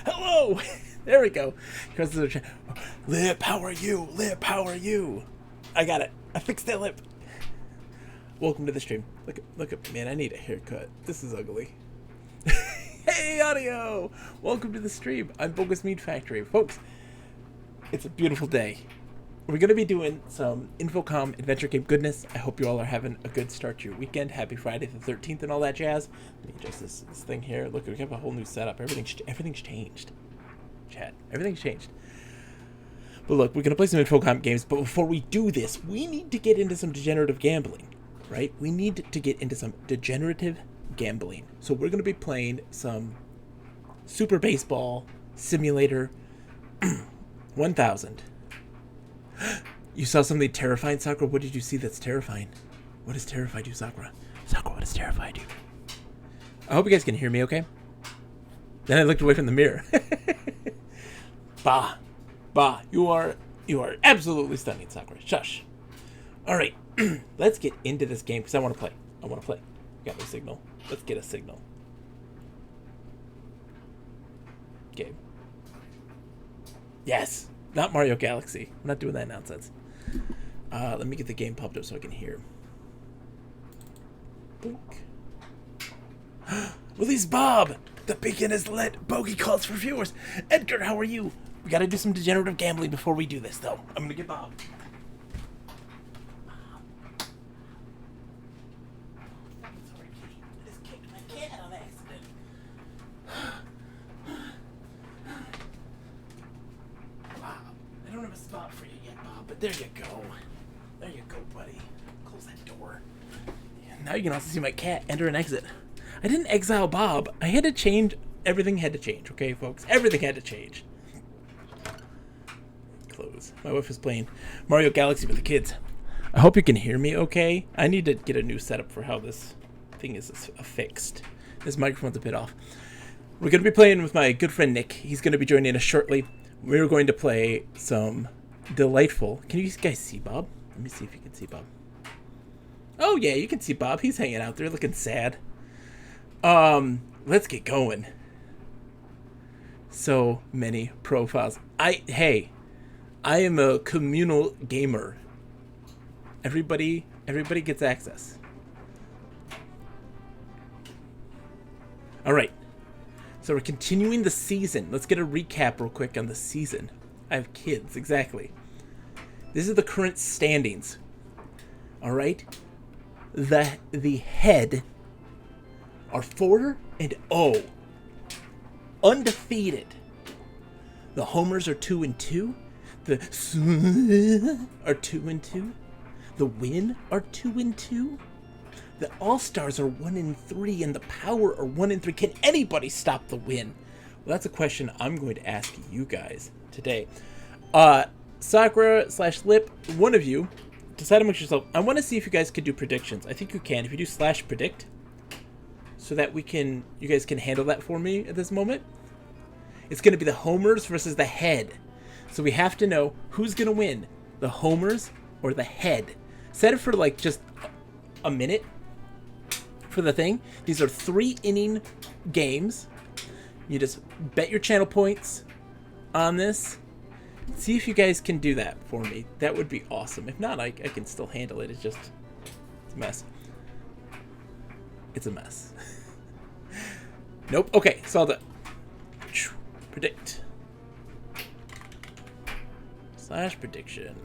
Hello! There we go. Lip, how are you? Lip, how are you? I got it. I fixed that lip. Welcome to the stream. Look at man, I need a haircut. This is ugly. Hey, audio! Welcome to the stream. I'm Bogus Meat Factory. Folks, it's a beautiful day. We're going to be doing some Infocom adventure game goodness. I hope you all are having a good start to your weekend. Happy Friday the 13th and all that jazz. Let me adjust this thing here. Look, we have a whole new setup. Everything's changed. Chat. Everything's changed. But look, we're going to play some Infocom games. But before we do this, we need to get into some degenerative gambling. Right? We need to get into some degenerative gambling. So we're going to be playing some Super Baseball Simulator 1000. You saw something terrifying, Sakura? What did you see that's terrifying? What has terrified you, Sakura? Sakura, what has terrified you? I hope you guys can hear me okay. Then I looked away from the mirror. Bah. You are absolutely stunning, Sakura. Shush. Alright. Let's get into this game because I want to play. Got my signal. Let's get a signal. Game. Yes. Not Mario Galaxy. I'm not doing that nonsense. Let me get the game popped up so I can hear. Blink. Release Bob! The beacon is lit. Bogey calls for viewers. Edgar, how are you? We gotta do some degenerative gambling before we do this, though. I'm gonna get Bob. There you go, buddy. Close that door. Now you can also see my cat enter and exit. I didn't exile Bob. I had to change. Everything had to change, okay, folks? Everything had to change. Close. My wife is playing Mario Galaxy with the kids. I hope you can hear me okay. I need to get a new setup for how this thing is fixed. This microphone's a bit off. We're going to be playing with my good friend Nick. He's going to be joining us shortly. We're going to play some delightful. Can you guys see Bob? Let me see if you can see Bob. Oh yeah, you can see Bob. He's hanging out there looking sad. Let's get going. So many profiles. I am a communal gamer. Everybody gets access. All right. So we're continuing the season. Let's get a recap real quick on the season. I have kids, exactly. This is the current standings. All right. The head are 4-0, undefeated. The homers are 2-2. The are 2-2. The win are 2-2. The all-stars are 1-3, and the power are 1-3. Can anybody stop the win? Well, that's a question I'm going to ask you guys today. Sakura/Lip, one of you, decide amongst yourself. I want to see if you guys could do predictions. I think you can. If you do /predict, so that you guys can handle that for me at this moment. It's going to be the homers versus the head. So we have to know who's going to win, the homers or the head. Set it for like just a minute for the thing. These are 3-inning games. You just bet your channel points on this. See if you guys can do that for me. That would be awesome. If not, I can still handle it. It's a mess. It's a mess. Nope. Okay, so I'll do predict. /prediction.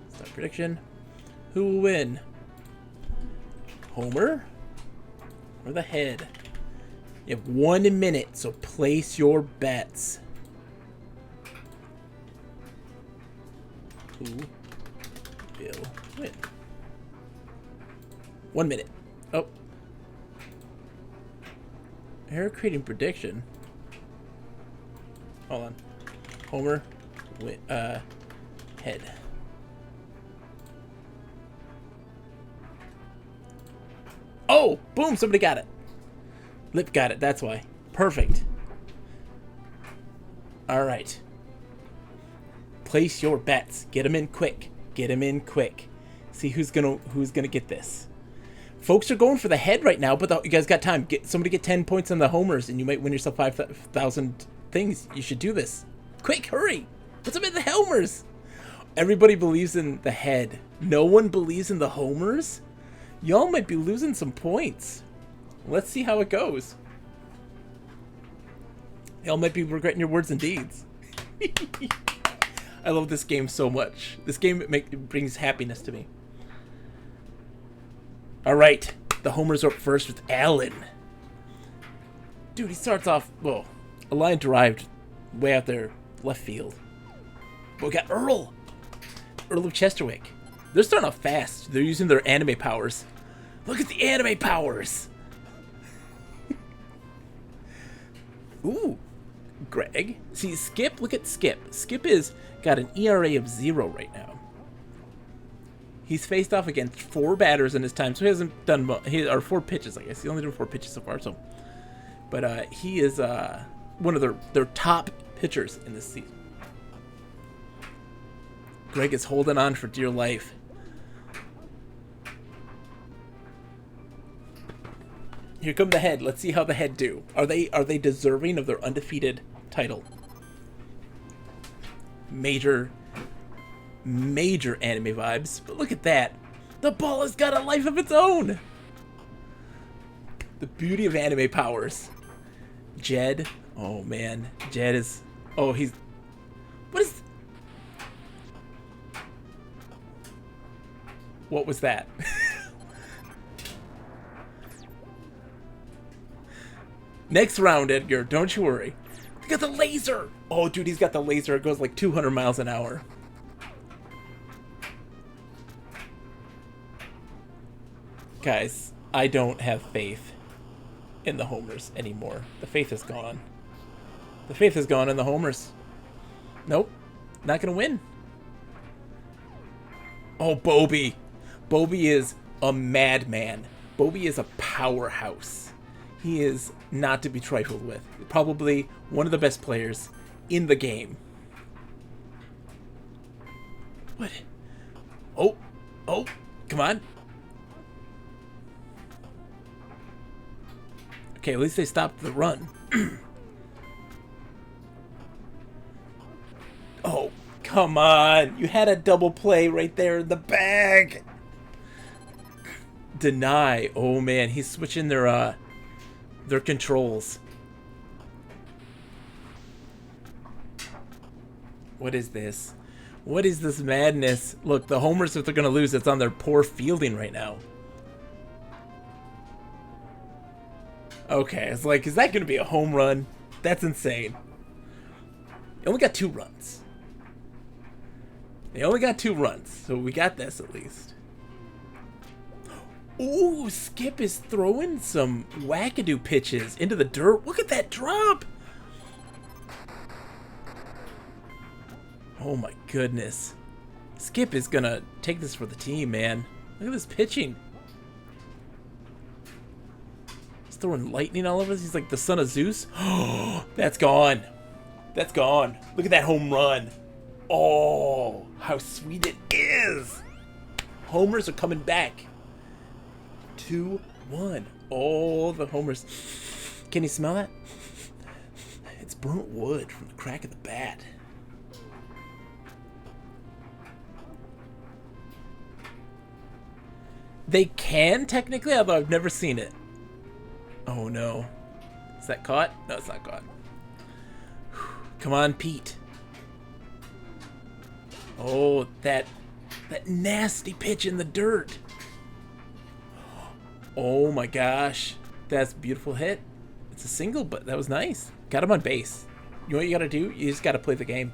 Start prediction. Who will win? Homer or the head? You have 1 minute, so place your bets. Who will win? 1 minute. Oh. Error creating prediction. Hold on. Homer. Head. Oh! Boom! Somebody got it. Lip got it. That's why. Perfect. All right. Place your bets. Get them in quick. Get them in quick. See who's gonna get this. Folks are going for the head right now, but you guys got time. Somebody get 10 points on the homers, and you might win yourself 5,000 things. You should do this. Quick, hurry! Put some in the homers! Everybody believes in the head. No one believes in the homers? Y'all might be losing some points. Let's see how it goes. Y'all might be regretting your words and deeds. I love this game so much. This game brings happiness to me. Alright, the homers are up first with Allen. Dude, he starts off, well, a line derived way out there, left field. But we got Earl. Earl of Chesterwick. They're starting off fast. They're using their anime powers. Look at the anime powers. Ooh, Greg. See, Skip, look at Skip. Skip is got an ERA of 0 right now. He's faced off against 4 batters in his time, so he hasn't done much. Or 4 pitches, I guess. He only did 4 pitches so far. So, but he is one of their top pitchers in this season. Greg is holding on for dear life. Here come the head. Let's see how the head do. Are they deserving of their undefeated title? Major anime vibes. But look at that. The ball has got a life of its own. The beauty of anime powers. Jed. Oh, man. Jed is... Oh, he's... What is... What was that? Next round, Edgar. Don't you worry. He got the laser. Oh, dude, he's got the laser. It goes like 200 miles an hour. Guys, I don't have faith in the homers anymore. The faith is gone. The faith is gone in the homers. Nope. Not going to win. Oh, Bobby. Bobby is a madman. Bobby is a powerhouse. He is not to be trifled with. Probably one of the best players in the game. What? Oh. Oh. Come on. Okay, at least they stopped the run. Oh, come on. You had a double play right there in the bag. Deny. Oh, man. He's switching their controls. What is this? What is this madness? Look, the homers, if they're going to lose, it's on their poor fielding right now. Okay, it's like, is that going to be a home run? That's insane. They only got 2 runs. They only got 2 runs, so we got this at least. Ooh, Skip is throwing some wackadoo pitches into the dirt. Look at that drop. Oh my goodness. Skip is going to take this for the team, man. Look at this pitching. Throwing lightning all over us. He's like the son of Zeus. Oh, that's gone. That's gone. Look at that home run. Oh, how sweet it is. Homers are coming back. 2-1. Oh, the homers. Can you smell that? It's burnt wood from the crack of the bat. They can technically, although I've never seen it. Oh no. Is that caught? No, it's not caught. Come on, Pete. Oh, that nasty pitch in the dirt. Oh my gosh. That's a beautiful hit. It's a single, but that was nice. Got him on base. You know what you gotta do? You just gotta play the game.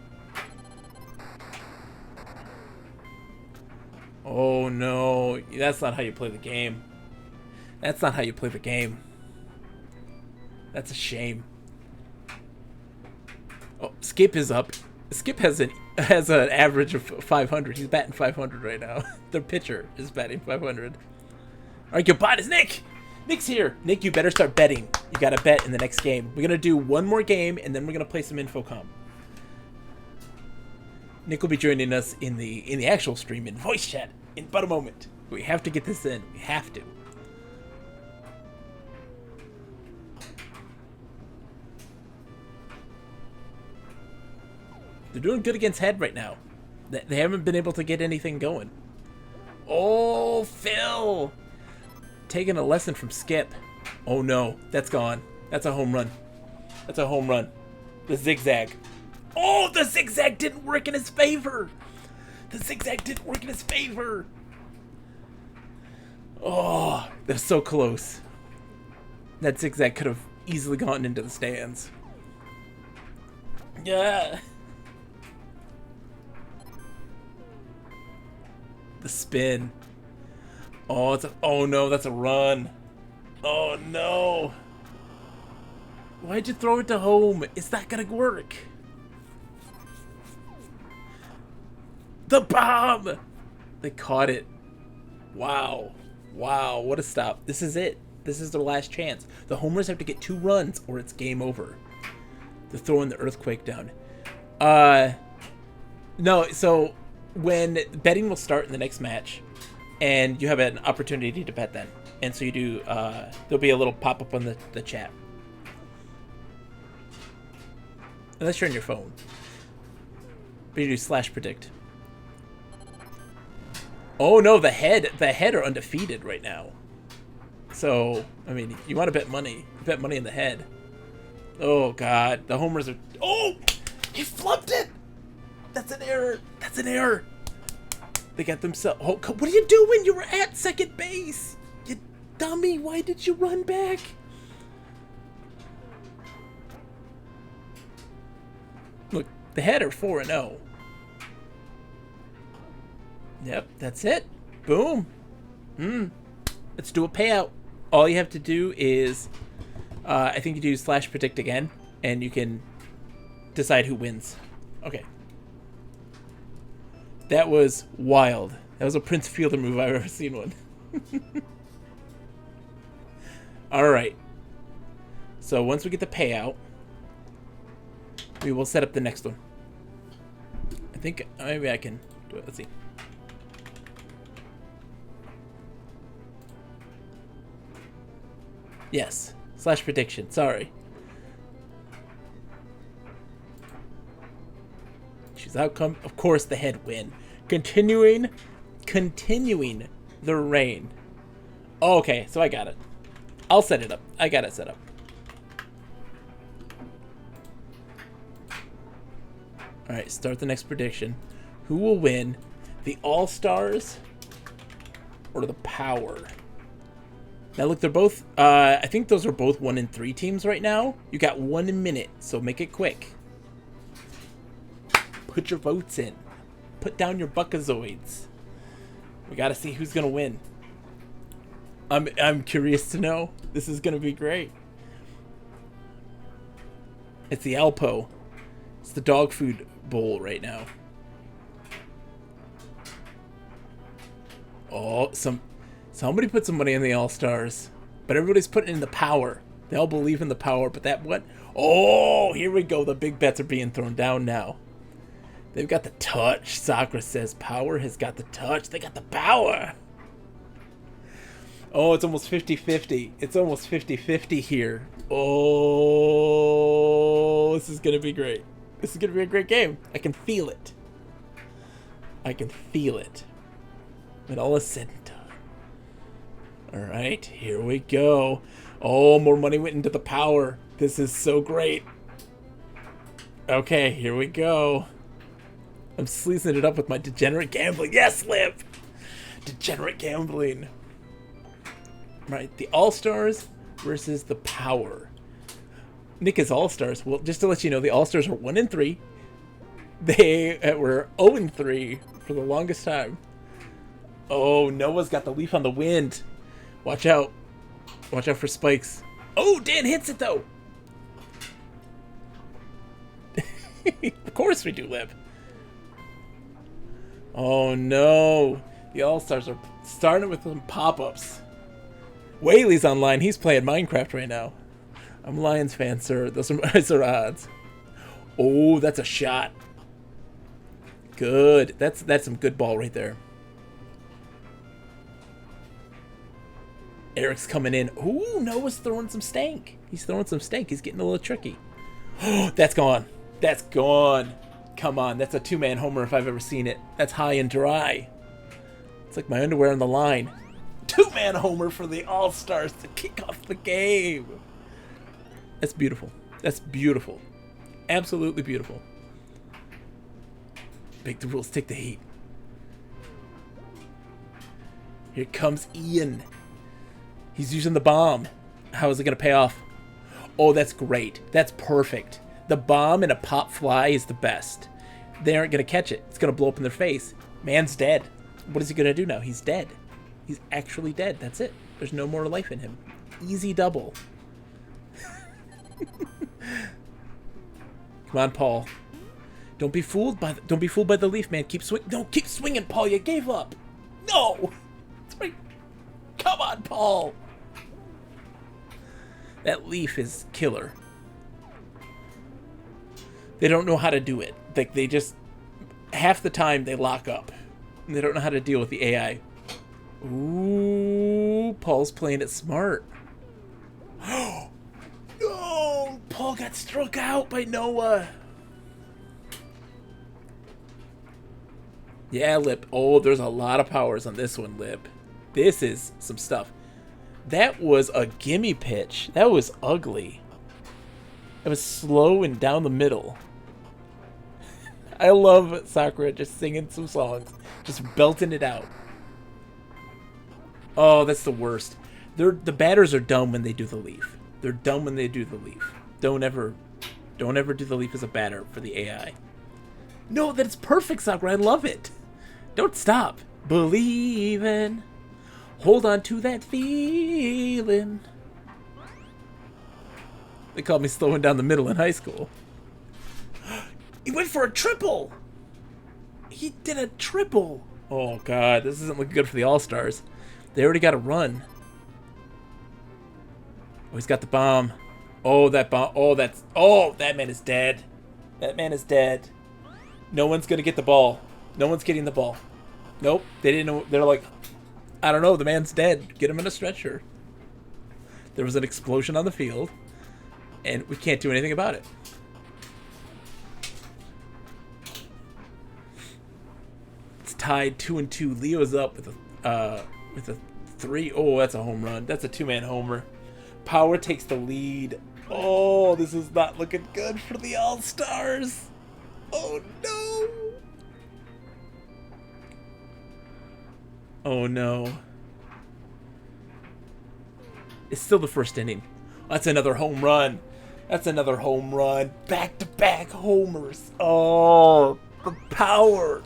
Oh no. That's not how you play the game. That's not how you play the game. That's a shame. Oh, Skip is up. Skip has an average of 500. He's batting 500 right now. Their pitcher is batting 500. All right, goodbye, it's Nick. Nick's here. Nick, you better start betting. You got to bet in the next game. We're gonna do one more game, and then we're gonna play some Infocom. Nick will be joining us in the actual stream in voice chat in about a moment. We have to get this in. We have to. They're doing good against head right now. They haven't been able to get anything going. Oh, Phil! Taking a lesson from Skip. Oh no, that's gone. That's a home run. That's a home run. The zigzag. Oh, the zigzag didn't work in his favor. The zigzag didn't work in his favor. Oh, that's so close. That zigzag could have easily gotten into the stands. Yeah. The spin. Oh, oh no, that's a run. Oh no. Why'd you throw it to home? It's not gonna work. The bomb! They caught it. Wow. Wow, what a stop. This is it. This is their last chance. The homers have to get 2 runs or it's game over. They're throwing the earthquake down. No, so when betting will start in the next match, and you have an opportunity to bet then. And so you do, there'll be a little pop-up on the chat. Unless you're on your phone. But you do /predict. Oh no, the head are undefeated right now. So, I mean, you want to bet money. Bet money in the head. Oh god, the homers are... Oh! He flubbed it! That's an error. That's an error. They got themselves... Oh, what are you doing? You were at second base. You dummy. Why did you run back? Look, the head are 4-0. Yep, that's it. Boom. Let's do a payout. All you have to do is, I think you do /predict again, and you can decide who wins. Okay. That was wild. That was a Prince Fielder move I've ever seen one. All right. So once we get the payout, we will set up the next one. I think maybe I can do it. Let's see. Yes, /prediction. Sorry. Choose outcome. Of course, the head win. Continuing the reign. Oh, okay, so I got it. I'll set it up. I got it set up. All right, start the next prediction. Who will win, the All-Stars or the Power? Now look, they're both, I think those are both 1-3 teams right now. You got 1 minute, so make it quick. Put your votes in. Put down your buckazoids. We gotta see who's gonna win. I'm curious to know. This is gonna be great. It's the Alpo. It's the dog food bowl right now. Oh, somebody put some money in the All-Stars, but everybody's putting in the Power. They all believe in the Power, but that what? Oh, here we go. The big bets are being thrown down now. They've got the touch. Sakura says Power has got the touch. They got the Power. Oh, it's almost 50-50. It's almost 50-50 here. Oh, this is going to be great. This is going to be a great game. I can feel it. I can feel it. When all is said and done. All right, here we go. Oh, more money went into the Power. This is so great. Okay, here we go. I'm sleazing it up with my degenerate gambling. Yes, Lip! Degenerate gambling. Right, the All-Stars versus the Power. Nick is All-Stars. Well, just to let you know, the All-Stars are 1-3. They were 0-3 for the longest time. Oh, Noah's got the leaf on the wind. Watch out. Watch out for spikes. Oh, Dan hits it, though. Of course we do, Lip. Oh, no. The All-Stars are starting with some pop-ups. Whaley's online. He's playing Minecraft right now. I'm a Lions fan, sir. Those are odds. Oh, that's a shot. Good. That's some good ball right there. Eric's coming in. Ooh, Noah's throwing some stank. He's throwing some stank. He's getting a little tricky. Oh, that's gone. That's gone. Come on, that's a two-man homer if I've ever seen it. That's high and dry. It's like my underwear on the line. Two-man homer for the All-Stars to kick off the game. That's beautiful. That's beautiful. Absolutely beautiful. Make the rules, take the heat. Here comes Ian. He's using the bomb. How is it going to pay off? Oh, that's great. That's perfect. The bomb and a pop fly is the best. They aren't going to catch it. It's going to blow up in their face. Man's dead. What is he going to do now? He's dead. He's actually dead. That's it. There's no more life in him. Easy double. Come on, Paul. Don't be fooled by the leaf, man. Keep swing. No, keep swinging, Paul. You gave up. No. It's right. Come on, Paul. That leaf is killer. They don't know how to do it. Like, they just, half the time they lock up. And they don't know how to deal with the AI. Ooh, Paul's playing it smart. Oh, no, Paul got struck out by Noah. Yeah, Lip. Oh, there's a lot of powers on this one, Lip. This is some stuff. That was a gimme pitch. That was ugly. It was slow and down the middle. I love Sakura just singing some songs. Just belting it out. Oh, that's the worst. The batters are dumb when they do the leaf. They're dumb when they do the leaf. Don't ever do the leaf as a batter for the AI. No, that's perfect, Sakura. I love it. Don't stop. Believin'. Hold on to that feeling. They called me slowing down the middle in high school. He went for a triple. He did a triple. Oh, God. This isn't looking good for the All-Stars. They already got a run. Oh, he's got the bomb. Oh, that bomb. Oh, that's... Oh, that man is dead. That man is dead. No one's going to get the ball. No one's getting the ball. Nope. They didn't know. They're like, I don't know. The man's dead. Get him in a stretcher. There was an explosion on the field. And we can't do anything about it. It's tied 2-2. Leo's up with a 3. Oh, that's a home run. That's a two-man homer. Power takes the lead. Oh, this is not looking good for the All-Stars. Oh, no. Oh, no. It's still the first inning. That's another home run. That's another home run. Back-to-back homers. Oh, the power.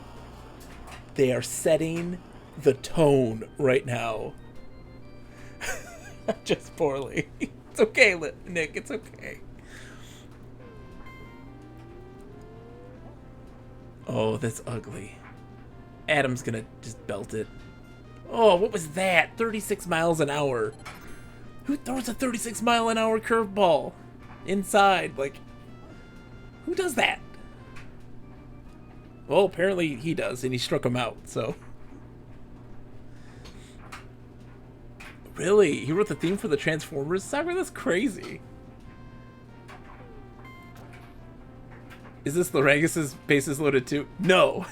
They are setting the tone right now. Just poorly. It's okay, Nick. It's okay. Oh, that's ugly. Adam's gonna just belt it. Oh, what was that? 36 miles an hour. Who throws a 36-mile-an-hour curveball inside? Like, who does that? Well, apparently he does, and he struck him out, so. Really? He wrote the theme for the Transformers saga? That's crazy. Is this Larangus's Bases Loaded 2? No.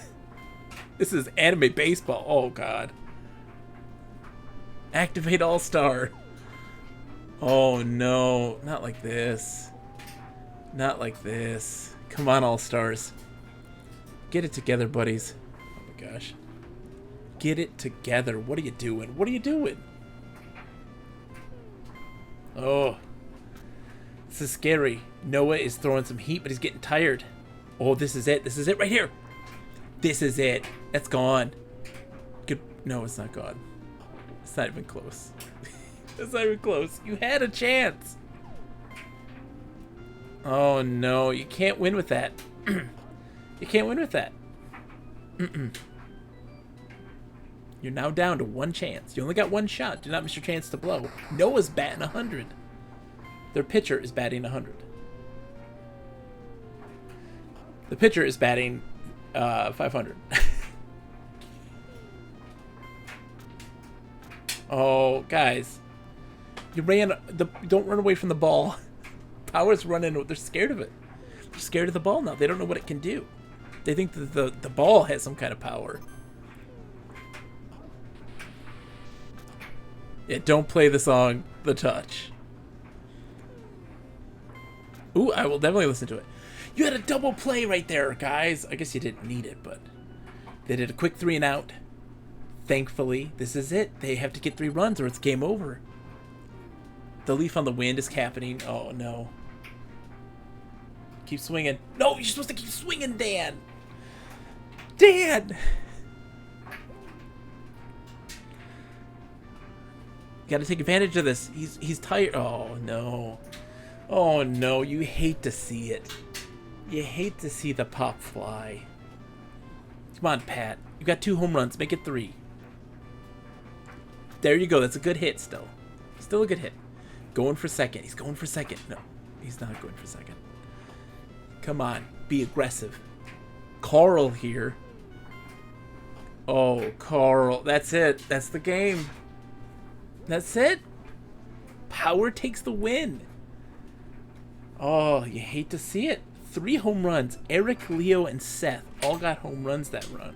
This is anime baseball. Oh, God. Activate All-Star. Oh, no. Not like this. Not like this. Come on, All-Stars. Get it together, buddies. Oh, my gosh. Get it together. What are you doing? What are you doing? Oh. This is scary. Noah is throwing some heat, but he's getting tired. Oh, this is it. This is it right here. This is it. That's gone. Good. No, it's not gone. It's not even close. It's not even close. You had a chance. Oh, no. You can't win with that. You can't win with that. You're now down to one chance. You only got one shot. Do not miss your chance to blow. Noah's batting 100. Their pitcher is batting 100. The pitcher is batting 500. Oh, guys. You ran don't run away from the ball. Power's running. They're scared of it. They're scared of the ball now. They don't know what it can do. They think that the ball has some kind of power. Yeah, don't play the song The Touch. Ooh, I will definitely listen to it. You had a double play right there, guys. I guess you didn't need it, but they did a quick 3 and out. Thankfully, this is it. They have to get 3 runs or it's game over. The leaf on the wind is happening. Oh, no. Keep swinging. No, you're supposed to keep swinging, Dan. Dan! You gotta take advantage of this. He's tired. Oh, no. Oh, no. You hate to see it. You hate to see the pop fly. Come on, Pat. You got 2 home runs. Make it 3. There you go. That's a good hit still. Still a good hit. Going for second. He's going for second. No, he's not going for second. Come on. Be aggressive. Carl here. Oh, Carl. That's it. That's the game. That's it. Power takes the win. Oh, you hate to see it. 3 home runs. Eric, Leo, and Seth all got home runs that run.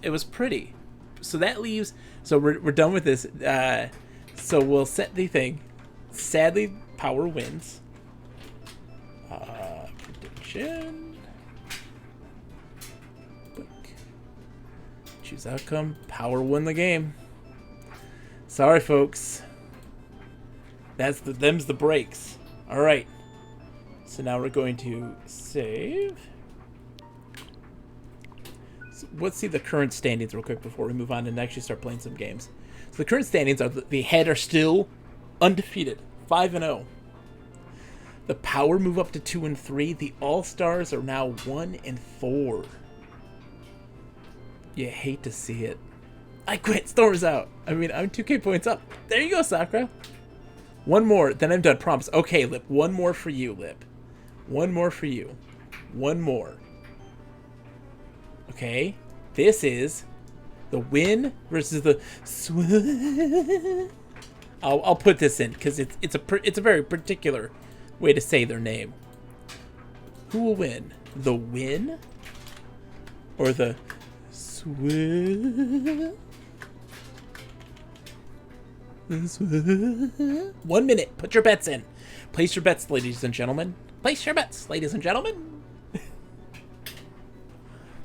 It was pretty. So that leaves. So we're done with this. So we'll set the thing. Sadly, Power wins. Prediction. Click. Choose outcome. Power won the game. Sorry, folks. Them's the breaks. All right. So now we're going to save. So let's see the current standings real quick before we move on and actually start playing some games. So the current standings are the Head are still undefeated, 5-0. The Power move up to 2-3. The All-Stars are now 1-4. You hate to see it. I quit. Storm's out. I mean, I'm 2K points up. There you go, Sakura. One more, then I'm done. Promise. Okay, Lip. One more for you, Lip. One more for you. One more. Okay. This is the win versus the swim. I'll put this in because it's a very particular way to say their name. Who will win? The win or the swim? 1 minute. Put your bets in. Place your bets, ladies and gentlemen. Place your bets, ladies and gentlemen.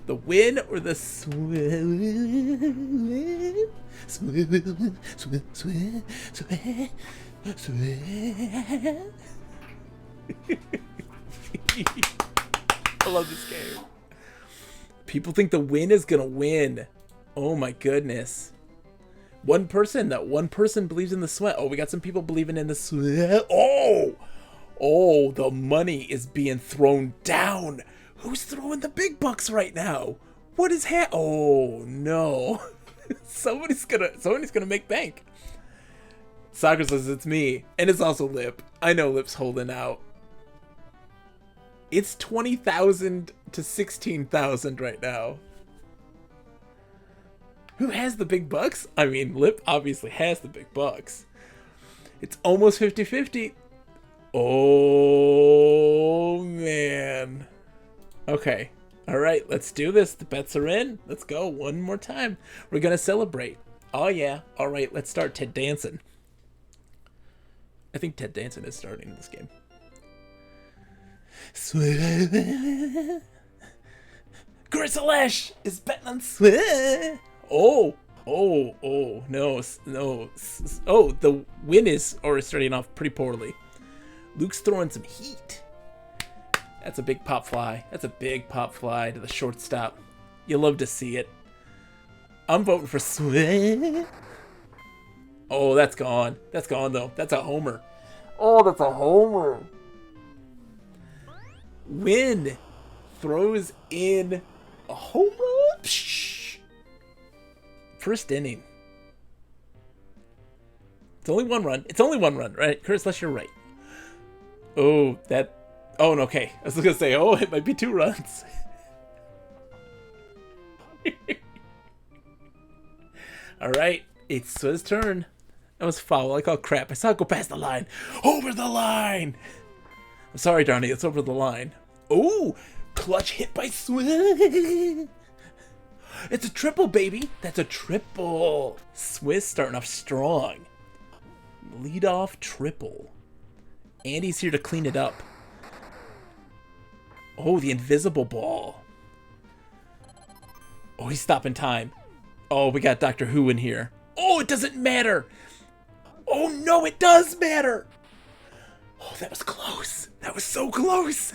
The win or the swim? Swim, swim, swim, swim, swim. I love this game. People think the win is gonna win. Oh my goodness. One person believes in the sweat. Oh, we got some people believing in the sweat. Oh, the money is being thrown down. Who's throwing the big bucks right now? What is oh no. somebody's gonna make bank. Soccer says it's me, and it's also Lip. I know Lip's holding out. It's 20,000 to 16,000 right now. Who has the big bucks? I mean, Lip obviously has the big bucks. It's almost 50-50. Oh, man. Okay. All right, let's do this. The bets are in. Let's go one more time. We're going to celebrate. Oh, yeah. All right, let's start Ted Danson. I think Ted Danson is starting this game. Griselesh is betting on Oh, no. Oh, the win is starting off pretty poorly. Luke's throwing some heat. That's a big pop fly. That's a big pop fly to the shortstop. You love to see it. I'm voting for Swing. Oh, that's gone. That's gone, though. That's a homer. Oh, that's a homer. Win throws in a home run. Psh. First inning. It's only one run. It's only one run, right? Curtis, unless you're right. Oh, that... Oh, okay. I was going to say, oh, it might be 2 runs. All right. It's his turn. That was foul. I call crap. I saw it go past the line. Over the line. I'm sorry, Darnie. It's over the line. Oh, Clutch hit by Swiss. It's a triple, baby. That's a triple. Swiss starting off strong. Lead off triple. Andy's here to clean it up. Oh, the invisible ball. Oh, he's stopping time. Oh, we got Doctor Who in here. Oh, it doesn't matter. Oh, no, it does matter. Oh, that was close. That was so close.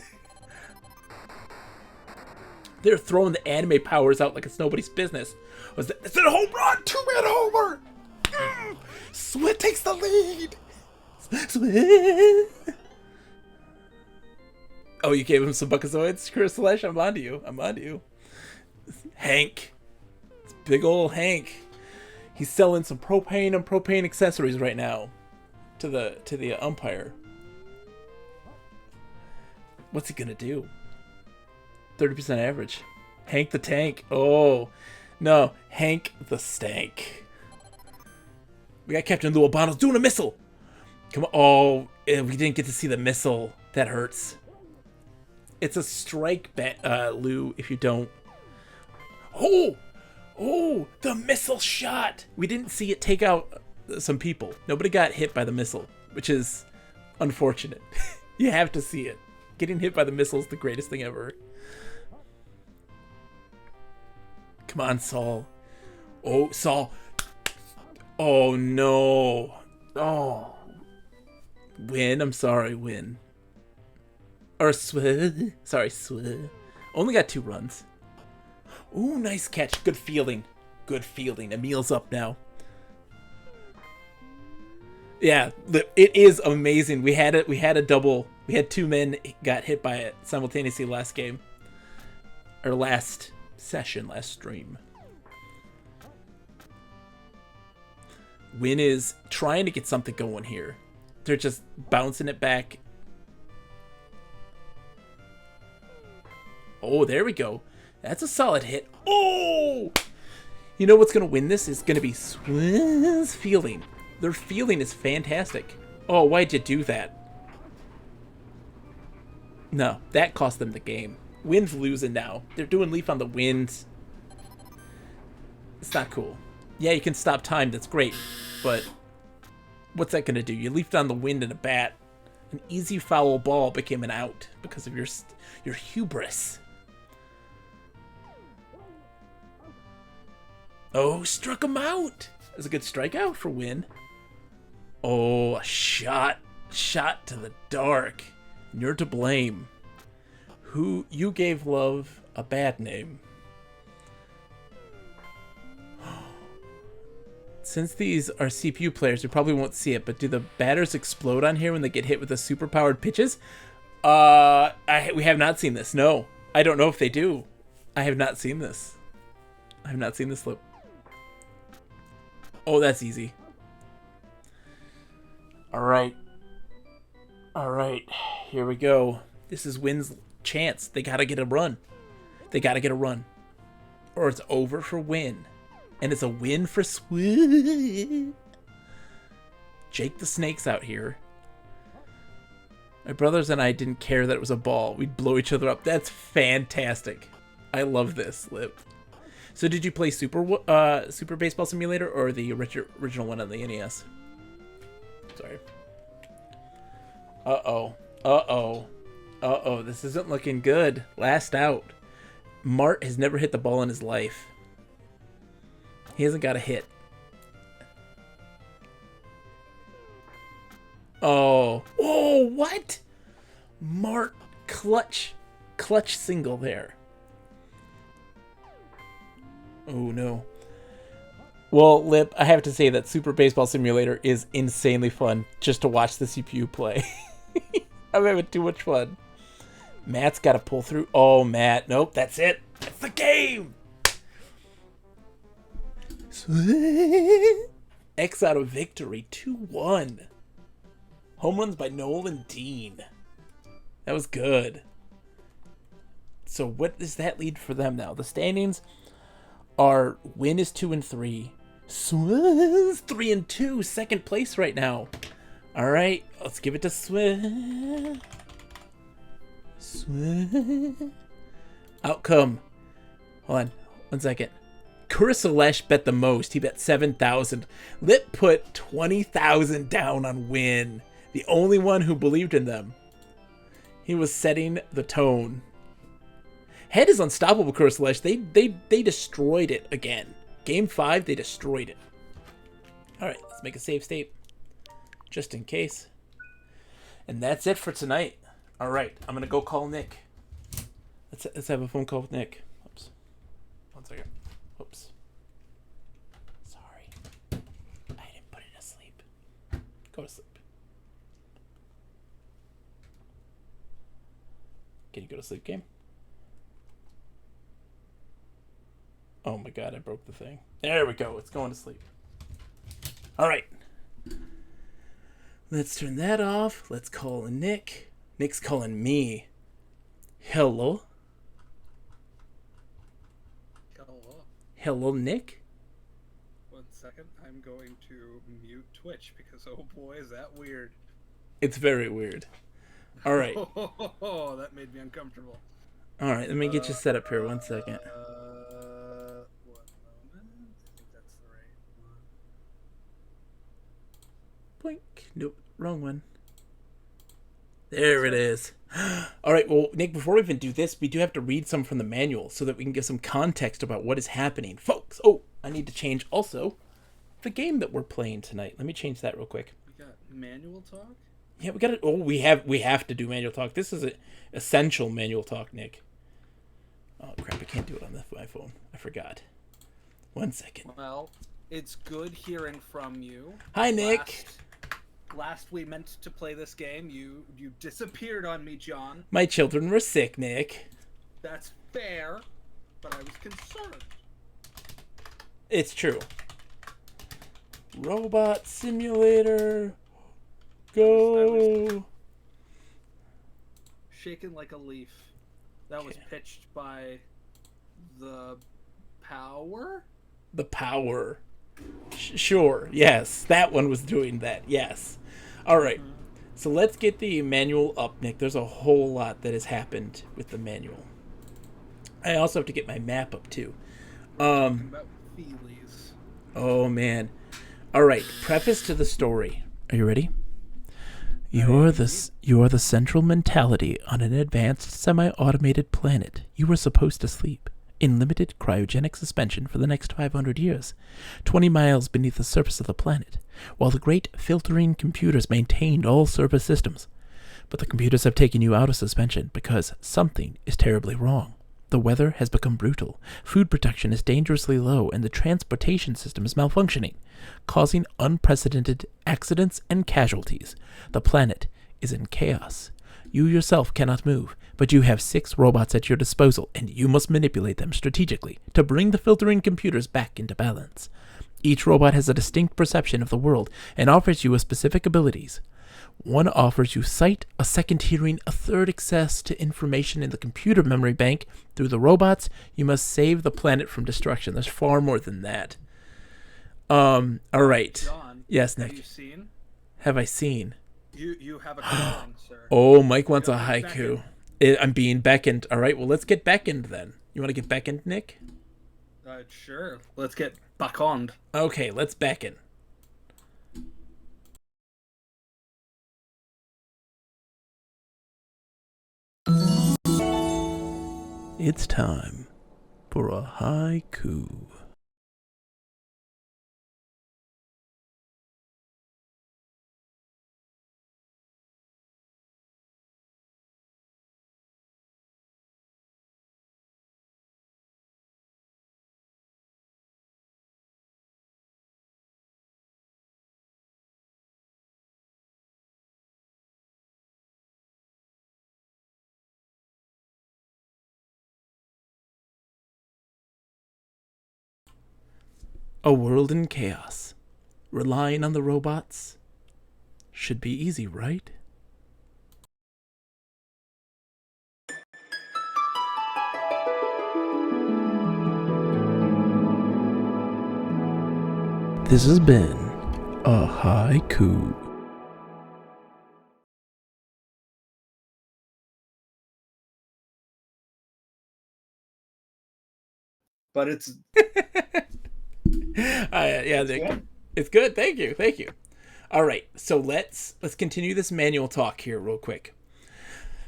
They're throwing the anime powers out like it's nobody's business. Is it a home run? Two-man homer. Sweat takes the lead. Sweat. Oh, you gave him some Buckazoids? Chris Slash, I'm onto you. I'm onto you. Hank. It's big old Hank. He's selling some propane and propane accessories right now to the umpire. What's he gonna do? 30% average. Hank the Tank. Oh, no. Hank the Stank. We got Captain Lou Albano's doing a missile. Come on. Oh, we didn't get to see the missile. That hurts. It's a strike, Lou, if you don't. Oh! Oh, the missile shot. We didn't see it take out some people. Nobody got hit by the missile, which is unfortunate. You have to see it. Getting hit by the missile is the greatest thing ever. Come on, Saul. Oh, Saul. Oh, no. Oh. Win. I'm sorry, win. Or Swiss. Sorry, Swiss. Only got 2 runs. Ooh, nice catch. Good fielding. Good fielding. Emil's up now. Yeah, it is amazing. We had a double. We had 2 men got hit by it simultaneously last game. Or last session, last stream. Win is trying to get something going here. They're just bouncing it back. Oh, there we go. That's a solid hit. Oh! You know what's going to win this is going to be Swiss fielding. Their fielding is fantastic. Oh, why'd you do that? No, that cost them the game. Wind's losing now. They're doing Leaf on the wind. It's not cool. Yeah, you can stop time. That's great. But what's that going to do? You leafed on the wind in a bat. An easy foul ball became an out because of your hubris. Oh, struck him out. That's a good strikeout for Win. Oh, a shot. Shot to the dark. You're to blame. Who you gave Love a bad name. Since these are CPU players, you probably won't see it, but do the batters explode on here when they get hit with the super-powered pitches? We have not seen this. No. I don't know if they do. I have not seen this. I have not seen this flip. Oh, that's easy. Alright. Alright. Here we go. This is Win's chance. They gotta get a run. They gotta get a run. Or it's over for Win. And it's a win for Swiss. Jake the Snake's out here. My brothers and I didn't care that it was a ball. We'd blow each other up. That's fantastic. I love this, Lip. So did you play Super Baseball Simulator or the original one on the NES? Sorry. Uh-oh. Uh-oh. Uh-oh. This isn't looking good. Last out. Mart has never hit the ball in his life. He hasn't got a hit. Oh. Oh, what? Mart clutch single there. Oh, no. Well, Lip, I have to say that Super Baseball Simulator is insanely fun just to watch the CPU play. I'm having too much fun. Matt's got to pull through. Oh, Matt. Nope, that's it. That's the game. X out of victory. 2-1. Home runs by Noel and Dean. That was good. So what does that lead for them now? The standings are Win is 2-3. Swiss 3-2. Second place right now. All right, let's give it to Swiss. Swiss. Outcome. Hold on. 1 second. Kurisalesh bet the most. He bet 7,000. Lip put 20,000 down on win. The only one who believed in them. He was setting the tone. Head is unstoppable, Kurisalesh. They destroyed it again. Game 5, they destroyed it. Alright, let's make a save state. Just in case. And that's it for tonight. Alright, I'm going to go call Nick. Let's have a phone call with Nick. Oops. 1 second. Oops. Sorry. I didn't put it to sleep. Go to sleep. Can you go to sleep, game? Oh my god, I broke the thing. There we go. It's going to sleep. Alright. Let's turn that off. Let's call Nick. Nick's calling me. Hello? Hello. Hello, Nick? 1 second. I'm going to mute Twitch because, oh boy, is that weird. It's very weird. Alright. Oh, that made me uncomfortable. Alright, let me get you set up here. 1 second. 1 moment. I think that's the right one. Blink. Nope, wrong one. There it is. Alright, well, Nick, before we even do this, we do have to read some from the manual so that we can get some context about what is happening. Folks, oh, I need to change also the game that we're playing tonight. Let me change that real quick. We got manual talk? Yeah, we got it. Oh, we have to do manual talk. This is an essential manual talk, Nick. Oh, crap, I can't do it on my phone. I forgot. 1 second. Well, it's good hearing from you. Hi, Nick. Last we meant to play this game, you disappeared on me, John. My children were sick, Nick. That's fair, but I was concerned. It's true. Robot Simulator. Go. I was shaken like a leaf. That was pitched by the Power? The Power. Sure, yes. That one was doing that, yes. Alright, so let's get the manual up, Nick. There's a whole lot that has happened with the manual. I also have to get my map up, too. Talking about feelies. Oh, man. Alright, preface to the story. Are you ready? You are the central mentality on an advanced semi-automated planet. You were supposed to sleep in limited cryogenic suspension for the next 500 years, 20 miles beneath the surface of the planet, while the great filtering computers maintained all surface systems. But the computers have taken you out of suspension because something is terribly wrong. The weather has become brutal, food production is dangerously low, and the transportation system is malfunctioning, causing unprecedented accidents and casualties. The planet is in chaos. You yourself cannot move, but you have 6 robots at your disposal, and you must manipulate them strategically to bring the filtering computers back into balance. Each robot has a distinct perception of the world and offers you specific abilities. One offers you sight, a second hearing, a third access to information in the computer memory bank. Through the robots, you must save the planet from destruction. There's far more than that. All right. John, yes, Nick. have you seen? Have I seen? You have a calling, sir. Oh, Mike wants a haiku. I'm being beckoned. All right, well, let's get beckoned then. You want to get beckoned, Nick? Sure. Let's get beckoned. Okay, let's beckon. It's time for a haiku. A world in chaos. Relying on the robots should be easy, right? This has been a haiku. but it's Yeah, good. it's good. Thank you, thank you. All right, so let's continue this manual talk here real quick.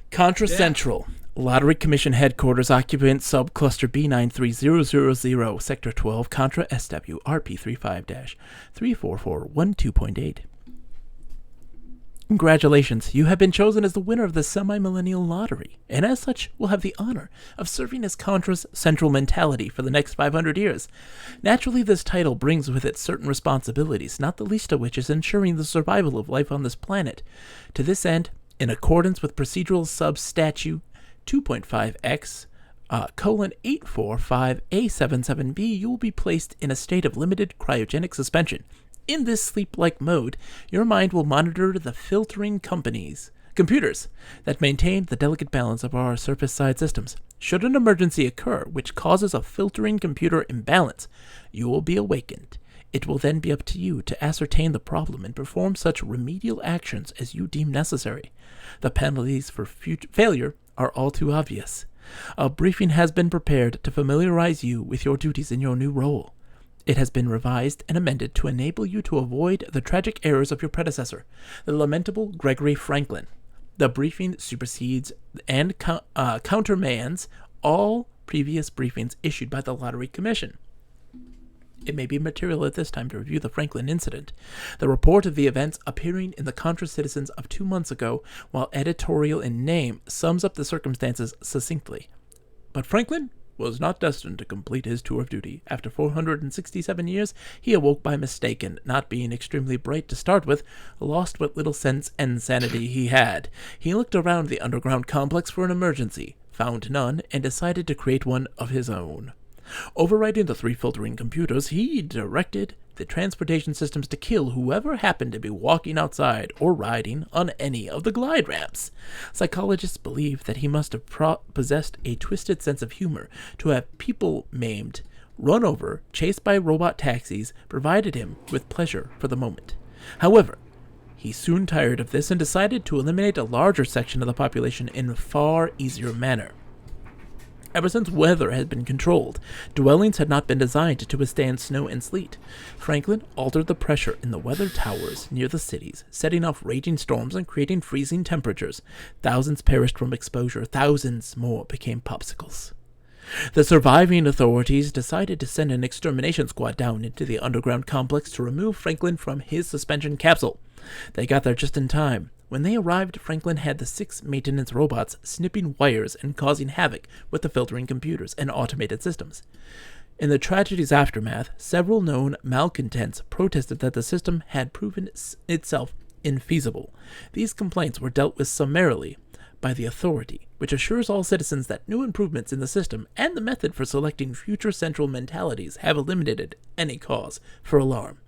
Contra Yeah. Central, Lottery Commission Headquarters, Occupant Subcluster B93000, Sector 12, Contra SW RP35-34412.8. Congratulations, you have been chosen as the winner of the semi-millennial lottery, and as such will have the honor of serving as Contra's central mentality for the next 500 years. Naturally, this title brings with it certain responsibilities, not the least of which is ensuring the survival of life on this planet. To this end, in accordance with procedural sub-statute 2.5x, colon 845A77B, you will be placed in a state of limited cryogenic suspension. In this sleep-like mode, your mind will monitor the filtering computers that maintain the delicate balance of our surface-side systems. Should an emergency occur which causes a filtering computer imbalance, you will be awakened. It will then be up to you to ascertain the problem and perform such remedial actions as you deem necessary. The penalties for failure are all too obvious. A briefing has been prepared to familiarize you with your duties in your new role. It has been revised and amended to enable you to avoid the tragic errors of your predecessor, the lamentable Gregory Franklin. The briefing supersedes and countermands all previous briefings issued by the Lottery Commission. It may be material at this time to review the Franklin incident. The report of the events appearing in the Contra Citizens of 2 months ago, while editorial in name, sums up the circumstances succinctly. But Franklin was not destined to complete his tour of duty. After 467 years, he awoke by mistake, and, not being extremely bright to start with, lost what little sense and sanity he had. He looked around the underground complex for an emergency, found none, and decided to create one of his own. Overriding the 3 filtering computers, he directed the transportation systems to kill whoever happened to be walking outside or riding on any of the glide ramps. Psychologists believe that he must have possessed a twisted sense of humor to have people maimed, run over, chased by robot taxis, provided him with pleasure for the moment. However, he soon tired of this and decided to eliminate a larger section of the population in a far easier manner. Ever since weather had been controlled, dwellings had not been designed to withstand snow and sleet. Franklin altered the pressure in the weather towers near the cities, setting off raging storms and creating freezing temperatures. Thousands perished from exposure, thousands more became popsicles. The surviving authorities decided to send an extermination squad down into the underground complex to remove Franklin from his suspension capsule. They got there just in time. When they arrived, Franklin had the 6 maintenance robots snipping wires and causing havoc with the filtering computers and automated systems. In the tragedy's aftermath, several known malcontents protested that the system had proven itself infeasible. These complaints were dealt with summarily by the authority, which assures all citizens that new improvements in the system and the method for selecting future central mentalities have eliminated any cause for alarm.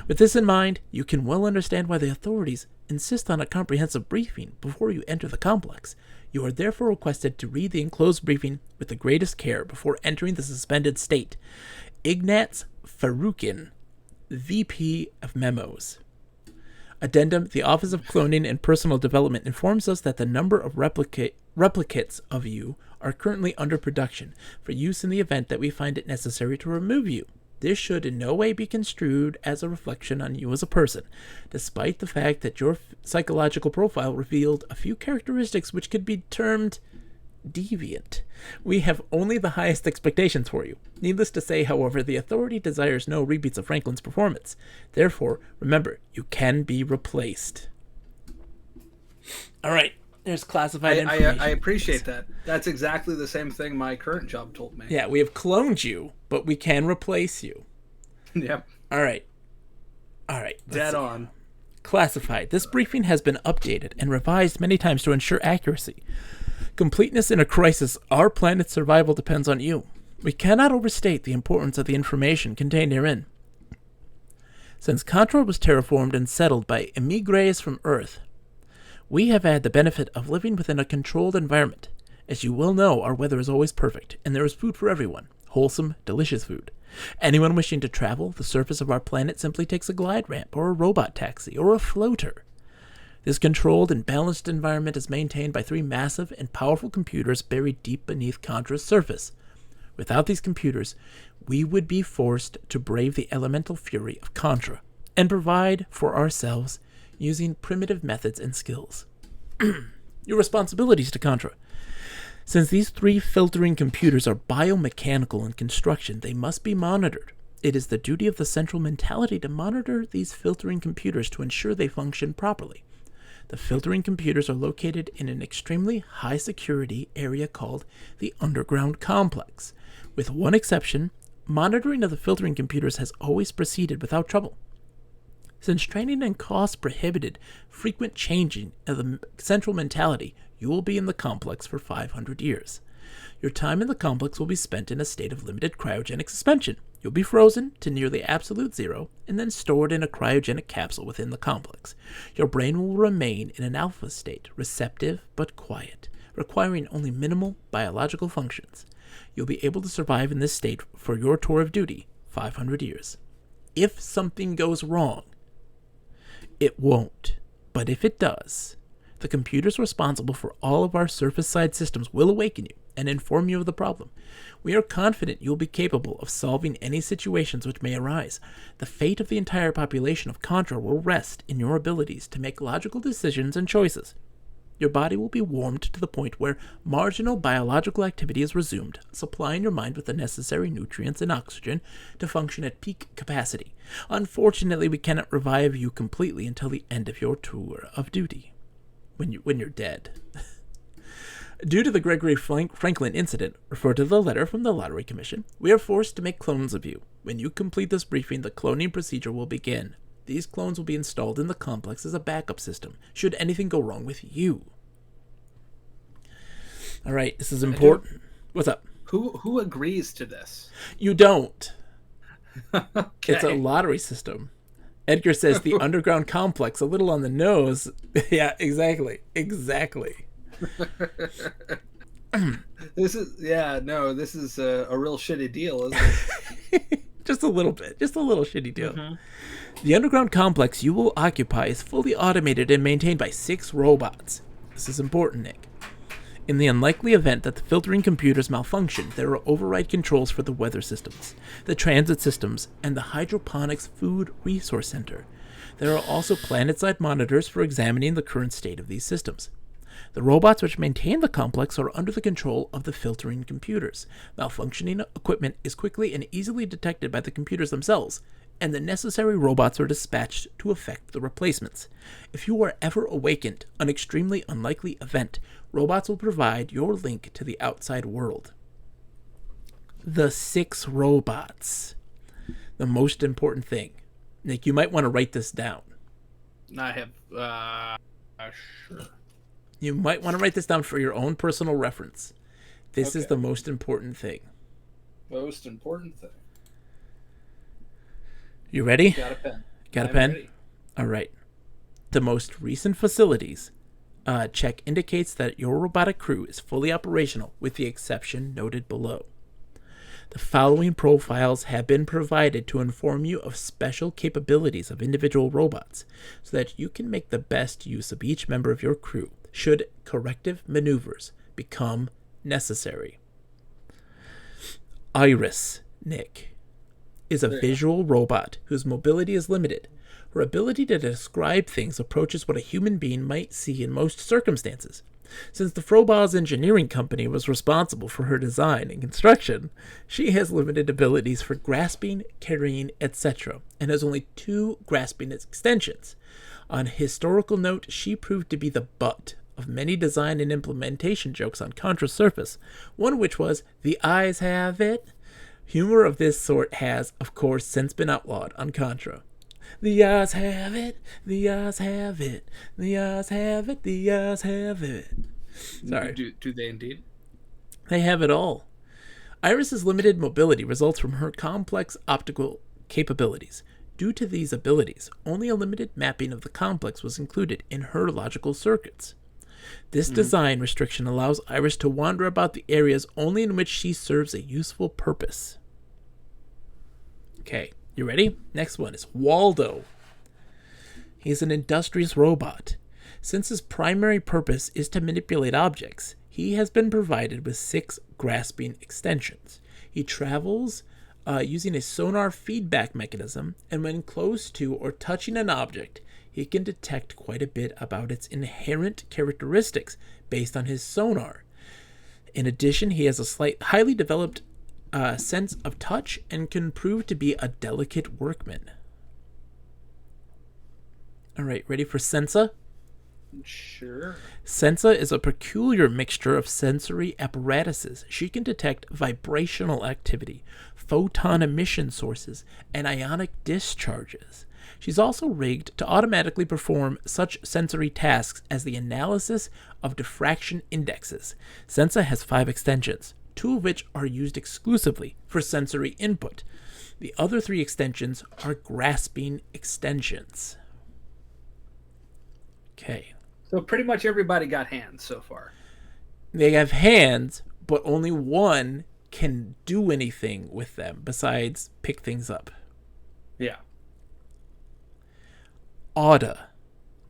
With this in mind, you can well understand why the authorities insist on a comprehensive briefing before you enter the complex. You are therefore requested to read the enclosed briefing with the greatest care before entering the suspended state. Ignaz Farukin, VP of Memos. Addendum: the Office of Cloning and Personal Development informs us that the number of replicates of you are currently under production for use in the event that we find it necessary to remove you. This should in no way be construed as a reflection on you as a person, despite the fact that your psychological profile revealed a few characteristics which could be termed deviant. We have only the highest expectations for you. Needless to say, however, the authority desires no repeats of Franklin's performance. Therefore, remember, you can be replaced. All right. There's classified information. I appreciate that. That's exactly the same thing my current job told me. Yeah, we have cloned you, but we can replace you. Yep. All right. Dead on. Classified. This briefing has been updated and revised many times to ensure accuracy. Completeness in a crisis, our planet's survival depends on you. We cannot overstate the importance of the information contained herein. Since Contra was terraformed and settled by emigres from Earth, we have had the benefit of living within a controlled environment. As you well know, our weather is always perfect, and there is food for everyone. Wholesome, delicious food. Anyone wishing to travel the surface of our planet simply takes a glide ramp, or a robot taxi, or a floater. This controlled and balanced environment is maintained by 3 massive and powerful computers buried deep beneath Contra's surface. Without these computers, we would be forced to brave the elemental fury of Contra and provide for ourselves using primitive methods and skills. Your responsibilities to Contra. Since these 3 filtering computers are biomechanical in construction, they must be monitored. It is the duty of the central mentality to monitor these filtering computers to ensure they function properly. The filtering computers are located in an extremely high security area called the Underground Complex. With one exception, monitoring of the filtering computers has always proceeded without trouble. Since training and cost prohibited frequent changing of the central mentality, you will be in the complex for 500 years. Your time in the complex will be spent in a state of limited cryogenic suspension. You'll be frozen to nearly absolute zero and then stored in a cryogenic capsule within the complex. Your brain will remain in an alpha state, receptive but quiet, requiring only minimal biological functions. You'll be able to survive in this state for your tour of duty, 500 years. If something goes wrong, it won't. But if it does, the computers responsible for all of our surface side systems will awaken you and inform you of the problem. We are confident you will be capable of solving any situations which may arise. The fate of the entire population of Contra will rest in your abilities to make logical decisions and choices. Your body will be warmed to the point where marginal biological activity is resumed, supplying your mind with the necessary nutrients and oxygen to function at peak capacity. Unfortunately, we cannot revive you completely until the end of your tour of duty, when you're dead. Due to the Gregory Franklin incident, refer to the letter from the Lottery Commission, we are forced to make clones of you. When you complete this briefing, the cloning procedure will begin. These clones will be installed in the complex as a backup system, should anything go wrong with you. All right, this is important. What's up? Who agrees to this? You don't. Okay. It's a lottery system. Edgar says the underground complex, a little on the nose. Yeah, exactly. This is a real shitty deal, isn't it? Just a little bit. Just a little shitty deal. Mm-hmm. The underground complex you will occupy is fully automated and maintained by 6 robots. This is important, Nick. In the unlikely event that the filtering computers malfunction, there are override controls for the weather systems, the transit systems, and the hydroponics food resource center. There are also planet-side monitors for examining the current state of these systems. The robots which maintain the complex are under the control of the filtering computers. Malfunctioning equipment is quickly and easily detected by the computers themselves, and the necessary robots are dispatched to effect the replacements. If you are ever awakened, an extremely unlikely event, robots will provide your link to the outside world. The 6 robots. The most important thing. Nick, you might want to write this down. I have, sure. You might want to write this down for your own personal reference. This is the most important thing. Most important thing. You ready? Got a pen. Got a pen? Ready. All right. The most recent facilities check indicates that your robotic crew is fully operational, with the exception noted below. The following profiles have been provided to inform you of special capabilities of individual robots, so that you can make the best use of each member of your crew, should corrective maneuvers become necessary. Iris, Nick, is a visual robot whose mobility is limited. Her ability to describe things approaches what a human being might see in most circumstances. Since the Froboz's engineering company was responsible for her design and construction, she has limited abilities for grasping, carrying, etc., and has only 2 grasping extensions. On a historical note, she proved to be the butt of many design and implementation jokes on Contra's surface, one of which was, "The eyes have it." Humor of this sort has, of course, since been outlawed on Contra. The eyes have it, the eyes have it, the eyes have it, the eyes have it. Sorry. Do they indeed? They have it all. Iris's limited mobility results from her complex optical capabilities. Due to these abilities, only a limited mapping of the complex was included in her logical circuits. This design restriction allows Iris to wander about the areas only in which she serves a useful purpose. Okay, you ready? Next one is Waldo. He's an industrious robot. Since his primary purpose is to manipulate objects, he has been provided with 6 grasping extensions. He travels using a sonar feedback mechanism, and when close to or touching an object, he can detect quite a bit about its inherent characteristics based on his sonar. In addition, he has a highly developed sense of touch and can prove to be a delicate workman. All right, ready for Sensa? Sure. Sensa is a peculiar mixture of sensory apparatuses. She can detect vibrational activity, photon emission sources, and ionic discharges. She's also rigged to automatically perform such sensory tasks as the analysis of diffraction indexes. Sensa has 5 extensions, 2 of which are used exclusively for sensory input. The other 3 extensions are grasping extensions. Okay. So pretty much everybody got hands so far. They have hands, but only one can do anything with them besides pick things up. Yeah. Auda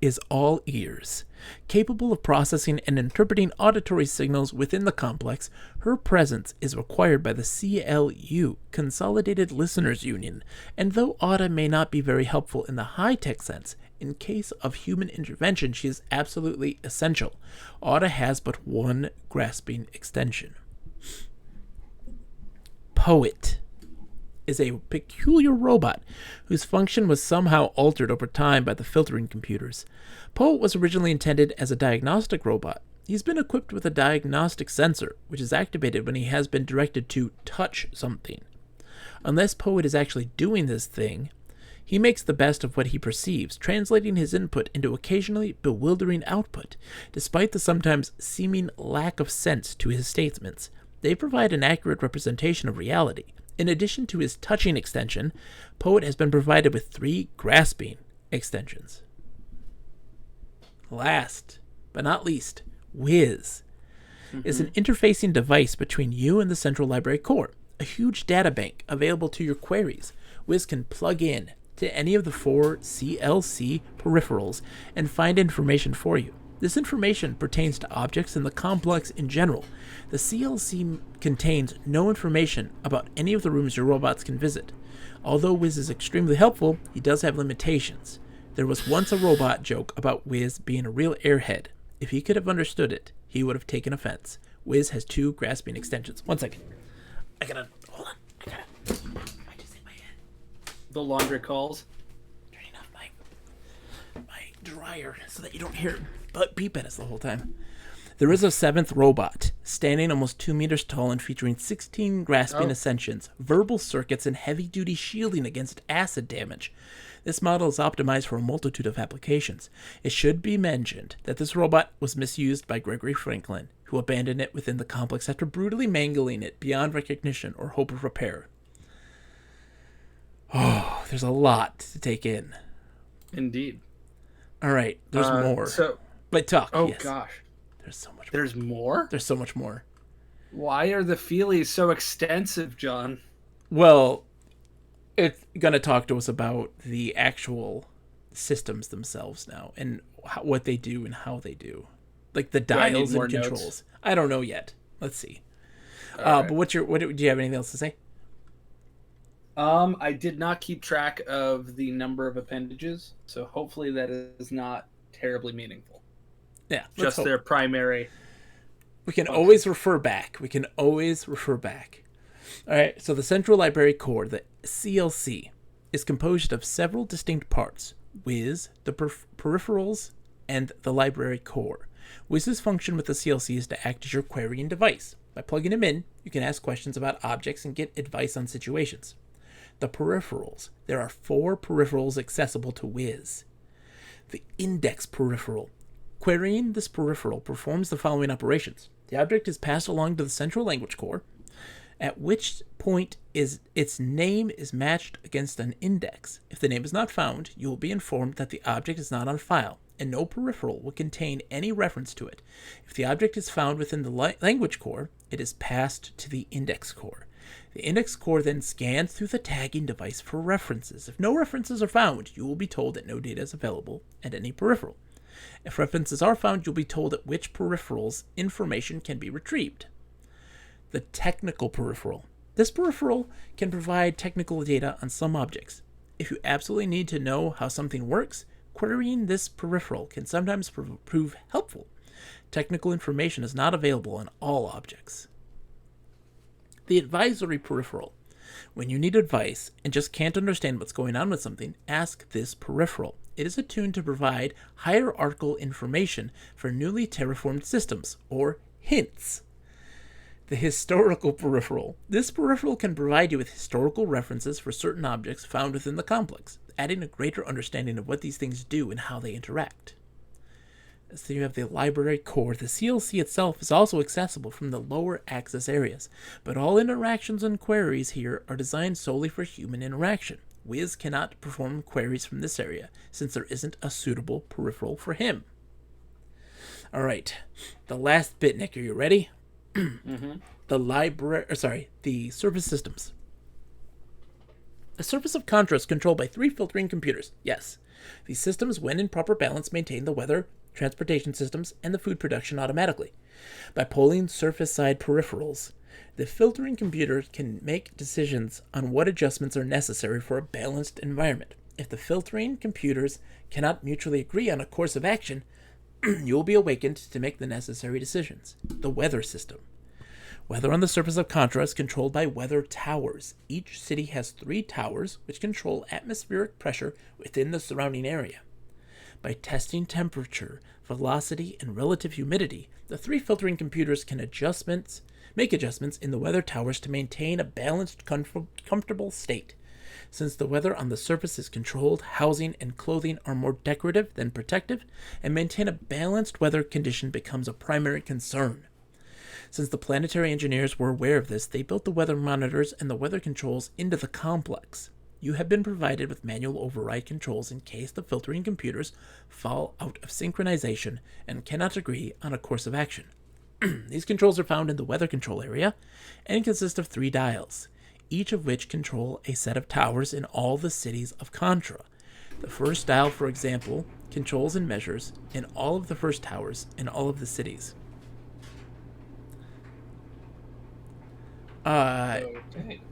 is all ears. Capable of processing and interpreting auditory signals within the complex, her presence is required by the CLU, Consolidated Listeners Union, and though Auda may not be very helpful in the high-tech sense, in case of human intervention she is absolutely essential. Auda has but one grasping extension. Poet is a peculiar robot whose function was somehow altered over time by the filtering computers. Poet was originally intended as a diagnostic robot. He's been equipped with a diagnostic sensor, which is activated when he has been directed to touch something. Unless Poet is actually doing this thing, he makes the best of what he perceives, translating his input into occasionally bewildering output. Despite the sometimes seeming lack of sense to his statements, they provide an accurate representation of reality. In addition to his touching extension, Poet has been provided with 3 grasping extensions. Last, but not least, Wiz is an interfacing device between you and the Central Library Core, a huge data bank available to your queries. Wiz can plug in to any of the 4 CLC peripherals and find information for you. This information pertains to objects in the complex in general. The CLC contains no information about any of the rooms your robots can visit. Although Wiz is extremely helpful, he does have limitations. There was once a robot joke about Wiz being a real airhead. If he could have understood it, he would have taken offense. Wiz has 2 grasping extensions. 1 second. Hold on. I just hit my head. The laundry calls. Turning off my dryer so that you don't hear it beep at us the whole time. There is a 7th robot, standing almost 2 meters tall and featuring 16 grasping ascensions, verbal circuits, and heavy-duty shielding against acid damage. This model is optimized for a multitude of applications. It should be mentioned that this robot was misused by Gregory Franklin, who abandoned it within the complex after brutally mangling it beyond recognition or hope of repair. Oh, there's a lot to take in. Indeed. All right, there's more. But talk. Oh, yes. Gosh. There's so much more. There's more? There's so much more. Why are the feelies so extensive, John? Well, it's going to talk to us about the actual systems themselves now and what they do and how they do. Like the dials and controls. Notes? I don't know yet. Let's see. Right. But do you have anything else to say? I did not keep track of the number of appendages, so hopefully that is not terribly meaningful. Yeah, just their primary. We can always refer back. All right, so the Central Library Core, the CLC, is composed of several distinct parts: Wiz, the peripherals, and the library core. Wiz's function with the CLC is to act as your querying device. By plugging him in, you can ask questions about objects and get advice on situations. The peripherals. There are 4 peripherals accessible to Wiz. The index peripheral. Querying this peripheral performs the following operations. The object is passed along to the central language core, at which point its name is matched against an index. If the name is not found, you will be informed that the object is not on file, and no peripheral will contain any reference to it. If the object is found within the language core, it is passed to the index core. The index core then scans through the tagging device for references. If no references are found, you will be told that no data is available at any peripheral. If references are found, you'll be told at which peripherals information can be retrieved. The technical peripheral. This peripheral can provide technical data on some objects. If you absolutely need to know how something works, querying this peripheral can sometimes prove helpful. Technical information is not available on all objects. The advisory peripheral. When you need advice and just can't understand what's going on with something, ask this peripheral. It is attuned to provide hierarchical information for newly terraformed systems, or hints. The historical peripheral. This peripheral can provide you with historical references for certain objects found within the complex, adding a greater understanding of what these things do and how they interact. So you have the library core. The CLC itself is also accessible from the lower access areas, but all interactions and queries here are designed solely for human interaction. Wiz cannot perform queries from this area, since there isn't a suitable peripheral for him. Alright, the last bit, Nick, are you ready? The surface systems. A surface of Contra is controlled by 3 filtering computers. Yes. These systems, when in proper balance, maintain the weather, transportation systems, and the food production automatically. By polling surface-side peripherals, the filtering computer can make decisions on what adjustments are necessary for a balanced environment. If the filtering computers cannot mutually agree on a course of action, you will be awakened to make the necessary decisions. The weather system. Weather on the surface of Contra is controlled by weather towers. Each city has 3 towers, which control atmospheric pressure within the surrounding area. By testing temperature, velocity, and relative humidity, the 3 filtering computers can make adjustments in the weather towers to maintain a balanced, comfortable state. Since the weather on the surface is controlled, housing and clothing are more decorative than protective, and maintain a balanced weather condition becomes a primary concern. Since the planetary engineers were aware of this, they built the weather monitors and the weather controls into the complex. You have been provided with manual override controls in case the filtering computers fall out of synchronization and cannot agree on a course of action. These controls are found in the weather control area and consist of 3 dials, each of which control a set of towers in all the cities of Contra. The first dial, for example, controls and measures in all of the first towers in all of the cities.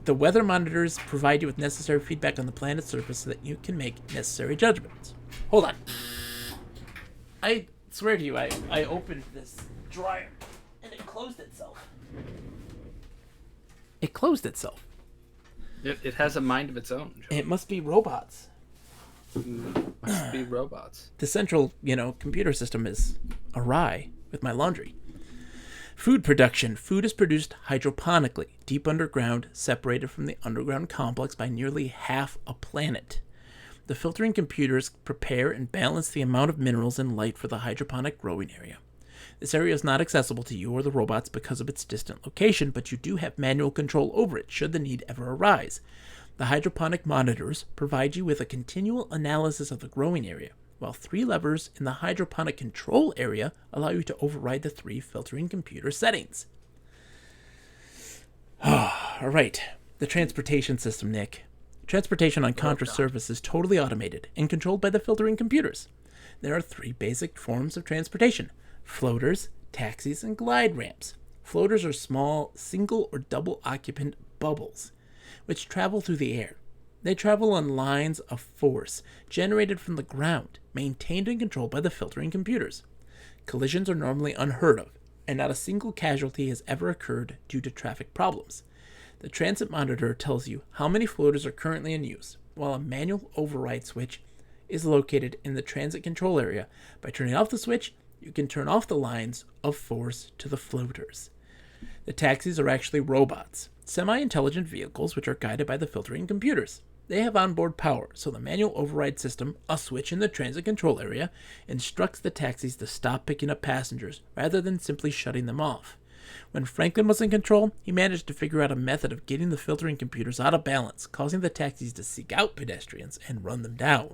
The weather monitors provide you with necessary feedback on the planet's surface so that you can make necessary judgments. Hold on. I swear to you, I opened this dryer and it closed itself. It closed itself. It has a mind of its own. Joe. It must be robots. Must be robots. The central, computer system is awry with my laundry. Food production. Food is produced hydroponically, deep underground, separated from the underground complex by nearly half a planet. The filtering computers prepare and balance the amount of minerals and light for the hydroponic growing area. This area is not accessible to you or the robots because of its distant location, but you do have manual control over it should the need ever arise. The hydroponic monitors provide you with a continual analysis of the growing area, while 3 levers in the hydroponic control area allow you to override the 3 filtering computer settings. Alright, the transportation system, Nick. Transportation on Contra surface is totally automated and controlled by the filtering computers. There are 3 basic forms of transportation: floaters, taxis, and glide ramps. Floaters are small, single or double occupant bubbles, which travel through the air. They travel on lines of force generated from the ground, maintained and controlled by the filtering computers. Collisions are normally unheard of, and not a single casualty has ever occurred due to traffic problems. The transit monitor tells you how many floaters are currently in use, while a manual override switch is located in the transit control area. By turning off the switch, you can turn off the lines of force to the floaters. The taxis are actually robots, semi-intelligent vehicles which are guided by the filtering computers. They have onboard power, so the manual override system, a switch in the transit control area, instructs the taxis to stop picking up passengers rather than simply shutting them off. When Franklin was in control, he managed to figure out a method of getting the filtering computers out of balance, causing the taxis to seek out pedestrians and run them down.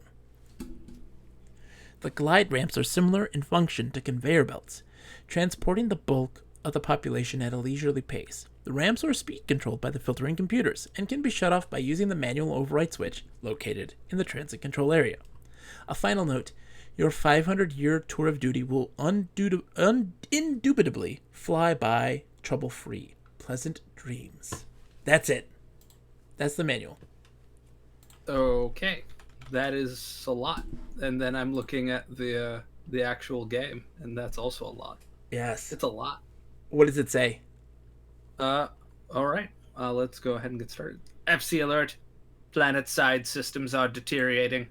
The glide ramps are similar in function to conveyor belts, transporting the bulk of the population at a leisurely pace. The ramps are speed controlled by the filtering computers and can be shut off by using the manual override switch located in the transit control area. A final note, your 500-year tour of duty will indubitably fly by trouble-free. Pleasant dreams. That's it. That's the manual. Okay, that is a lot. And then I'm looking at the actual game, and that's also a lot. Yes. It's a lot. What does it say? Uh, all right. Let's go ahead and get started. FC alert. Planet-side systems are deteriorating.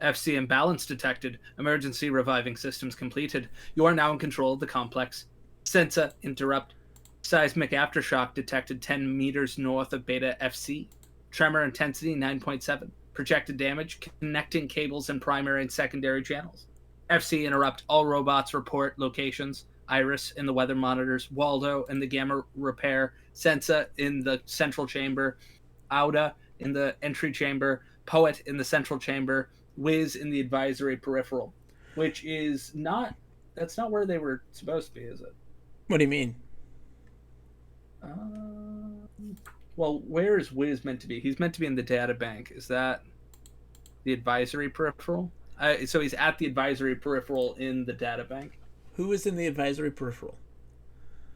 FC imbalance detected. Emergency reviving systems completed. You are now in control of the complex. Sensor interrupt. Seismic aftershock detected 10 meters north of Beta FC. Tremor intensity 9.7. Projected damage connecting cables and primary and secondary channels. FC interrupt. All robots report locations. Iris in the weather monitors. Waldo in the gamma repair. Sensa in the central chamber. Auda in the entry chamber. Poet in the central chamber. Wiz in the advisory peripheral. Which is not. That's not where they were supposed to be, is it? What do you mean? Well, where is Wiz meant to be? He's meant to be in the data bank. Is that the advisory peripheral? So he's at the advisory peripheral in the data bank. Who is in the advisory peripheral?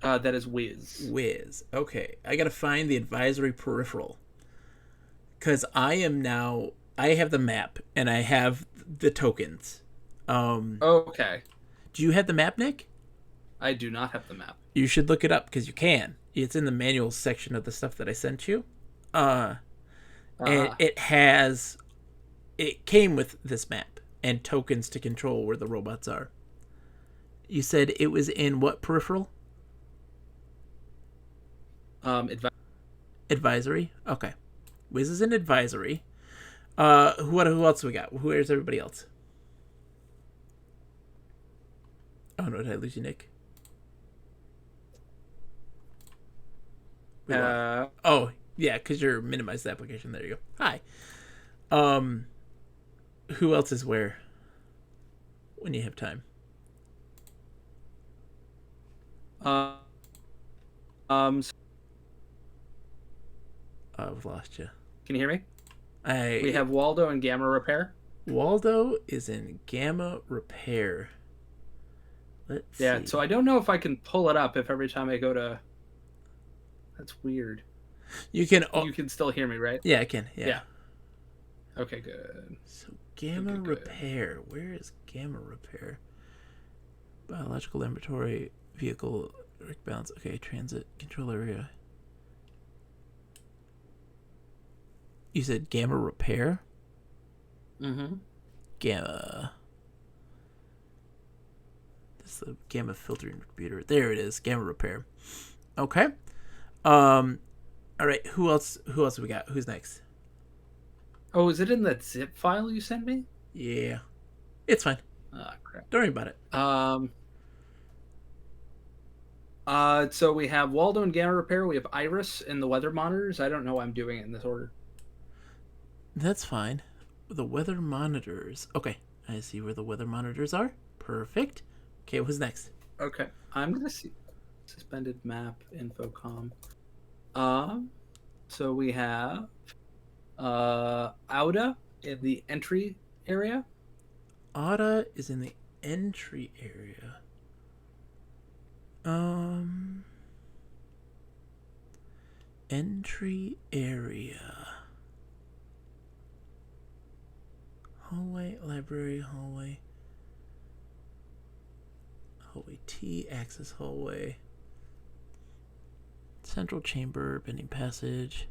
That is Wiz. Wiz. Okay, I gotta find the advisory peripheral. Because I have the map and I have the tokens. Okay. Do you have the map, Nick? I do not have the map. You should look it up because you can. It's in the manual section of the stuff that I sent you. And it came with this map and tokens to control where the robots are. You said it was in what peripheral? Advisory? Okay. Wiz is in advisory. Who else we got? Where's everybody else? Oh no, did I lose you, Nick? Oh, yeah, because you're minimized the application. There you go. Hi. Who else is where? When you have time. I've lost you. Can you hear me? We We have Waldo and Gamma Repair. Waldo is in Gamma Repair. Let's see. So I don't know if I can pull it up if every time I go to. That's weird. You can. You can still hear me, right? Yeah, I can. Yeah. Okay, good. So Gamma Repair. Where is Gamma Repair? Biological laboratory, vehicle, balance. Okay, transit control area. You said Gamma Repair? Mm-hmm. Gamma. This is the Gamma filtering computer. There it is. Gamma Repair. Okay. All right. Who else have we got? Who's next? Oh, is it in that zip file you sent me? Yeah. It's fine. Ah, crap. Don't worry about it. So we have Waldo and Gamma Repair. We have Iris in the weather monitors. I don't know why I'm doing it in this order. That's fine. The weather monitors. Okay. I see where the weather monitors are. Perfect. Okay, who's next? Okay. I'm going to see suspended map infocom. So we have Auda in the entry area. Auda is in the entry area. Entry area. Hallway, library, hallway. Hallway T, access hallway. Central chamber, bending passage.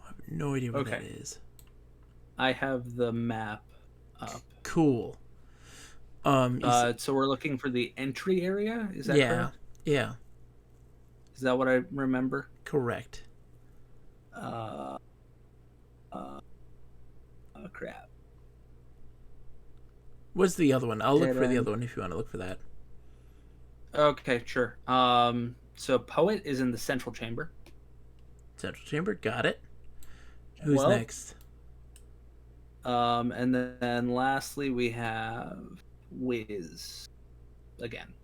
I have no idea where that is. I have the map up. Cool. So we're looking for the entry area? Is that correct? Yeah. Is that what I remember? Correct. Crap. What's the other one? I'll look for the other one if you want to look for that. Okay, sure. So Poet is in the central chamber. Central chamber, got it. Who's next? And then lastly we have Wiz again.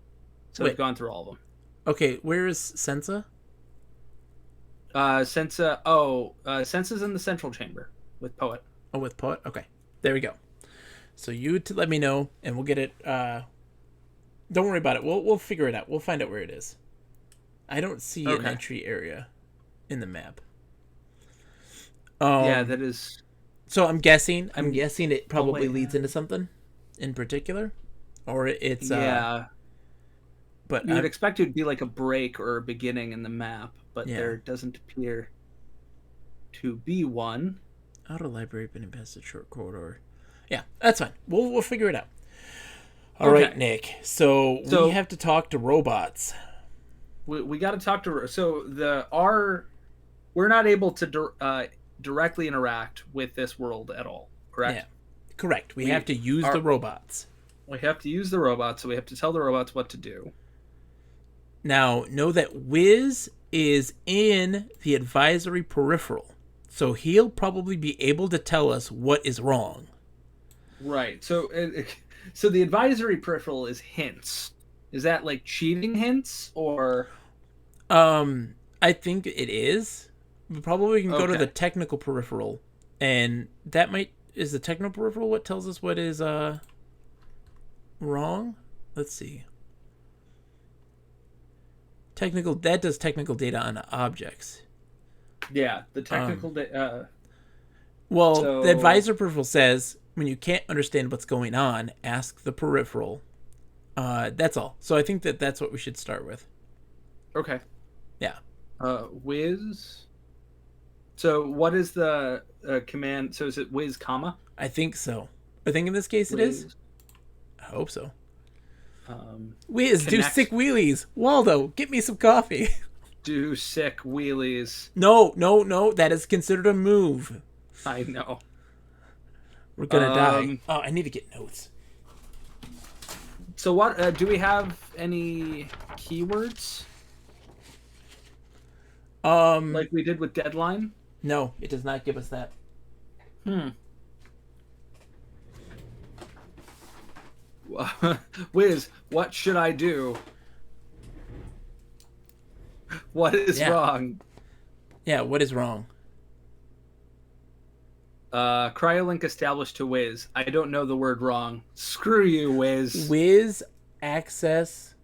So we've gone through all of them. Okay, where is Sensa? Sensa's in the central chamber with Poet. Oh, with Poet? Okay. There we go. So you let me know, and we'll get it. Don't worry about it. We'll figure it out. We'll find out where it is. I don't see an Okay. entry area in the map. Yeah, Um, that is. so I'm guessing. I'm I'm. guessing it Oh probably wait. leads into something in particular, or it's. Yeah, But you would I'm expect it would be like a break or a beginning in the map, but yeah. there doesn't appear to be one. Outer library been past the short corridor. Yeah, that's fine. We'll figure it out. All right, Okay, Nick. So we so have to talk to robots. we got to talk to. So the our we're not able to directly interact with this world at all. Yeah, Correct. correct. We have We to use the are. robots. We have to use the robots, so we have to tell the robots what to do. Now, know that Wiz is in the advisory peripheral, so he'll probably be able to tell us what is wrong. Right. So, so the advisory peripheral is hints. Is that like cheating hints or I think it is. We probably can go to the okay? technical peripheral, and that might is the technical peripheral what tells us what is wrong. Let's see. Technical that does technical data on objects. Yeah, the Um, technical. well, the So advisor peripheral says when you can't understand what's going on, ask the peripheral. That's all. So I think that that's what we should start with. okay. Yeah. Whiz. So what is the command? So is it whiz comma? I think so. I think in this case it is. Whiz. I hope so. Um, Wiz, do sick connect. wheelies. Waldo, get me some coffee. Do sick wheelies. No, no, no. That is considered a move. I know. We're gonna die. Um, Oh, I need to get notes. so what? Do we have any keywords Um, like we did with deadline? no, it does not give us that. Hmm. Wiz, what should I do? What is Yeah. wrong? Yeah, what is wrong? Cryolink established to Wiz. I don't know the word wrong. Screw you, Wiz. Wiz access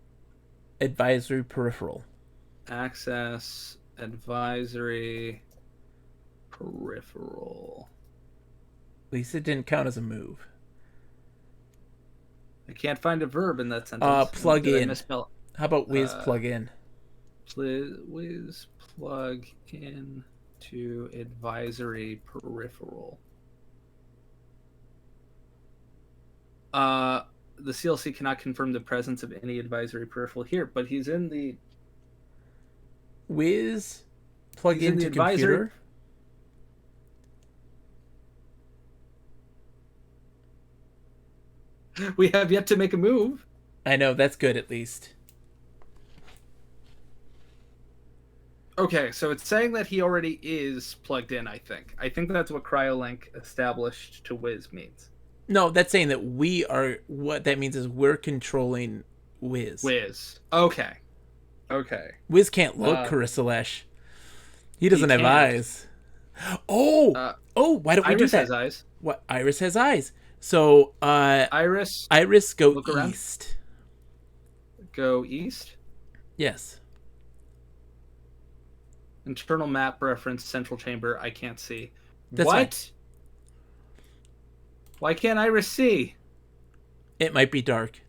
advisory peripheral. Access advisory peripheral. At least it didn't count as a move. I can't find a verb in that sentence. Plug Did I in. misspell? How about Wiz Uh, plug in? Wiz plug in to advisory peripheral. The CLC cannot confirm the presence of any advisory peripheral here, but he's in the Wiz plug He's in into the advisory- computer. We have yet to make a move. I know, that's good at least. Okay, so it's saying that he already is plugged in, I think. I think that's what Cryolink established to Wiz means. No, that's saying that we are. What that means is we're controlling Wiz. Wiz. Okay. Okay. Wiz can't look, Carissa Lesh. He doesn't have can't. eyes. Oh! Why don't we do Iris that? has eyes. What? Iris has eyes. So, Iris, Iris, go Look around. east. go east. Yes. Internal map reference, central chamber. I can't see. That's what? fine. Why can't Iris see? It might be dark.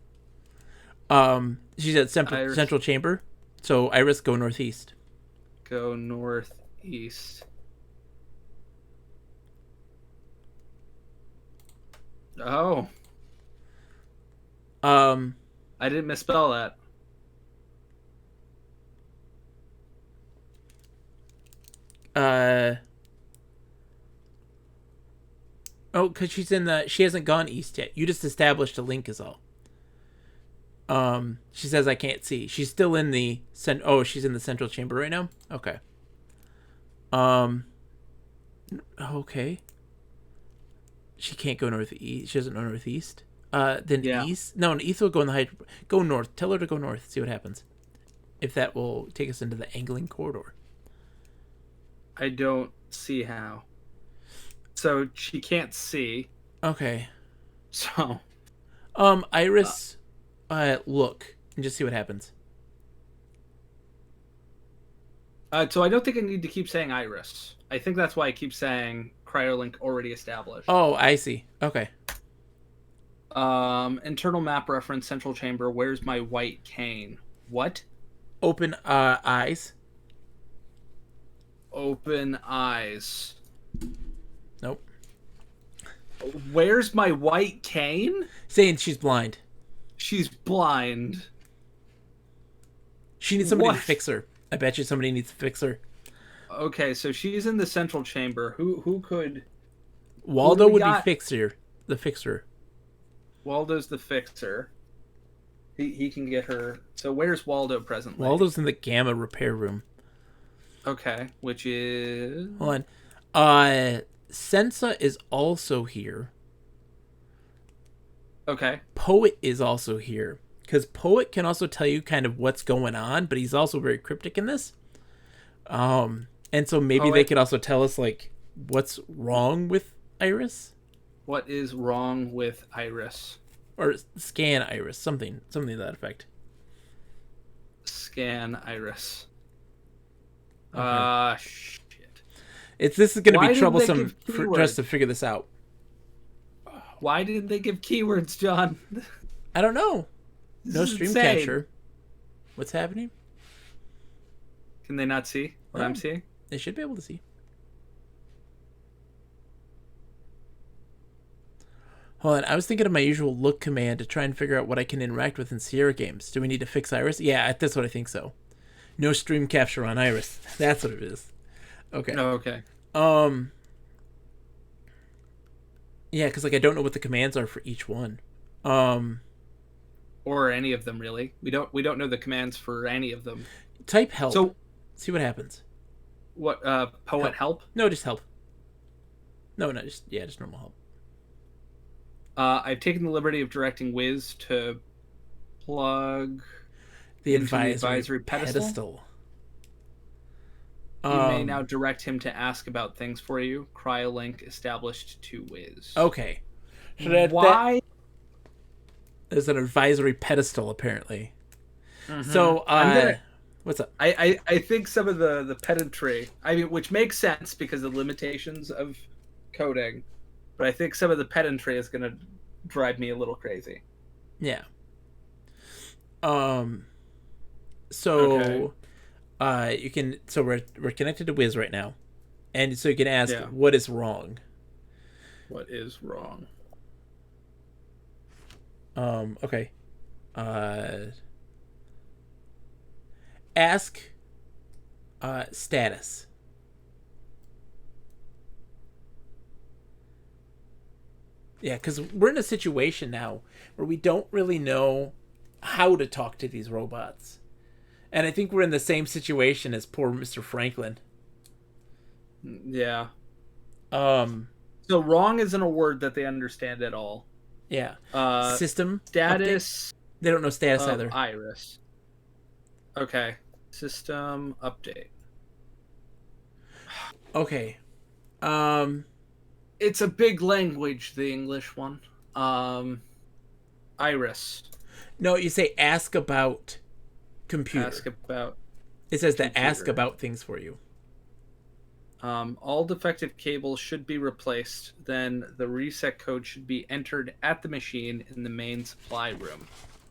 She's at Iris. central chamber. So, Iris, go northeast. Go northeast. Oh, Um, I didn't misspell that. Oh, because she hasn't gone east yet. You just established a link is all. She says I can't see. She's still in the she's in the central chamber right now? Okay. Okay. She can't go northeast. She doesn't know northeast. Then Yeah. east? No, east will go in the high. Go north. Tell her to go north. See what happens. If that will take us into the angling corridor. I don't see how. So she can't see. Okay. So Iris, look and just see what happens. So I don't think I need to keep saying Iris. I think that's why I keep saying cryolink already established. Oh, I see. Okay. Internal map reference, central chamber. Where's my white cane? What? Open eyes. Open eyes. Nope. Where's my white cane? Saying she's blind. She's blind. She needs somebody What? to fix her. I bet you somebody needs to fix her. Okay, so she's in the central chamber. Who could? Waldo we would got? be fixer. The fixer. Waldo's the fixer. He can get her. So where's Waldo presently? Waldo's in the gamma repair room. Okay, which is Hold on. Sensa is also here. okay. Poet is also here. Because Poet can also tell you kind of what's going on, but he's also very cryptic in this. And so maybe they Poet. could also tell us like what's wrong with Iris, What is wrong with Iris? or scan Iris, something to that effect. Scan Iris. Okay. Shit. This is going to Why be did they troublesome give for us keywords? to figure this out. Why didn't they give keywords, John? I don't know. This No is stream insane. capture. What's happening? Can they not see what No. I'm seeing? They should be able to see. Hold on, I was thinking of my usual look command to try and figure out what I can interact with in Sierra games. Do we need to fix Iris? Yeah, that's what I think so. No stream capture on Iris. That's what it is. Okay. Oh, okay. Yeah, because like I don't know what the commands are for each one. Or any of them really. We don't know the commands for any of them. Type help. So See what happens. what? Poet help. No, just help. No, just normal help. I've taken the liberty of directing Wiz to plug The into advisory pedestal. You may now direct him to ask about things for you. Cryolink established to Wiz. Okay. So Why? There's an advisory pedestal apparently. Mhm. So what's up? I think some of the pedantry, I mean, which makes sense because of the limitations of coding, but I think some of the pedantry is going to drive me a little crazy. Yeah. So Okay. you can we're connected to Wiz right now. And so you can ask Yeah. what is wrong. What is wrong? Okay. Ask status. Yeah, because we're in a situation now where we don't really know how to talk to these robots. And I think we're in the same situation as poor Mr. Franklin. Yeah. Um, So wrong isn't a word that they understand at all. yeah. Uh, System status update? They don't know status of either. Iris. Okay. System update. Okay. It's a big language, the English one. Iris. No, you say ask about computer. Ask about. It says to ask computer. about things for you. All defective cables should be replaced. Then the reset code should be entered at the machine in the main supply room.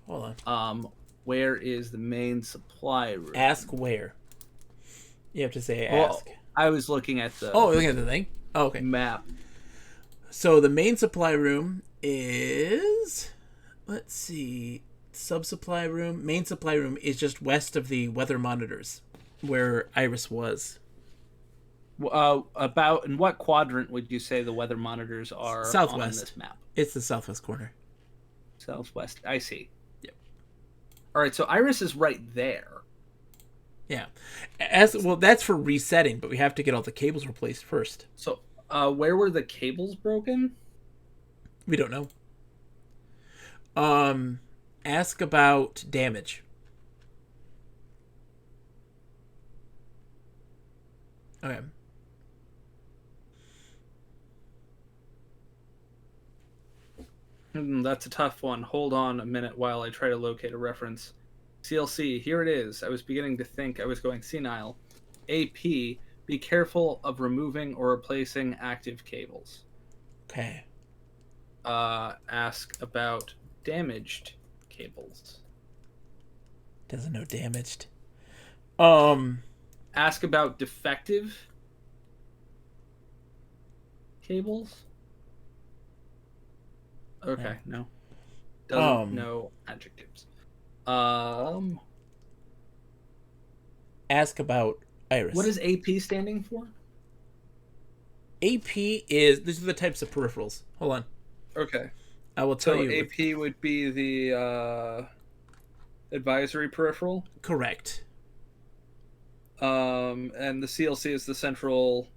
Hold on. Where is the main supply room? Ask where. You have to say Well, ask. I was looking at the Oh, looking at the thing? Oh, okay. map. So the main supply room is, let's see, sub-supply room. Main supply room is just west of the weather monitors, where Iris was. About in what quadrant would you say the weather monitors are Southwest. on this map? It's the southwest corner. Southwest. I see. Yep. All right, so Iris is right there. Yeah. Well, that's for resetting, but we have to get all the cables replaced first. So, where were the cables broken? We don't know. Ask about damage. Okay. That's a tough one. Hold on a minute while I try to locate a reference. CLC, here it is. I was beginning to think I was going senile. AP, be careful of removing or replacing active cables. Okay. Ask about damaged cables. Doesn't know damaged. Um. Ask about defective cables. Okay, no. Doesn't Um. know adjectives. Um, Ask about what iris. is AP standing for? AP is these are the types of peripherals. Hold on. Okay. I will tell So you. With, AP would be the advisory peripheral. correct. And the CLC is the central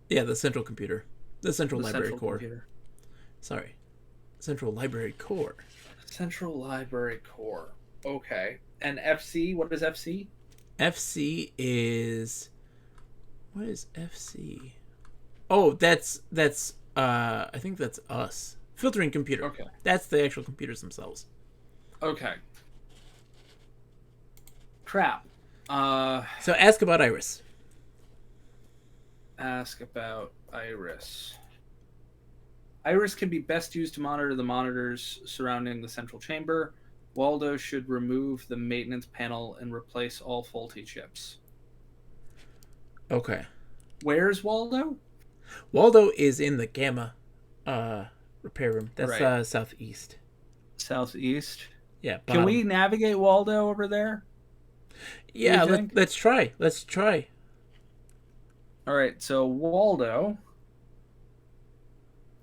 Yeah, the central computer, the central library core. computer. Sorry, central library core. Central library core. Okay. And FC, what is FC? FC is what is FC? Oh, that's I think that's us. Filtering computer. Okay. That's the actual computers themselves. Okay. Crap. So ask about iris. Ask about Iris. Iris can be best used to monitor the monitors surrounding the central chamber. Waldo should remove the maintenance panel and replace all faulty chips. Okay. Where's Waldo? Waldo is in the gamma repair room. That's Right. southeast. Southeast. Yeah. Can Bottom. we navigate Waldo over there? Yeah. you think? Let's try. Let's try. All right, so Waldo,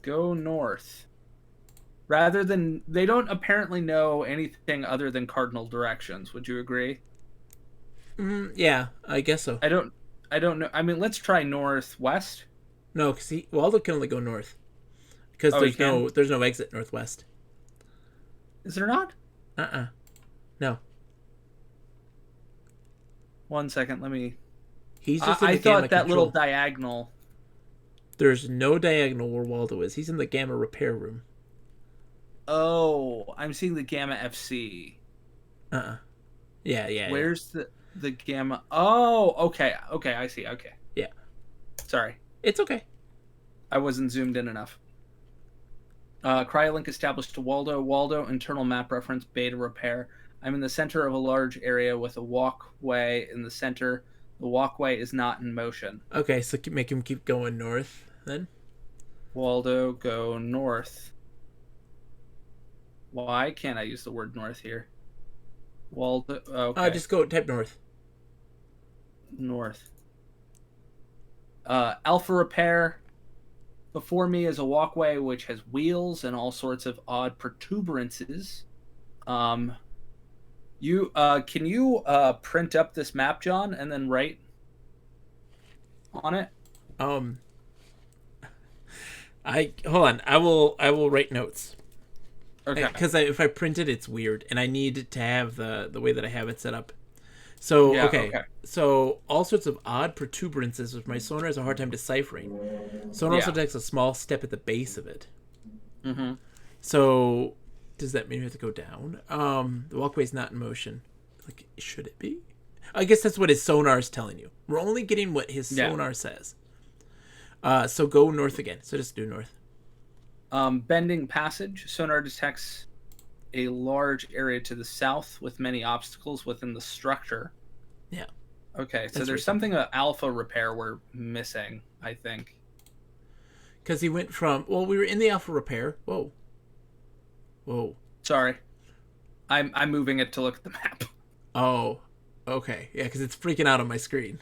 go north. Rather than they don't apparently know anything other than cardinal directions. Would you agree? Yeah, I guess so. I don't know. I mean, let's try northwest. No, because Waldo can only go north. Because Oh, he can? there's no exit northwest. Is there not? No. 1 second, let me. He's just in I the gamma thought that control. little diagonal. There's no diagonal where Waldo is. He's in the gamma repair room. Oh, I'm seeing the gamma FC. Yeah. Where's the gamma? Oh, okay, I see. Okay, Yeah. sorry, It's okay. I wasn't zoomed in enough. Cryolink established to Waldo. Waldo, internal map reference, beta repair. I'm in the center of a large area with a walkway in the center. The walkway is not in motion. Okay, so make him keep going north then. Waldo, go north. Why can't I use the word north here? Waldo, okay. Just go type north. North. Alpha repair. Before me is a walkway which has wheels and all sorts of odd protuberances. You can you print up this map, John, and then write on it? I hold on. I will write notes. Okay. Because if I print it, it's weird, and I need to have the way that I have it set up. So Yeah, okay. okay. So all sorts of odd protuberances, which my sonar has a hard time deciphering. Sonar also Yeah. takes a small step at the base of it. Mm-hmm. So does that mean we have to go down? The walkway's not in motion. Like, should it be? I guess that's what his sonar is telling you. We're only getting what his sonar says. So go north again. So just do north. Bending passage. Sonar detects a large area to the south with many obstacles within the structure. Yeah. Okay, so That's there's something about alpha repair we're missing, I think. Because he went from... Well, we were in the alpha repair. Whoa. Sorry. I'm moving it to look at the map. Oh. Okay. Yeah, because it's freaking out on my screen.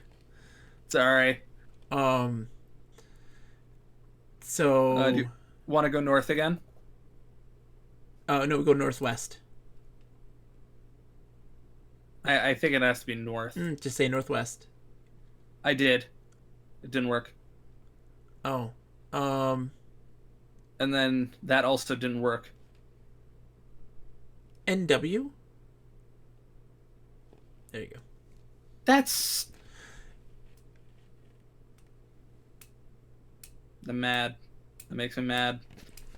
Sorry. So... Do you want to go north again? No, we go northwest. I think it has to be north. Just say northwest. I did. It didn't work. Oh. And then that also didn't work. NW? There you go. That's... That makes me mad.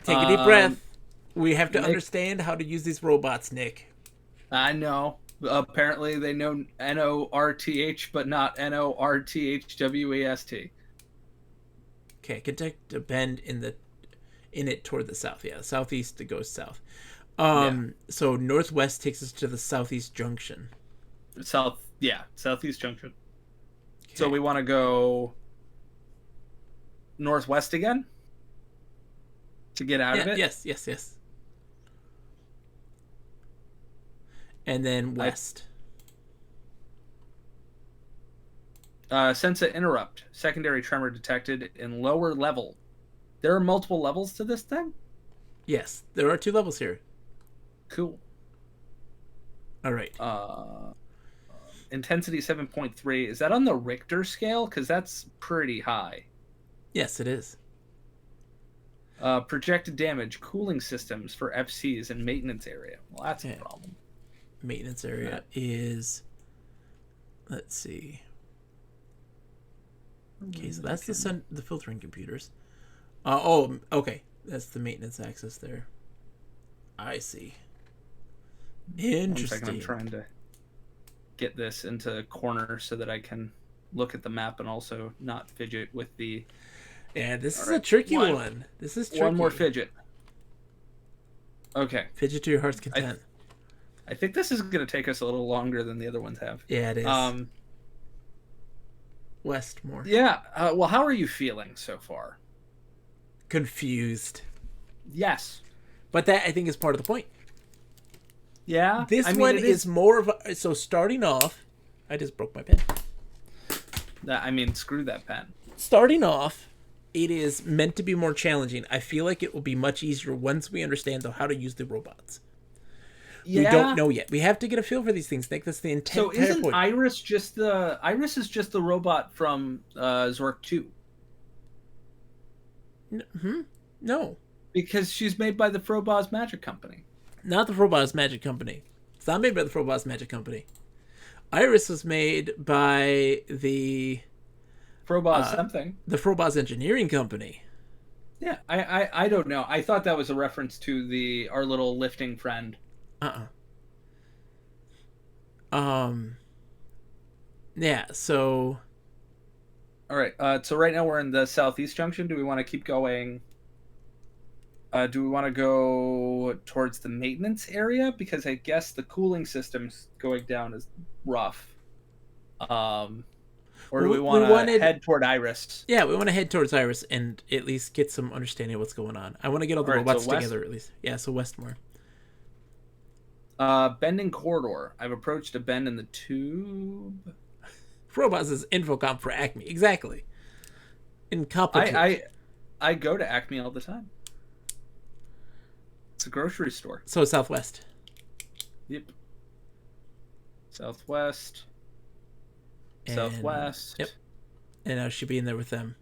Take a deep breath. We have to understand how to use these robots, Nick. I know. Apparently, they know North, but not Northwest. Okay, conduct a bend in it toward the south. Yeah, southeast to go south. Yeah, So northwest takes us to the southeast junction. south. Yeah, southeast junction. So Okay. we want to go northwest again to get out Yeah. of it. Yes. Yes. Yes. And then I west. Sense an interrupt. Secondary tremor detected in lower level. There are multiple levels to this thing. Yes, there are 2 levels here. Cool. All right. Uh, Intensity 7.3. Is that on the Richter scale? Because that's pretty high. Yes, it is. Projected damage. Cooling systems for FCs and maintenance area. Well, that's a Yeah. problem. Maintenance area is. Let's see. Okay, so that's the filtering computers. Okay. That's the maintenance access there. I see. 1 second, I'm Interesting. trying to get this into a corner so that I can look at the map and also not fidget with the. Yeah, this All is right, a tricky one. This is tricky. one more fidget. Okay, Fidget to your heart's content. I think this is going to take us a little longer than the other ones have. Yeah, it is. Um, Westmore. yeah. Well, how are you feeling so far? Confused. Yes. But that, I think, is part of the point. Yeah. This I mean, one it is more of a. So starting off. I just broke my pen. Screw that pen. Starting off, it is meant to be more challenging. I feel like it will be much easier once we understand how to use the robots. Yeah. We don't know yet. We have to get a feel for these things. Nick, that's the intent. So isn't Iris just the Iris is just the robot from Zork 2? No, Because she's made by the Frobozz Magic Company. not the Frobozz Magic Company. It's not made by the Frobozz Magic Company. Iris was made by the Frobozz something. the Frobozz Engineering Company. Yeah, I don't know. I thought that was a reference to our little lifting friend. Yeah, so All right. So right now we're in the southeast junction. Do we want to keep going? Do we want to go towards the maintenance area? Because I guess the cooling system's going down is rough. Or do we want to head toward Iris? Yeah, we want to head towards Iris and at least get some understanding of what's going on. I want to get all the robots together at least. Yeah, so Westmore. Bending corridor. I've approached a bend in the tube. Robots is Infocom for Acme. Exactly. Incompetent. I go to Acme all the time. It's a grocery store. So southwest. Yep. Southwest. And, Southwest. Yep. And I should be in there with them.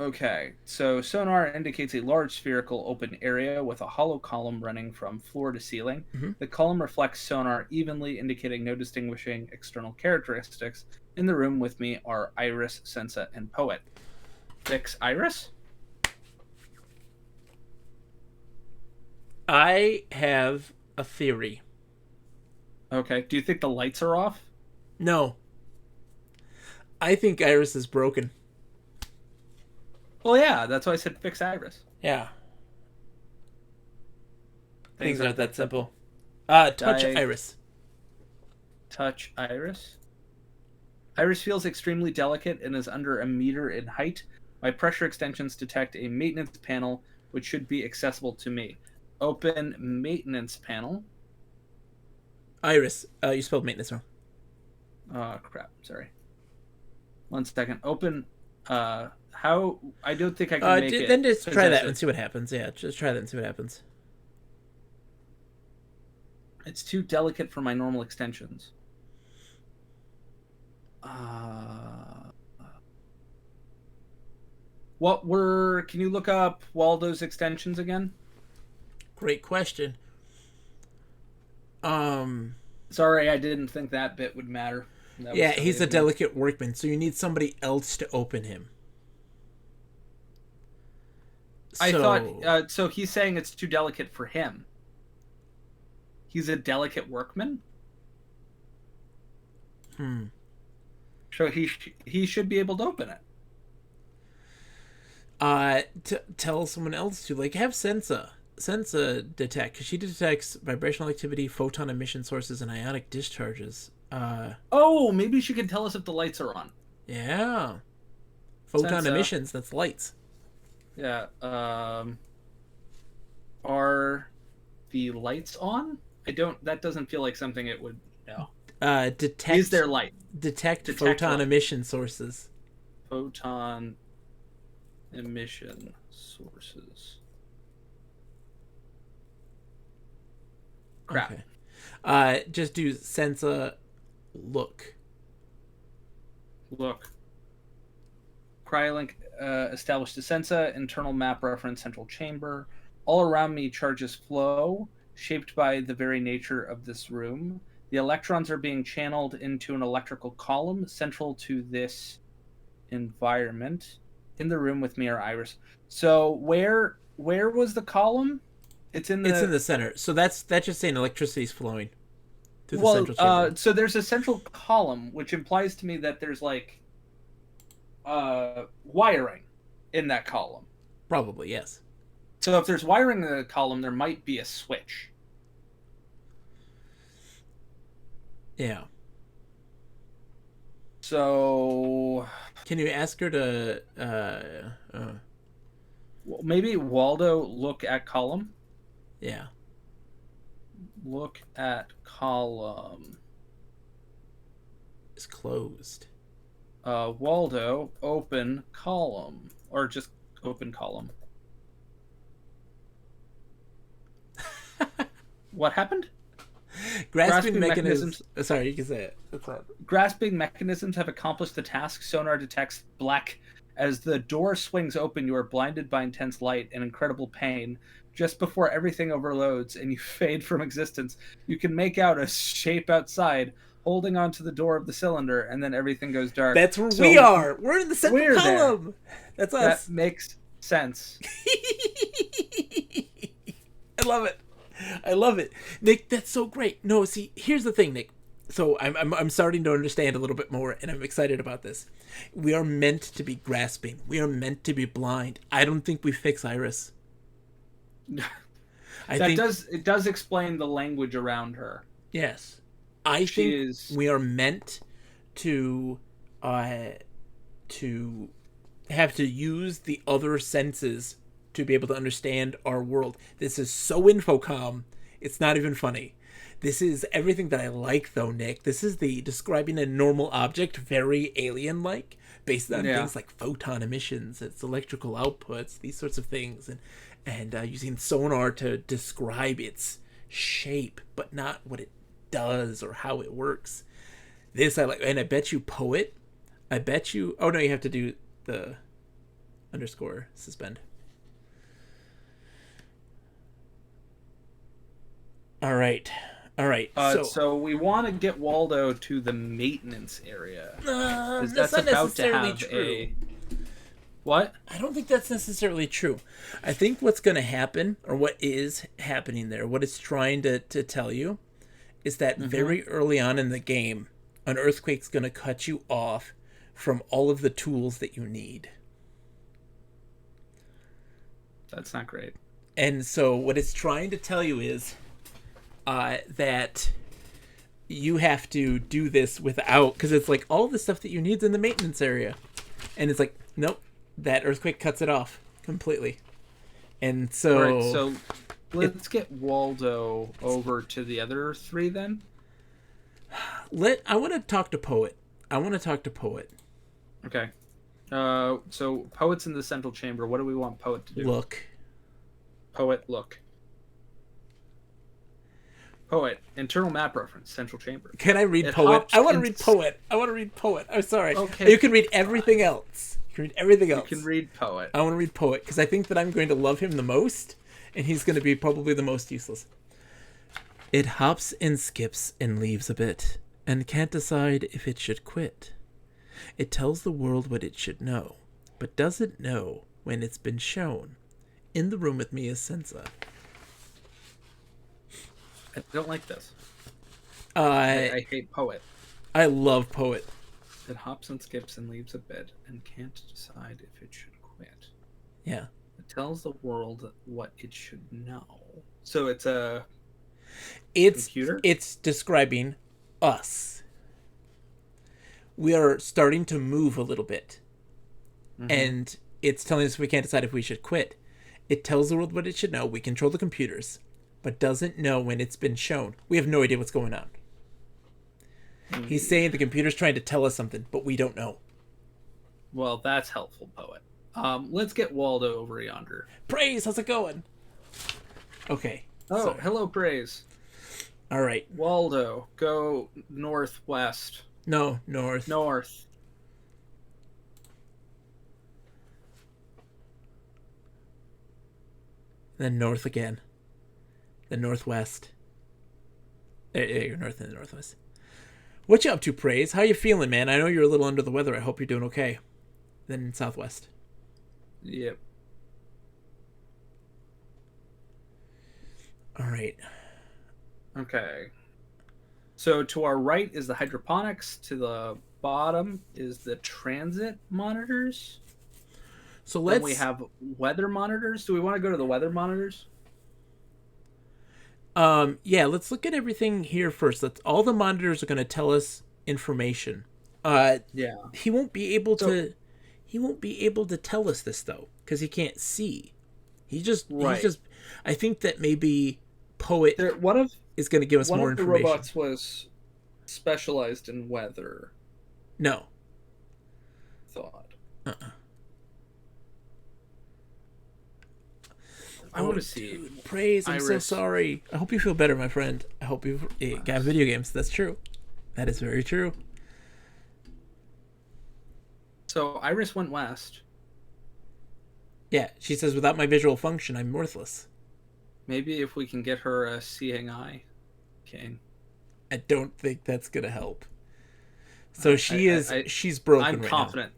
Okay, so sonar indicates a large spherical open area with a hollow column running from floor to ceiling. Mm-hmm. The column reflects sonar evenly, indicating no distinguishing external characteristics. In the room with me are Iris, Sensa, and Poet. Fix Iris? I have a theory. Okay, do you think the lights are off? No. I think Iris is broken. Well, yeah, that's why I said fix Iris. Yeah. Things aren't that simple. Touch Iris. Touch Iris. Iris feels extremely delicate and is under 1 meter in height. My pressure extensions detect a maintenance panel, which should be accessible to me. Open maintenance panel. Iris. You spelled maintenance wrong. Oh, crap. Sorry. 1 second. Open. How? I don't think I can make it. Then just try that and see what happens. Yeah, just try that and see what happens. It's too delicate for my normal extensions. Can you look up Waldo's extensions again? Great question. Sorry, I didn't think that bit would matter. Yeah, he's a delicate workman, so you need somebody else to open him. I thought, so he's saying it's too delicate for him. He's a delicate workman? So he should be able to open it. Tell someone else to, like, have Sensa detect, because she detects vibrational activity, photon emission sources, and ionic discharges. Oh, maybe she can tell us if the lights are on. Yeah. Photon Sensa. emissions, that's lights. Yeah. Are the lights on? That doesn't feel like something it would know. Detect. Is there light? Detect Detect photon light. emission sources. Photon emission sources. Crap. Okay. Just do Sensa look. Look. Cryolink established a Sensa, internal map reference, central chamber. All around me, charges flow, shaped by the very nature of this room. The electrons are being channeled into an electrical column central to this environment. In the room with me are Iris. So where was the column? It's in It's in the the center. So that's just saying electricity's flowing through the central chamber. so there's a central column, which implies to me that there's like wiring in that column. Probably, yes. So if there's wiring in the column, there might be a switch. Yeah. So Can you ask her to maybe Waldo look at column. yeah. Look at column. It's closed. Waldo, open column. Or just open column. What happened? Grasping mechanisms. Sorry, you can say it. Grasping mechanisms have accomplished the task. Sonar detects black. As the door swings open, you are blinded by intense light and incredible pain. Just before everything overloads and you fade from existence, you can make out a shape outside holding onto the door of the cylinder, and then everything goes dark. That's where we are. We're in the central column. That's us. That makes sense. I love it. I love it, Nick. That's so great. No, see, here's the thing, Nick. So I'm starting to understand a little bit more, and I'm excited about this. We are meant to be grasping. We are meant to be blind. I don't think we fix Iris. It does explain the language around her. Yes, I think we are meant to have to use the other senses to be able to understand our world. This is so Infocom, it's not even funny. This is everything that I like, though, Nick. This is the describing a normal object very alien-like, based on things like photon emissions, its electrical outputs, these sorts of things, and using sonar to describe its shape, but not what it does or how it works. This I like, and I bet you poet. I bet you. Oh no, you have to do the underscore suspend. All right. So we want to get Waldo to the maintenance area. That's not necessarily true. What? I don't think that's necessarily true. I think what's going to happen, or what is happening there, what it's trying to tell you, is that very early on in the game, an earthquake's going to cut you off from all of the tools that you need. That's not great. And so what it's trying to tell you is that you have to do this without, because it's like all the stuff that you need is in the maintenance area. And it's like, nope, that earthquake cuts it off completely. And so... All right, so let's get Waldo over to the other three then. I want to talk to Poet. Okay. So Poet's in the central chamber. What do we want Poet to do? Look. Poet, look. Poet, internal map reference, central chamber. Can I read Poet? I want to read Poet. I'm sorry. Okay. You can read everything else. You can read Poet. I want to read Poet because I think that I'm going to love him the most, and he's going to be probably the most useless. It hops and skips and leaves a bit, and can't decide if it should quit. It tells the world what it should know, but doesn't know when it's been shown. In the room with me is Sensa. I don't like this. I hate Poet. I love Poet. It hops and skips and leaves a bit and can't decide if it should quit. Yeah. It tells the world what it should know. So it's a It's computer? it's describing us. We are starting to move a little bit. Mm-hmm. And it's telling us we can't decide if we should quit. It tells the world what it should know. We control the computers, but doesn't know when it's been shown. We have no idea what's going on. He's saying the computer's trying to tell us something, but we don't know. Well, that's helpful, Poet. Let's get Waldo over yonder. Praise, how's it going? Okay. Oh, sorry. hello, Praise. All right. Waldo, go northwest. No, north. North. Then north again. Then northwest. You're north and the northwest. What you up to, Praise? How you feeling, man? I know you're a little under the weather. I hope you're doing okay. Then southwest. Yep. All right. Okay. So to our right is the hydroponics. To the bottom is the transit monitors. So Then let's. we have weather monitors. Do we want to go to the weather monitors? Yeah, let's look at everything here first. All the monitors are going to tell us information. Yeah. He won't be able to. He won't be able to tell us this though, because he can't see. He's just. I think that maybe Poet is going to give us more information. One of the robots was specialized in weather. No. Thought. Uh-uh. I want to see. Dude, Praise, I'm so sorry. I hope you feel better, my friend. I hope you got video games. That's true. That is very true. So Iris went west. Yeah, she says, without my visual function, I'm worthless. Maybe if we can get her a seeing eye, Kane. I don't think that's going to help. So she's broken I'm right confident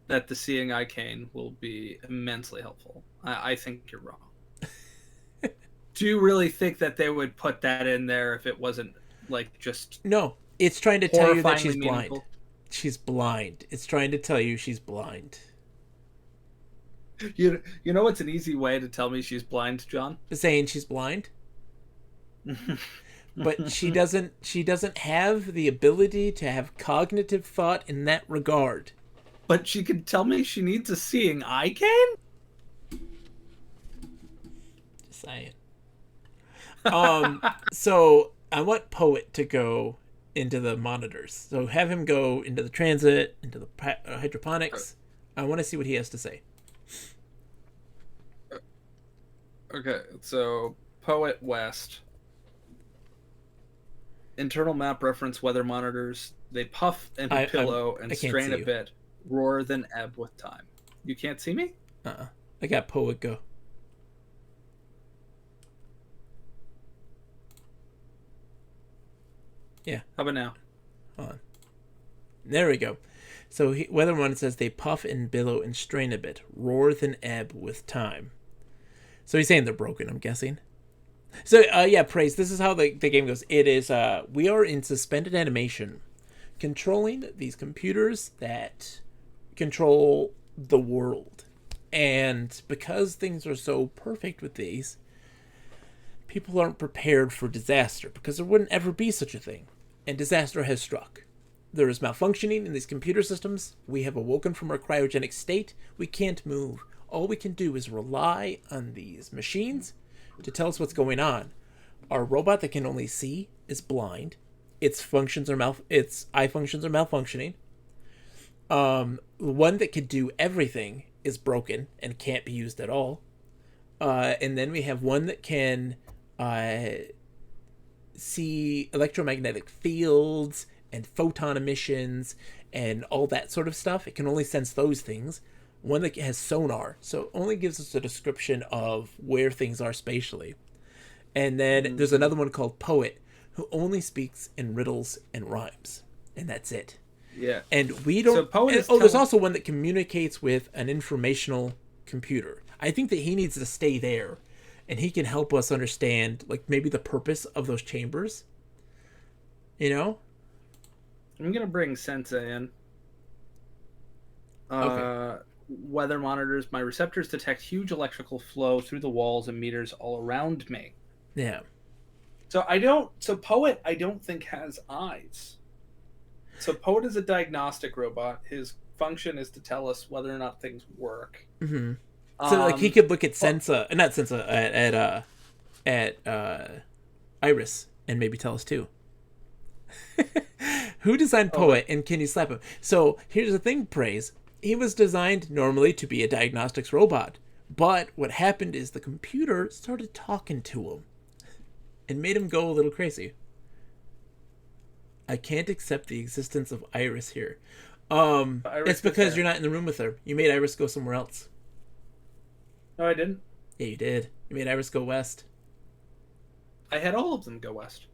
that the seeing eye cane will be immensely helpful. I think you're wrong. Do you really think that they would put that in there if it wasn't like just No, it's trying to tell you that she's meaningful? blind. She's blind. It's trying to tell you she's blind. You know what's an easy way to tell me she's blind, John? Saying she's blind? But she doesn't have the ability to have cognitive thought in that regard. But she can tell me she needs a seeing eye cane? Just saying. So I want Poet to go into the monitors. So have him go into the transit, into the hydroponics. I want to see what he has to say. Okay, so Poet West. Internal map reference weather monitors. They puff and pillow and strain a bit. Roar then ebb with time. You can't see me? I got Poet go. Yeah. How about now? Hold on. There we go. So Weatherman says they puff and billow and strain a bit. Roar then ebb with time. So he's saying they're broken, I'm guessing. So, yeah, Praise, this is how the game goes. It is, we are in suspended animation, controlling these computers that control the world. And because things are so perfect with these, people aren't prepared for disaster, because there wouldn't ever be such a thing. And disaster has struck. There is malfunctioning in these computer systems. We have awoken from our cryogenic state. We can't move. All we can do is rely on these machines to tell us what's going on. Our robot that can only see is blind. Its eye functions are malfunctioning. One that could do everything is broken and can't be used at all. And then we have one that can see electromagnetic fields and photon emissions and all that sort of stuff. It can only sense those things. One that has sonar, so it only gives us a description of where things are spatially. And then there's another one called Poet, who only speaks in riddles and rhymes. And that's it. Yeah. And we don't... So Poet there's also one that communicates with an informational computer. I think that he needs to stay there, and he can help us understand, like, maybe the purpose of those chambers. You know? I'm gonna bring Sensa in. Okay. Weather monitors. My receptors detect huge electrical flow through the walls and meters all around me. Yeah. So I don't. So Poet, I don't think has eyes. So Poet is a diagnostic robot. His function is to tell us whether or not things work. Mm-hmm. So like he Um, could look at well, Not Sensa, at Iris and maybe tell us too. Who designed oh, but Poet and can you slap him? So here's the thing, Praise. He was designed normally to be a diagnostics robot. But what happened is the computer started talking to him and made him go a little crazy. I can't accept the existence of Iris here. Iris It's is because there. you're not in the room with her. You made Iris go somewhere else. No, I didn't. Yeah, you did. You made Iris go west. I had all of them go west.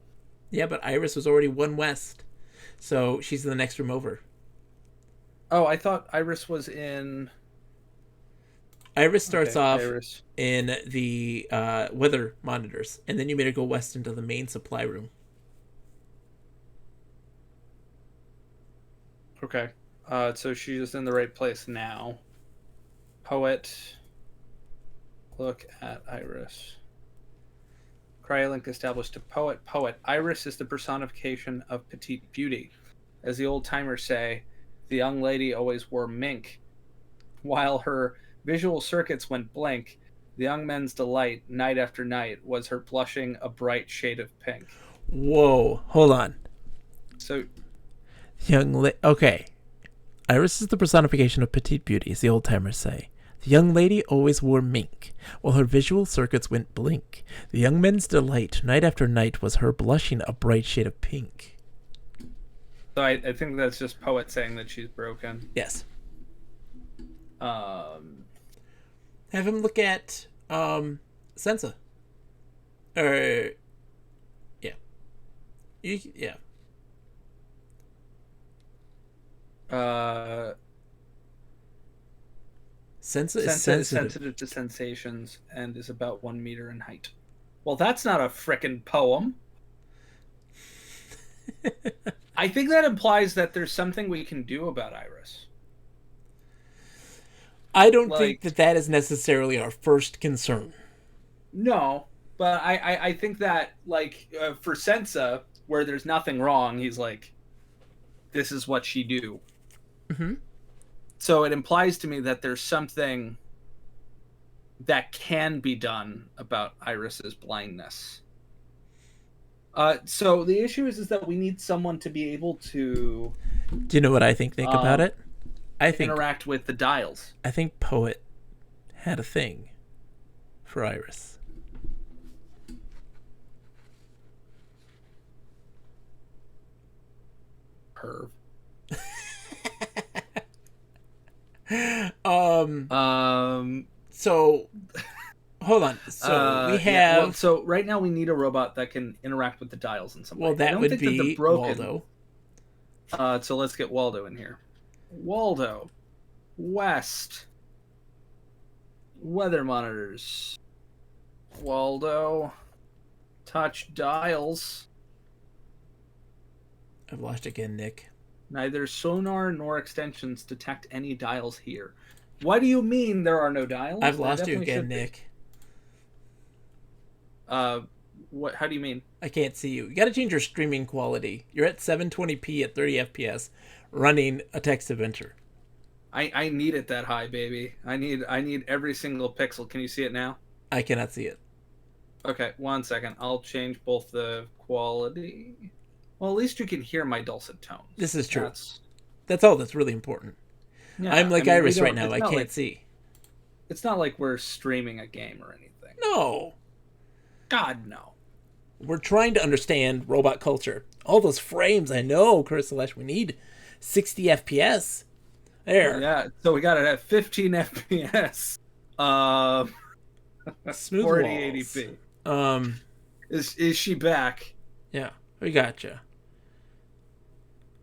Yeah, but Iris was already one west. So she's in the next room over. Oh, I thought Iris was in. Iris starts Okay, off Iris. in the weather monitors, and then you made her go west into the main supply room. Okay. So she's in the right place now. Poet. Look at Iris. Cryolink established to Poet. Poet. Iris is the personification of petite beauty. As the old timers say, the young lady always wore mink. While her visual circuits went blank, the young men's delight, night after night, was her blushing a bright shade of pink. Whoa, hold on. So, Okay. Iris is the personification of petite beauty, as the old timers say. The young lady always wore mink, while her visual circuits went blink. The young men's delight, night after night, was her blushing a bright shade of pink. I think that's just Poet saying that she's broken. Yes. Um, Have him look at Sensa. Or yeah. Yeah. uh, Sensa is Sensa is sensitive. sensitive to sensations and is about 1 meter in height. Well, that's not a frickin' poem. I think that implies that there's something we can do about Iris. I don't think Like, that that is necessarily our first concern. no, but I think that, like, for Sensa, where there's nothing wrong, he's like, this is what she do. Mm-hmm. So it implies to me that there's something that can be done about Iris's blindness. So the issue is that we need someone to be able to Do you know what I think, Nick, about it? I think interact with the dials. I think Poet had a thing for Iris. Perv. Um. Um. So, hold on. So we have. Yeah, well, so right now we need a robot that can interact with the dials in some way. Well, I that don't would think that be they're broken. Waldo. So let's get Waldo in here. Waldo, West, weather monitors. Waldo, touch dials. I've lost again, Nick. Neither sonar nor extensions detect any dials here. What do you mean there are no dials? I've There lost you definitely again, should be. Nick. What? How do you mean? I can't see you. You got to change your streaming quality. You're at 720p at 30 FPS, running a text adventure. I need it that high, baby. I need every single pixel. Can you see it now? I cannot see it. Okay, 1 second. I'll change both the quality. Well, at least you can hear my dulcet tones. This is true. That's all that's really important. Yeah, I'm like I mean, Iris right now. I can't like, see. It's not like we're streaming a game or anything. No. God, no. We're trying to understand robot culture. All those frames, I know, Kursalesh, we need 60 FPS. There. Yeah, so we got it at 15 FPS. Smooth 4080p. walls. Is she back? Yeah, we gotcha.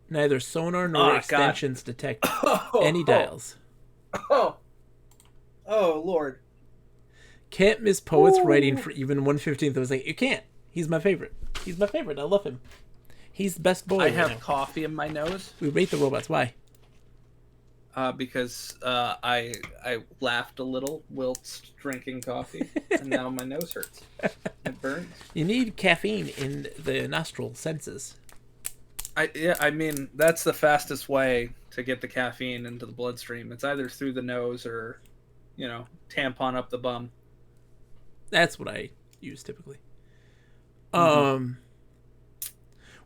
Neither sonar nor extensions detect any dials. Oh Lord. Can't miss Poet's writing for even 1/15. I was like, you can't. He's my favorite. He's my favorite. I love him. He's the best boy I right have now. coffee in my nose We rate the robots. Why? because I laughed a little whilst drinking coffee, and now my nose hurts. It burns. You need caffeine in the nostril senses. I mean that's the fastest way to get the caffeine into the bloodstream. It's either through the nose or, tampon up the bum. That's what I use typically. Mm-hmm.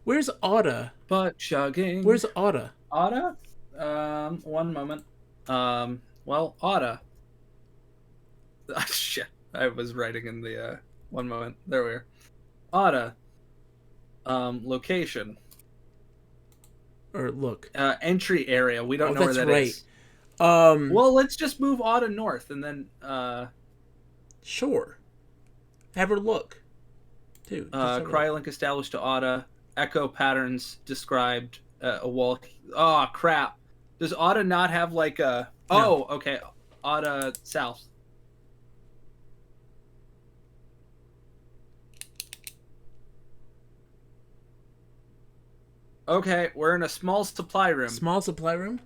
Where's Otta? Butt chugging. Where's Otta? Otta? One moment. Well, Otta. Shit. I was writing in the one moment. There we are. Otta. Location. Or look. Entry area. We don't know where that's that right. is. Well, let's just move Otta north and then Sure. Have her look. Dude. cryolink established to Otta. Echo patterns described. A wall. Oh crap! Does Otta not have like a? No. Oh, okay. Otta south. Okay, we're in a small supply room. Small supply room?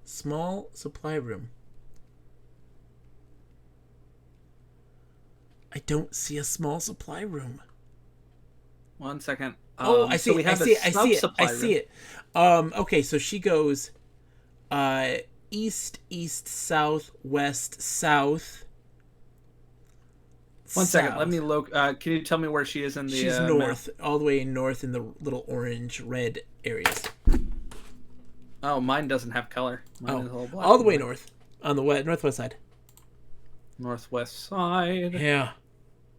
Small supply room. I don't see a small supply room. 1 second. Oh, I see so we it. I have see it. I see it. sub-supply I see room. it. Okay, so she goes east, east, south, west, south. 1 second. south. Let me look. Can you tell me where she is in the She's map? north, all the way north in the little orange, red areas. Oh, mine doesn't have color. Mine is all black. All the way north, on the northwest side. Northwest side. Yeah.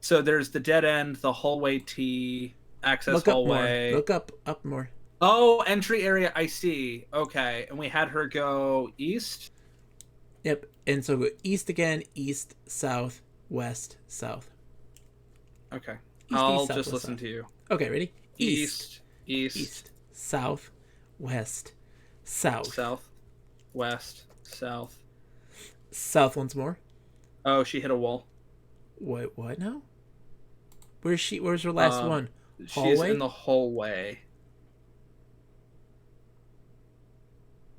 So there's the dead end, the hallway T, access Look up hallway. more. Look up more. Oh, entry area. I see. Okay, and we had her go east. Yep. And so go east again, east, south, west, south. Okay. East, I'll east, south, just west, listen south. to you. Okay, ready? East, south, west, south. west, south. South once more. Oh, she hit a wall. What now? Where's she? Where's her last one? She's Hallway? in the hallway.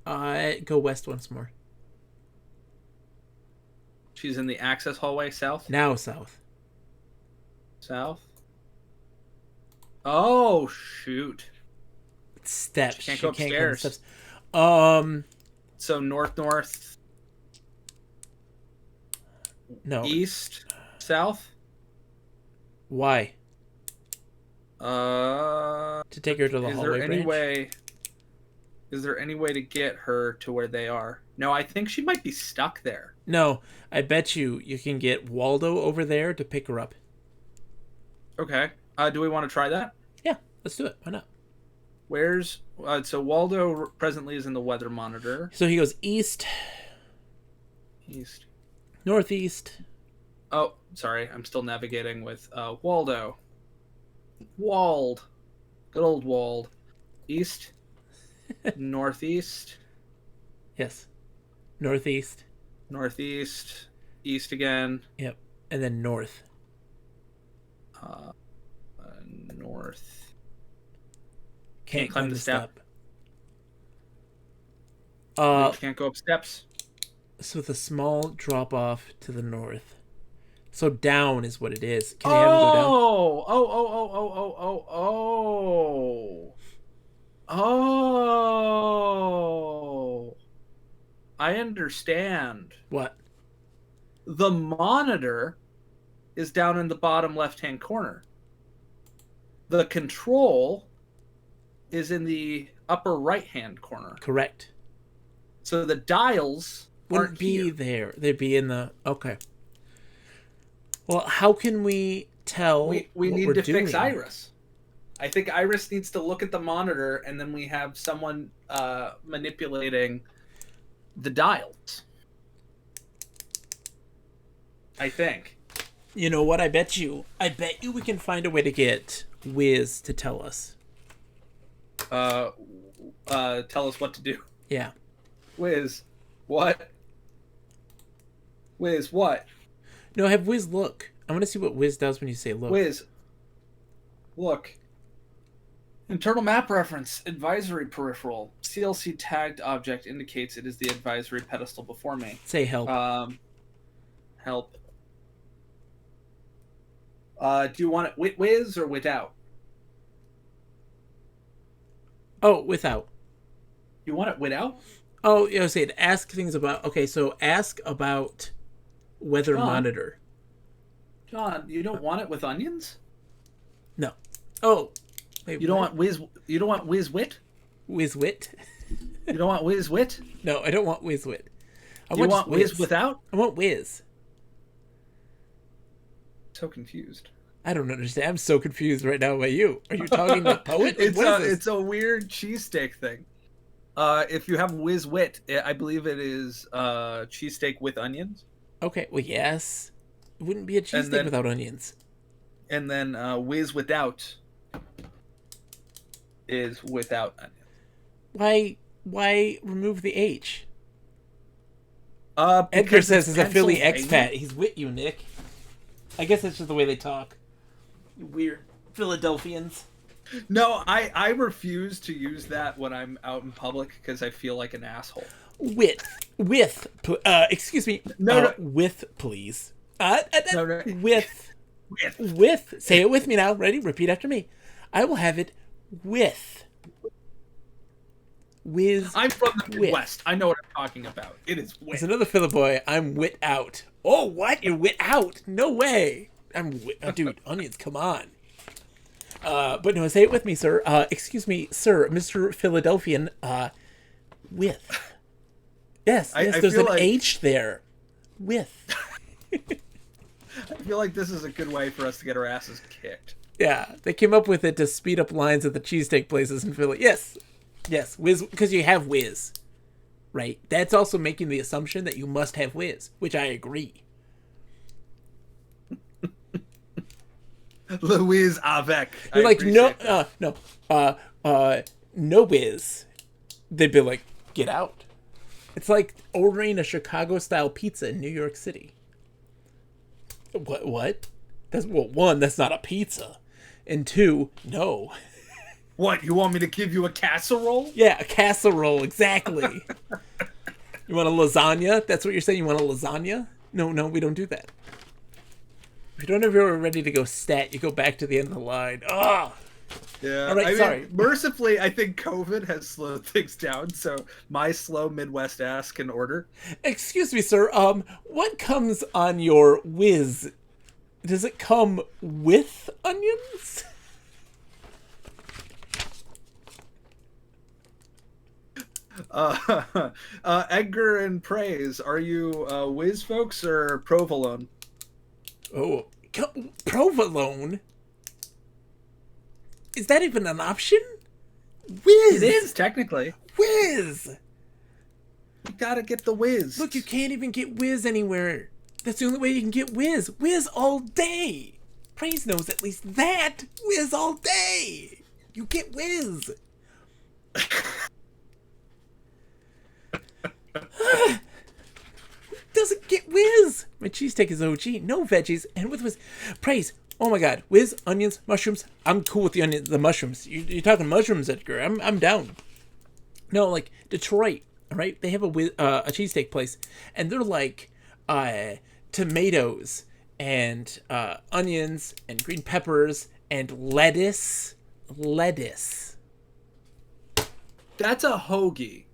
Go west once more. She's in the access hallway, south. Now south. South. Oh shoot! Steps. She can't go come upstairs. steps. So north, No. east, south. Why? To take her to the hallway branch? Is there any way to get her to where they are? No, I think she might be stuck there. No, I bet you can get Waldo over there to pick her up. Okay. Do we want to try that? Yeah, let's do it. Why not? Where's so Waldo presently is in the weather monitor. So he goes east, East. northeast. Oh, sorry. I'm still navigating with Waldo. Wald. Good old Wald. East. Northeast. Yes. Northeast. Northeast. East again. Yep. And then north. North. Can't climb the step. Can't go up steps. So with a small drop off to the north. So down is what it is. Can you have him go down? Oh. I understand. What? The monitor is down in the bottom left-hand corner. The control is in the upper right-hand corner. Correct. So the dials Wouldn't be here. there. They'd be in the... Okay. Well, how can we tell We what need we're to doing? fix Iris. I think Iris needs to look at the monitor, and then we have someone manipulating the dials. I think. You know what? I bet you we can find a way to get Wiz to tell us. Tell us what to do. Yeah. Wiz, what? Wiz, what? No, have Wiz look. I want to see what Wiz does when you say look. Wiz, look. Internal map reference. Advisory peripheral. CLC tagged object indicates it is the advisory pedestal before me. Say help. Help. Do you want it whiz or without? Oh, without. You want it without? Oh, yeah, I was saying ask things about. Okay, so ask about weather John. monitor. John, you don't want it with onions? No. Oh, wait, You don't what? want whiz. You don't want whiz wit. Whiz-wit? You don't want whiz wit. No, I don't want whiz-wit. I You want just whiz without? I want whiz. So confused. I don't understand. I'm so confused right now by you. Are you talking to poet? Like, what is this? It's a weird cheesesteak thing. If you have whiz wit, I believe it is cheesesteak with onions. Okay, well, yes. It wouldn't be a cheesesteak then- without onions. And then whiz without is without onions. Why remove the H? Because Edgar says it's it's a Philly Pennsylvania. expat. He's with you, Nick. I guess that's just the way they talk. You weird Philadelphians. No, I refuse to use that when I'm out in public because I feel like an asshole. Excuse me. No. With, please. No. With. Say it with me now. Ready? Repeat after me. I will have it with. I'm from the With. Midwest. I know what I'm talking about. It is It's with. another Philly boy. I'm wit out. Oh, what? You're wit out? No way. Dude, onions, come on. But no, say it with me, sir. Excuse me, sir, Mr. Philadelphian. With. Yes, I there's feel an like- H there. With. I feel like this is a good way for us to get our asses kicked. Yeah, they came up with it to speed up lines at the cheesesteak places in Philly. Yes, whiz, because you have whiz, right? That's also making the assumption that you must have whiz, which I agree. Louise Avec. You're like, no whiz. They'd be like, get out. It's like ordering a Chicago-style pizza in New York City. What? One, that's not a pizza. And two, no. What, you want me to give you a casserole? Yeah, a casserole, exactly. You want a lasagna? That's what you're saying? You want a lasagna? No, we don't do that. If you don't ever ready to go stat, you go back to the end of the line. Ah! Yeah. All right, sorry. Mercifully, I think COVID has slowed things down, so my slow Midwest ass can order. Excuse me, sir. What comes on your whiz? Does it come with onions? Edgar and Praise, are you whiz folks or provolone? Oh, provolone? Is that even an option? Whiz! It is, technically. Whiz! You gotta get the whiz. Look, you can't even get whiz anywhere. That's the only way you can get whiz. Whiz all day. Praise knows at least that. Whiz all day. You get whiz. Doesn't get whiz. My cheesesteak is OG. No veggies and with whiz. Praise. Oh my god. Whiz, onions, mushrooms. I'm cool with the mushrooms. You're talking mushrooms, Edgar. I'm down. No, like Detroit. All right, they have a cheesesteak place, and they're like tomatoes and onions and green peppers and lettuce. That's a hoagie.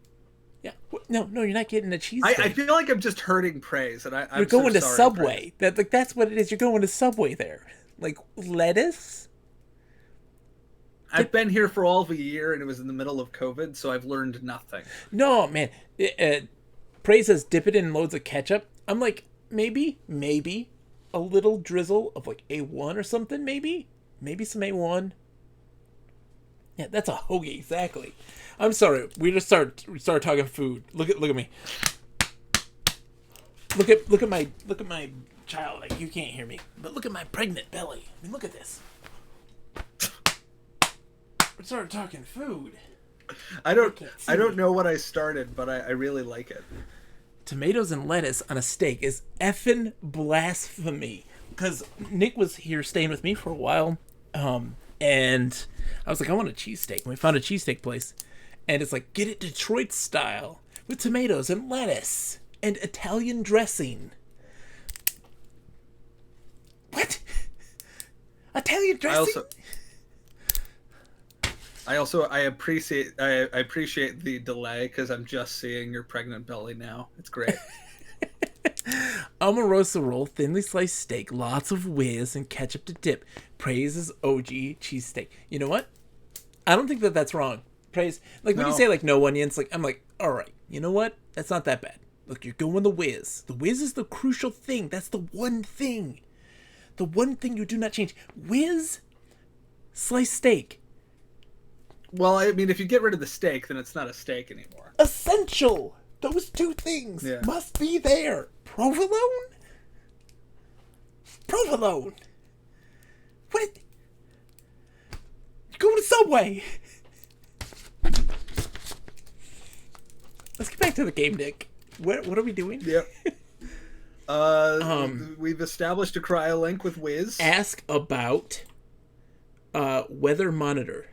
Yeah, no, you're not getting a cheesesteak. I feel like I'm just hurting Praise, and I'm You're going so to sorry, Subway. That's what it is. You're going to Subway there. Like lettuce. I've been here for all of a year, and it was in the middle of COVID, so I've learned nothing. No, man. Praise says dip it in loads of ketchup. I'm like, maybe a little drizzle of like A1 or something, maybe some A1. Yeah, that's a hoagie, exactly. I'm sorry. We just start talking food. Look at me. Look at my child. Like, you can't hear me, but look at my pregnant belly. I mean, look at this. We started talking food. I don't know what I started, but I really like it. Tomatoes and lettuce on a steak is effing blasphemy. Because Nick was here staying with me for a while, And I was like, I want a cheesesteak. And we found a cheesesteak place. And it's like, get it Detroit style with tomatoes and lettuce and Italian dressing. What? Italian dressing? I appreciate the delay because I'm just seeing your pregnant belly now. It's great. Omarosa roll, thinly sliced steak, lots of whiz and ketchup to dip. Praises OG cheesesteak. You know what? I don't think that that's wrong. Praise, like when you say like no onions, like I'm like, all right, you know what? That's not that bad. Look, you're going the whiz. The whiz is the crucial thing. That's the one thing. The one thing you do not change. Whiz, sliced steak. Well, I mean, if you get rid of the steak, then it's not a steak anymore. Essential. Those two things must be there. Provolone? Provolone. What? Go to Subway. Let's get back to the game, Nick. What are we doing? Yep. We've established a cryo-link with Wiz. Ask about weather monitor.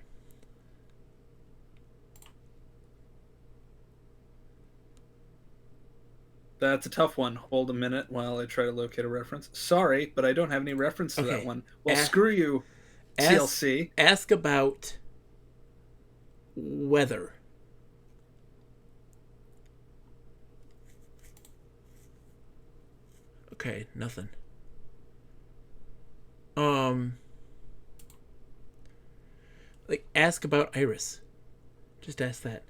That's a tough one. Hold a minute while I try to locate a reference. Sorry, but I don't have any reference to that one. Well, screw you, CLC. Ask about weather. Okay, nothing. Like, ask about Iris. Just ask that.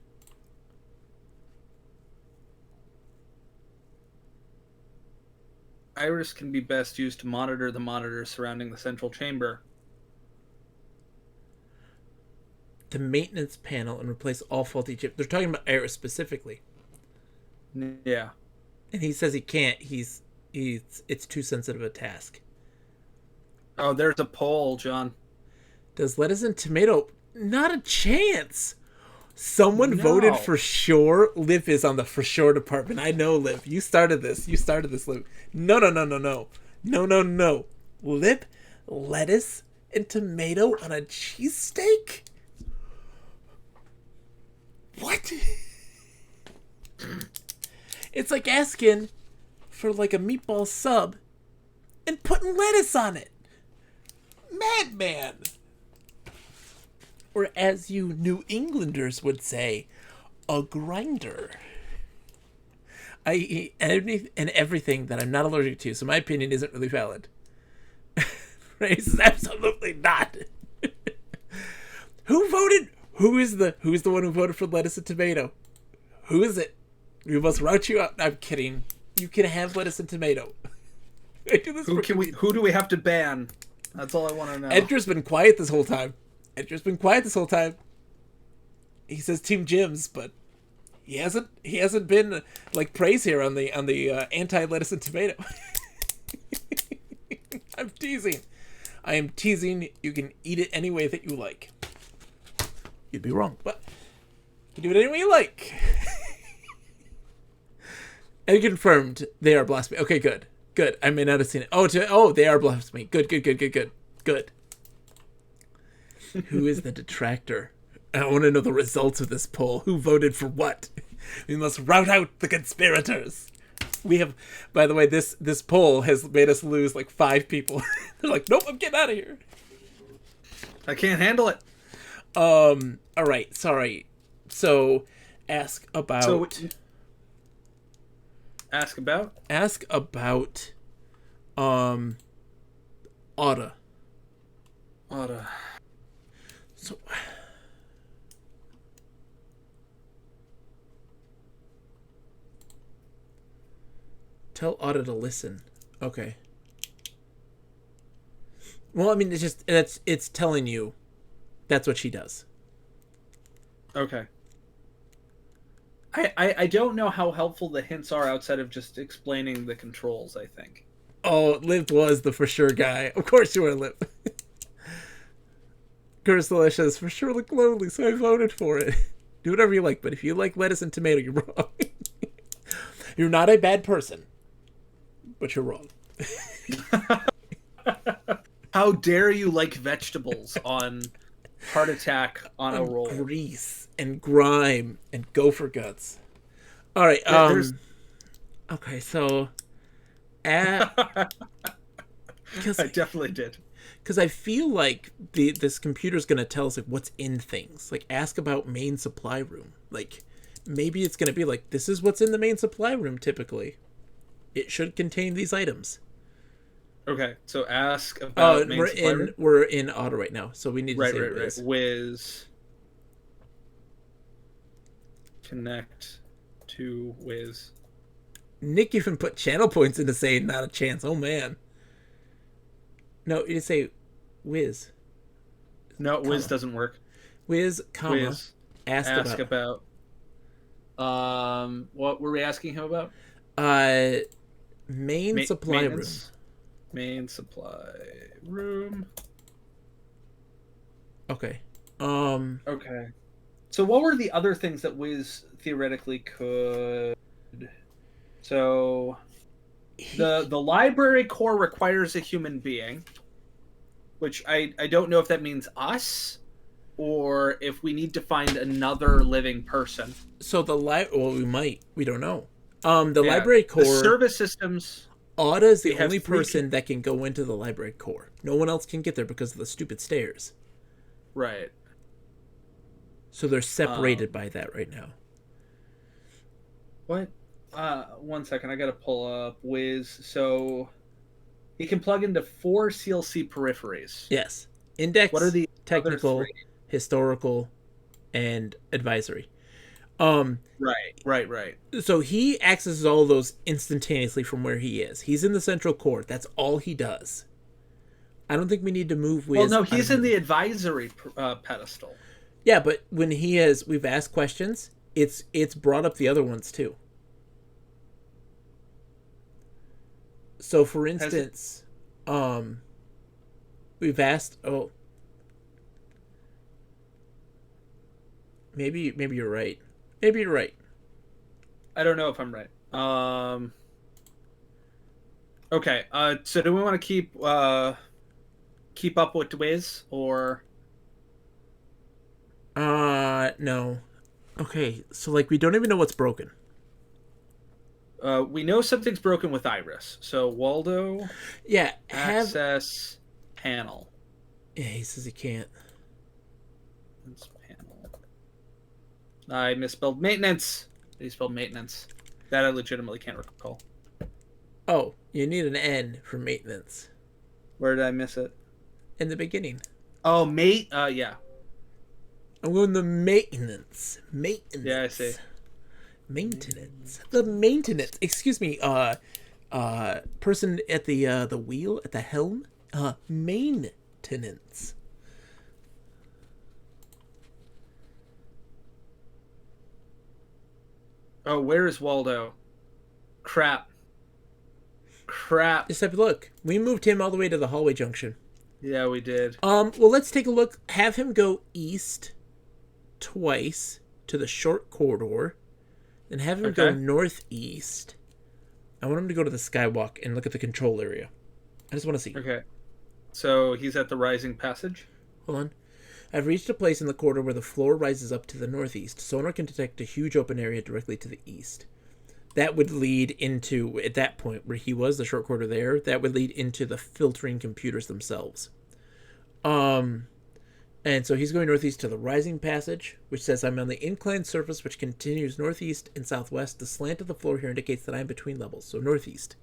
Iris can be best used to monitor the monitors surrounding the central chamber. The maintenance panel and replace all faulty chips. They're talking about Iris specifically. Yeah. And he says he can't. It's too sensitive a task. Oh, there's a poll, John. Does lettuce and tomato? Not a chance. Someone voted for sure. Liv is on the for sure department. I know, Liv. You started this, Liv. No. No. Liv, lettuce and tomato on a cheesesteak? What? It's like asking for like a meatball sub and putting lettuce on it. Madman. Or as you New Englanders would say, a grinder. I eat everything that I'm not allergic to, so my opinion isn't really valid. Race is absolutely not. Who voted? Who's the one who voted for lettuce and tomato? Who is it? We must route you out. I'm kidding. You can have lettuce and tomato. I do this Who do we have to ban? That's all I want to know. Edgar's been quiet this whole time. He says Team Jim's, but he hasn't been like praise here on the anti lettuce and tomato. I'm teasing. I am teasing. You can eat it any way that you like. You'd be wrong, but you can do it any way you like. And confirmed they are blasphemy. Okay, good. I may not have seen it. Oh, they are blasphemy. Good. Who is the detractor? I want to know the results of this poll. Who voted for what? We must rout out the conspirators. We have, by the way, this poll has made us lose like 5 people. They're like, nope, I'm getting out of here. I can't handle it. All right, sorry. So, ask about. Otta. So, tell Otta to listen. Okay. Well, I mean, it's telling you that's what she does. Okay. I don't know how helpful the hints are outside of just explaining the controls, I think. Oh, Liv was the for sure guy. Of course you are, Liv. Ursula says, for sure look lonely, so I voted for it. Do whatever you like, but if you like lettuce and tomato, you're wrong. You're not a bad person, but you're wrong. How dare you like vegetables on heart attack on a roll? Grease and grime and gopher guts. All right. There's Okay, so at I because definitely did. I feel like this computer's gonna tell us like what's in things. Like ask about main supply room. Like maybe it's gonna be like this is what's in the main supply room typically. It should contain these items. Okay, so ask about main supply room. We're in auto right now, so we need to Right, say right, Wiz. right. Wiz. Connect to Wiz. Nick even put channel points into saying not a chance. Oh man. No, you just say Wiz. No, Wiz Comma. doesn't work. Wiz, comma, Wiz. ask about. What were we asking him about? Main supply room. Main supply room. Okay. Okay. So what were the other things that Wiz theoretically could? So the library core requires a human being, which I don't know if that means us or if we need to find another living person. So we don't know. The library core. The service systems. Auda is the only person that can go into the library core. No one else can get there because of the stupid stairs. Right. So they're separated by that right now. What? 1 second. I gotta pull up Wiz. So he can plug into 4 CLC peripheries. Yes. Index, what are the technical, historical, and advisory. Right. So he accesses all those instantaneously from where he is. He's in the central core. That's all he does. I don't think we need to move Wiz. Well, no, he's in the advisory pedestal. Yeah, but when we've asked questions, it's brought up the other ones too. So for instance, we've asked maybe you're right. Maybe you're right. I don't know if I'm right. Okay. So do we want to keep up with Wiz or? No. Okay, so like we don't even know what's broken. We know something's broken with Iris. So Waldo. Yeah. Access panel. Yeah, he says he can't. Panel. I misspelled maintenance. He spelled maintenance. That I legitimately can't recall. Oh, you need an N for maintenance. Where did I miss it? In the beginning. Oh, mate. Yeah. I'm going to maintenance. Maintenance. Yeah, I see. Maintenance. The maintenance. Excuse me. Person at the wheel at the helm. Maintenance. Oh, where is Waldo? Crap. Just have a look. We moved him all the way to the hallway junction. Yeah, we did. Well, let's take a look. Have him go east twice to the short corridor, and have him go northeast. I want him to go to the skywalk and look at the control area. I just want to see. Okay. So he's at the rising passage? Hold on. I've reached a place in the corridor where the floor rises up to the northeast. Sonar can detect a huge open area directly to the east. That would lead into, at that point where he was, the short corridor there, that would lead into the filtering computers themselves. And so he's going northeast to the rising passage, which says I'm on the inclined surface which continues northeast and southwest. The slant of the floor here indicates that I'm between levels, so northeast.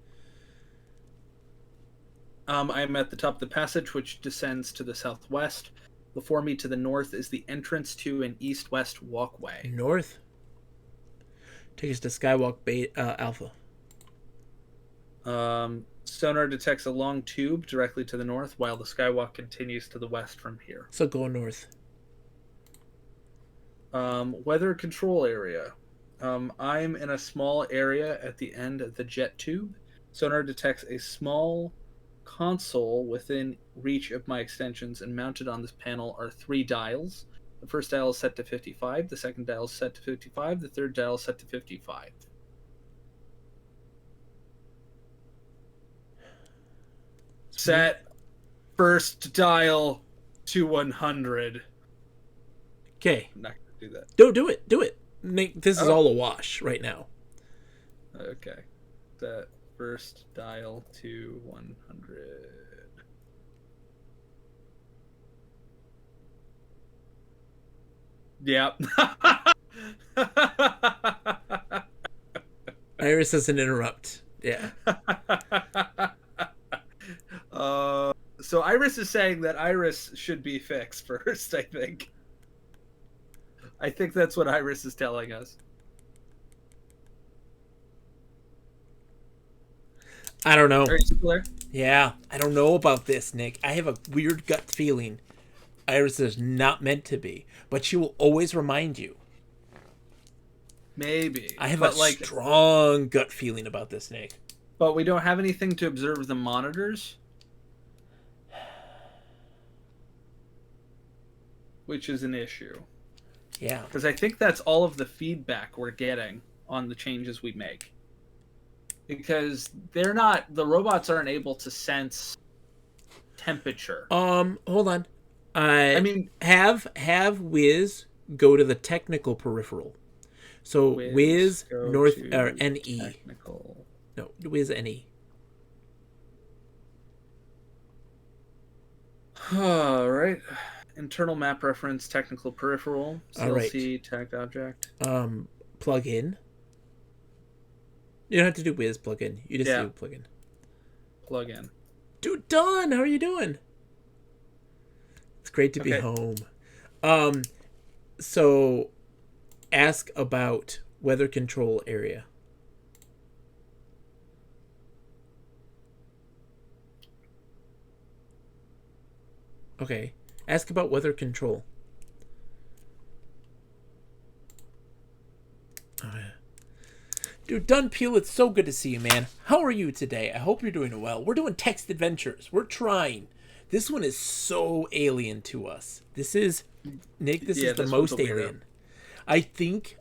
I'm at the top of the passage, which descends to the southwest. Before me to the north is the entrance to an east-west walkway. North? Take us to Skywalk Alpha. Sonar detects a long tube directly to the north, while the skywalk continues to the west from here. So go north. Weather control area. I'm in a small area at the end of the jet tube. Sonar detects a small console within reach of my extensions, and mounted on this panel are 3 dials. The first dial is set to 55, the second dial is set to 55, the third dial is set to 55. Set. First dial to 100. Okay. I'm not gonna do that. Do it. Do it. Nick, this is Oh, all a wash right now. okay. That first dial to 100. Yep. Iris doesn't interrupt. Yeah. So Iris is saying that Iris should be fixed first, I think. I think that's what Iris is telling us. I don't know. Are you still there? Yeah, I don't know about this, Nick. I have a weird gut feeling Iris is not meant to be, but she will always remind you. Maybe. I have but a like strong gut feeling about this, Nick. but we don't have anything to observe the monitors, which is an issue. Yeah. Because I think that's all of the feedback we're getting on the changes we make. Because the robots aren't able to sense temperature. Hold on. I mean, Have Wiz go to the technical peripheral. So Wiz go North to or NE. technical. No, Wiz NE. All right. Internal map reference, technical peripheral, All right. CLC, tagged object. Plug in. You don't have to do Wiz plug in. You just Yeah. do plug in. Plug in. Dude, done. How are you doing? It's great to be Okay. home. So ask about weather control area. Okay. Ask about weather control. Dude, Dun Peel, it's so good to see you, man. How are you today? I hope you're doing well. We're doing text adventures. We're trying. This one is so alien to us. This is Nick, this is the most alien. I think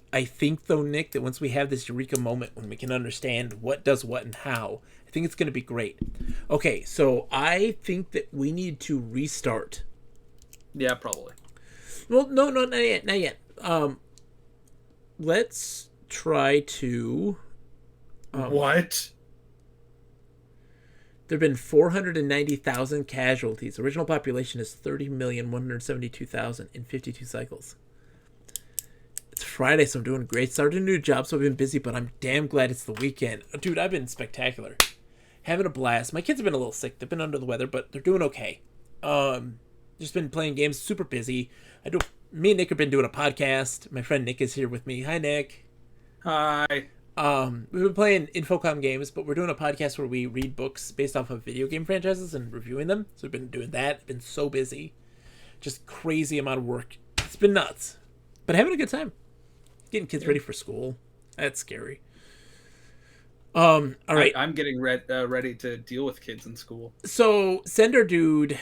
though, Nick, that once we have this eureka moment when we can understand what does what and how, I think it's going to be great. Okay, so I think that we need to restart. Yeah, probably. Well, no, not yet, not yet. Let's try to. What? There have been 490,000 casualties. Original population is 30,172,000 in 52 cycles. It's Friday, so I'm doing great. Started a new job, so I've been busy, but I'm damn glad it's the weekend. Dude, I've been spectacular. Having a blast. My kids have been a little sick. They've been under the weather, but they're doing okay. Just been playing games, super busy. Me and Nick have been doing a podcast. My friend Nick is here with me. Hi, Nick. Hi. We've been playing Infocom games, but we're doing a podcast where we read books based off of video game franchises and reviewing them. So we've been doing that. Been so busy. Just crazy amount of work. It's been nuts. But having a good time. Getting kids ready for school. That's scary. All right. I'm getting ready to deal with kids in school. So Sender Dude,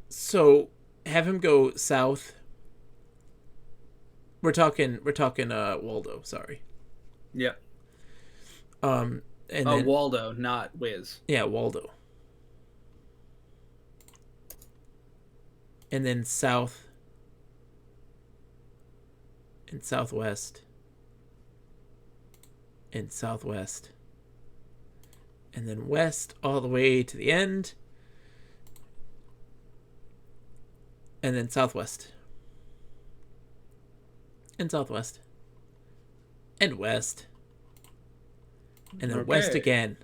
so have him go south. We're talking Waldo, sorry. Yep. And then, Waldo, not Wiz. yeah, Waldo. And then south and southwest and southwest. And then west all the way to the end. And then southwest. And southwest. And west. And then west again.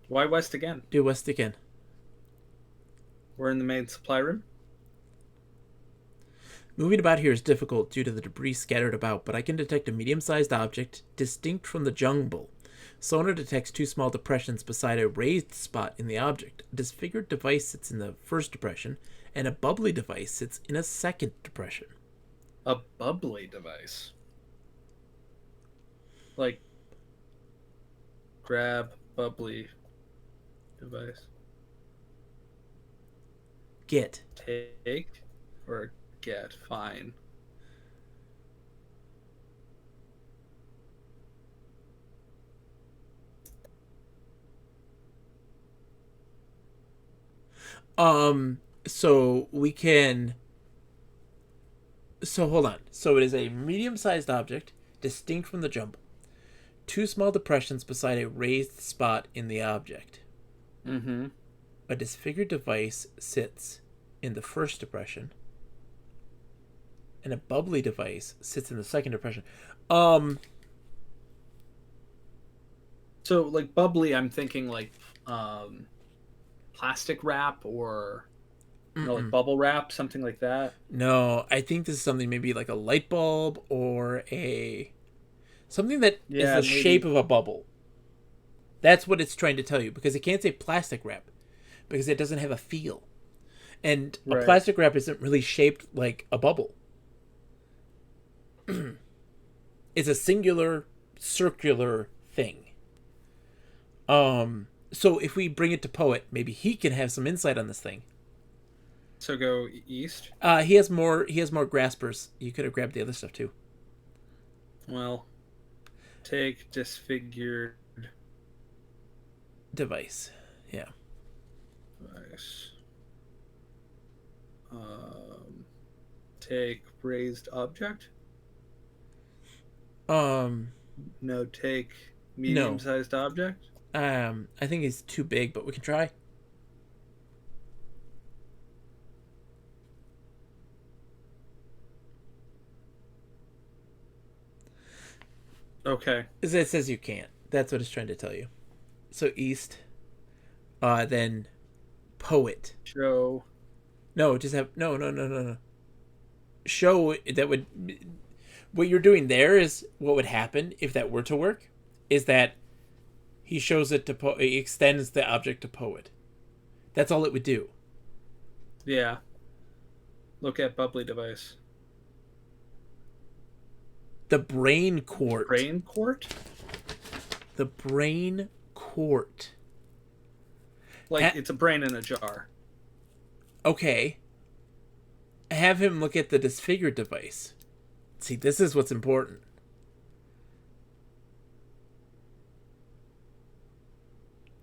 Why west again? Do west again. We're in the main supply room. Moving about here is difficult due to the debris scattered about, but I can detect a medium-sized object distinct from the jungle. Sonar detects two small depressions beside a raised spot in the object. A disfigured device sits in the first depression, and a bubbly device sits in a second depression. A bubbly device. Like, grab bubbly device. Get. Take or get. Fine. So we can. So hold on. So it is a medium-sized object, distinct from the jumble. Two small depressions beside a raised spot in the object. Mm-hmm. A disfigured device sits in the first depression, and a bubbly device sits in the second depression. So like bubbly, I'm thinking like plastic wrap or like bubble wrap, something like that. No, I think this is something maybe like a light bulb or a something that is Yeah, the maybe. shape of a bubble. That's what it's trying to tell you, because it can't say plastic wrap because it doesn't have a feel. And a Right. plastic wrap isn't really shaped like a bubble. It's a singular circular thing. So if we bring it to Poet, maybe he can have some insight on this thing. So go east. He has more graspers. You could have grabbed the other stuff too. Well, take disfigured Device. Yeah. device. Take raised object. No, take medium-sized object. I think it's too big, but we can try. Okay. It says you can't. That's what it's trying to tell you. So east. Then Poet. Show. No, just have no. Show that would. What you're doing there is what would happen if that were to work, is that he shows it to he extends the object to Poet. That's all it would do. Yeah. Look at bubbly device. The brain quart. Brain quart? The brain quart. Like it's a brain in a jar. Okay. Have him look at the disfigured device. See, this is what's important.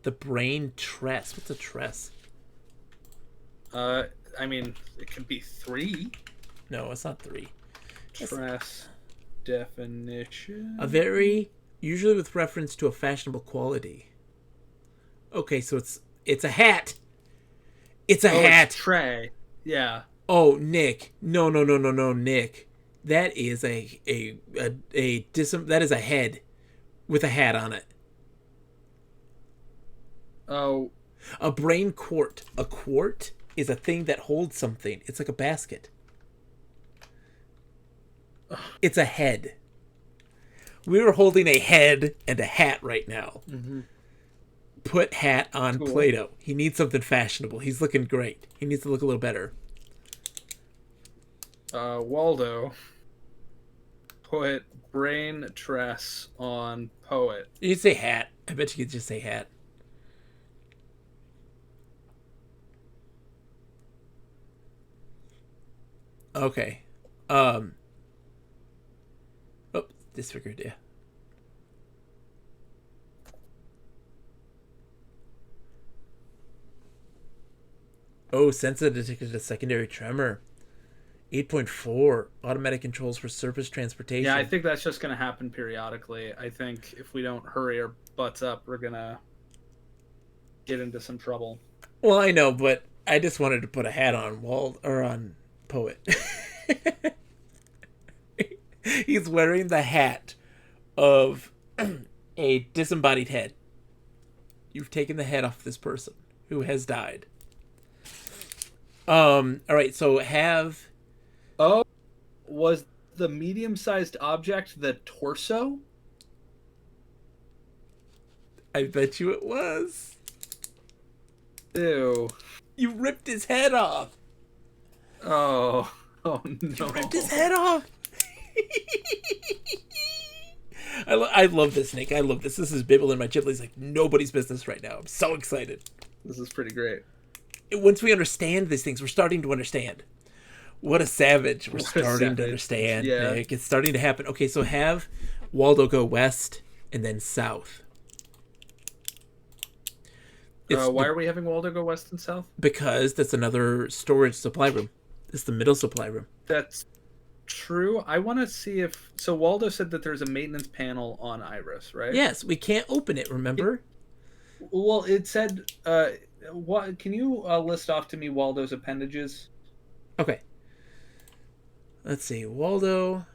The brain tress. What's a tress? I mean, it could be 3. No, it's not 3. Tress definition. A very, usually with reference to a fashionable quality. Okay, so it's a hat. It's a hat. It's tray. Yeah. Oh, Nick. No, Nick. That is that is a head with a hat on it. Oh. A brain quart. A quart is a thing that holds something. It's like a basket. It's a head. We are holding a head and a hat right now. Mm-hmm. Put hat on Cool. Play-Doh. He needs something fashionable. He's looking great. He needs to look a little better. Waldo. Put brain tress on Poet. You could say hat. I bet you could just say hat. Okay. Oh, disfigured, yeah. Oh, sensor detected a secondary tremor. 8.4 automatic controls for surface transportation. Yeah, I think that's just going to happen periodically. I think if we don't hurry our butts up, we're going to get into some trouble. Well, I know, but I just wanted to put a hat on on Poet. He's wearing the hat of a disembodied head. You've taken the head off this person who has died. All right, so have. Oh, was the medium-sized object the torso? I bet you it was. Ew. You ripped his head off. Oh no. You ripped his head off. I love this, Nick. I love this. This is Bibble and my Ghibli's like nobody's business right now. I'm so excited. This is pretty great. Once we understand these things, we're starting to understand. What a savage. We're What a starting to savage. understand, Yeah. Nick. It's starting to happen. Okay, so have Waldo go west and then south. It's Why are we having Waldo go west and south? because that's another storage supply room. It's the middle supply room. That's true. I want to see if so. Waldo said that there's a maintenance panel on Iris, right? Yes, we can't open it, remember? Well, it said. What? Can you list off to me Waldo's appendages? Okay. Let's see. Waldo,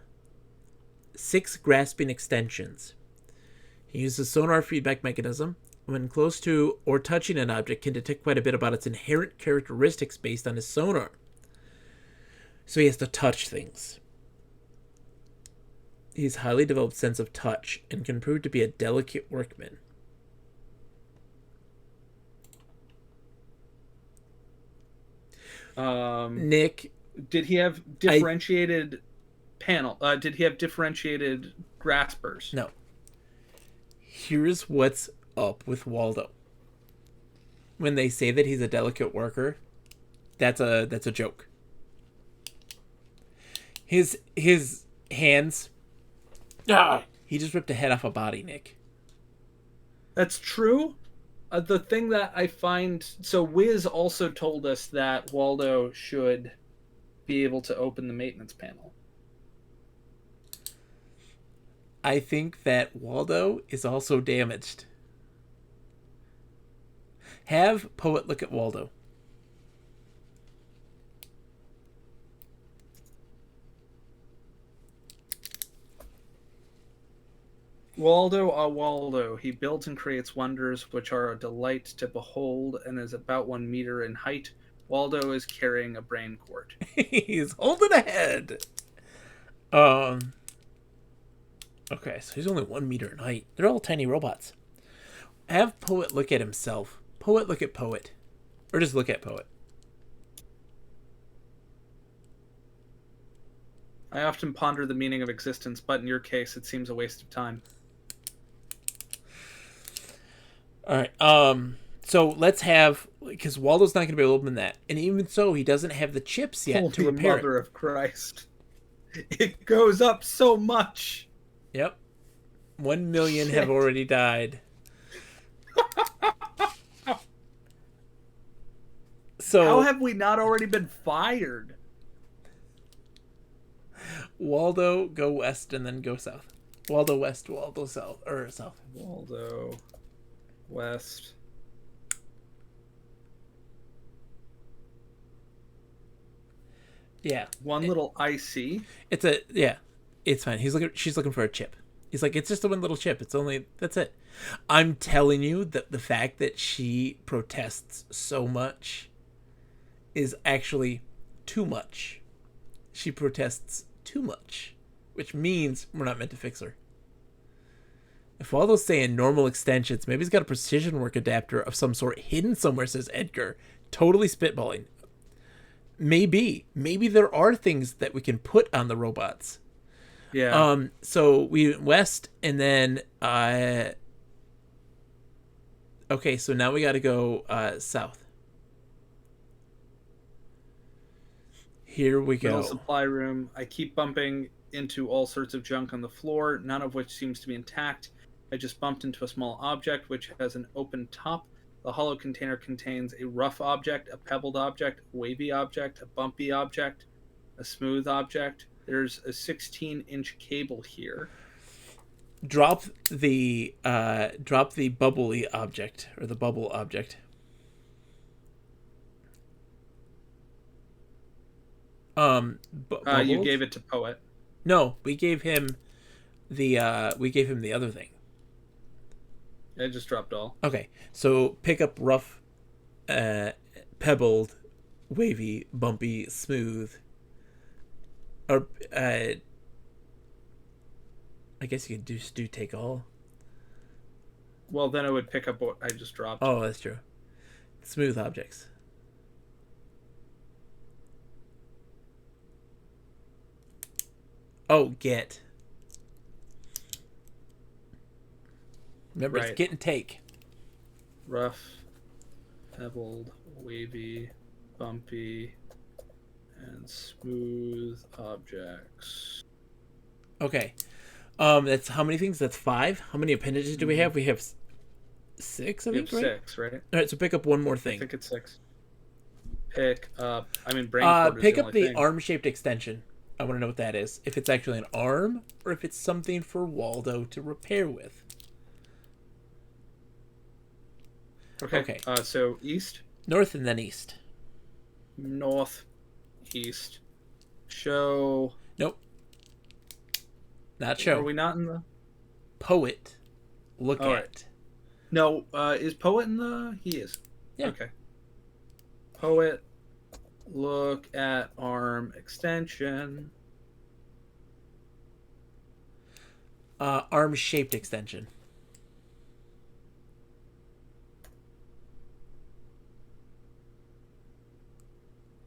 6 grasping extensions. He uses sonar feedback mechanism. When close to or touching an object, can detect quite a bit about its inherent characteristics based on his sonar. So he has to touch things. He has highly developed sense of touch and can prove to be a delicate workman. Nick, Did he have differentiated panel? Did he have differentiated graspers? no. Here's what's up with Waldo. When they say that he's a delicate worker, that's a joke. His hands. He just ripped a head off a body, Nick. That's true. The thing that I find so Wiz also told us that Waldo should be able to open the maintenance panel. I think that Waldo is also damaged. Have Poet look at Waldo. Waldo, Waldo, he builds and creates wonders which are a delight to behold and is about 1 meter in height. Waldo is carrying a brain cord. He's holding a head. Okay, so he's only 1 meter in height. They're all tiny robots. Have Poet look at himself. Poet look at Poet. Or just look at Poet. I often ponder the meaning of existence, but in your case, it seems a waste of time. All right. So let's have, because Waldo's not going to be able to open that, and even so, he doesn't have the chips yet to Holy repair Mother it. of Christ! It goes up so much. Yep. 1 million have already died. So how have we not already been fired? Waldo, go west and then go south. Waldo west, Waldo south, or south. Waldo west. Yeah. One little IC. It's fine. She's looking for a chip. He's like, it's just a one little chip. That's it. I'm telling you that the fact that she protests so much is actually too much. She protests too much, which means we're not meant to fix her. If Waldo's saying normal extensions, maybe he's got a precision work adapter of some sort hidden somewhere, says Edgar. Totally spitballing. Maybe there are things that we can put on the robots. Yeah. So we went west and then okay, so now we got to go south. Here we go. Middle supply room. I keep bumping into all sorts of junk on the floor, none of which seems to be intact. I just bumped into a small object which has an open top. The hollow container contains a rough object, a pebbled object, a wavy object, a bumpy object, a smooth object. There's a 16-inch cable here. Drop the bubbly object, or the bubble object. You gave it to Poet. No, we gave him the other thing. I just dropped all. Okay, so pick up rough, pebbled, wavy, bumpy, smooth. Or I guess you could do take all. Well, then I would pick up what I just dropped. Oh, that's true. Smooth objects. Oh, get. Remember, Right. it's get and take. Rough, pebbled, wavy, bumpy, and smooth objects. Okay. That's how many things? That's 5. How many appendages do we have? We have 6, I You have think, right? 6, right? All right, so pick up one more I thing. think it's 6. Pick up. I mean, brain quarter is Pick the up only the thing. arm-shaped extension. I want to know what that is. If it's actually an arm, or if it's something for Waldo to repair with. Okay. Okay. So east, North and then east. north, east. Show. Nope. Not Are show. we not in the? Poet. Look All right. at. No. Is poet in the? He is. Yeah. Okay. Poet. Look at arm extension. Arm-shaped extension.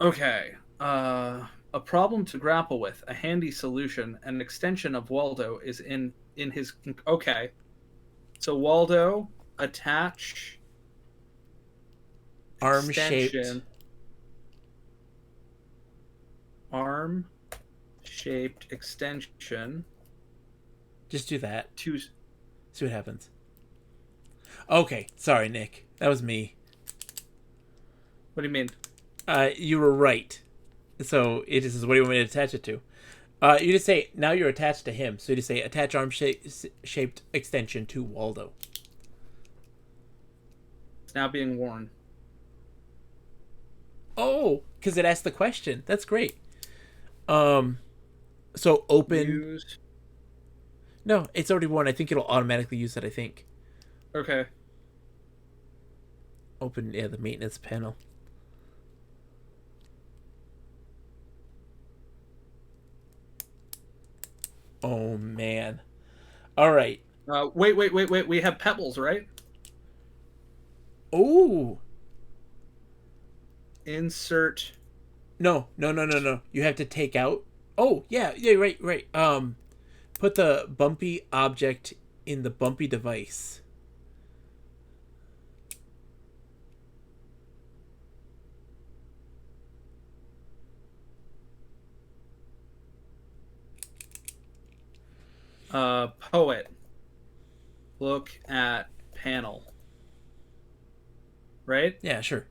Okay. A problem to grapple with, a handy solution, an extension of Waldo is in his. Okay. So Waldo attach Arm-shaped. extension arm shaped extension Just do that. to. See what happens. Okay. Sorry, Nick. That was me. What do you mean? You were right. So it is what do you want me to attach it to? You just say now you're attached to him. So you just say attach arm-shaped extension to Waldo. It's now being worn. Oh, because it asked the question. That's great. So open. Use. No, it's already worn. I think it'll automatically use it. I think. Okay. Open. Yeah, the maintenance panel. Oh man. All right. Wait. We have pebbles, right? Oh. Insert. No. You have to take out. Oh yeah. Right. Put the bumpy object in the bumpy device. Poet. Look at panel. Right? Yeah, sure.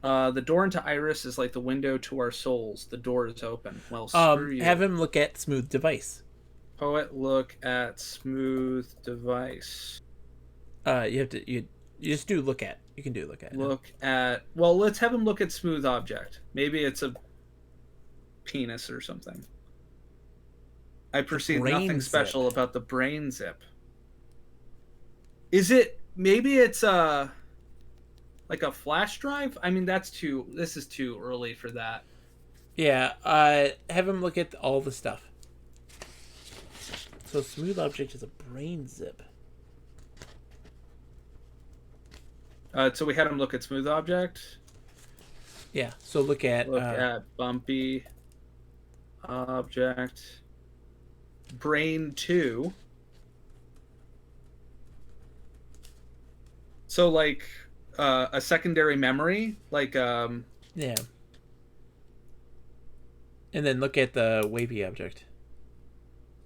The door into Iris is like the window to our souls. The door is open. Well, screw you. Have him look at smooth device. Poet, look at smooth device. You have to you just do look at. You can do look at. Look at. Well, let's have him look at smooth object. Maybe it's a penis or something. I perceive nothing special about the brain zip. Is it? Maybe it's like a flash drive. I mean, this is too early for that. Yeah. Have him look at all the stuff. So smooth object is a brain zip. So we had him look at smooth object. Yeah. So look at Bumpy object. Brain 2. So like a secondary memory, like yeah. And then look at the wavy object.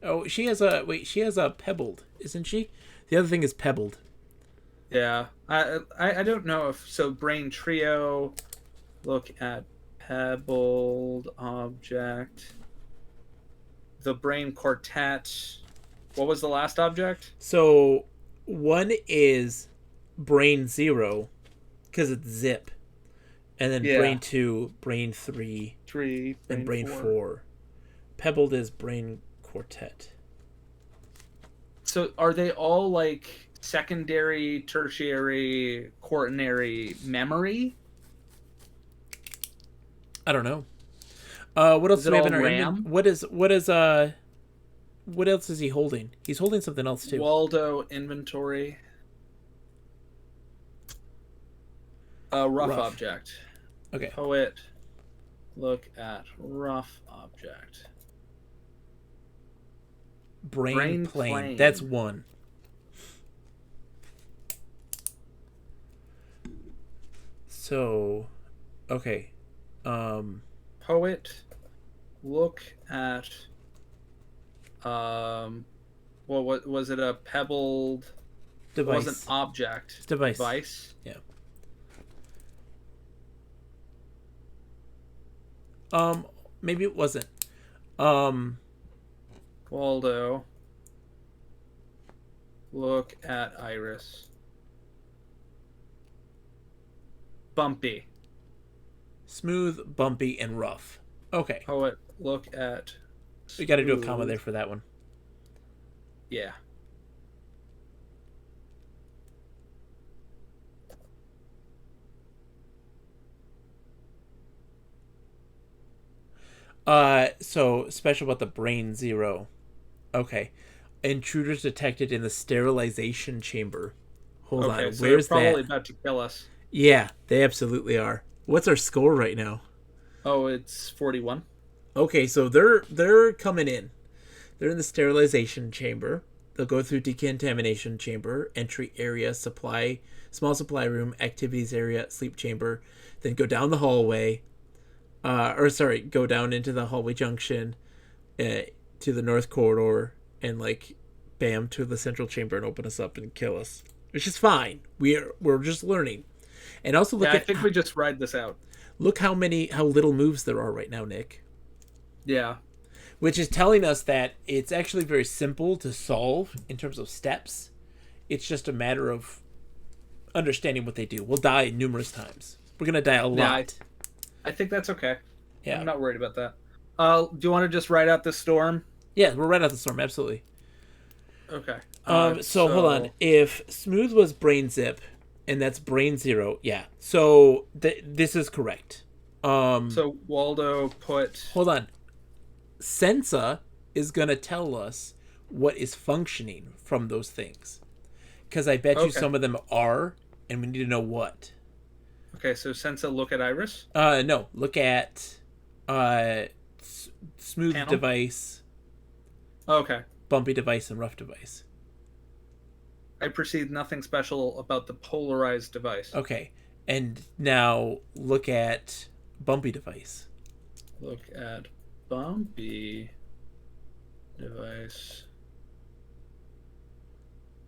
Oh, she has a pebbled, isn't she? The other thing is pebbled. Yeah. I don't know if so brain trio, look at pebbled object. The brain quartet. What was the last object? So one is brain 0 because it's zip, and then brain 2, brain 3, and brain 4. Pebbled is brain quartet. So are they all like secondary, tertiary, quaternary memory? I don't know. What else do we have in our RAM? What else is he holding? He's holding something else too. Waldo inventory. Rough object. Okay. Poet. Look at rough object. Brain plane. That's one. So, okay. Poet. Look at. What was it? A pebbled. It wasn't Device. object. It's device. Device. Yeah. Maybe it wasn't. Um, Waldo, look at Iris. Bumpy. Smooth, bumpy, and rough. Okay. Poet, look at We got to do a comma smooth. there for that one. Yeah. So special about the brain zero. Okay. Intruders detected in the sterilization chamber. Hold Okay, on. so they're Where's probably that? about to kill us. Yeah, they absolutely are. What's our score right now? Oh, it's 41. Okay, so they're coming in. They're in the sterilization chamber. They'll go through decontamination chamber, entry area, small supply room, activities area, sleep chamber, then go down the hallway. Go down into the hallway junction, to the north corridor, and like, bam, to the central chamber and open us up and kill us. Which is fine. We're just learning. And also Yeah, I think we just ride this out. look how little moves there are right now, Nick. Yeah. Which is telling us that it's actually very simple to solve in terms of steps. It's just a matter of understanding what they do. We'll die numerous times. We're gonna die a lot. Yeah, I think that's okay. Yeah. I'm not worried about that. Do you want to just ride out the storm? Yeah, we're right out the storm, absolutely. Okay. So hold on. If smooth was brain zip, and that's brain zero, yeah. So this is correct. So Waldo put. Hold on. Sensa is gonna tell us what is functioning from those things, because I bet you Okay. some of them are, and we need to know what. Okay, so Sensa, look at Iris. No. Look at smooth Panel? device, Okay. bumpy device, and rough device. I perceive nothing special about the polarized device. Okay, and now look at bumpy device. Look at bumpy device.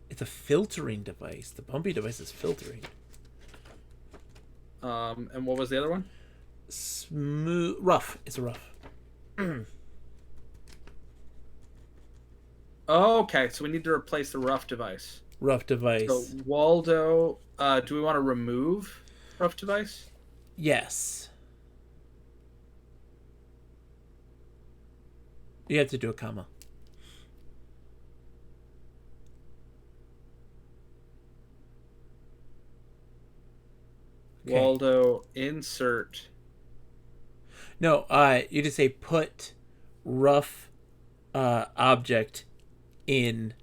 It's a filtering device. The bumpy device is filtering. And what was the other one? Smooth, rough. It's a rough. Okay, so we need to replace the rough device. Rough device. So Waldo, do we want to remove rough device? Yes. You have to do a comma. Okay. Waldo, insert. No, you just say put rough object in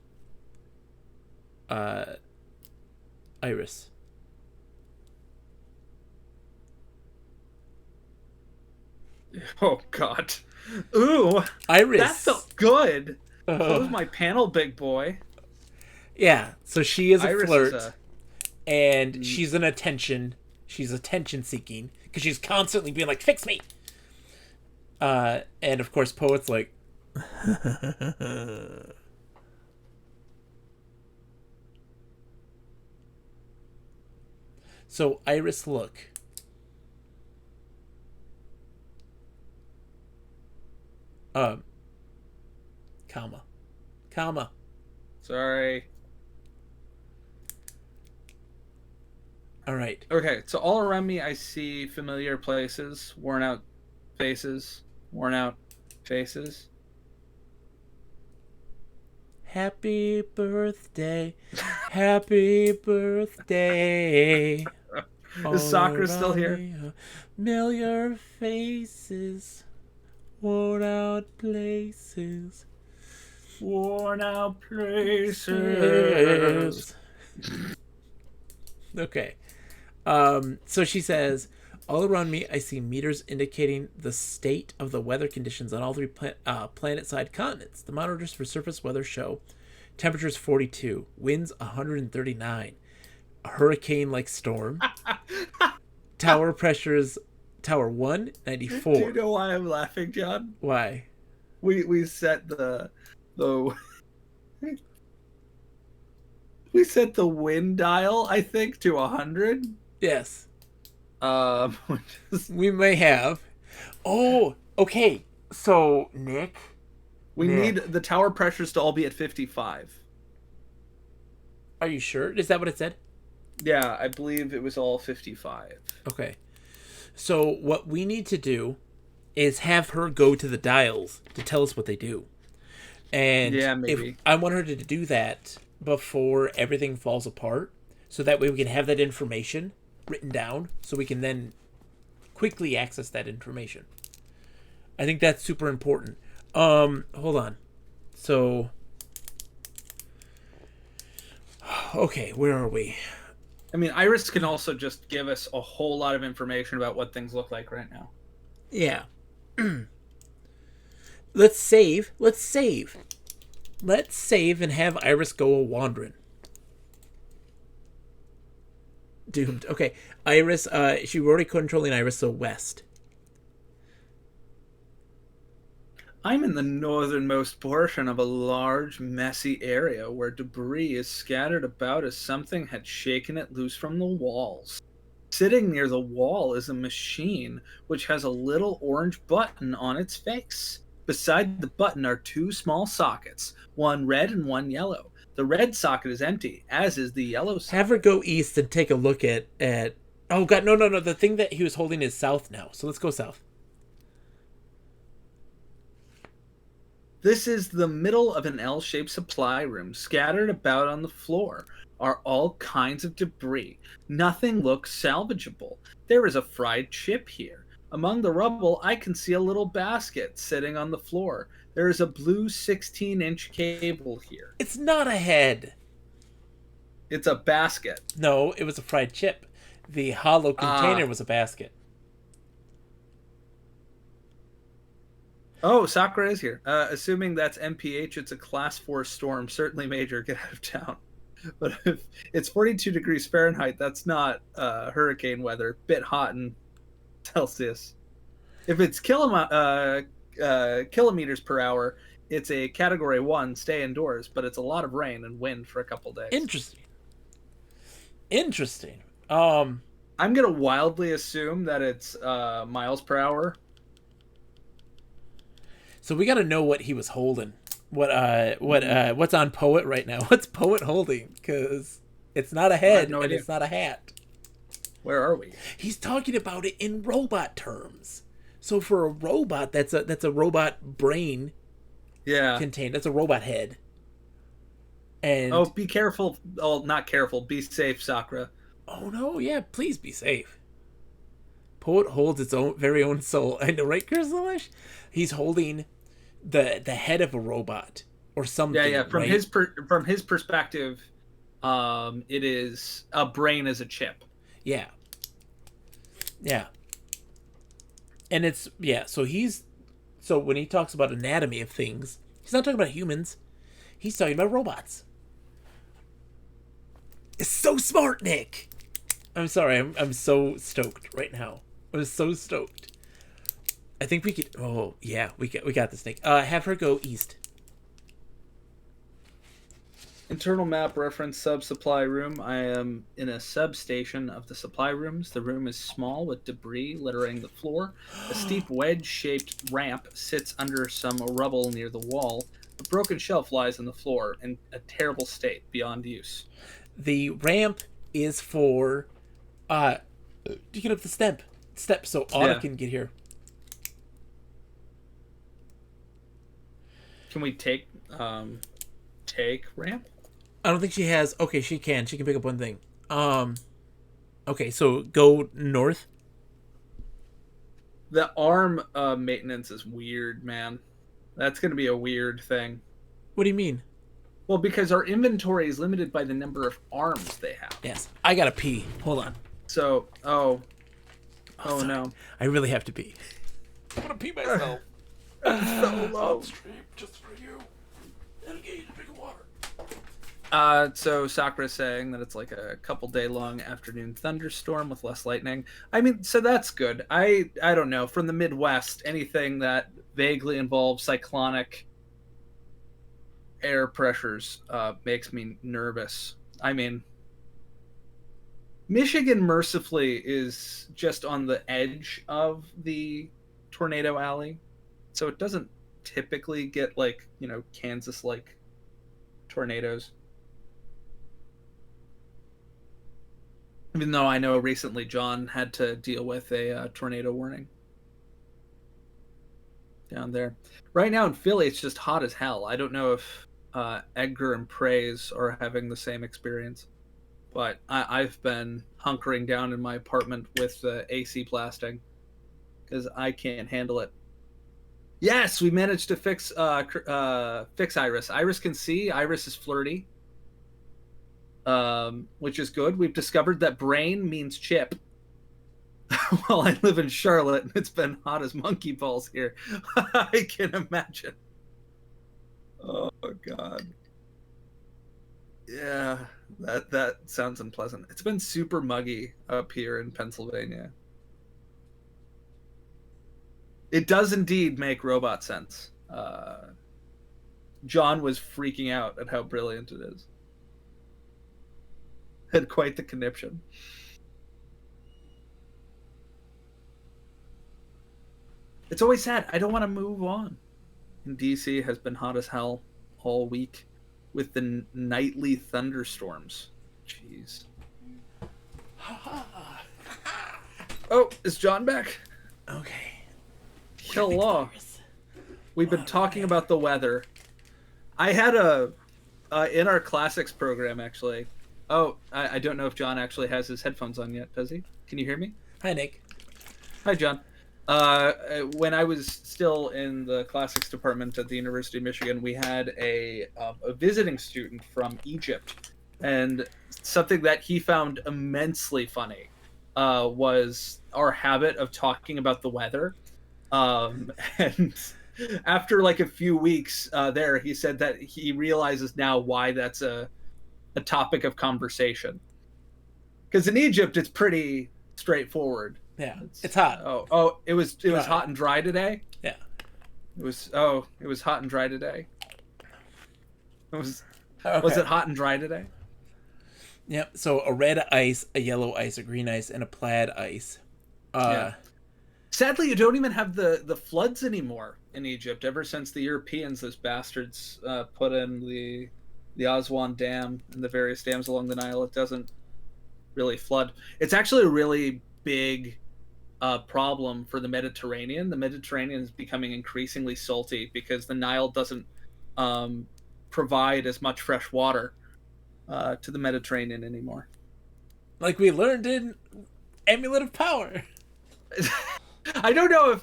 Iris. Oh God. Ooh, Iris. that felt good. Close my panel, big boy. Yeah, so she is a Iris flirt, is and she's an attention. She's attention seeking because she's constantly being like, "Fix me." And of course, Poet's like, so Iris, look. Comma, comma. Sorry. All right. Okay, so all around me I see familiar places, worn out faces, worn out faces. Happy birthday, happy birthday. Is soccer still here? Familiar faces, worn out places. Worn out places. Okay. So she says, all around me, I see meters indicating the state of the weather conditions on all three planet-side continents. The monitors for surface weather show temperatures 42, winds 139, a hurricane-like storm. Tower pressures, Tower 1, 94. Do you know why I'm laughing, John? Why? We set the We set the wind dial, I think, to 100. Yes, Which is- we may have. Oh, okay. So we need Nick, the tower pressures to all be at 55. are you sure? Is that what it said? Yeah, I believe it was all 55. Okay. So what we need to do is have her go to the dials to tell us what they do. And Yeah, if maybe. I want her to do that before everything falls apart, so that way we can have that information written down, so we can then quickly access that information. I think that's super important. Hold on. So, okay, where are we? I mean, Iris can also just give us a whole lot of information about what things look like right now. Yeah. Let's save. Let's save. Let's save and have Iris go a wandering. Doomed. Okay, Iris. She already controlling Iris, so west. I'm in the northernmost portion of a large, messy area where debris is scattered about as something had shaken it loose from the walls. Sitting near the wall is a machine which has a little orange button on its face. Beside the button are two small sockets, one red and one yellow. The red socket is empty, as is the yellow socket. Have her go east and take a look at. Oh God, no, no, no! The thing that he was holding is south now, so let's go south. This is the middle of an L-shaped supply room. Scattered about on the floor are all kinds of debris. Nothing looks salvageable. There is a fried chip here. Among the rubble, I can see a little basket sitting on the floor. There is a blue 16-inch cable here. It's not a head. It's a basket. No, it was a fried chip. The hollow container was a basket. Oh, Sakura is here. Assuming that's MPH, it's a class 4 storm. Certainly major. Get out of town. But if it's 42 degrees Fahrenheit, that's not hurricane weather. Bit hot in Celsius. If it's kilometers per hour, it's a category 1, stay indoors, but it's a lot of rain and wind for a couple days. Interesting. Interesting. I'm going to wildly assume that it's miles per hour. So we got to know what he was holding. What's on Poet right now? What's Poet holding? Because it's not a head and idea. it's not a hat. Where are we? He's talking about it in robot terms. So for a robot, that's a robot brain Yeah. contained. That's a robot head. And Oh, be careful. Oh, not careful. Be safe, Sakura. oh no, yeah, please be safe. Poet holds its own very own soul. I know, right, Kurzalash? He's holding the head of a robot or something. Yeah. From right? from his perspective, it is a brain as a chip. Yeah. Yeah. And it's so when he talks about anatomy of things, he's not talking about humans. He's talking about robots. It's so smart, Nick. I'm sorry. I'm so stoked right now. I'm so stoked. I think we could. Oh yeah, we got this, Nick. Have her go east. Internal map reference sub supply room. I am in a substation of the supply rooms. The room is small with debris littering the floor. A steep wedge-shaped ramp sits under some rubble near the wall. A broken shelf lies on the floor in a terrible state beyond use. The ramp is for to get up the step so Autumn can get here. Can we take ramp? I don't think she has. Okay, she can. She can pick up one thing. Okay, so go north. The arm maintenance is weird, man. That's going to be a weird thing. What do you mean? Well, because our inventory is limited by the number of arms they have. Yes, I gotta pee. Hold on. So, oh sorry. no. I really have to pee. I'm gonna pee myself. So low. On stream just for you. And get you to drink of water. So Sakura's saying that it's like a couple day long afternoon thunderstorm with less lightning. I mean, so that's good. I don't know. From the Midwest, anything that vaguely involves cyclonic air pressures makes me nervous. I mean, Michigan mercifully is just on the edge of the tornado alley, so it doesn't typically get like, Kansas like tornadoes. Even though I know recently John had to deal with a tornado warning down there. Right now in Philly, it's just hot as hell. I don't know if Edgar and Praise are having the same experience, but I've been hunkering down in my apartment with the AC blasting because I can't handle it. Yes, we managed to fix Iris. Iris can see. Iris is flirty, which is good. We've discovered that brain means chip. Well, I live in Charlotte, and it's been hot as monkey balls here. I can imagine. Oh God. Yeah, that sounds unpleasant. It's been super muggy up here in Pennsylvania. It does indeed make robot sense. John was freaking out at how brilliant it is. Had quite the conniption. It's always sad. I don't want to move on. And DC has been hot as hell all week with the nightly thunderstorms. Jeez. Oh, is John back? Okay. Hello. We've been talking about the weather. I had in our classics program, actually. Oh, I don't know if John actually has his headphones on yet, does he? Can you hear me? Hi, Nick. Hi, John. When I was still in the classics department at the University of Michigan, we had a visiting student from Egypt, and something that he found immensely funny was our habit of talking about the weather. And after like a few weeks there, he said that he realizes now why that's a topic of conversation. Because in Egypt, it's pretty straightforward. Yeah, it's hot. It was hot and dry today. Yeah, it was hot and dry today. Was okay. Was it hot and dry today? Yep. So a red ice, a yellow ice, a green ice, and a plaid ice. Yeah. Sadly, you don't even have the floods anymore in Egypt. Ever since the Europeans, those bastards, put in the Aswan Dam and the various dams along the Nile, it doesn't really flood. It's actually a really big problem for the Mediterranean. The Mediterranean is becoming increasingly salty because the Nile doesn't provide as much fresh water to the Mediterranean anymore. Like we learned in Amulet of Power. I don't know if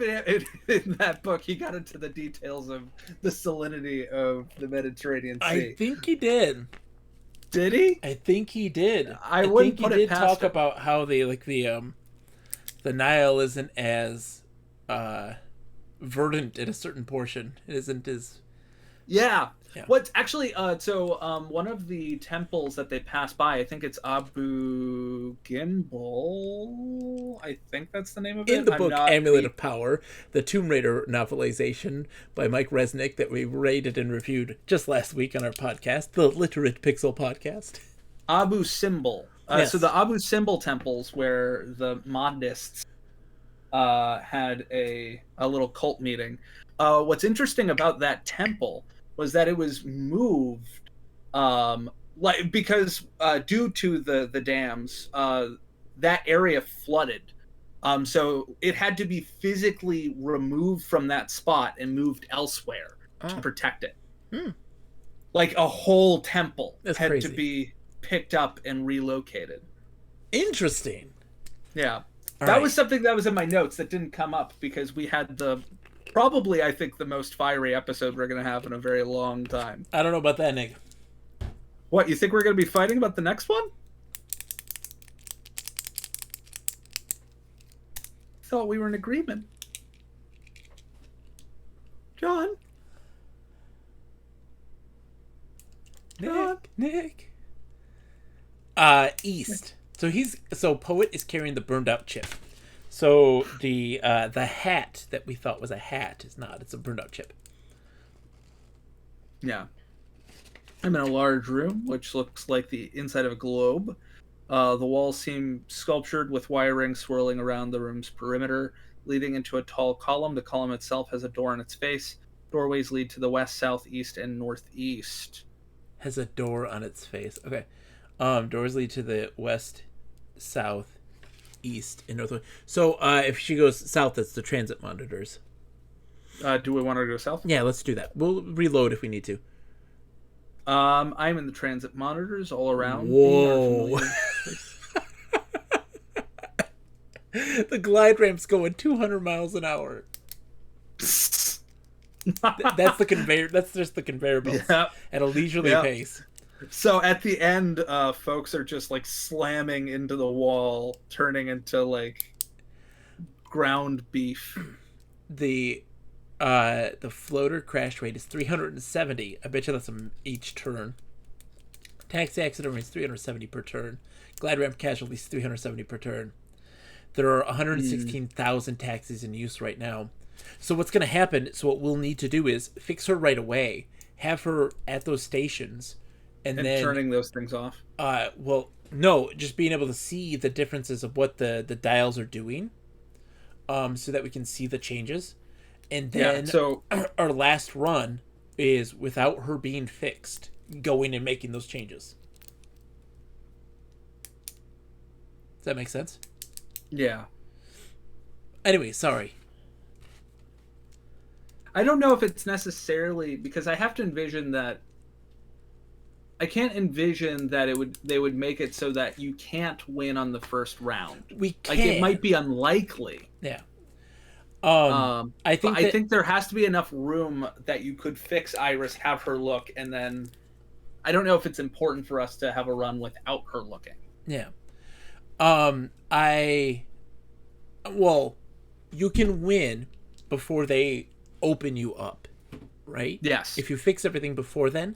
in that book he got into the details of the salinity of the Mediterranean Sea. I think he did. Did he? I think he did. I wouldn't think put he it did past talk about how they like the Nile isn't as verdant at a certain portion. It isn't as yeah. Yeah. What's actually one of the temples that they pass by, I think it's Abu Gimbal. I think that's the name of it. In the book Amulet of Power, the Tomb Raider novelization by Mike Resnick that we rated and reviewed just last week on our podcast, the Literate Pixel podcast. Abu Simbel. Yes. So the Abu Simbel temples where the Mahdists had a little cult meeting. What's interesting about that temple was that it was moved because due to the dams, that area flooded. So it had to be physically removed from that spot and moved elsewhere to protect it. Like a whole temple had crazy. To be picked up and relocated. Interesting. Yeah. All that right. was something that was in my notes that didn't come up because we had probably, I think, the most fiery episode we're going to have in a very long time. I don't know about that, Nick. What, you think we're going to be fighting about the next one? Thought we were in agreement. John? Nick. East. So Poet is carrying the burned out chip. So the hat that we thought was a hat is not. It's a burned out chip. Yeah. I'm in a large room, which looks like the inside of a globe. The walls seem sculptured with wiring swirling around the room's perimeter, leading into a tall column. The column itself has a door in its face. Doorways lead to the west, southeast, and northeast. Has a door on its face. Okay. Doors lead to the west, south, east, and north. So if she goes south, that's the transit monitors. Do we want to go south? Yeah, let's do that. We'll reload if we need to. I'm in the transit monitors all around. Whoa. The glide ramp's going 200 miles an hour. That's the conveyor. That's just the conveyor belt at a leisurely pace. So at the end, folks are just like slamming into the wall, turning into like ground beef. The floater crash rate is 370. I bet you that's each turn. Taxi accident rate is 370 per turn. Glide ramp casualties 370 per turn. There are 116,000 taxis in use right now. So what's going to happen, so what we'll need to do is fix her right away, have her at those stations, and then turning those things off. Well, no, just being able to see the differences of what the dials are doing, so that we can see the changes. And then so our last run is without her being fixed, going and making those changes. Does that make sense? Yeah. Anyway, sorry. I don't know if it's necessarily, because I have to envision that. I can't envision that they would make it so that you can't win on the first round. We can. Like, it might be unlikely. Yeah. I think there has to be enough room that you could fix Iris, have her look, and then I don't know if it's important for us to have a run without her looking. Yeah. You can win before they open you up, right? Yes. If you fix everything before then.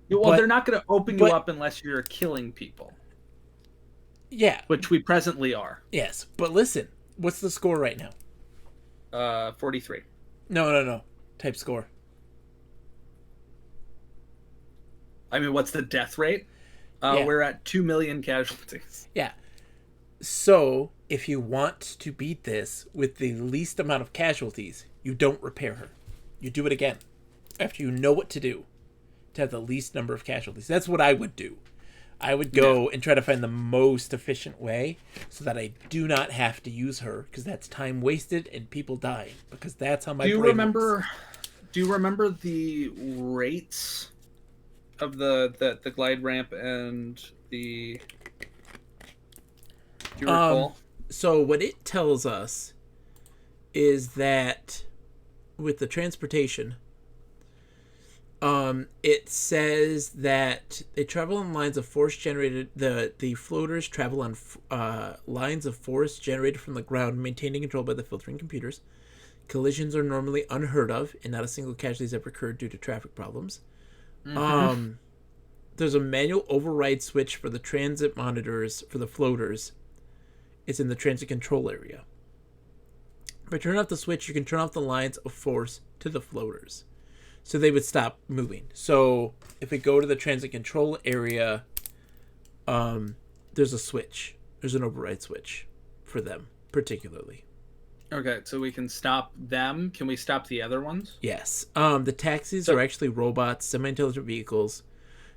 Well, they're not going to open you up unless you're killing people. Yeah. Which we presently are. Yes. But listen, what's the score right now? 43. No. Type score. I mean, what's the death rate? We're at 2 million casualties. Yeah. So, if you want to beat this with the least amount of casualties, you don't repair her. You do it again. After you know what to do to have the least number of casualties. That's what I would do. I would go and try to find the most efficient way so that I do not have to use her, because that's time wasted and people dying, because that's how my brain works. Do you remember the rates of the glide ramp and the... Do you recall? So what it tells us is that with the transportation, it says that they travel on lines of force generated. The floaters travel on lines of force generated from the ground, maintained control by the filtering computers. Collisions are normally unheard of, and not a single casualty has ever occurred due to traffic problems. Mm-hmm. There's a manual override switch for the transit monitors for the floaters. It's in the transit control area. If I turn off the switch, you can turn off the lines of force to the floaters, so they would stop moving. So if we go to the transit control area, there's a switch. There's an override switch for them, particularly. Okay, so we can stop them. Can we stop the other ones? Yes. The taxis are actually robots, semi-intelligent vehicles.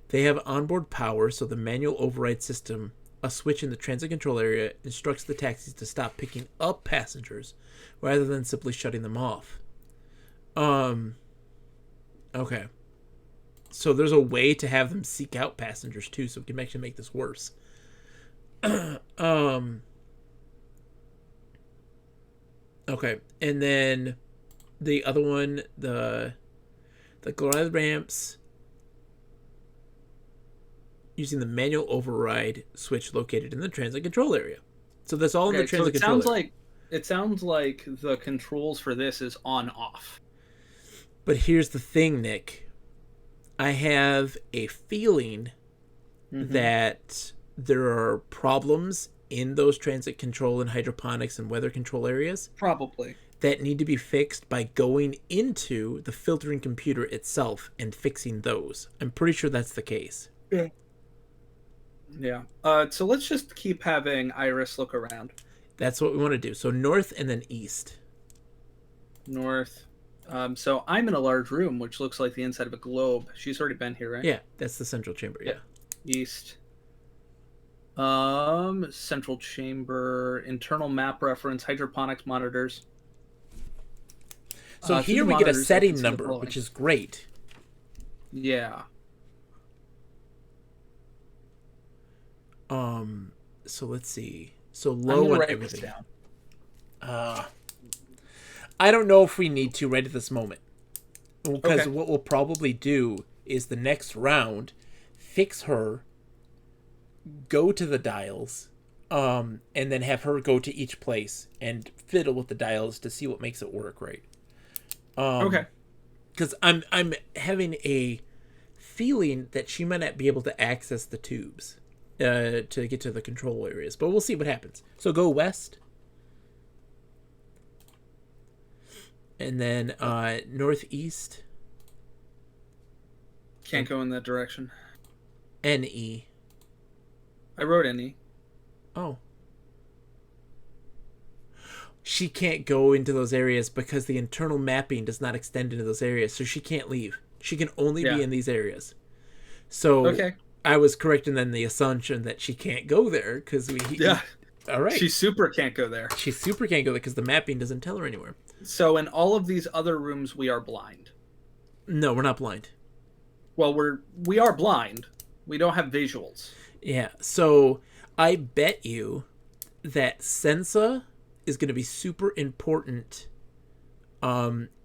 They have onboard power, so the manual override system, a switch in the transit control area, instructs the taxis to stop picking up passengers rather than simply shutting them off. Okay. So there's a way to have them seek out passengers too, so we can actually make this worse. Okay, and then the other one, the glide ramps, using the manual override switch located in the transit control area. So that's all in the transit control area. It sounds like the controls for this is on-off. But here's the thing, Nick. I have a feeling that there are problems in those transit control and hydroponics and weather control areas. Probably. that need to be fixed by going into the filtering computer itself and fixing those. I'm pretty sure that's the case. Yeah. Yeah. So let's just keep having Iris look around. That's what we want to do. So north and then east. North. So I'm in a large room, which looks like the inside of a globe. She's already been here, right? Yeah, that's the central chamber. Yeah. East. Central chamber, internal map reference, hydroponics monitors. So Through here the we get a monitors, I can setting see the number, following. which is great. Yeah. So let's see. So I'm low gonna on write everything. this down. I don't know if we need to right at this moment. Because Okay. what we'll probably do is the next round, fix her, go to the dials, and then have her go to each place and fiddle with the dials to see what makes it work right. Okay. Because I'm having a feeling that she might not be able to access the tubes to get to the control areas, but we'll see what happens. So go west, and then northeast, Can't go in that direction. NE. I wrote any. Oh. She can't go into those areas because the internal mapping does not extend into those areas, so she can't leave. She can only Yeah. be in these areas. So Okay. I was correct in then the assumption that she can't go there because we. Yeah. All right. She super can't go there. She super can't go there because the mapping doesn't tell her anywhere. So in all of these other rooms, we are blind. No, we're not blind. Well, we are blind. We don't have visuals. Yeah. So I bet you that Sensa is going to be super important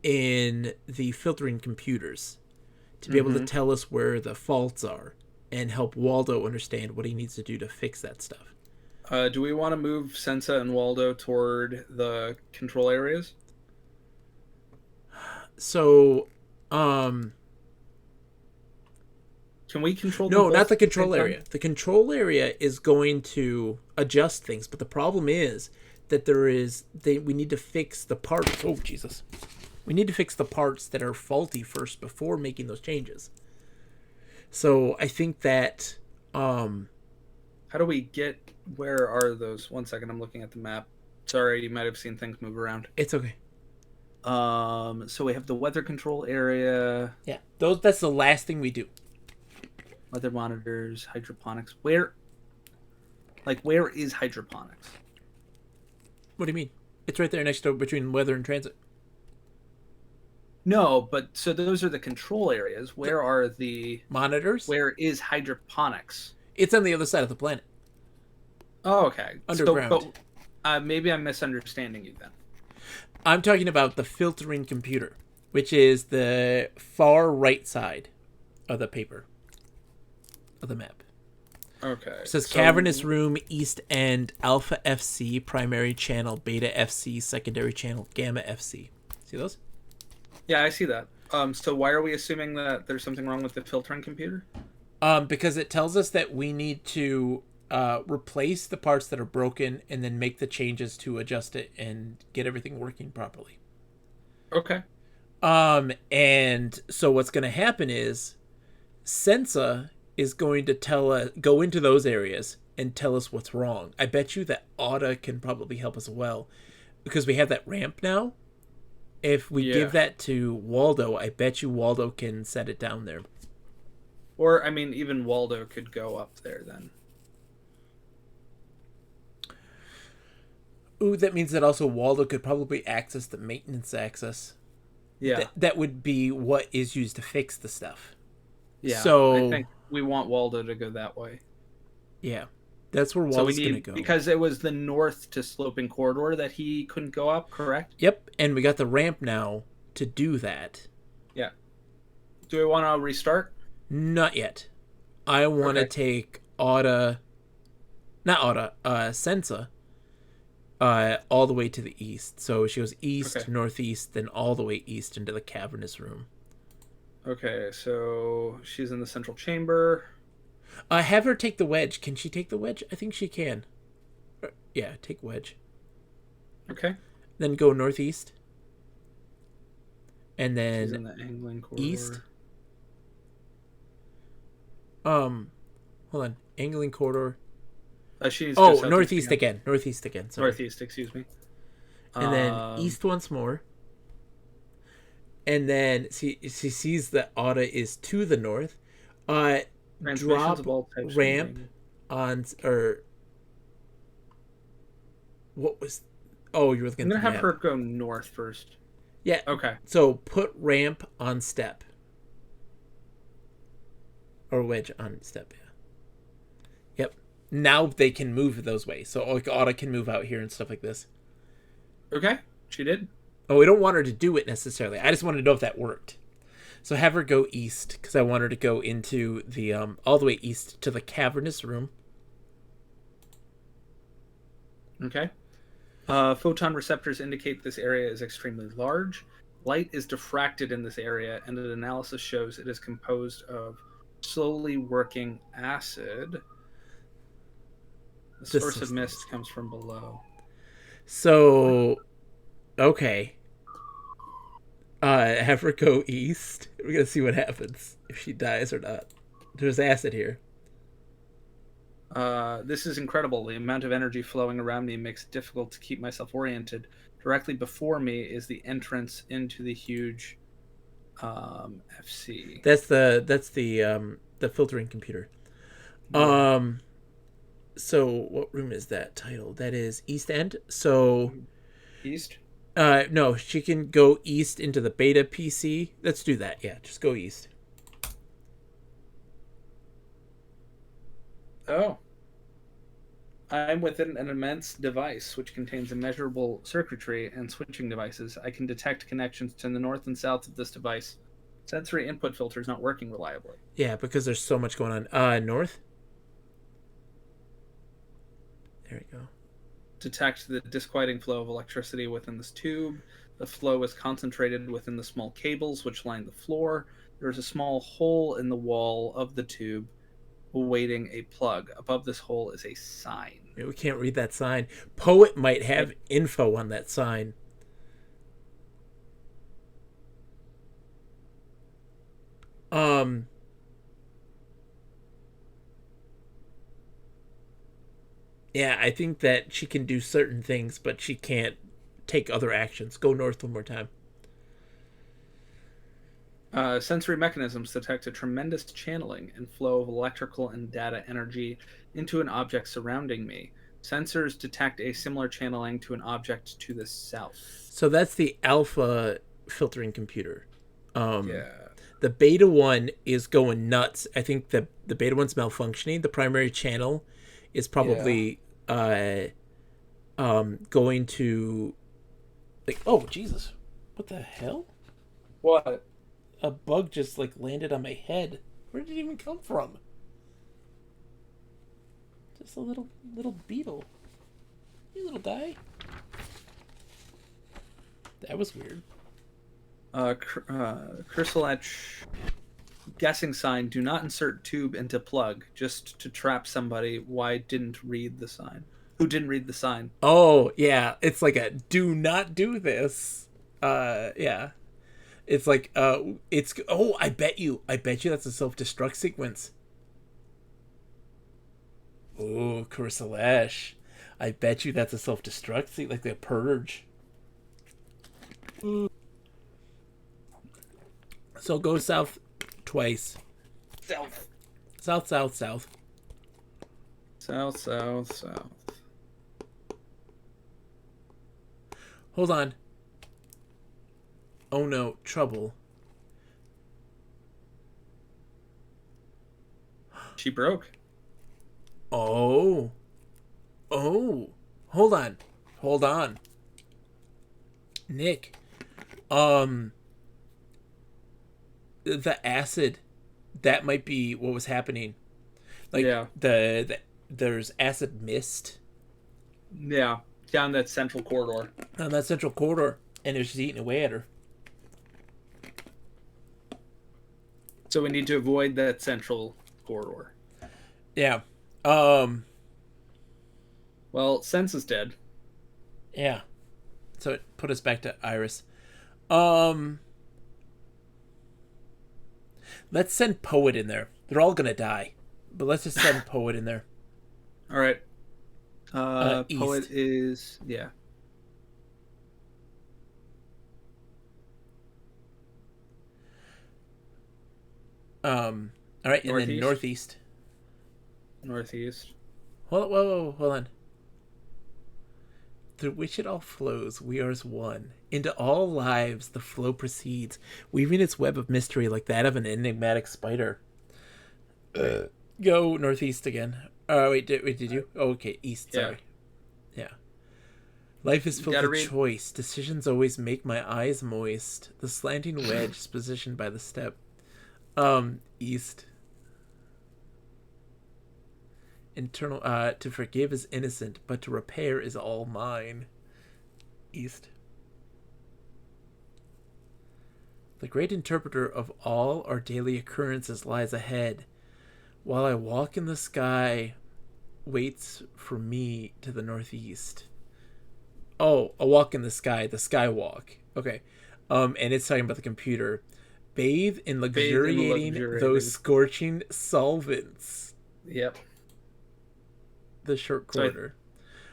in the filtering computers to be able to tell us where the faults are and help Waldo understand what he needs to do to fix that stuff. Do we want to move Sensa and Waldo toward the control areas? So, Can we control? no, them not both the at same control time? area. The control area is going to adjust things, but the problem is that we need to fix the parts. Oh, Jesus. We need to fix the parts that are faulty first before making those changes. So I think that How do we get? Where are those? 1 second, I'm looking at the map. Sorry, you might have seen things move around. it's okay. So we have the weather control area, Yeah, that's the last thing we do. weather monitors, hydroponics. Where is hydroponics? What do you mean? It's right there next to between weather and transit. No, but so those are the control areas. Where are the? Monitors? Where is hydroponics? It's on the other side of the planet. Oh, okay. Underground. So, but maybe I'm misunderstanding you then. I'm talking about the filtering computer, which is the far right side of the paper, of the map. Okay. It says cavernous room, east end, alpha FC, primary channel, beta FC, secondary channel, gamma FC. See those? Yeah, I see that. So why are we assuming that there's something wrong with the filtering computer? Because it tells us that we need to replace the parts that are broken and then make the changes to adjust it and get everything working properly. Okay. And so what's going to happen is Sensa is going to go into those areas and tell us what's wrong. I bet you that Auta can probably help us well because we have that ramp now. If we give that to Waldo, I bet you Waldo can set it down there. Or, I mean, even Waldo could go up there then. Ooh, that means that also Waldo could probably access the maintenance access. Yeah. That would be what is used to fix the stuff. Yeah. So I think we want Waldo to go that way. yeah, that's where So we Waldo's going to need, go. because it was the north to sloping corridor that he couldn't go up, correct? Yep, and we got the ramp now to do that. Yeah. Do we want to restart? Not yet. I want to take Sensa, all the way to the east. So she goes east, northeast, then all the way east into the cavernous room. Okay, so she's in the central chamber. Have her take the wedge. Can she take the wedge? I think she can. Yeah, take wedge. Okay. Then go northeast. and She's then in the angling corridor. east. Hold on, angling corridor. She's Oh, just northeast again. Northeast again. Sorry. Northeast, excuse me. And then east once more. And then she sees that Auda is to the north. Transmissions Drop of all types ramp on or what was? Oh, you were looking I'm at gonna the have map. her go north first. Yeah. Okay. So put ramp on step. Or wedge on step, yeah. Yep. Now they can move those ways. So like Auda can move out here and stuff like this. Okay. She did. Oh, we don't want her to do it necessarily. I just wanted to know if that worked. So have her go east, because I want her to go into the all the way east to the cavernous room. Okay. Photon receptors indicate this area is extremely large. Light is diffracted in this area, and an analysis shows it is composed of slowly working acid. The source of mist comes from below. So, okay. Have her go east. We're gonna see what happens if she dies or not. There's acid here. This is incredible. The amount of energy flowing around me makes it difficult to keep myself oriented. Directly before me is the entrance into the huge FC. That's the filtering computer. Yeah. So what room is that title? That is East End. So East? No, she can go east into the beta PC. Let's do that. Yeah, just go east. Oh. I'm within an immense device which contains immeasurable circuitry and switching devices. I can detect connections to the north and south of this device. Sensory input filter is not working reliably. Yeah, because there's so much going on. North. There we go. Detect the disquieting flow of electricity within this tube. The flow is concentrated within the small cables which line the floor. There is a small hole in the wall of the tube awaiting a plug. Above this hole is a sign. We can't read that sign. Poet might have info on that sign. Yeah, I think that she can do certain things, but she can't take other actions. Go north one more time. Sensory mechanisms detect a tremendous channeling and flow of electrical and data energy into an object surrounding me. Sensors detect a similar channeling to an object to the south. So that's the alpha filtering computer. Yeah. The beta one is going nuts. I think the beta one's malfunctioning. The primary channel is probably going to like, oh Jesus, what the hell? What? A bug just like landed on my head. Where did it even come from? Just a little beetle. You little guy. That was weird. Chrysaletch guessing sign: do not insert tube into plug, just to trap somebody. Why didn't read the sign? Who didn't read the sign? Oh yeah, it's like a do not do this. Yeah. It's like, it's, oh, I bet you that's a self-destruct sequence. Oh, Chrysaletch. I bet you that's a self-destruct sequence, like the purge. So go south twice. South. South, south, south. South, south, south. Hold on. Oh no, trouble. She broke. Oh. Oh. Hold on. Hold on. Nick. The acid, that might be what was happening. Like, Yeah. There's acid mist. Yeah. Down that central corridor. On that central corridor, and it was just eating away at her. So we need to avoid that central corridor. Yeah. Well, Sense is dead. Yeah. So it put us back to Iris. Let's send Poet in there. They're all gonna die, but let's just send Poet in there. All right. Poet East. is All right, and then Northeast? northeast. Northeast. Hold on. Through which it all flows, we are as one. Into all lives the flow proceeds, weaving its web of mystery like that of an enigmatic spider. Go northeast again. Wait, did you? Oh, okay, east, Yeah. sorry. Yeah. Life is filled Gotta with read. choice. Decisions always make my eyes moist. The slanting wedge is positioned by the step. East. Internal to forgive is innocent, but to repair is all mine. East. The great interpreter of all our daily occurrences lies ahead. While I walk in the sky, waits for me to the northeast. Oh, a walk in the sky walk. Okay. And it's talking about the computer. Bathe in luxuriating those scorching solvents. Yep. The short corridor.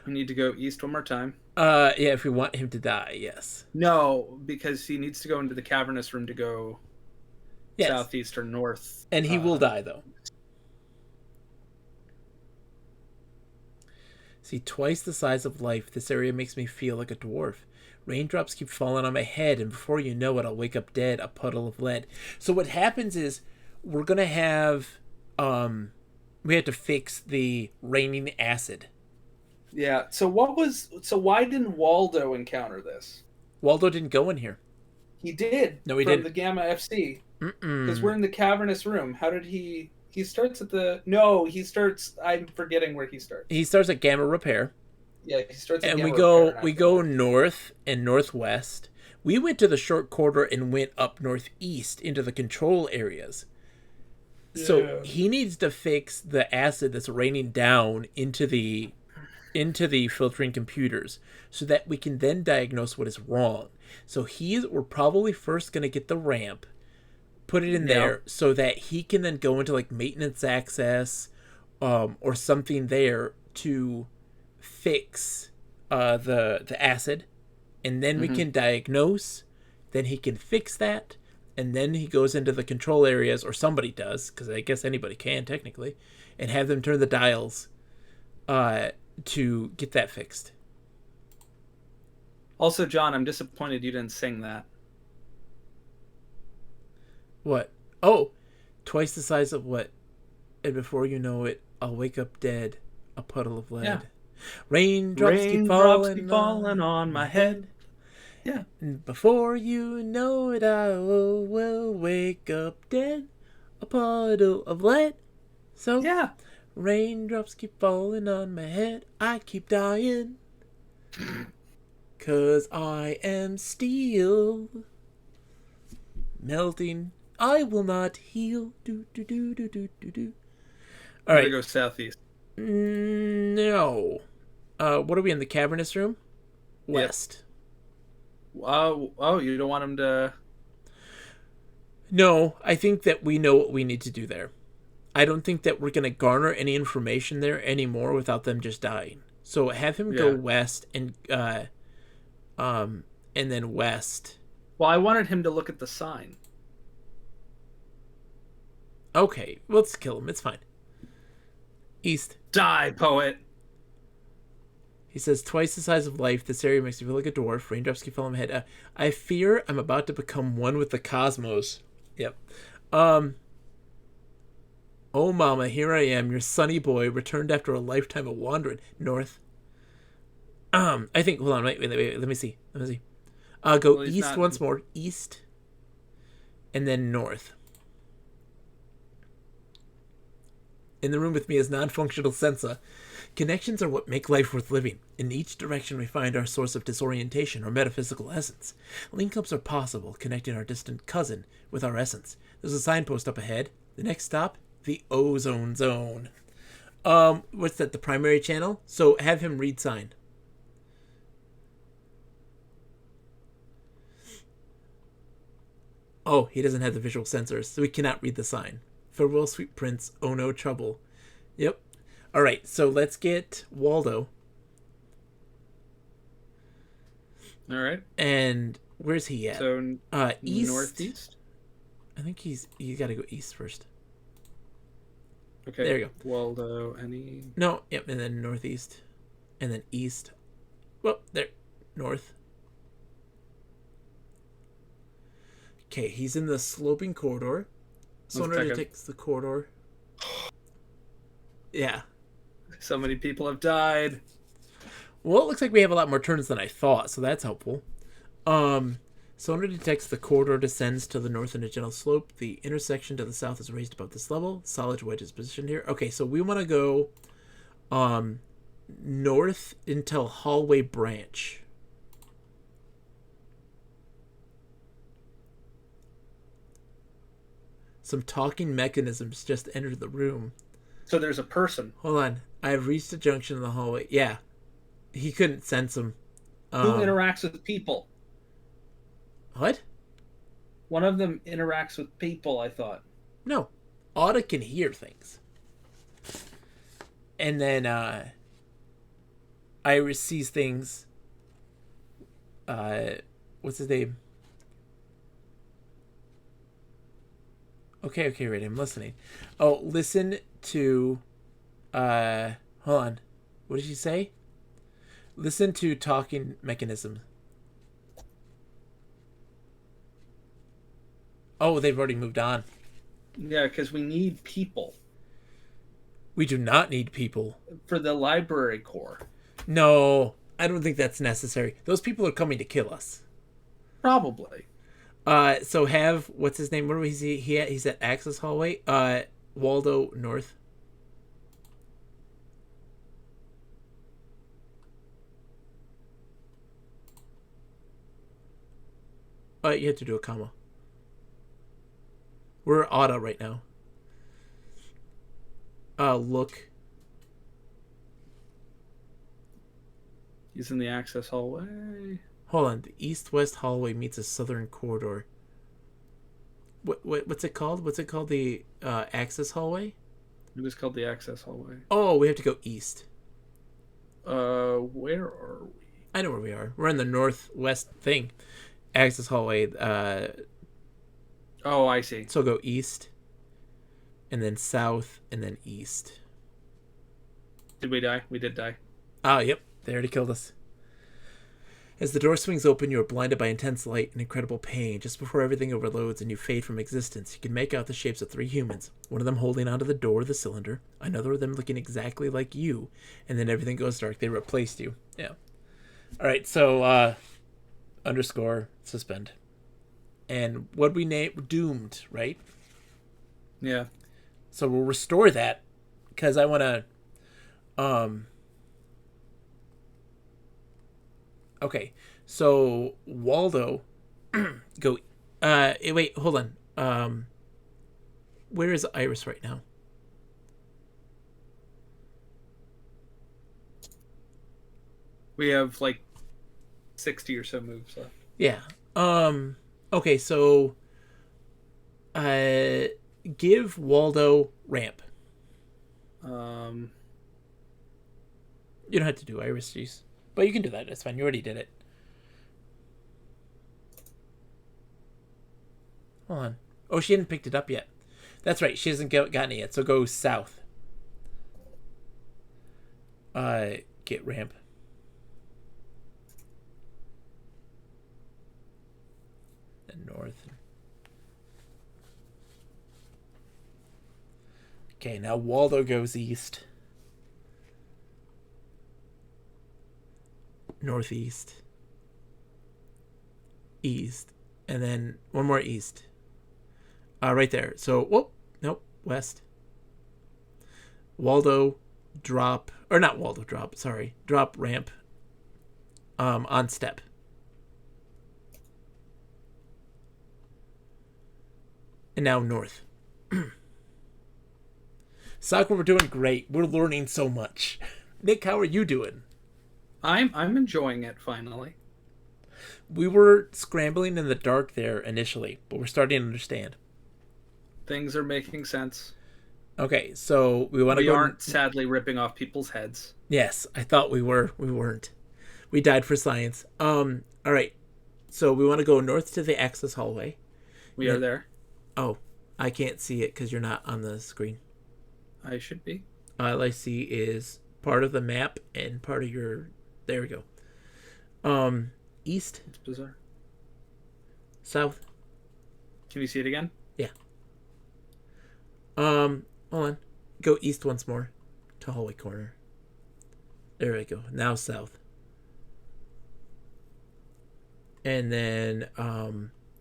We need to go east one more time. Yeah, if we want him to die, yes. No, because he needs to go into the cavernous room to go southeast or north. And he will die, though. See, twice the size of life, this area makes me feel like a dwarf. Raindrops keep falling on my head, and before you know it, I'll wake up dead, a puddle of lead. So what happens is, we're going to have... we have to fix the raining acid. Yeah. So why didn't Waldo encounter this? Waldo didn't go in here. He did. No, he didn't. From the Gamma FC. Because we're in the cavernous room. How did he... He starts at the... No, he starts... I'm forgetting where he starts. He starts at Gamma Repair. Yeah, he starts at and Gamma Repair. And we go Repair. north and northwest. We went to the short corridor and went up northeast into the control areas. Yeah. So he needs to fix the acid that's raining down into the filtering computers so that we can then diagnose what is wrong. So we're probably first going to get the ramp, put it in there so that he can then go into like maintenance access or something there to fix the acid, and then we can diagnose, then he can fix that, and then he goes into the control areas, or somebody does, because I guess anybody can technically, and have them turn the dials to get that fixed. Also, John, I'm disappointed you didn't sing that. What? Oh, twice the size of what? And before you know it, I'll wake up dead, a puddle of lead. Yeah. Raindrops keep falling on my head. Yeah. And before you know it, I will wake up dead, a puddle of lead. So, yeah. Raindrops keep falling on my head, I keep dying. 'Cause I am steel. Melting, I will not heal. Do, do, do, do, do, do, do. All right. Go southeast. No. What are we in, the cavernous room? West. Yep. Oh, you don't want him to... No, I think that we know what we need to do there. I don't think that we're going to garner any information there anymore without them just dying. So have him go west and then west. Well, I wanted him to look at the sign. Okay, let's kill him. It's fine. East. Die, poet. He says, twice the size of life, this area makes me feel like a dwarf. Raindrops keep falling on my head. I fear I'm about to become one with the cosmos. Yep. Oh, mama, here I am, your sunny boy, returned after a lifetime of wandering. North. I think, hold on, wait, let me see. Go east once more. East. And then north. In the room with me is non-functional sensa. Connections are what make life worth living. In each direction we find our source of disorientation or metaphysical essence. Link-ups are possible, connecting our distant cousin with our essence. There's a signpost up ahead. The next stop, the ozone zone. What's that, the primary channel? So have him read sign. Oh, he doesn't have the visual sensors, so he cannot read the sign. Farewell, sweet prince. Oh, no trouble. Yep. All right, so let's get Waldo. All right. And where's he at? So East. northeast. I think you got to go east first. Okay. There you go. Waldo, any? No, yep, and then northeast, and then east. Well, there, north. Okay, he's in the sloping corridor. Sonar detects the corridor. Yeah. So many people have died. Well, it looks like we have a lot more turns than I thought, so that's helpful. Sonar detects the corridor descends to the north in a gentle slope. The intersection to the south is raised above this level. Solid wedge is positioned here. Okay, so we want to go north until hallway branch. Some talking mechanisms just entered the room. So there's a person. Hold on. I have reached a junction in the hallway. Yeah. He couldn't sense him. Who interacts with people? What? One of them interacts with people, I thought. No. Auda can hear things. And then Iris sees things. What's his name? Okay, right, I'm listening. Oh, listen to hold on. What did she say? Listen to talking mechanisms. Oh, they've already moved on. Yeah, because we need people. We do not need people. For the library core. No, I don't think that's necessary. Those people are coming to kill us. Probably. So have, what's his name? Where was he? He's at Access Hallway. Waldo North. You have to do a comma. We're Auto right now. Look. He's in the access hallway. Hold on. The east-west hallway meets a southern corridor. What's it called? What's it called? The access hallway? It is called the access hallway. Oh, we have to go east. Where are we? I know where we are. We're in the northwest thing. Access hallway. Oh, I see. So go east, and then south, and then east. Did we die? We did die. Oh, yep. They already killed us. As the door swings open, you are blinded by intense light and incredible pain. Just before everything overloads and you fade from existence, you can make out the shapes of 3 humans. One of them holding onto the door of the cylinder, another of them looking exactly like you, and then everything goes dark. They replaced you. Yeah. All right, so underscore suspend. And what we name doomed, right? Yeah. So we'll restore that because I want to okay. So Waldo go wait, hold on. Where is Iris right now? We have like 60 or so moves left. Yeah. Okay, so give Waldo ramp. You don't have to do Iris Juice, but you can do that. That's fine. You already did it. Hold on. Oh, she hadn't picked it up yet. That's right. She hasn't gotten it yet. So go south. Get ramp. Then north. Okay, now Waldo goes east. Northeast. East. And then one more east. Right there. So, whoop. Nope. West. Waldo drop. Or not Waldo drop. Sorry. Drop ramp. On step. And now north. Sakura, we're doing great. We're learning so much. Nick, how are you doing? I'm enjoying it finally. We were scrambling in the dark there initially, but we're starting to understand. Things are making sense. Okay, so we want to We go. aren't sadly ripping off people's heads. Yes, I thought we were. We weren't. We died for science. All right. So we want to go north to the access hallway. We And are then, there. oh, I can't see it because you're not on the screen. I should be. All I see is part of the map and part of your. There we go. Um, east, It's bizarre. south. Can you see it again? Yeah. Hold on. Go east once more to hallway corner. There we go. Now south. And then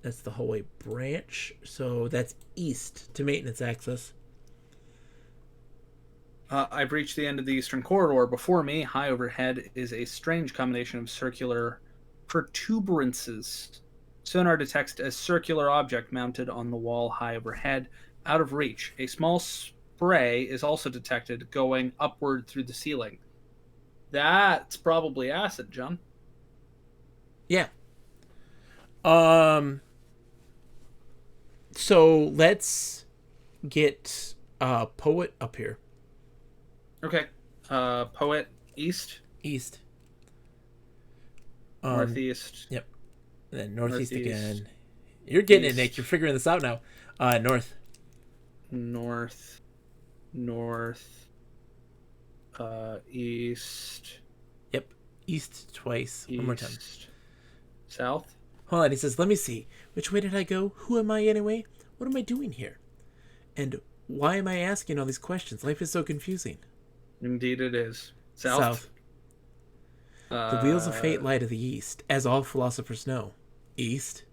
that's the hallway branch. So that's east to maintenance access. I've reached the end of the eastern corridor. Before me, high overhead, is a strange combination of circular protuberances. Sonar detects a circular object mounted on the wall high overhead, out of reach. A small spray is also detected going upward through the ceiling. That's probably acid, John. Yeah. So let's get poet up here. Okay. Poet east, East. northeast, Yep. And then northeast northeast, again. You're getting it, east, Nick. You're figuring this out now. North. north, north, east, Yep. East twice. One more time. east, south. Hold on. He says, let me see. Which way did I go? Who am I anyway? What am I doing here? And why am I asking all these questions? Life is so confusing. Indeed, it is. South. The wheels of fate lie to the east, as all philosophers know. East.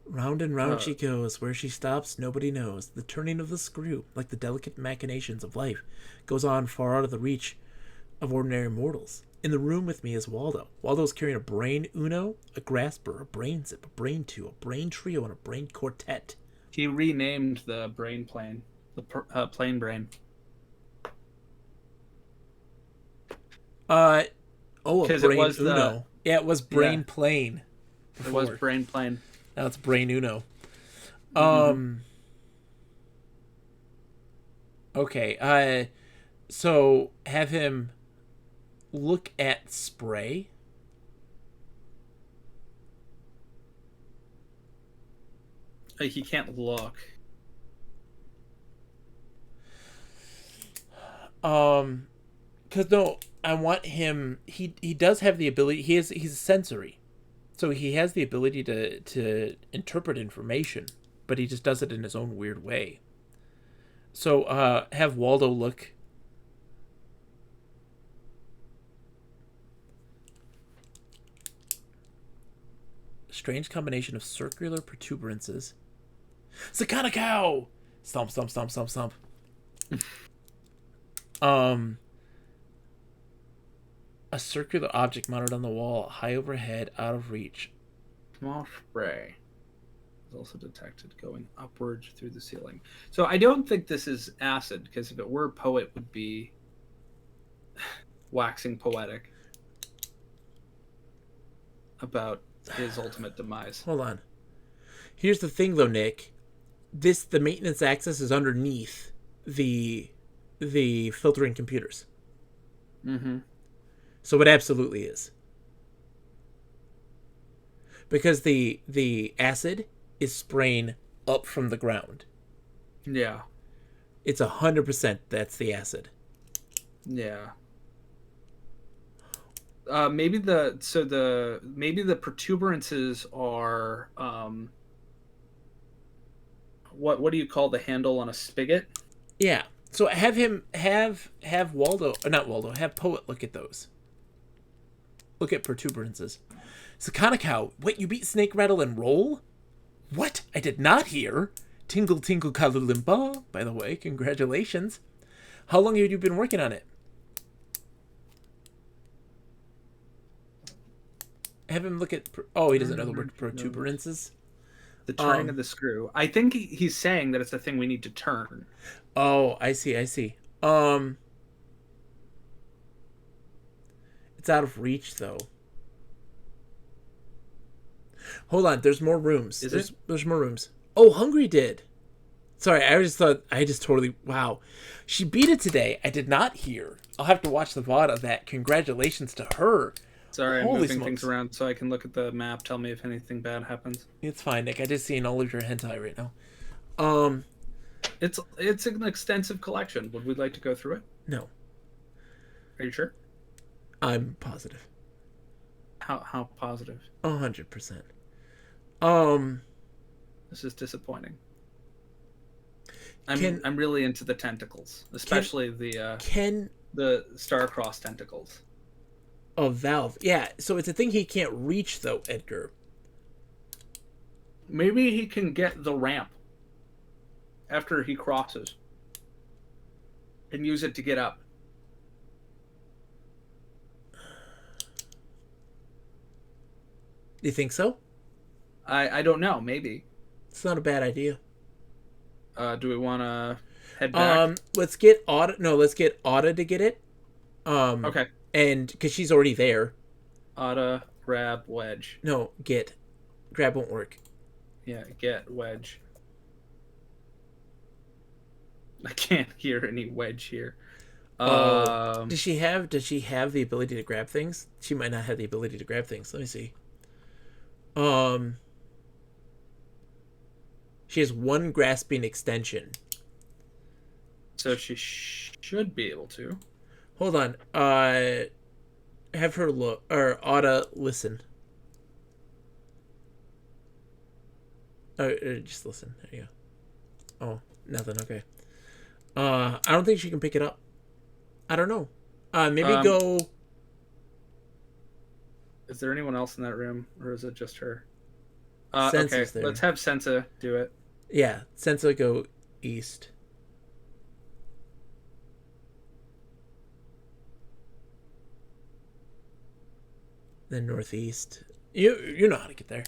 Round and round she goes. Where she stops, nobody knows. The turning of the screw, like the delicate machinations of life, goes on far out of the reach of ordinary mortals. In the room with me is Waldo. Waldo's carrying a brain uno, a grasper, a brain zip, a brain two, a brain trio, and a brain quartet. He renamed the brain plane, the plane brain. A 'Cause brain it was uno. Yeah, it was brain Yeah. plane. It was Before. brain plane. Now it's brain uno. Mm-hmm. Okay. So have him look at spray. He can't look. Cause no, I want him. He does have the ability. He's a sensory, so he has the ability to interpret information, but he just does it in his own weird way. So have Waldo look. Strange combination of circular protuberances. Sakana cow! Stomp, stomp, stomp, stomp, stomp. A circular object mounted on the wall, high overhead, out of reach. Small spray is also detected going upwards through the ceiling. So I don't think this is acid, because if it were, poet would be waxing poetic about his ultimate demise. Hold on. Here's the thing, though, Nick. The maintenance access is underneath the filtering computers, Mm-hmm. so it absolutely is. Because the acid is spraying up from the ground. Yeah. It's 100% that's the acid. Yeah. Maybe the protuberances are what do you call the handle on a spigot? Yeah. So have Waldo, or not Waldo, have Poet look at those. Look at protuberances. Sakana cow, wait, you beat Snake Rattle and Roll? What? I did not hear. Tingle Tingle Kalulimba, by the way, congratulations. How long have you been working on it? Have him look at. He doesn't know the word protuberances. The turning of the screw. I think he's saying that it's a thing we need to turn. Oh, I see. It's It's out of reach, though. Hold on, there's more rooms. There's more rooms. Oh, Hungry did. Sorry, I just totally, wow. She beat it today. I did not hear. I'll have to watch the VOD of that. Congratulations to her. Sorry, I'm Holy moving smokes. things around so I can look at the map. Tell me if anything bad happens. It's fine, Nick. I just seen all of your hentai right now. It's an extensive collection. Would we like to go through it? No. Are you sure? I'm positive. How positive? 100%. This is disappointing. I'm really into the tentacles, especially the star-crossed tentacles. Of Valve. Yeah, so it's a thing he can't reach, though, Edgar. Maybe he can get the ramp after he crosses and use it to get up. You think so? I don't know. Maybe. It's not a bad idea. Do we want to head back? Let's get Autumn. No, let's get Autumn to get it. Okay. And because she's already there. Auto, grab, wedge. No, get. Grab won't work. Yeah, get, wedge. I can't hear any wedge here. Does she have the ability to grab things? She might not have the ability to grab things. Let me see. She has one grasping extension. So she should be able to. Hold on. Have her look, or oughta listen. Just listen. There you go. Oh, nothing. Okay. I don't think she can pick it up. I don't know. Maybe go. Is there anyone else in that room, or is it just her? Sensa's okay, there. let's have Sensa do it. Yeah, Sensa go east. Then northeast. You know how to get there.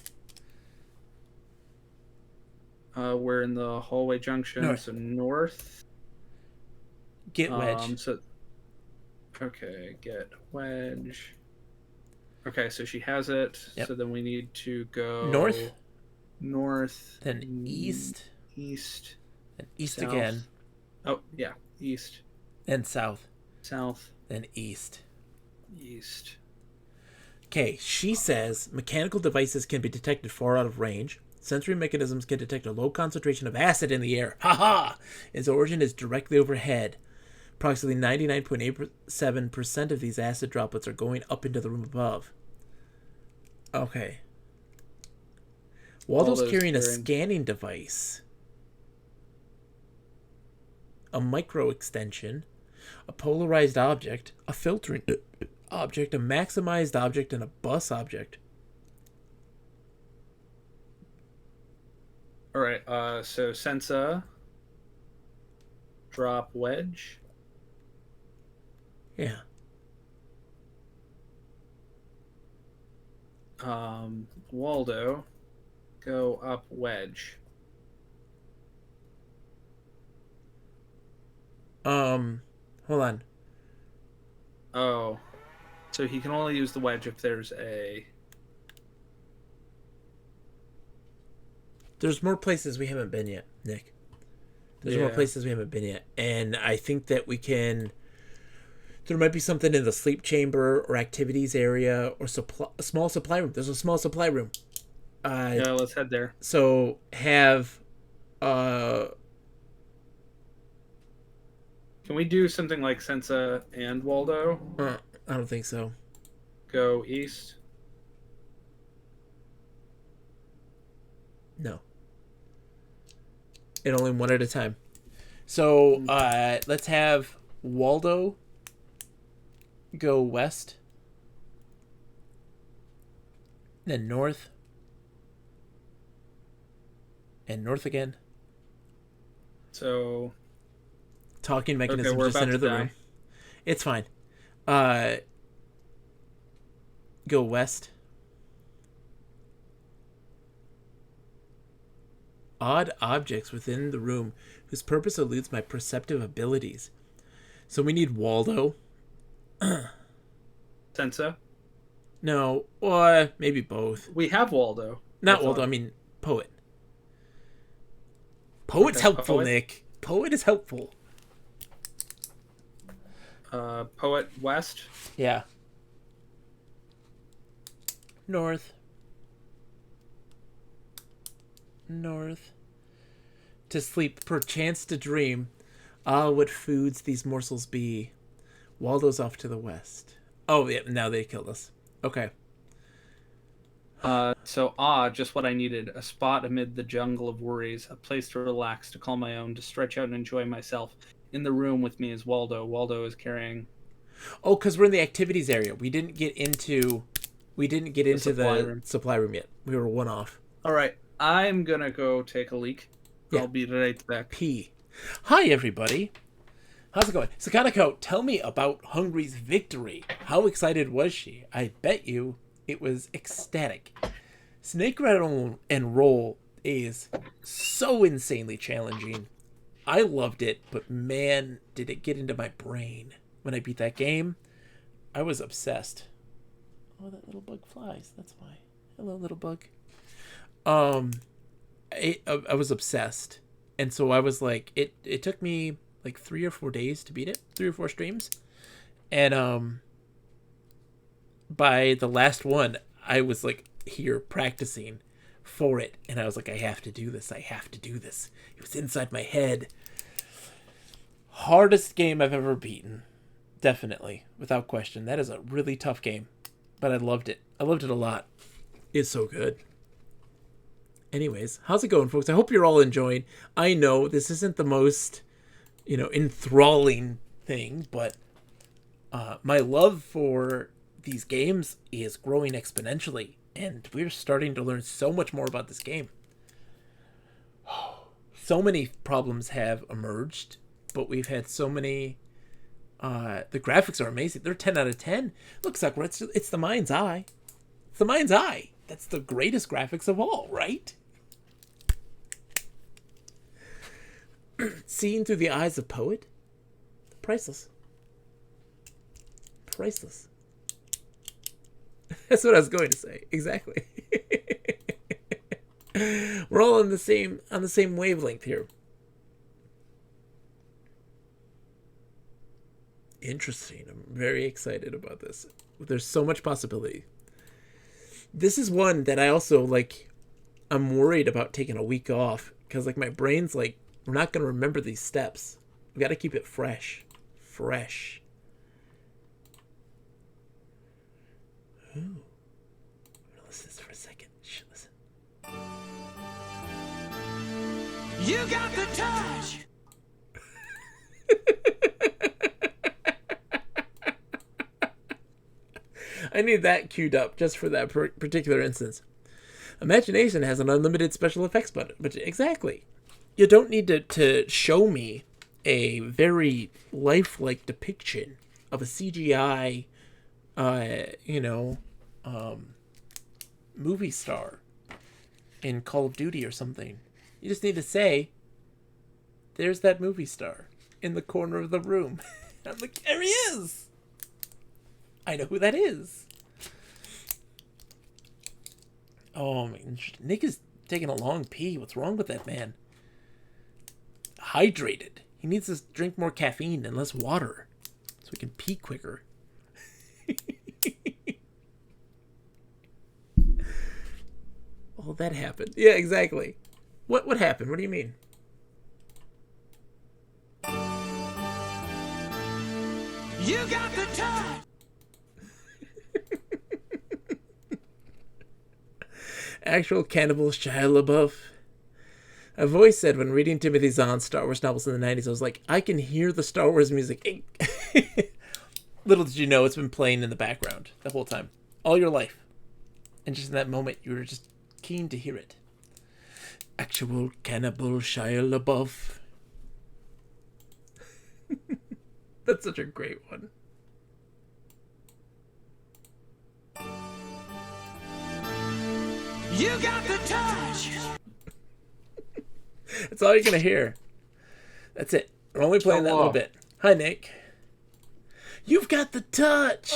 We're in the hallway junction, North. so north. Get wedge. Okay, get wedge. Okay, so she has it. Yep. So then we need to go north, then east, then east south. again. Oh yeah, east. Then south, then east. Okay, she says mechanical devices can be detected far out of range. Sensory mechanisms can detect a low concentration of acid in the air. Haha! Its origin is directly overhead. Approximately 99.87% of these acid droplets are going up into the room above. Okay. Waldo's carrying a scanning device. A micro extension. A polarized object. A filtering object. A maximized object. And a bus object. Alright, so Sensa. Drop wedge. Yeah. Waldo, go up wedge. Hold on. Oh, so he can only use the wedge if there's There's more places we haven't been yet, Nick. There's more places we haven't been yet. And I think that we can... There might be something in the sleep chamber or activities area or a small supply room. There's a small supply room. Yeah, let's head there. So have... Can we do something like Sensa and Waldo? I don't think so. Go east? No. It only one at a time. So let's have Waldo go west, then north, and north again. So talking mechanism we're just about enter to the die. room. It's fine. Go west. Odd objects within the room whose purpose eludes my perceptive abilities. So we need Waldo. Senso. No, or maybe both. We have Waldo. Not I Waldo, I thought. mean poet. Poet's Okay, helpful, poet. Nick. Poet is helpful. Poet West. Yeah. North. North. To sleep, perchance to dream. Ah, what foods these morsels be. Waldo's off to the west. Oh, yeah, now they killed us. Okay. Just what I needed. A spot amid the jungle of worries. A place to relax, to call my own, to stretch out and enjoy myself. In the room with me is Waldo. Waldo is carrying Oh, because we're in the activities area. We didn't get into the supply the room. supply room yet. We were one off. All right. I'm going to go take a leak. Yeah. I'll be right back. P. Hi, everybody. How's it going? Sakanako, tell me about Hungry's victory. How excited was she? I bet you it was ecstatic. Snake Rattle and Roll is so insanely challenging. I loved it, but man, did it get into my brain. When I beat that game, I was obsessed. Oh, that little bug flies. That's why. Hello, little bug. I was obsessed. And so I was like, it took me like 3 or 4 days to beat it, 3 or 4 streams. And by the last one, I was like here practicing for it. And I was like, I have to do this. I have to do this. It was inside my head. Hardest game I've ever beaten. Definitely. Without question. That is a really tough game. But I loved it. I loved it a lot. It's so good. Anyways, how's it going, folks? I hope you're all enjoying. I know this isn't the most, enthralling thing, but my love for these games is growing exponentially, and we're starting to learn so much more about this game. So many problems have emerged, but we've had so many. The graphics are amazing. They're 10 out of 10. Look, Sakura, it's the mind's eye. It's the mind's eye. That's the greatest graphics of all, right? Seen through the eyes of poet? Priceless. Priceless. That's what I was going to say. Exactly. We're all on the same wavelength here. Interesting. I'm very excited about this. There's so much possibility. This is one that I also I'm worried about taking a week off because my brain's like, we're not going to remember these steps. We got to keep it fresh. Fresh. Ooh. I'm gonna listen to this for a second. Shh, listen. You got the touch. I need that queued up just for that particular instance. Imagination has an unlimited special effects budget. But exactly. You don't need to show me a very lifelike depiction of a CGI, movie star in Call of Duty or something. You just need to say, there's that movie star in the corner of the room. I'm like, there he is! I know who that is. Oh, man. Nick is taking a long pee. What's wrong with that man? Hydrated. He needs to drink more caffeine and less water so he can pee quicker. Oh, that happened. Yeah, exactly. What happened? What do you mean? You got the touch. Actual cannibal Shia LaBeouf. A voice said when reading Timothy Zahn's Star Wars novels in the 90s, I was like, I can hear the Star Wars music. Little did you know, it's been playing in the background the whole time. All your life. And just in that moment, you were just keen to hear it. Actual cannibal Shia LaBeouf. That's such a great one. You got the touch. That's all you're going to hear. That's it. We're only playing that little bit. Hi, Nick. You've got the touch.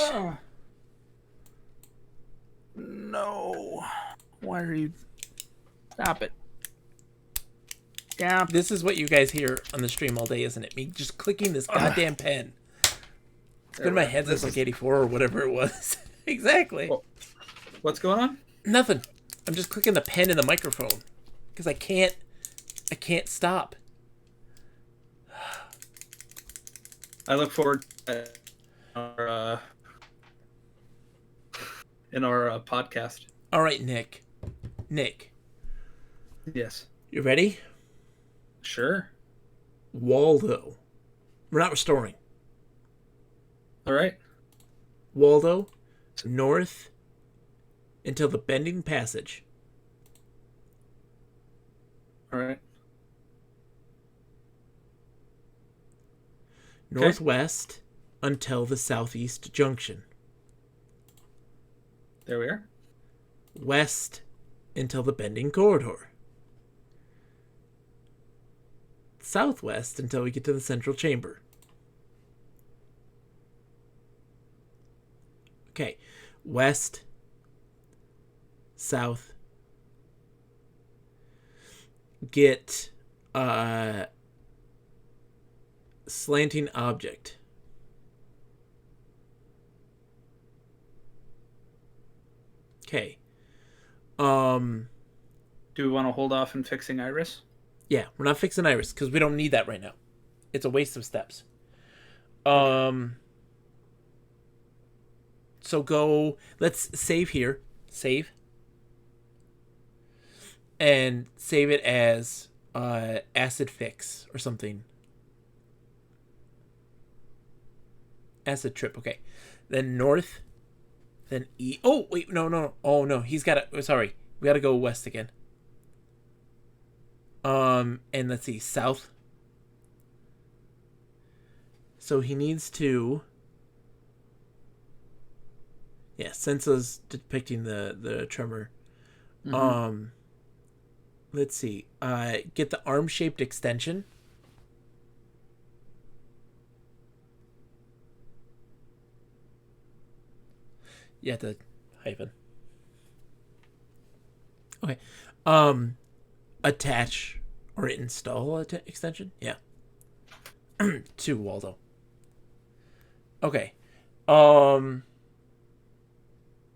No. Why are you... Stop it. Stop. This is what you guys hear on the stream all day, isn't it? Me just clicking this goddamn pen. It's been in my head since like 84 or whatever it was. Exactly. Whoa. What's going on? Nothing. I'm just clicking the pen in the microphone because I can't stop. I look forward to our in our podcast. All right, Nick. Yes. You ready? Sure. Waldo. We're not restoring. All right. Waldo, north until the bending passage. All right. Northwest until the southeast junction. There we are. West until the bending corridor. Southwest until we get to the central chamber. Okay. West, south. Get slanting object. Okay. Do we want to hold off on fixing Iris? Yeah, we're not fixing Iris because we don't need that right now. It's a waste of steps. So go. Let's save here. Save. And save it as acid fix or something. Acid trip. Okay. Then north. Then E. Oh wait, no. Oh no, he's got to. Sorry, we got to go west again. And let's see, south. So he needs to. Yeah, Sensa's depicting the tremor. Mm-hmm. Let's see. Get the arm-shaped extension. Yeah, the hyphen. Okay. Attach or install extension. Yeah. To Waldo. Okay.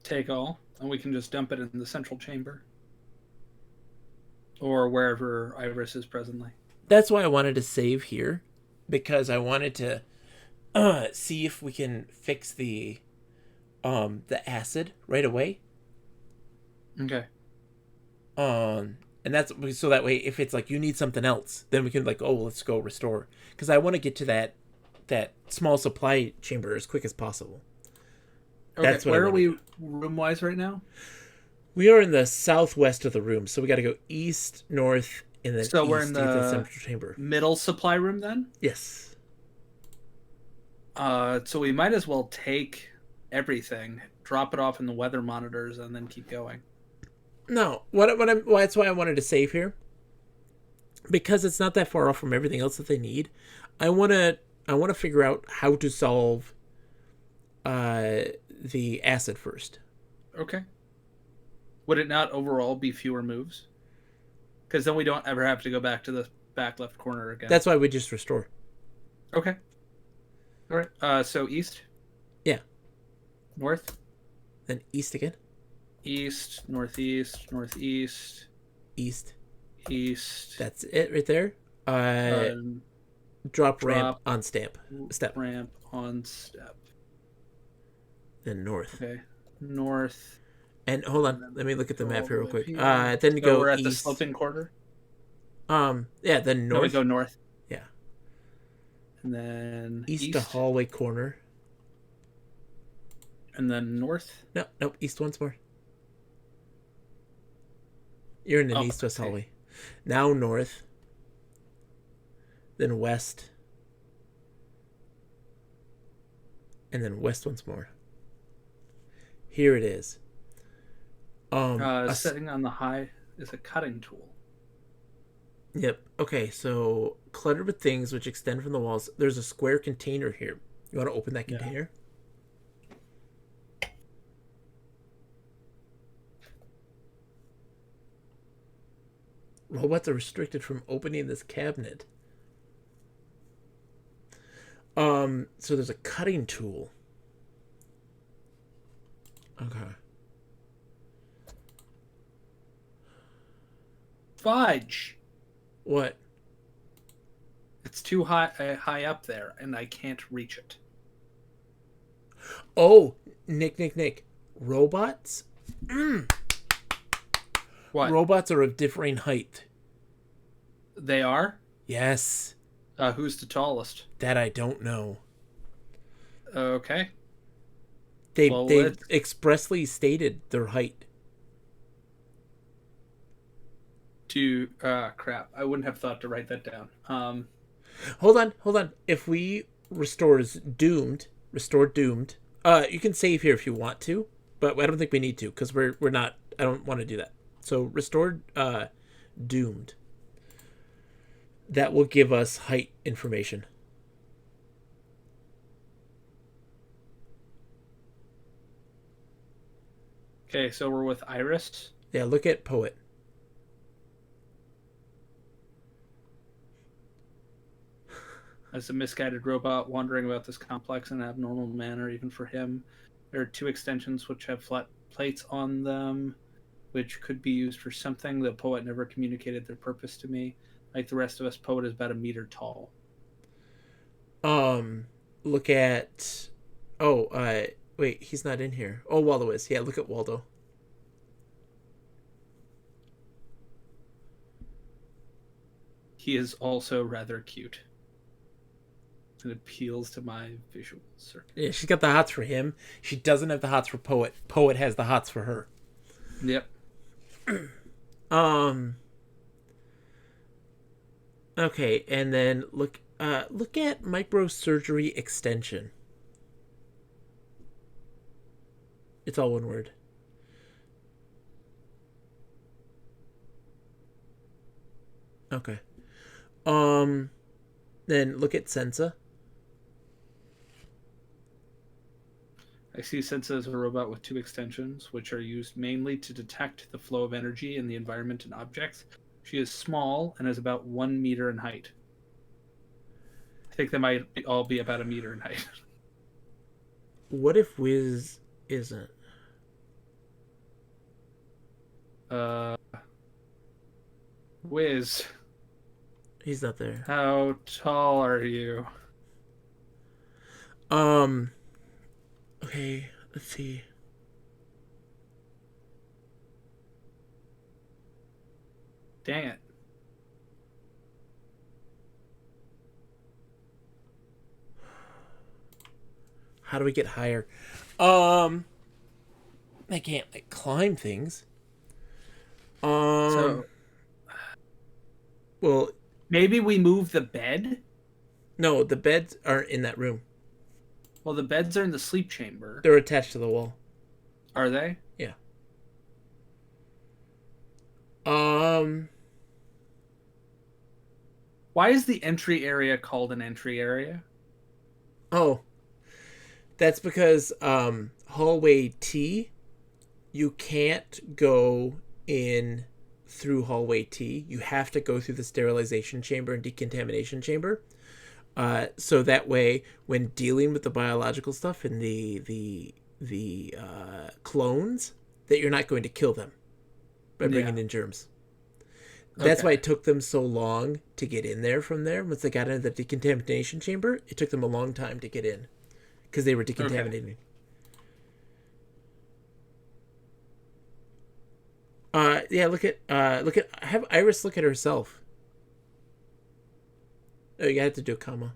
Take all, and we can just dump it in the central chamber. Or wherever Iris is presently. That's why I wanted to save here. Because I wanted to see if we can fix the acid right away. Okay. And that's so that way if it's like you need something else, then we can like, oh, let's go restore. Because I want to get to that small supply chamber as quick as possible. Okay. That's what Where are we room wise right now? We are in the southwest of the room, so we got to go east, north, and then So east we're in to get to the the central chamber. middle supply room then? Yes. So we might as well take everything, drop it off in the weather monitors, and then keep going. No, that's why I wanted to save here. Because it's not that far off from everything else that they need. I want to figure out how to solve the acid first. Okay. Would it not overall be fewer moves? Because then we don't ever have to go back to the back left corner again. That's why we just restore. Okay. All right. So east? Yeah. North? Then east again. East, northeast, northeast, East. east. That's it right there. Drop ramp on step. Ramp on step. Then north. Okay. North. And hold on, let me look at the map here real quick. Here. Then you So go we're at east. the sloping quarter. Yeah, then No, we north. go north. Yeah. And then East to hallway corner. And then north. No, east once more. You're in an Oh, east-west okay. hallway. Now north. Then west. And then west once more. Here it is. Setting on the high is a cutting tool. Yep. Okay, so cluttered with things which extend from the walls. There's a square container here. You want to open that container? Robots are restricted from opening this cabinet. So there's a cutting tool. Okay. Fudge. What? It's too high up there, and I can't reach it. Oh, Nick. Robots? What? Robots are of differing height. They are? Yes. Who's the tallest? That I don't know. Okay. They Well, they let's- expressly stated their height. Crap. I wouldn't have thought to write that down. Hold on. If we restored doomed, you can save here if you want to, but I don't think we need to because we're not. I don't want to do that. So restored doomed. That will give us height information. Okay, so we're with Iris. Yeah, look at poet. As a misguided robot wandering about this complex in an abnormal manner, even for him. There are 2 extensions which have flat plates on them, which could be used for something. The poet never communicated their purpose to me. Like the rest of us, poet is about a meter tall. Look at. Wait, he's not in here. Oh, Waldo is. Yeah, look at Waldo. He is also rather cute. It appeals to my visual circuit. Yeah, she's got the hots for him. She doesn't have the hots for poet. Poet has the hots for her. Yep. Okay, and then look at microsurgery extension. It's all one word. Okay. Then look at Sensa. I see Sensa as a robot with 2 extensions, which are used mainly to detect the flow of energy in the environment and objects. She is small and is about 1 meter in height. I think they might all be about a meter in height. What if Wiz isn't? Wiz, He's not there. how tall are you? Okay, let's see. Dang it. How do we get higher? I can't like climb things. So Well, maybe we move the bed? no, the beds aren't in that room. Well, the beds are in the sleep chamber. They're attached to the wall. Are they? Yeah. Why is the entry area called an entry area? Oh. That's because hallway T, you can't go in through hallway T. You have to go through the sterilization chamber and decontamination chamber. So that way, when dealing with the biological stuff and the clones, that you're not going to kill them by bringing in germs. That's why it took them so long to get in there from there. Once they got into the decontamination chamber, it took them a long time to get in because they were decontaminating. Yeah, look at have Iris look at herself. Oh, you had to do a comma.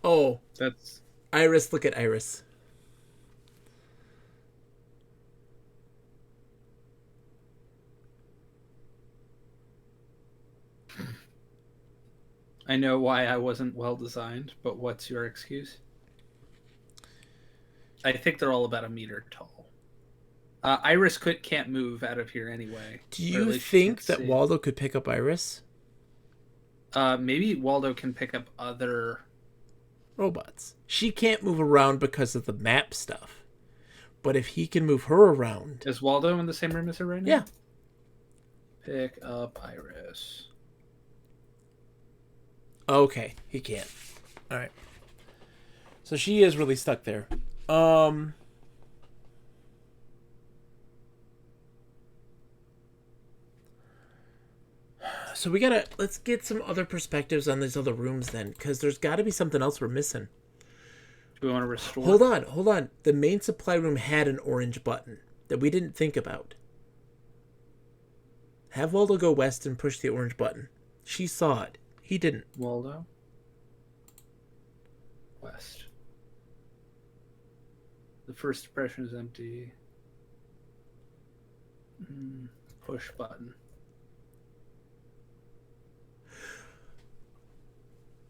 Oh, That's Iris, look at Iris. I know why I wasn't well designed, but what's your excuse? I think they're all about a meter tall. Iris can't move out of here anyway. Do Or at you least she think can't that see. Waldo could pick up Iris? Maybe Waldo can pick up other robots. She can't move around because of the map stuff. But if he can move her around... Is Waldo in the same room as her right now? Yeah. Pick up Iris. Okay, he can't. Alright. So she is really stuck there. So let's get some other perspectives on these other rooms then, because there's got to be something else we're missing. Do we want to restore? Hold on. The main supply room had an orange button that we didn't think about. Have Waldo go west and push the orange button. She saw it. He didn't. Waldo. West. The first depression is empty. Push button.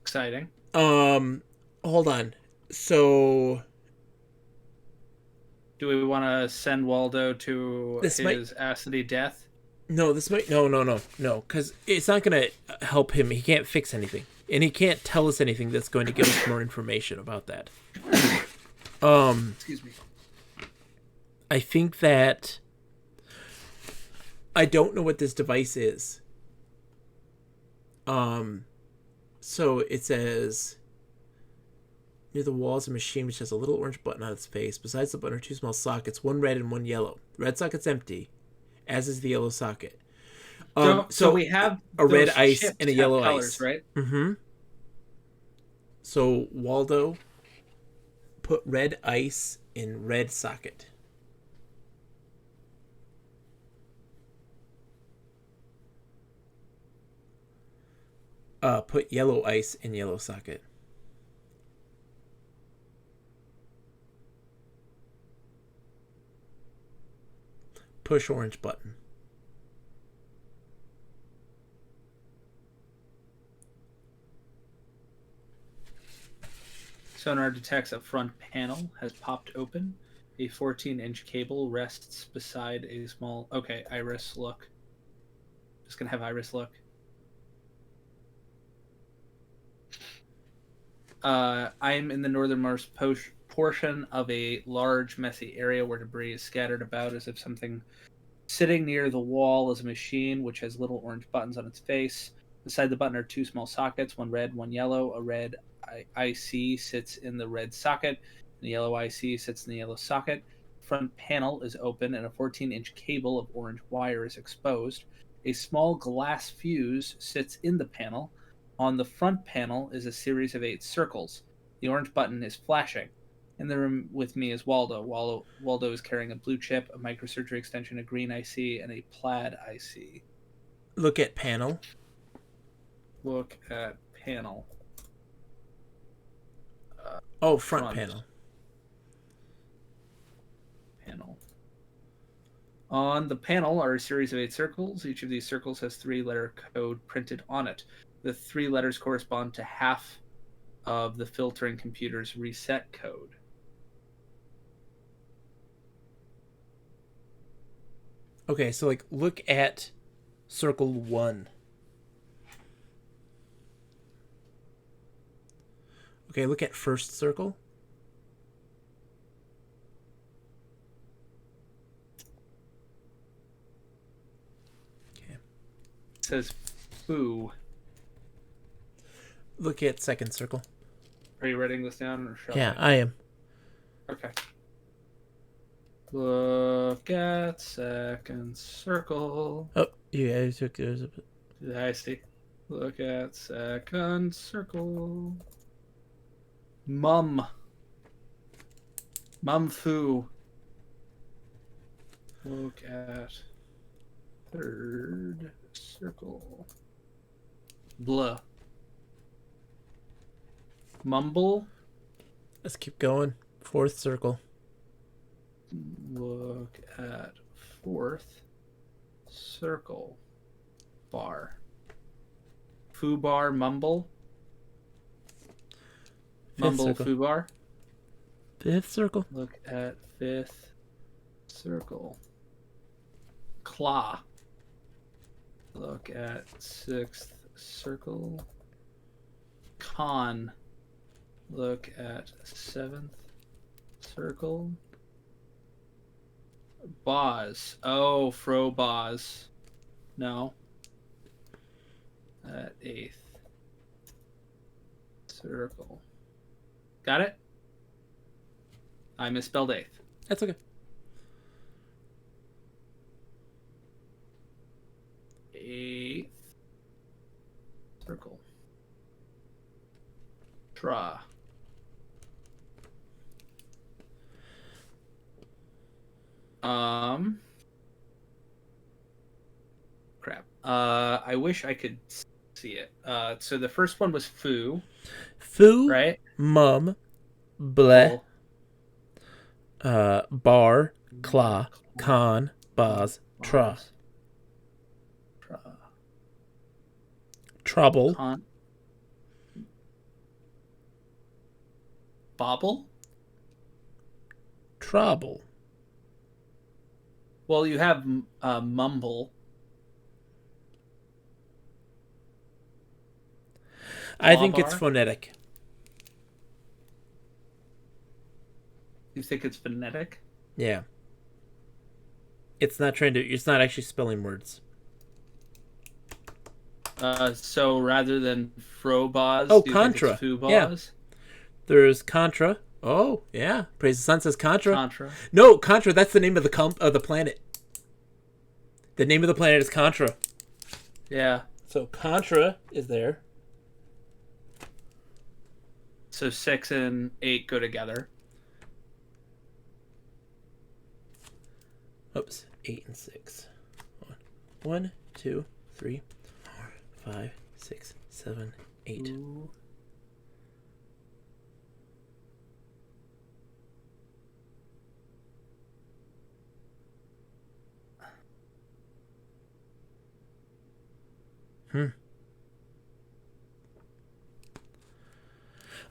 Exciting. Hold on. So do we want to send Waldo to his acidy death? No, because it's not going to help him. He can't fix anything, and he can't tell us anything that's going to give us more information about that. Excuse me. I think that I don't know what this device is. So it says near the wall is a machine which has a little orange button on its face. Besides the button are two small sockets, one red and one yellow. The red socket's empty, as is the yellow socket. So we have a red ice and a yellow colors, ice, right? Mm-hmm. So Waldo put red ice in red socket. Put yellow ice in yellow socket. Push orange button. Sonar detects a front panel has popped open. A 14-inch cable rests beside a small... Okay, Iris, look. Just gonna have Iris look. I'm in the northernmost portion of a large, messy area where debris is scattered about as if something sitting near the wall is a machine which has little orange buttons on its face. Beside the button are two small sockets, one red, one yellow. A red IC sits in the red socket, and the yellow IC sits in the yellow socket. The front panel is open, and a 14-inch cable of orange wire is exposed. A small glass fuse sits in the panel. On the front panel is a series of 8 circles. The orange button is flashing. In the room with me is Waldo. Waldo is carrying a blue chip, a microsurgery extension, a green IC, and a plaid IC. Look at panel. Look at panel. Front panel. Panel. On the panel are a series of 8 circles. Each of these circles has 3-letter code printed on it. The 3 letters correspond to half of the filtering computer's reset code. Okay, so look at circle 1. Okay, look at first circle. Okay. It says foo. Look at second circle. Are you writing this down or shall Yeah, I am. Okay. Look at second circle. Oh, you guys took yours. I see. Look at second circle. Mum foo. Look at third circle. Blah. Mumble. Let's keep going. Fourth circle. Look at fourth circle. Bar. Foo bar, mumble. Mumble, circle. foo bar. Fifth circle. Look at fifth circle. Claw. Look at sixth circle. Con. Look at 7th circle. Boz. Oh, fro boz. No. At 8th circle. Got it? I misspelled 8th. That's okay. 8th circle. Tra. Crap. I wish I could see it. So the first one was foo, Foo, right? mum, bleh, Oh, bar, claw, con, boz, tra. Tra. Trouble, Con. Bobble? trouble. Well, you have mumble. I think it's Clawbar? phonetic. You think it's phonetic? Yeah. It's not actually spelling words. So rather than frobos, Oh, do you think contra. it's foobos? Yeah. There's Contra. Oh, yeah. Praise the Sun says Contra. Contra. No, Contra, that's the name of the planet. The name of the planet is Contra. Yeah. So Contra is there. So 6 and 8 go together. Oops. 8 and 6. 1, 2, 3, 4, 5, 6, 7, 8. Ooh.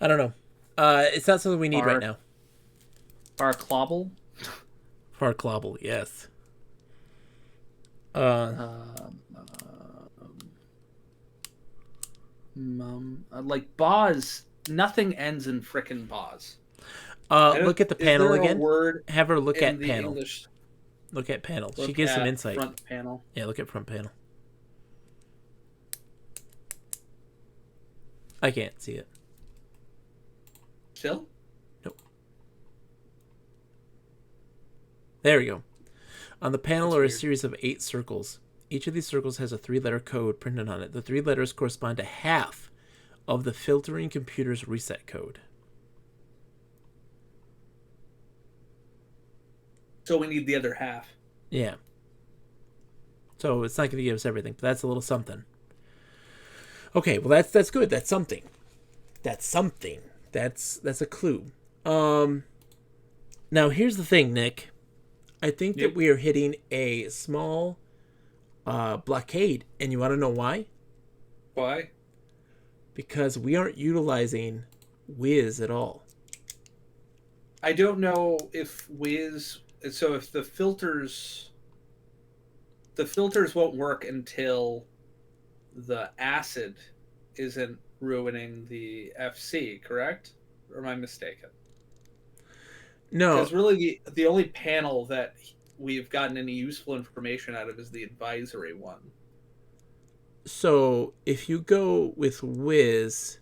I don't know. It's not something we need right now. Barclobble? Farclobble, yes. Like Boz, nothing ends in frickin' Boz. Look at the panel Is there again. a word Have her look in at the panel. English? Look at panel. She Look gives some at insight. Front panel. Yeah, look at front panel. I can't see it. Still? Nope. There we go. On the panel That's are a weird. series of 8 circles. Each of these circles has a 3-letter code printed on it. The 3 letters correspond to half of the filtering computer's reset code. So we need the other half. Yeah. So it's not going to give us everything, but that's a little something. Okay, well that's good. That's something. That's something. That's a clue. Now here's the thing, Nick. I think that we are hitting a small blockade, and you want to know why? Why? Because we aren't utilizing Wiz at all. I don't know if Wiz. So if the filters won't work until the acid isn't ruining the FC, correct? Or am I mistaken? No. Because really the only panel that we've gotten any useful information out of is the advisory one. So if you go with Wiz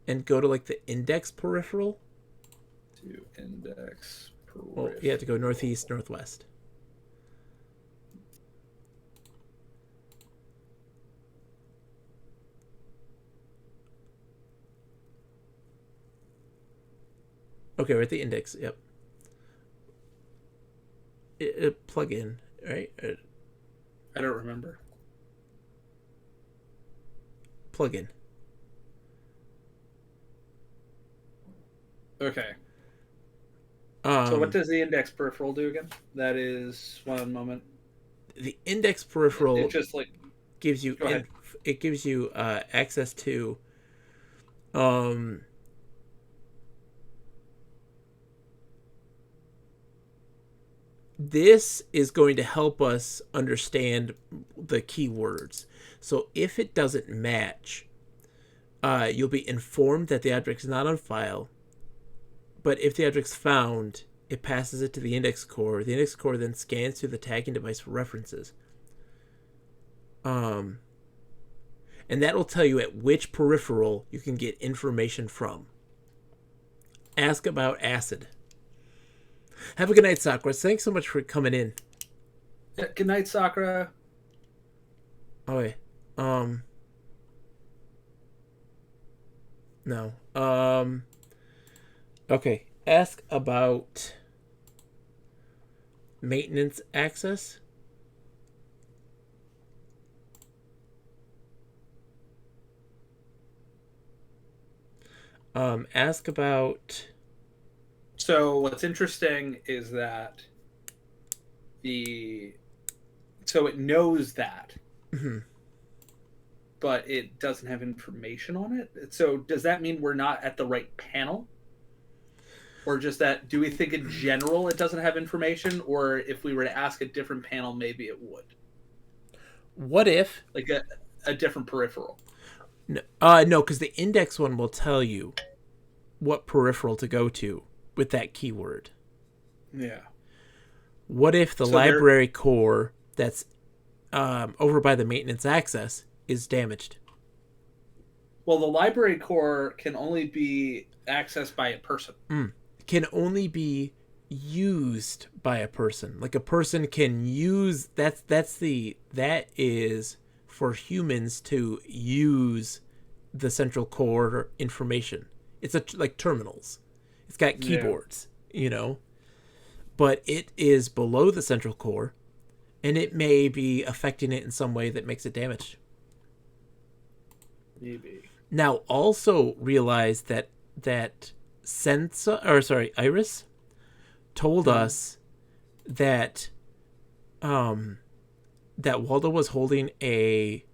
and go to like the index peripheral. To index peripheral. Well, you have to go northeast, northwest. Okay, we're at the index. Yep. Plug in, right? I don't remember. Plug in. Okay. So what does the index peripheral do again? That is one moment. The index peripheral It just like gives you Go ahead. it gives you access to this is going to help us understand the keywords. So if it doesn't match you'll be informed that the object is not on file. But if the object's found, it passes it to the index core. The index core then scans through the tagging device for references. And that will tell you at which peripheral you can get information from. Ask about acid. Have a good night, Sakura. Thanks so much for coming in. Good night, Sakura. Okay. No. Okay. Ask about maintenance access. Ask about. So what's interesting is that so it knows that, but it doesn't have information on it. So does that mean we're not at the right panel? Or just that, do we think in general it doesn't have information? Or if we were to ask a different panel, maybe it would? What if? Like a different peripheral. No, because the index one will tell you what peripheral to go to with that keyword. Yeah. What if the library core that's over by the maintenance access is damaged? Well, the library core can only be accessed by a person. Can only be used by a person. Like a person can use that is for humans to use the central core information. It's like terminals. It's got keyboards, but it is below the central core, and it may be affecting it in some way that makes it damaged. Maybe. Now, also realize that Iris told us that that Waldo was holding a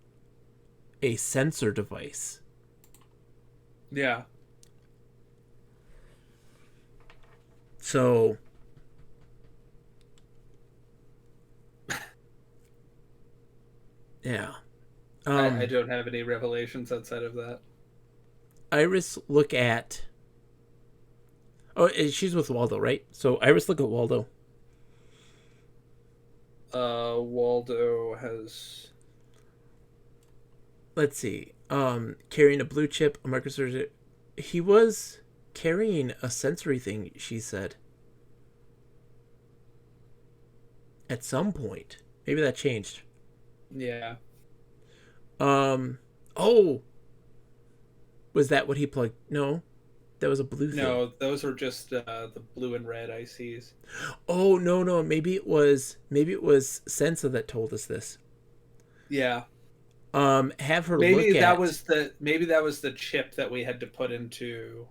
sensor device. Yeah. So yeah. I don't have any revelations outside of that. Iris, look at. Oh, she's with Waldo, right? So Iris, look at Waldo. Waldo has. Let's see. Carrying a blue chip, a microsurgery. He was carrying a sensory thing, she said. At some point. Maybe that changed. Yeah. Oh! Was that what he plugged? No. That was a blue thing. No, those are just the blue and red ICs. Oh, no. Maybe it was Sensa that told us this. Yeah. Have her look at... Maybe that was the chip that we had to put into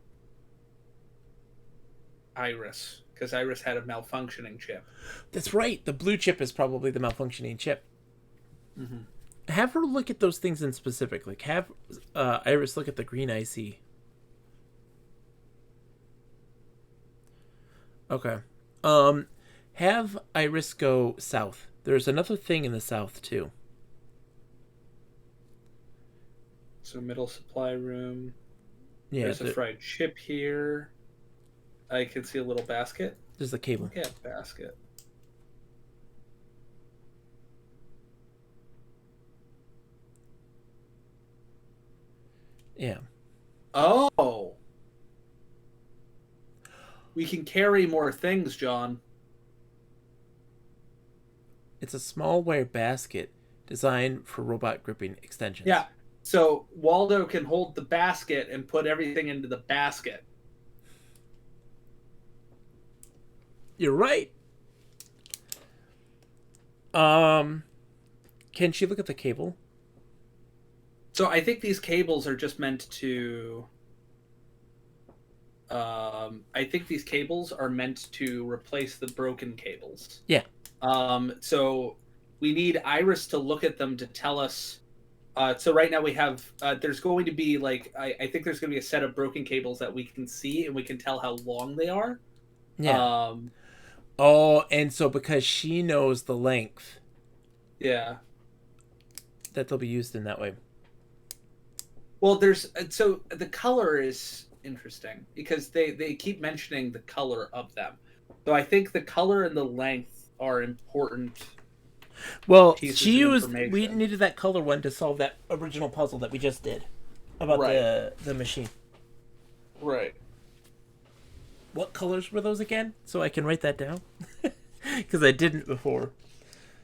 Iris, because Iris had a malfunctioning chip. That's right. The blue chip is probably the malfunctioning chip. Mm-hmm. Have her look at those things in specific. Like, have Iris look at the green IC. Okay. Have Iris go south. There's another thing in the south, too. So middle supply room. Yeah. There's a fried chip here. I can see a little basket. There's the cable. Yeah, basket. Yeah. Oh! We can carry more things, John. It's a small wire basket designed for robot gripping extensions. Yeah. So Waldo can hold the basket and put everything into the basket. You're right. Can she look at the cable? So I think these cables are just meant to... I think these cables are meant to replace the broken cables. Yeah. So we need Iris to look at them to tell us... so right now we have... there's going to be, like... I think there's going to be a set of broken cables that we can see, and we can tell how long they are. Yeah. Oh, and so because she knows the length... Yeah. That they'll be used in that way. Well, there's so the color is interesting because they keep mentioning the color of them. So I think the color and the length are important Well, pieces of we information. needed that color one to solve that original puzzle that we just did about Right. the machine. Right. What colors were those again? So I can write that down. Because I didn't before.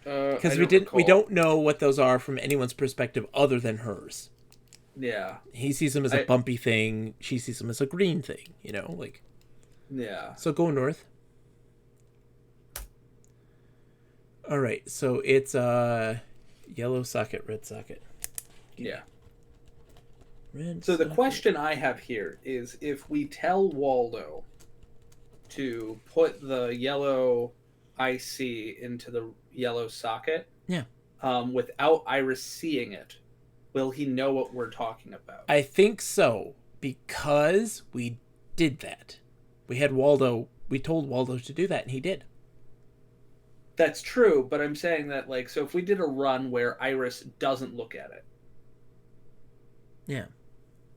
I Because don't we recall. don't know what those are from anyone's perspective other than hers. Yeah. He sees them as a I bumpy thing. She sees them as a green thing. You know, like yeah. so. Go north. All right. So it's yellow socket, red socket. Yeah. Red. So the socket. question I have here is if we tell Waldo to put the yellow IC into the yellow socket, Yeah. without Iris seeing it, will he know what we're talking about? I think so because we did that. We had Waldo. We told Waldo to do that, and he did. That's true, but I'm saying that like so if we did a run where Iris doesn't look at it, Yeah.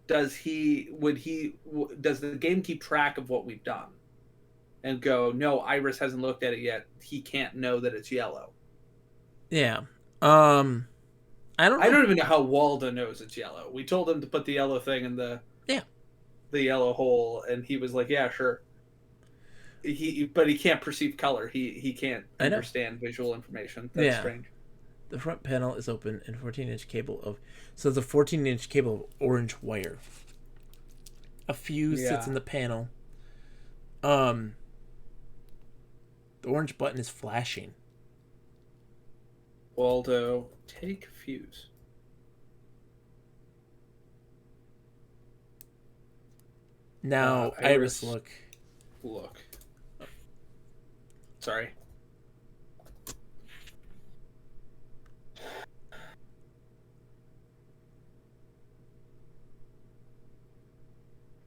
does the game keep track of what we've done and go, no, Iris hasn't looked at it yet, he can't know that it's yellow? Yeah. I don't know. I don't even know how Waldo knows it's yellow. We told him to put the yellow thing in Yeah. the yellow hole, and he was like, yeah, sure. But he can't perceive color. He can't I know. understand visual information. That's Yeah. strange. The front panel is open and 14-inch cable of... So it's a 14-inch cable of orange wire. A fuse Yeah. sits in the panel. The orange button is flashing. Waldo, take fuse. Now, Iris, look. Look. Sorry.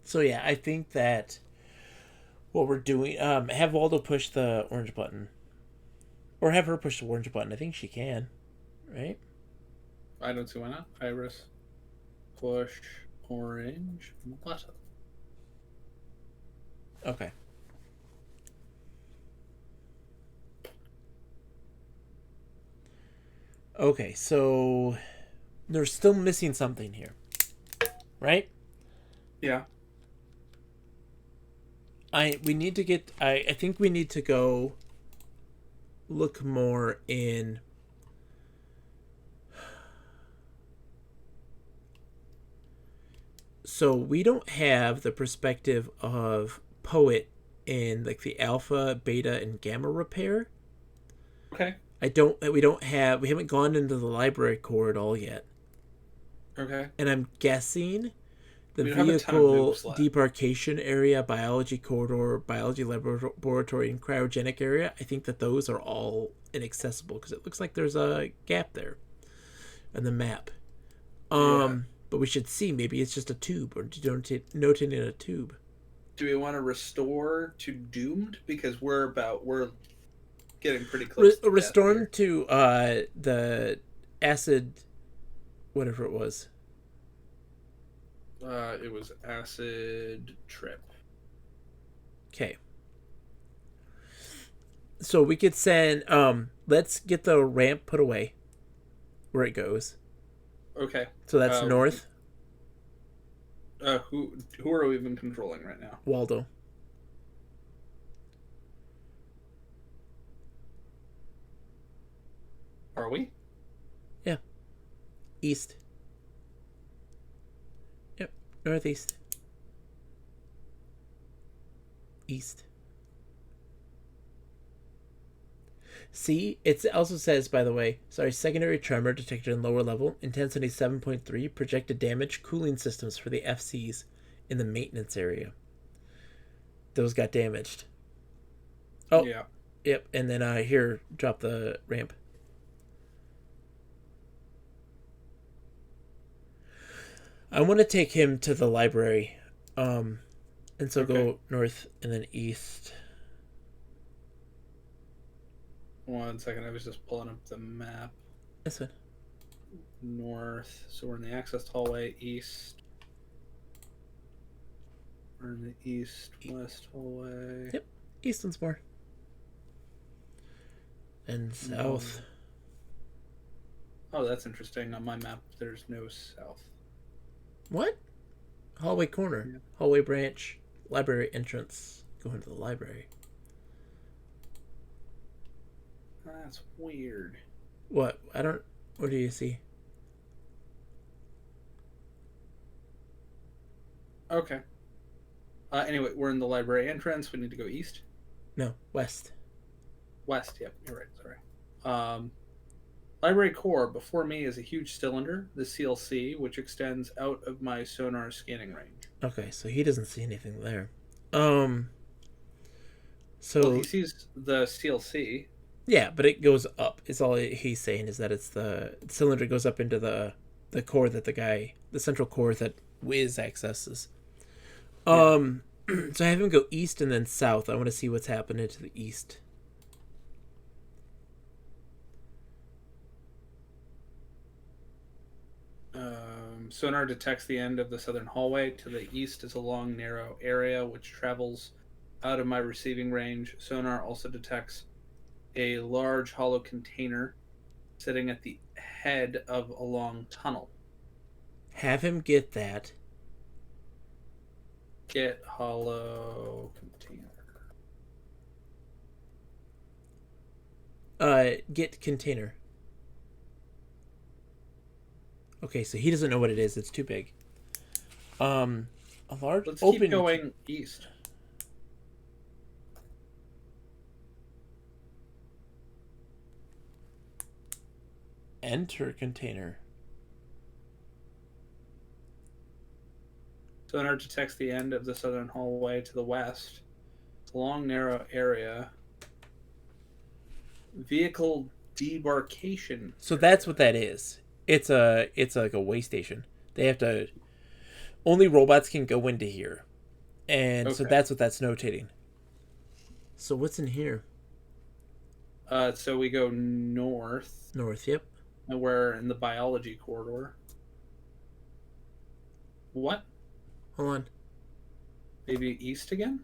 So yeah, I think that what we're doing... have Waldo push the orange button. Or have her push the orange button. I think she can. Right? I don't see why not. Iris, push orange button. Okay. Okay, so they're still missing something here. Right? Yeah. We need to get I think we need to go look more in so we don't have the perspective of Poet in like the alpha, beta, and gamma repair. Okay. We haven't gone into the library core at all yet. Okay. And I'm guessing the We don't have a ton of vehicle noobs left. debarkation area, biology corridor, biology laboratory, and cryogenic area, I think that those are all inaccessible because it looks like there's a gap there in the map. But we should see. Maybe it's just a tube or noting in a tube. Do we want to restore to doomed because we're getting pretty close. To Restoring to the acid, whatever it was. It was acid trip. Okay. So we could send. Let's get the ramp put away where it goes. Okay. So that's north. Who are we even controlling right now? Waldo. Are we? Yeah. East. Yep. Northeast. East. See, it also says, by the way, secondary tremor detected in lower level, intensity 7.3, projected damage, cooling systems for the FCs in the maintenance area. Those got damaged. Oh, Yeah. Yep, and then here, drop the ramp. I want to take him to the library, and so go north and then east. 1 second, I was just pulling up the map. This one. North, so we're in the access hallway. East. We're in the east-west hallway. Yep. East one's more. And south. Oh, that's interesting. On my map, there's no south. What? Hallway corner. Yeah. Hallway branch. Library entrance. Go into the library. That's weird. What? I don't... What do you see? Okay. Anyway, we're in the library entrance. We need to go east. No. West. West. Yep, you're right. Sorry. Library core before me is a huge cylinder, the CLC, which extends out of my sonar scanning range. Okay, so he doesn't see anything there. So... Well, he sees the CLC. Yeah, but it goes up. It's all he's saying is that it's the cylinder goes up into the core that the central core that Wiz accesses. So I have him go east and then south. I want to see what's happening to the east. Sonar detects the end of the southern hallway. To the east is a long, narrow area which travels out of my receiving range. Sonar also detects a large hollow container sitting at the head of a long tunnel. Have him get that. Get hollow container. Get container. Okay, so he doesn't know what it is. It's too big. A large Let's open... keep going east. Enter container. Sonar detects the end of the southern hallway to the west. It's a long, narrow area. Vehicle debarkation. So that's what that is. It's like a way station. They have to... Only robots can go into here. And so Okay. that's what that's notating. So what's in here? So we go north, North, yep. and we're in the biology corridor. What? Hold on. Maybe east again?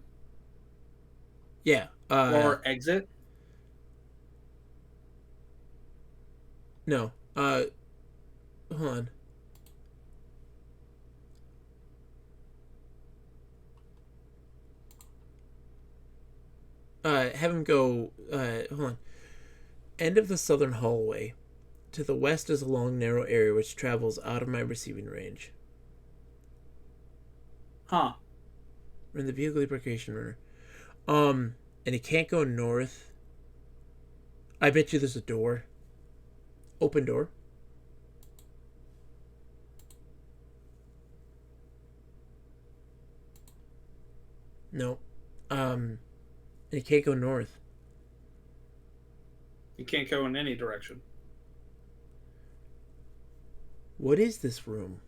Yeah. Or exit? No. Hold on. Have him go, hold on. End of the southern hallway. To the west is a long, narrow area which travels out of my receiving range. Huh. We're in the vehicle debarkation runner. And it can't go north. I bet you there's a door. Open door. No. It can't go north. You can't go in any direction. What is this room?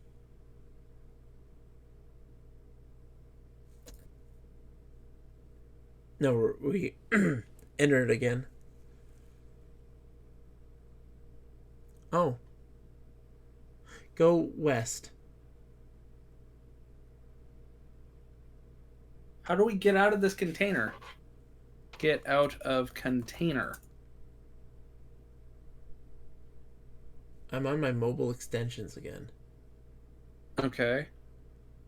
No, we enter it again. Oh. Go west. How do we get out of this container? Get out of container. I'm on my mobile extensions again. Okay.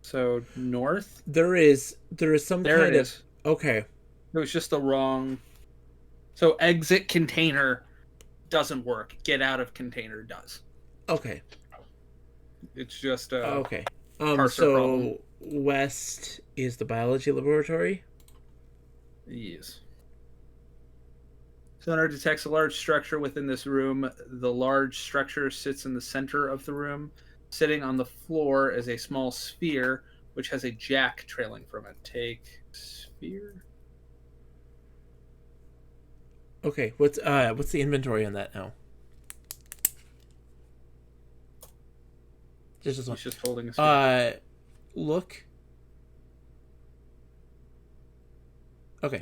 So north? There is some There kind it of... is. Okay. It was just the wrong. So exit container doesn't work. Get out of container does. Okay. It's just a Okay. parser So problem. west is the biology laboratory. Yes. Sonar detects a large structure within this room. The large structure sits in the center of the room. Sitting on the floor is a small sphere which has a jack trailing from it. Take sphere. Okay. What's the inventory on that now? Just this one. He's just holding a sphere. Look. Okay.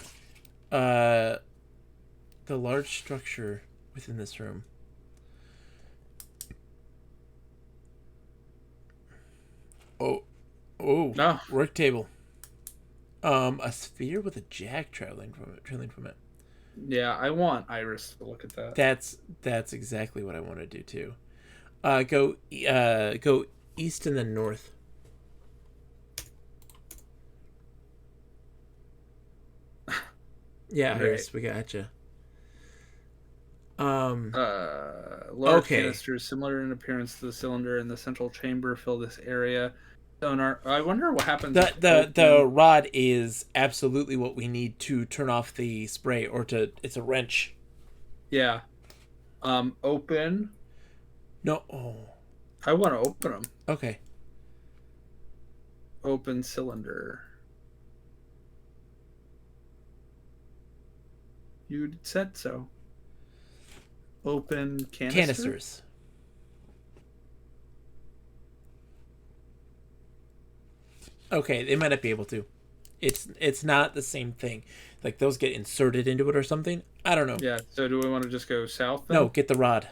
The large structure within this room. Oh. No. Work table. A sphere with a jack trailing from it. Yeah, I want Iris to look at that. That's exactly what I want to do too. Go east and then north. Yeah, Right. Iris, we gotcha. Large Okay. canisters similar in appearance to the cylinder in the central chamber fill this area. Sonar. I wonder what happens. The rod is absolutely what we need to turn off the spray, or to it's a wrench. Yeah. Open. No. Oh. I want to open them. Okay. Open cylinder. You said so. Open Canisters. Okay, they might not be able to. It's not the same thing. Like those get inserted into it or something. I don't know. Yeah. So do we want to just go south? Then? No, get the rod.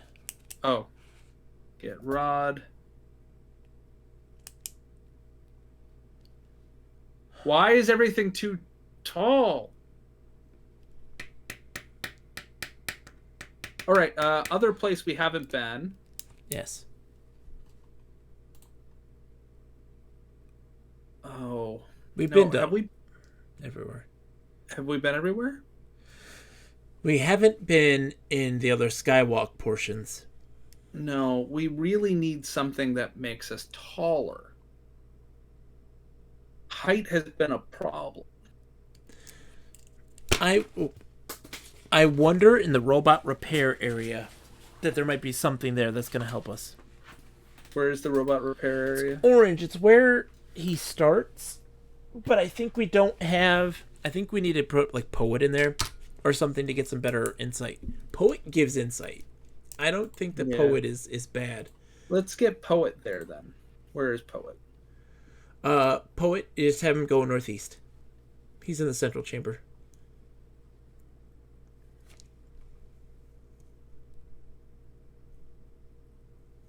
Oh. Get rod. Why is everything too tall? All right. Other place we haven't been. Yes. Oh. We've No, been to have we everywhere. been everywhere? We haven't been in the other skywalk portions. No, we really need something that makes us taller. Height has been a problem. I wonder in the robot repair area that there might be something there that's going to help us. Where is the robot repair area? Orange, it's where he starts, but I think we don't have. I think we need to put like Poet in there or something to get some better insight. Poet gives insight. I don't think that Poet is bad. Let's get Poet there then. Where is Poet? Poet is have him go northeast. He's in the central chamber.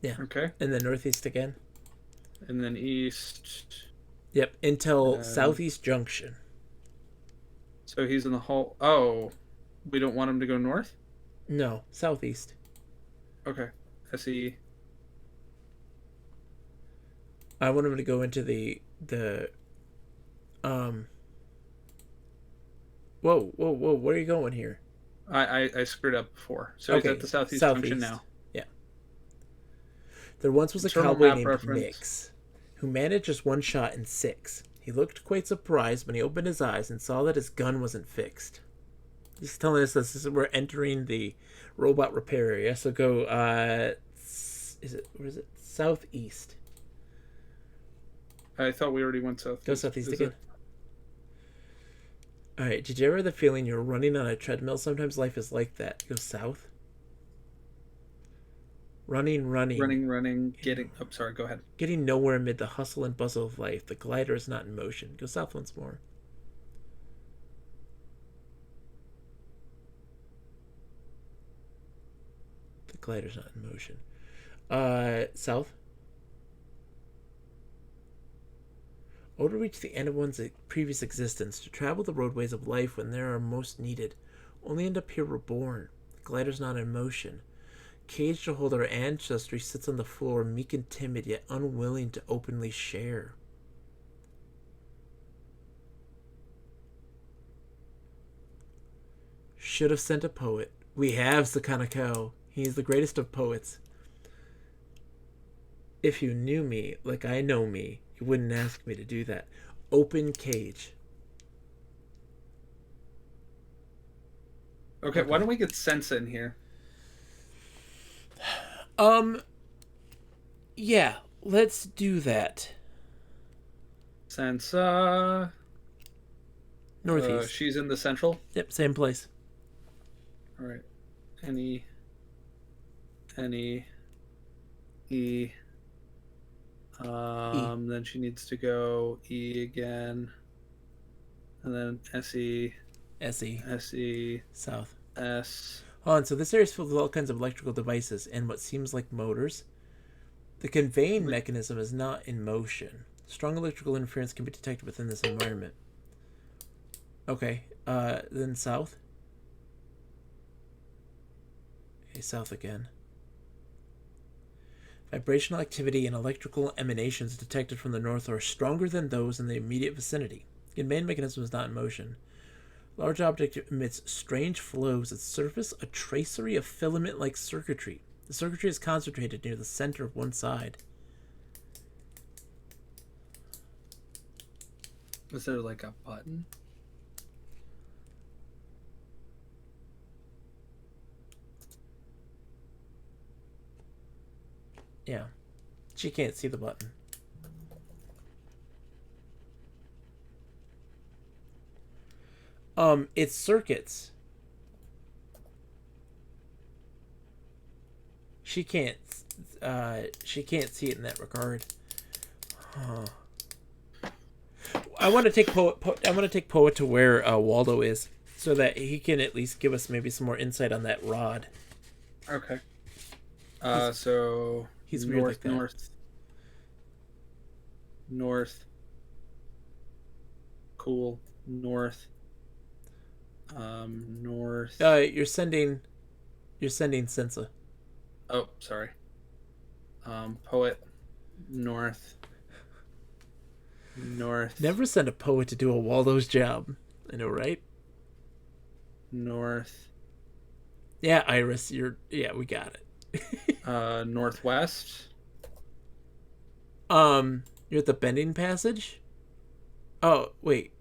Yeah. Okay. And then northeast again. And then east. Yep. Until southeast junction. So he's in the hall. Oh, we don't want him to go north? No, southeast. Okay. SE. I want him to go into the Whoa, where are you going here? I screwed up before. So he's at the southeast junction now. Yeah. There once was a Internal cowboy map named reference. Mix, who managed just one shot in 6. He looked quite surprised when he opened his eyes and saw that his gun wasn't fixed. He's telling us this is we're entering the robot repair area. So go where is it? Southeast. I thought we already went south. Go southeast Is again. it- Alright, did you ever have the feeling you're running on a treadmill? Sometimes life is like that. Go south. Running. Getting. Oh, sorry. Go ahead. Getting nowhere amid the hustle and bustle of life. The glider is not in motion. Go south once more. The glider's not in motion. South. Or to reach the end of one's previous existence, to travel the roadways of life when they are most needed, only end up here reborn. The glider's not in motion. Caged to hold our ancestry, sits on the floor, meek and timid, yet unwilling to openly share. Should have sent a poet. We have Sakanako. He's the greatest of poets. If you knew me like I know me, you wouldn't ask me to do that. Open cage. Okay. Why don't we get Sensa in here? Yeah, let's do that. Sensa. Northeast. She's in the central. Yep, same place. All right. Any. E. Then she needs to go E again. And then SE. SE. SE. South. S. Hold on, so this area is filled with all kinds of electrical devices and what seems like motors. The conveying mechanism is not in motion. Strong electrical interference can be detected within this environment. Okay. Then south. Okay, south again. Vibrational activity and electrical emanations detected from the north are stronger than those in the immediate vicinity. The main mechanism is not in motion. Large object emits strange flows. Its surface a tracery of filament-like circuitry. The circuitry is concentrated near the center of one side. Is there like a button? Yeah. She can't see the button. It's circuits. She can't see it in that regard. Huh. I want to take Poet to where Waldo is, so that he can at least give us maybe some more insight on that rod. Okay. So he's weird like that. North. Cool. North. North. You're sending Sensa. Oh, sorry. Poet. North. Never send a poet to do a Waldo's job. I know, right? North. Yeah, Iris, we got it. Northwest. You're at the bending passage? Oh, wait.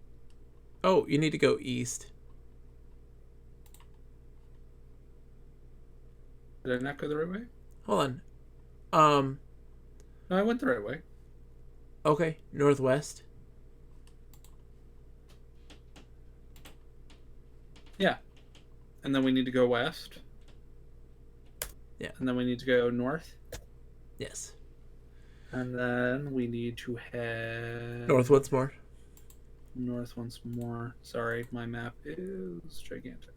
Oh, you need to go east. Did I not go the right way? Hold on. No, I went the right way. Okay, northwest. Yeah. And then we need to go west. Yeah. And then we need to go north. Yes. And then we need to head North once more. North once more. Sorry, my map is gigantic.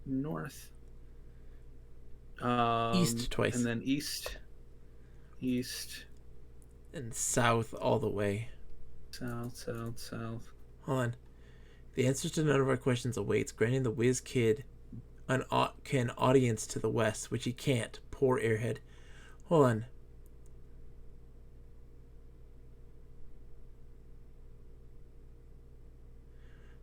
North. East twice. And then east. East. And south all the way. South. Hold on. The answers to none of our questions awaits, granting the whiz kid an audience to the west, which he can't. Poor airhead. Hold on.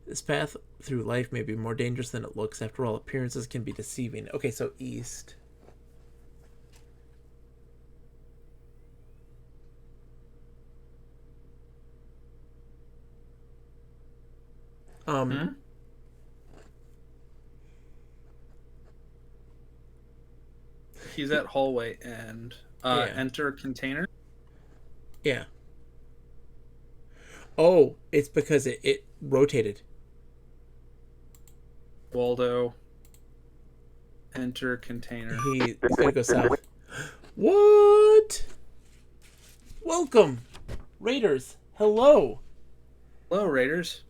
This path through life may be more dangerous than it looks. After all, appearances can be deceiving. Okay, so east. He's at hallway end. Enter container. Yeah. Oh, it's because it rotated. Waldo. Enter container. He's gonna go south. What? Welcome, Raiders. Hello. Hello, Raiders.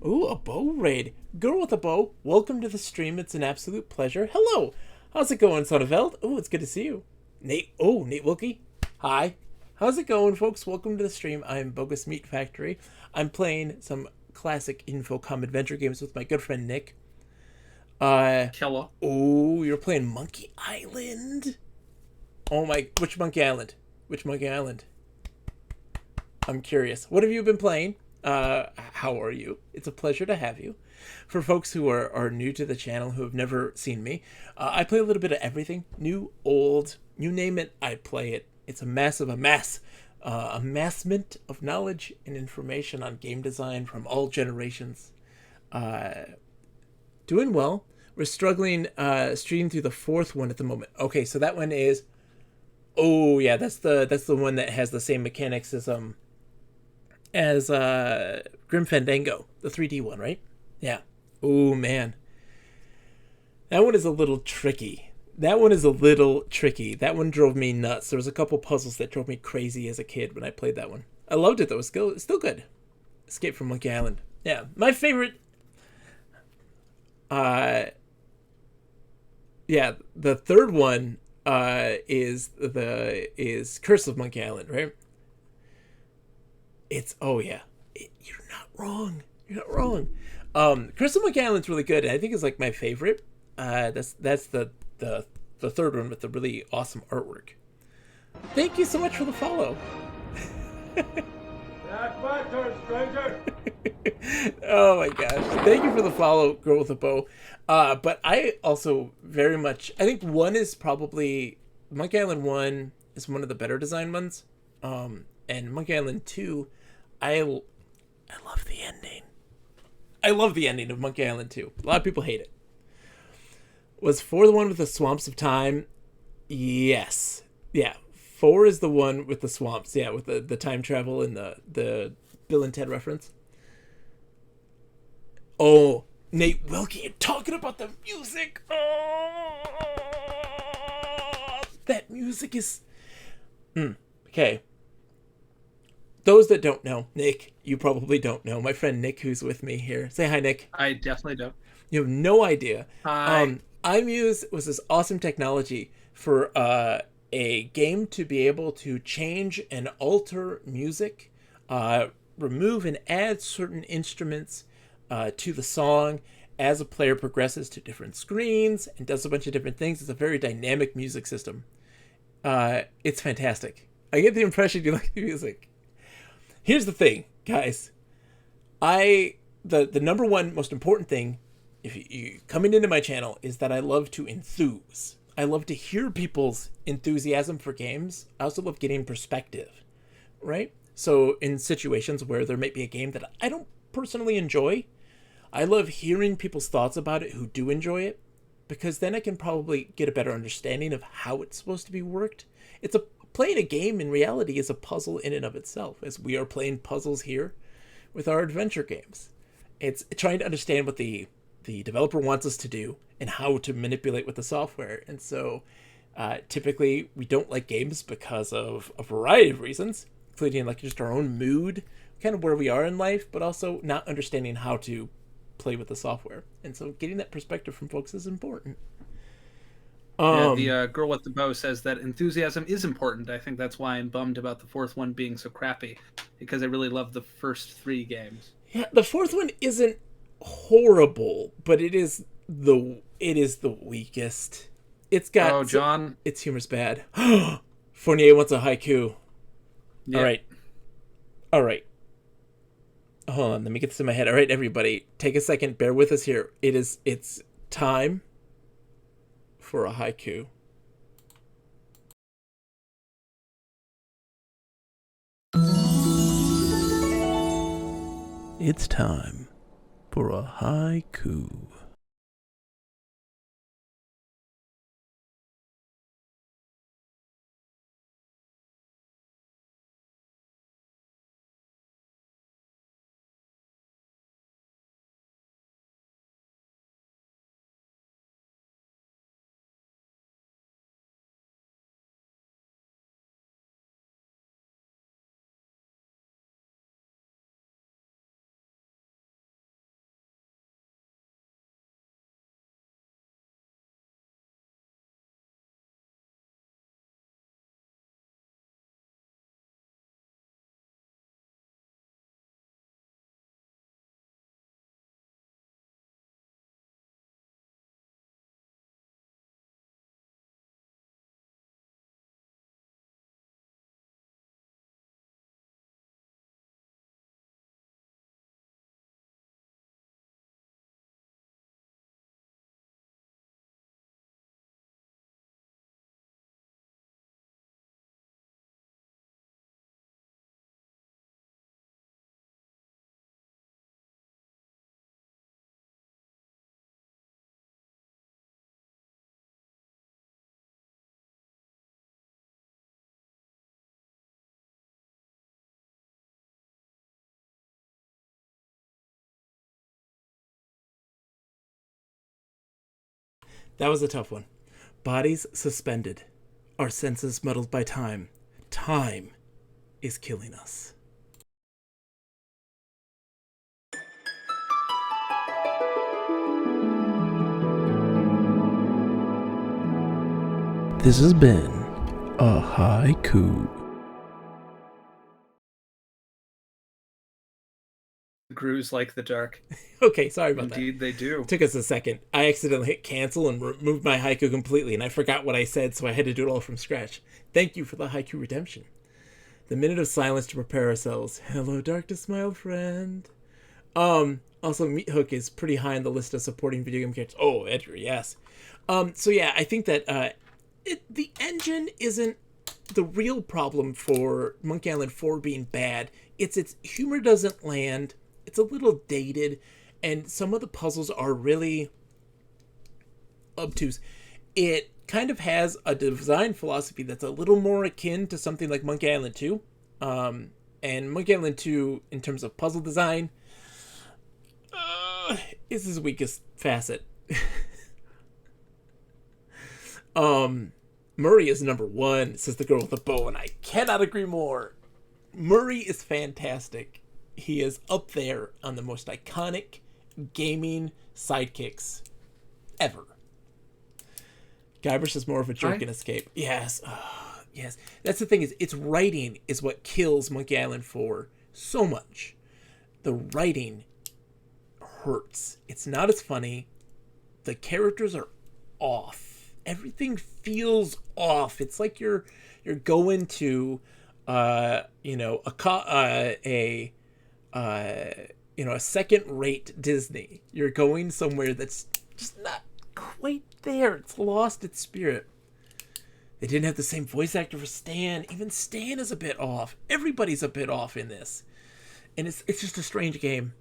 Ooh, a bow raid. Girl with a bow. Welcome to the stream. It's an absolute pleasure. Hello. How's it going, Sonneveld? Ooh, it's good to see you. Nate Wilkie. Hi. How's it going, folks? Welcome to the stream. I'm Bogus Meat Factory. I'm playing some classic Infocom adventure games with my good friend Nick. Hello. Oh, you're playing Monkey Island? Oh my, which Monkey Island? I'm curious. What have you been playing? How are you? It's a pleasure to have you. For folks who are new to the channel, who have never seen me, I play a little bit of everything. New, old, you name it, I play it. It's a amassment of knowledge and information on game design from all generations. Doing well. We're struggling, streaming through the fourth one at the moment. Okay, so that one is... Oh, yeah, that's the one that has the same mechanics as Grim Fandango, the 3D one, right? Yeah. Oh, man. That one is a little tricky. That one drove me nuts. There was a couple puzzles that drove me crazy as a kid when I played that one. I loved it, though. It's still good. Escape from Monkey Island. Yeah. My favorite... Yeah, the third one is Curse of Monkey Island, right? You're not wrong. Crystal Monkey Island's really good, and I think it's like my favorite. That's the third one with the really awesome artwork. Thank you so much for the follow. That's my turn, stranger. Oh my gosh. Thank you for the follow, Girl with a Bow. But I also very much, I think one is probably, Monkey Island 1 is one of the better design ones. And Monkey Island 2, I love the ending. I love the ending of Monkey Island 2. A lot of people hate it. Was 4 the one with the Swamps of Time? Yes. Yeah. 4 is the one with the swamps. Yeah, with the time travel and the Bill and Ted reference. Oh, Nate Wilkie, you're talking about the music. Oh, that music is... Okay. Those that don't know, Nick, you probably don't know. My friend Nick, who's with me here. Say hi, Nick. I definitely don't. You have no idea. Hi. iMuse was this awesome technology for a game to be able to change and alter music, remove and add certain instruments to the song as a player progresses to different screens and does a bunch of different things. It's a very dynamic music system. It's fantastic. I get the impression you like the music. Here's the thing, guys. The number one most important thing, if you coming into my channel, is that I love to enthuse. I love to hear people's enthusiasm for games. I also love getting perspective, right? So in situations where there might be a game that I don't personally enjoy, I love hearing people's thoughts about it who do enjoy it, because then I can probably get a better understanding of how it's supposed to be worked. Playing a game in reality is a puzzle in and of itself, as we are playing puzzles here with our adventure games. It's trying to understand what the developer wants us to do and how to manipulate with the software. And so typically we don't like games because of a variety of reasons, including like just our own mood, kind of where we are in life, but also not understanding how to play with the software. And so getting that perspective from folks is important. The Girl with the Bow says that enthusiasm is important. I think that's why I'm bummed about the fourth one being so crappy, because I really love the first 3 games. Yeah, the fourth one isn't horrible, but it is the weakest. It's got John. Its humor's bad. Fournier wants a haiku. Yeah. All right. Hold on, let me get this in my head. All right, everybody, take a second. Bear with us here. It's time for a haiku. It's time for a haiku. That was a tough one. Bodies suspended. Our senses muddled by time. Time is killing us. This has been a haiku. grooves like the dark. Okay, sorry about that. Indeed, they do. Took us a second. I accidentally hit cancel and removed my haiku completely, and I forgot what I said, so I had to do it all from scratch. Thank you for the haiku redemption. The minute of silence to prepare ourselves. Hello, darkness, my old friend. Also, Meat Hook is pretty high on the list of supporting video game characters. Oh, Edgar, yes. So yeah, I think that the engine isn't the real problem for Monkey Island 4 being bad. It's humor doesn't land. It's a little dated, and some of the puzzles are really obtuse. It kind of has a design philosophy that's a little more akin to something like Monkey Island 2. And Monkey Island 2, in terms of puzzle design, is his weakest facet. Murray is number 1, says the girl with the bow, and I cannot agree more. Murray is fantastic. He is up there on the most iconic gaming sidekicks ever. Guybrush is more of a jerk in Escape. Yes. Yes. That's the thing, is its writing is what kills Monkey Island 4 so much. The writing hurts. It's not as funny. The characters are off. Everything feels off. It's like you're going to a second-rate Disney. You're going somewhere that's just not quite there. It's lost its spirit. They didn't have the same voice actor for Stan. Even Stan is a bit off. Everybody's a bit off in this. And it's just a strange game.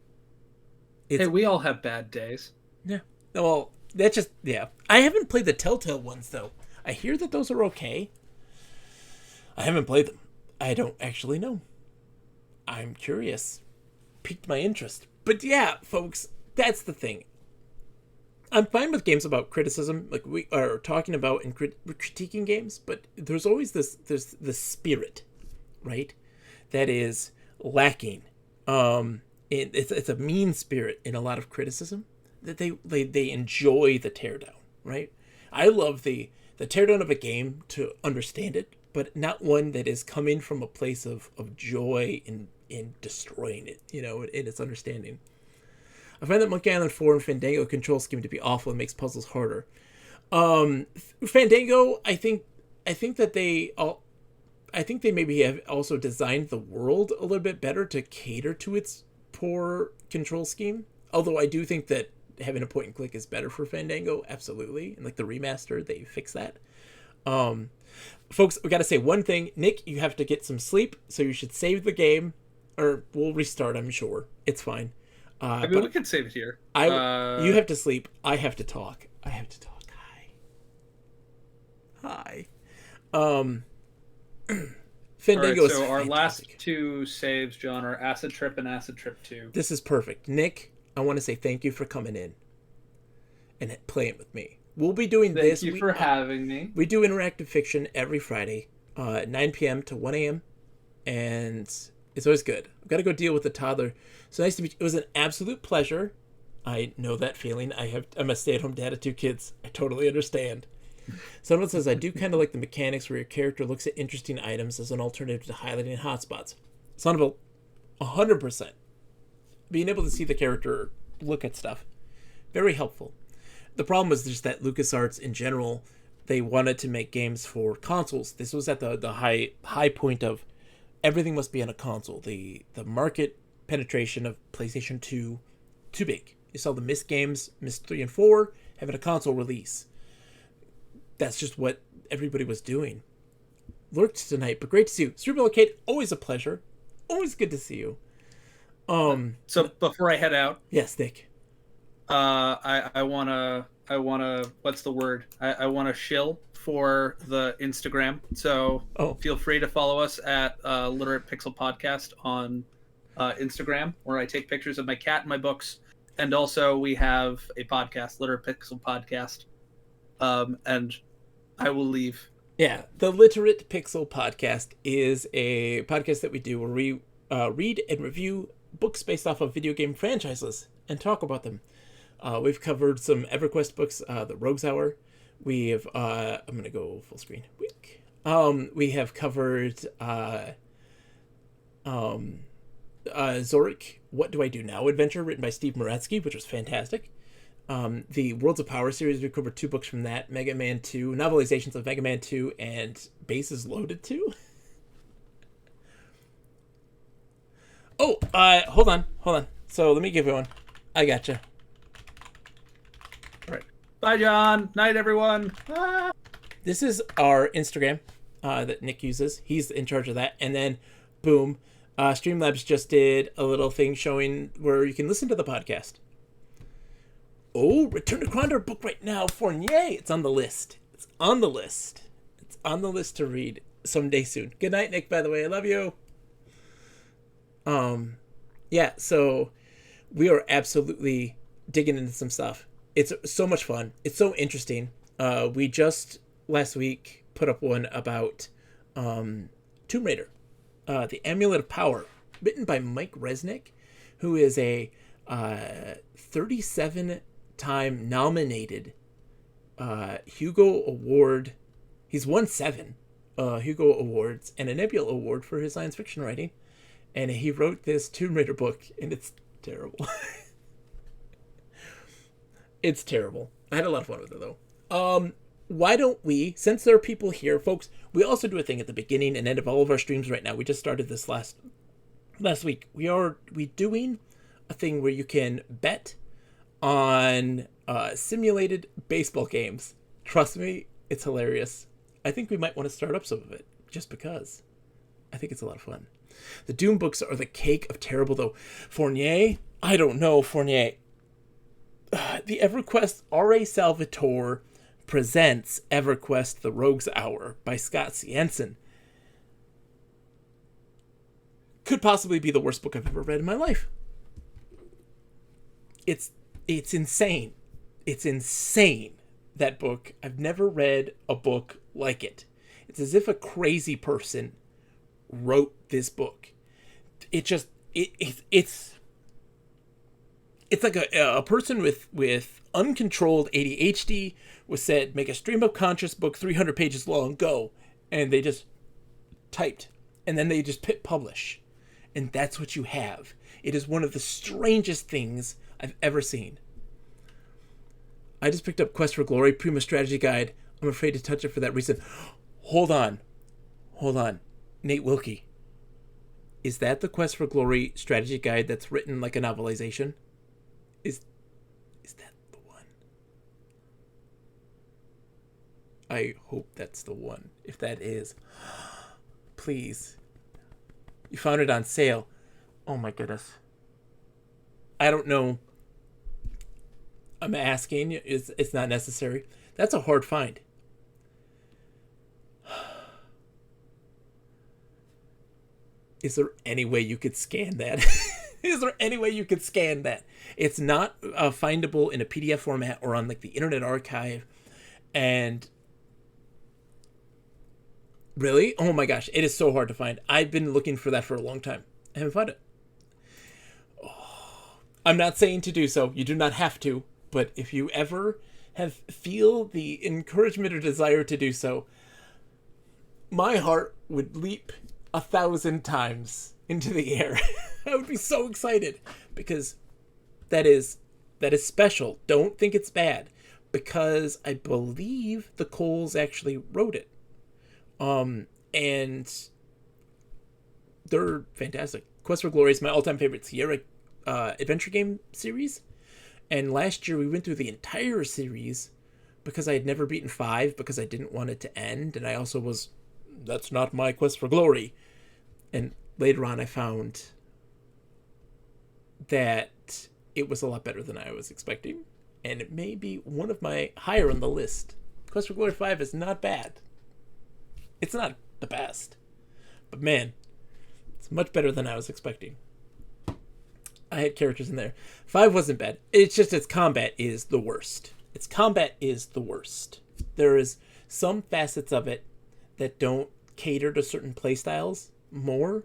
Hey, we all have bad days. Yeah. Well, that's just, yeah. I haven't played the Telltale ones, though. I hear that those are okay. I haven't played them. I don't actually know. I'm curious. Piqued my interest. But yeah, folks, that's the thing. I'm fine with games about criticism, like we are talking about and critiquing games, but there's always this spirit, right? That is lacking. It's a mean spirit in a lot of criticism that they enjoy the teardown, right? I love the teardown of a game to understand it, but not one that is coming from a place of joy in destroying it, in its understanding. I find that Monkey Island 4 and Fandango control scheme to be awful and makes puzzles harder. Fandango, I think that they maybe have also designed the world a little bit better to cater to its poor control scheme. Although I do think that having a point and click is better for Fandango, absolutely. And like the remaster, they fix that. Folks, we got to say one thing. Nick, you have to get some sleep, so you should save the game, or we'll restart. I'm sure it's fine. I mean, we can save it here. You have to sleep. I have to talk. Hi. Fandango is fantastic. Our last two saves, John, are Acid Trip and Acid Trip 2. This is perfect. Nick, I want to say thank you for coming in and playing with me. We'll be doing this. Thank you for having me. We do interactive fiction every Friday, 9 p.m. to 1 a.m. And it's always good. I've got to go deal with the toddler. So nice to meet you. It was an absolute pleasure. I know that feeling. I'm a stay-at-home dad of 2 kids. I totally understand. Someone says, I do kind of like the mechanics where your character looks at interesting items as an alternative to highlighting hotspots. Son of 100%. Being able to see the character look at stuff. Very helpful. The problem was just that LucasArts in general, they wanted to make games for consoles. This was at the high point of everything must be on a console. The market penetration of PlayStation 2, too big. You saw the Myst games, Myst 3 and 4, having a console release. That's just what everybody was doing. Lurked tonight, but great to see you. Cerebral Arcade, always a pleasure. Always good to see you. So before I head out, yes, Nick. I wanna what's the word? I wanna shill for the Instagram. So feel free to follow us at Literate Pixel Podcast on Instagram, where I take pictures of my cat and my books. And also we have a podcast, Literate Pixel Podcast. And I will leave. Yeah, the Literate Pixel Podcast is a podcast that we do where we read and review books based off of video game franchises and talk about them. We've covered some EverQuest books, the Rogue's Hour. We have, I'm going to go full screen. We have covered Zorik, What Do I Do Now adventure, written by Steve Moratsky, which was fantastic. The Worlds of Power series, we covered 2 books from that, Mega Man 2, novelizations of Mega Man 2, and Bases Loaded 2. Oh, hold on. So let me give you one. I gotcha. All right. Bye, John. Night, everyone. Ah. This is our Instagram that Nick uses. He's in charge of that. And then, boom, Streamlabs just did a little thing showing where you can listen to the podcast. Oh, Return to Krondor book right now. Fournier. It's on the list. It's on the list to read someday soon. Good night, Nick, by the way. I love you. Yeah, so we are absolutely digging into some stuff. It's so much fun. It's so interesting. We just last week put up one about Tomb Raider, the Amulet of Power, written by Mike Resnick, who is a 37-time nominated Hugo Award. He's won 7 Hugo Awards and a Nebula Award for his science fiction writing. And he wrote this Tomb Raider book, and it's terrible. It's terrible. I had a lot of fun with it, though. Why don't we, since there are people here, folks, we also do a thing at the beginning and end of all of our streams right now. We just started this last week. We doing a thing where you can bet on simulated baseball games. Trust me, it's hilarious. I think we might want to start up some of it, just because. I think it's a lot of fun. The Doom books are the cake of terrible, though. Fournier? I don't know, Fournier. The EverQuest R.A. Salvatore presents EverQuest The Rogue's Hour by Scott Siensen. Could possibly be the worst book I've ever read in my life. It's insane. It's insane, that book. I've never read a book like it. It's as if a crazy person wrote this book. It's like a person with uncontrolled ADHD was said, make a stream of conscious book 300 pages long, go. And they just typed. And then they just hit publish. And that's what you have. It is one of the strangest things I've ever seen. I just picked up Quest for Glory, Prima Strategy Guide. I'm afraid to touch it for that reason. Hold on. Nate Wilkie. Is that the Quest for Glory strategy guide that's written like a novelization? Is that the one? I hope that's the one. If that is, please. You found it on sale. Oh my goodness. I don't know. I'm asking. It's not necessary. That's a hard find. Is there any way you could scan that? Is there any way you could scan that? It's not findable in a PDF format or on like the Internet Archive. And really? Oh my gosh, it is so hard to find. I've been looking for that for a long time. I haven't found it. Oh, I'm not saying to do so. You do not have to. But if you ever feel the encouragement or desire to do so, my heart would leap 1,000 times into the air. I would be so excited because that is special. Don't think it's bad, because I believe the Coles actually wrote it. And they're fantastic. Quest for Glory is my all-time favorite Sierra adventure game series. And last year we went through the entire series because I had never beaten 5 because I didn't want it to end. And I also was, that's not my Quest for Glory. And later on I found that it was a lot better than I was expecting. And it may be one of my higher on the list. Quest for Glory 5 is not bad. It's not the best. But man, it's much better than I was expecting. I had characters in there. 5 wasn't bad. It's just its combat is the worst. Its combat is the worst. There is some facets of it that don't cater to certain playstyles more,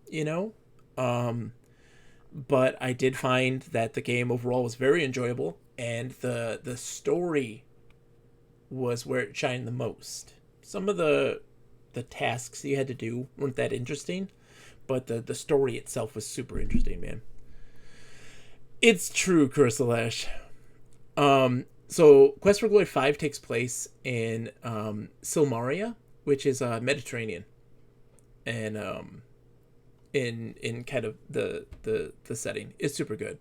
you know? But I did find that the game overall was very enjoyable, and the story was where it shined the most. Some of the tasks you had to do weren't that interesting, but the story itself was super interesting, man. It's true, Kursalash. So Quest for Glory 5 takes place in Silmaria, which is Mediterranean, and in kind of the setting. It's super good.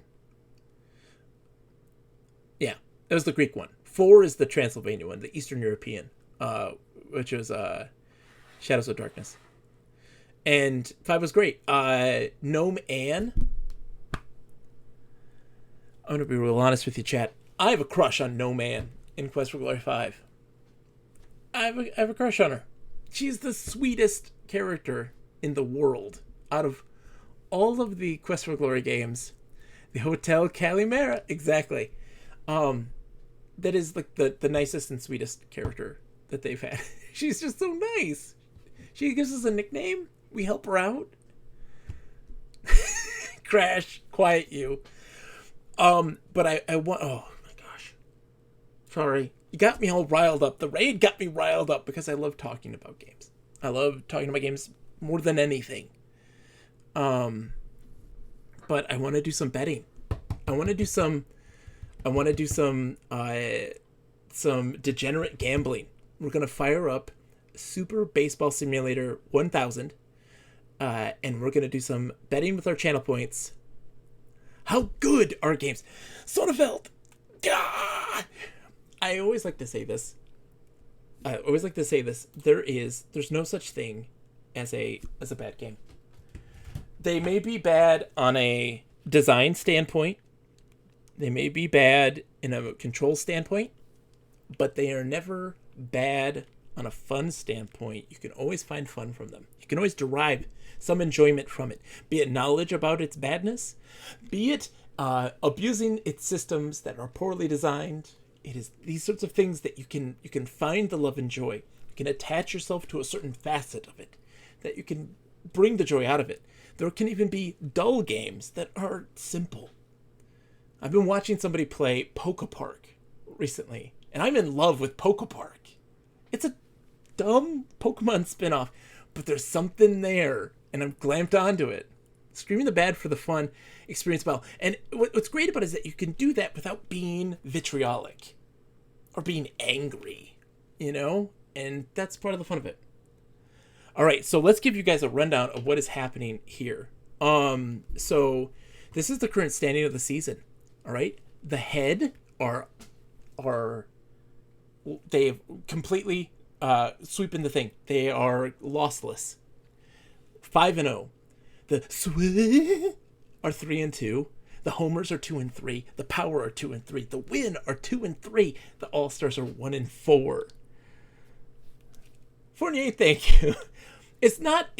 Yeah, that was the Greek one. 4 is the Transylvania one, the Eastern European, which was Shadows of Darkness. And 5 was great. Gnome Anne. I'm gonna be real honest with you, chat. I have a crush on Gnome Anne in Quest for Glory 5. I have a crush on her. She's the sweetest character in the world out of all of the Quest for Glory games. The Hotel Calimera, exactly. That is like the nicest and sweetest character that they've had. She's just so nice. She gives us a nickname. We help her out. Crash, quiet you. But I want. Oh my gosh. Sorry, you got me all riled up. The raid got me riled up because I love talking about games. I love talking about games more than anything. But I want to do some betting. I want to do some degenerate gambling. We're gonna fire up Super Baseball Simulator 1000, and we're gonna do some betting with our channel points. How good are games? Sonnefeld! Gah! I always like to say this. There's no such thing as a bad game. They may be bad on a design standpoint. They may be bad in a control standpoint, but they are never bad on a fun standpoint. You can always find fun from them. You can always derive some enjoyment from it, be it knowledge about its badness, be it abusing its systems that are poorly designed. It is these sorts of things that you can find the love and joy. You can attach yourself to a certain facet of it, that you can bring the joy out of it. There can even be dull games that are simple. I've been watching somebody play Poke Park recently, and I'm in love with Poke Park. It's a dumb Pokemon spinoff, but there's something there, and I'm clamped onto it. Screaming the bad for the fun, experience well. And what's great about it is that you can do that without being vitriolic or being angry, and that's part of the fun of it. All right, so let's give you guys a rundown of what is happening here. So this is the current standing of the season. All right, the head are they've completely sweeping the thing. They are lossless. 5-0. The Swift are 3-2. The Homers are 2-3. The Power are 2-3. The Win are 2-3. The All Stars are 1-4. Fournier, thank you. It's not.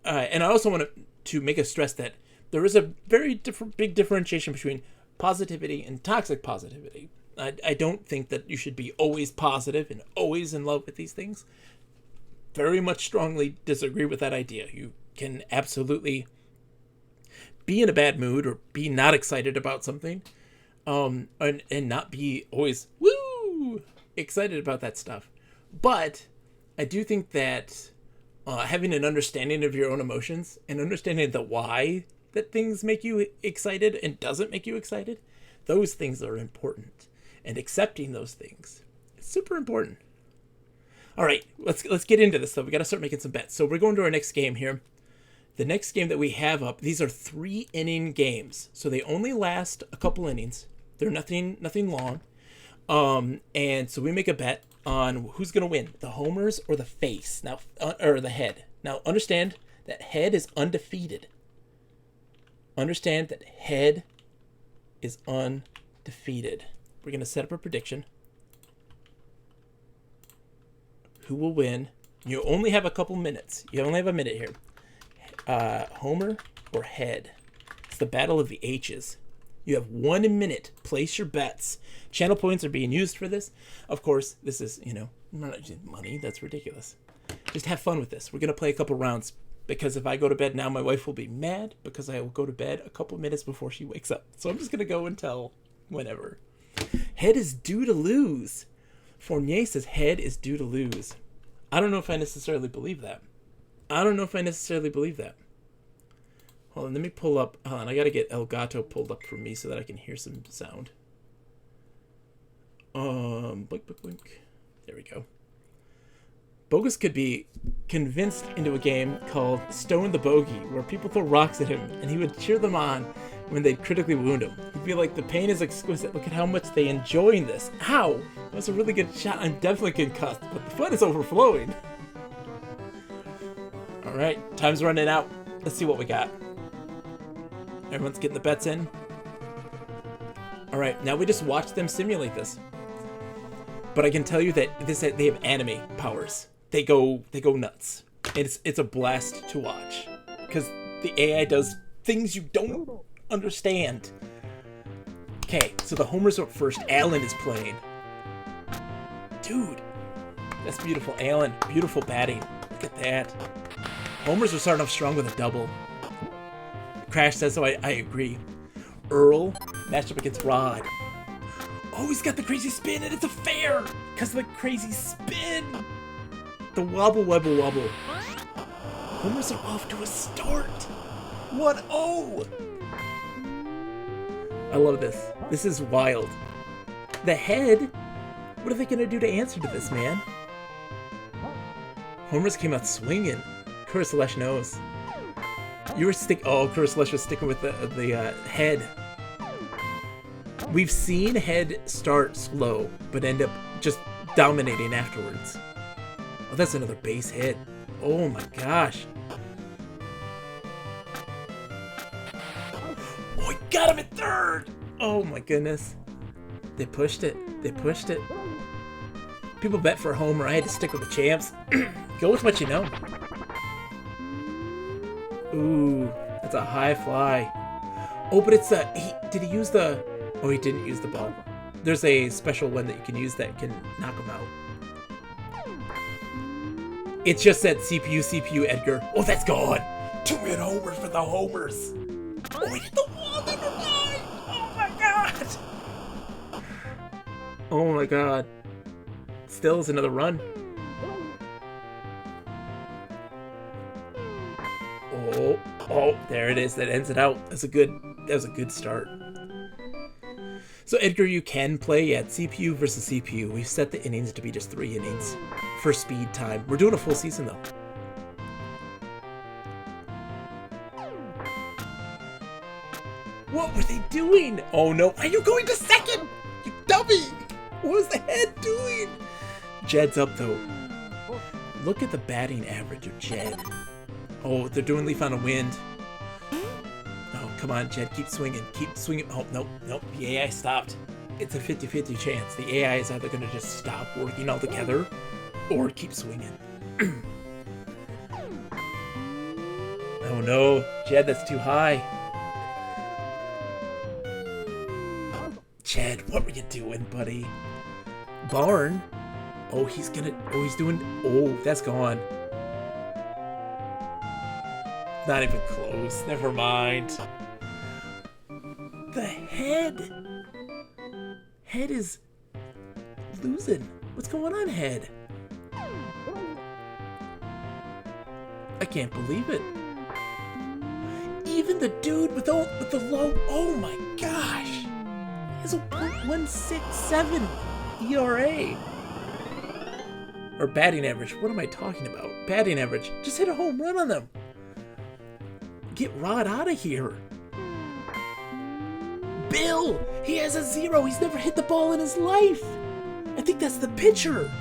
And I also want to make a stress that there is a very big differentiation between positivity and toxic positivity. I don't think that you should be always positive and always in love with these things. Very much strongly disagree with that idea. You can absolutely be in a bad mood or be not excited about something, and not be always woo excited about that stuff. But I do think that having an understanding of your own emotions and understanding the why that things make you excited and doesn't make you excited, those things are important. And accepting those things is super important. All right, let's get into this, though. We got to start making some bets. So we're going to our next game here. The next game that we have up, these are 3-inning games. So they only last a couple innings. They're nothing long. And so we make a bet on who's going to win, the homers or the face. Now, or the head. Now, understand that head is undefeated. Understand that head is undefeated. We're going to set up a prediction. Who will win? You only have a couple minutes. You only have a minute here. Homer or head? It's the battle of the H's. You have 1 minute. Place your bets. Channel points are being used for this. Of course, this is, not money. That's ridiculous. Just have fun with this. We're going to play a couple rounds because if I go to bed now, my wife will be mad because I will go to bed a couple minutes before she wakes up. So I'm just going to go until whenever. Head is due to lose. Fournier says head is due to lose. I don't know if I necessarily believe that. I don't know if I necessarily believe that. Hold on, let me pull up. Hold on, I gotta get El Gato pulled up for me so that I can hear some sound. Blink, blink, blink. There we go. Bogus could be convinced into a game called Stone the Bogey, where people throw rocks at him, and he would cheer them on when they'd critically wound him. He'd be like, the pain is exquisite. Look at how much they enjoying this. Ow! That was a really good shot. I'm definitely concussed, but the fun is overflowing. Alright, time's running out. Let's see what we got. Everyone's getting the bets in. Alright, now we just watch them simulate this. But I can tell you that they have anime powers. They go nuts. It's a blast to watch. Because the AI does things you don't understand. Okay, so the homers are up first. Alan is playing. Dude, that's beautiful. Alan, beautiful batting. Look at that. Homers are starting off strong with a double. Crash says so. I agree. Earl matched up against Rod. Oh, he's got the crazy spin, and it's a fair because of the crazy spin. The wobble, wobble, wobble. Homers are off to a start. 1-0. I love this. This is wild. The head. What are they gonna do to answer to this, man? Homers came out swinging. Kursalesh knows. You were Kursalesh was sticking with the head. We've seen head start slow, but end up just dominating afterwards. Oh, that's another base hit. Oh my gosh. Oh, he got him at third! Oh my goodness. They pushed it. They pushed it. People bet for a homer. I had to stick with the champs. Go with what you know. Ooh, that's a high fly. Oh, but it's did he use the... Oh, he didn't use the ball. There's a special one that you can use that can knock him out. It's just that CPU, Edgar. Oh, that's gone. 2-hit homer for the homers. Oh, he hit the wall, never mind. Oh my god. Oh my god. Still is another run. Oh, there it is. That ends it out. That was a good start. So Edgar, you can play at CPU versus CPU. We've set the innings to be just 3 innings for speed time. We're doing a full season though. What were they doing? Oh no, are you going to second? You dummy! What was the head doing? Jed's up though. Look at the batting average of Jed. Oh, they're doing Leaf on a Wind. Oh, come on, Jed, keep swinging. Keep swinging. Oh, nope. The AI stopped. It's a 50-50 chance. The AI is either going to just stop working altogether or keep swinging. Oh, no. Jed, that's too high. Jed, what were you doing, buddy? Barn? Oh, he's doing... Oh, that's gone. Not even close. Never mind. The head. Head is losing. What's going on, Head? I can't believe it. Even the dude with the low. Oh my gosh. He has a .167 ERA. Or batting average. What am I talking about? Batting average. Just hit a home run on them. Get Rod out of here. Bill! He has a 0. He's never hit the ball in his life. I think that's the pitcher.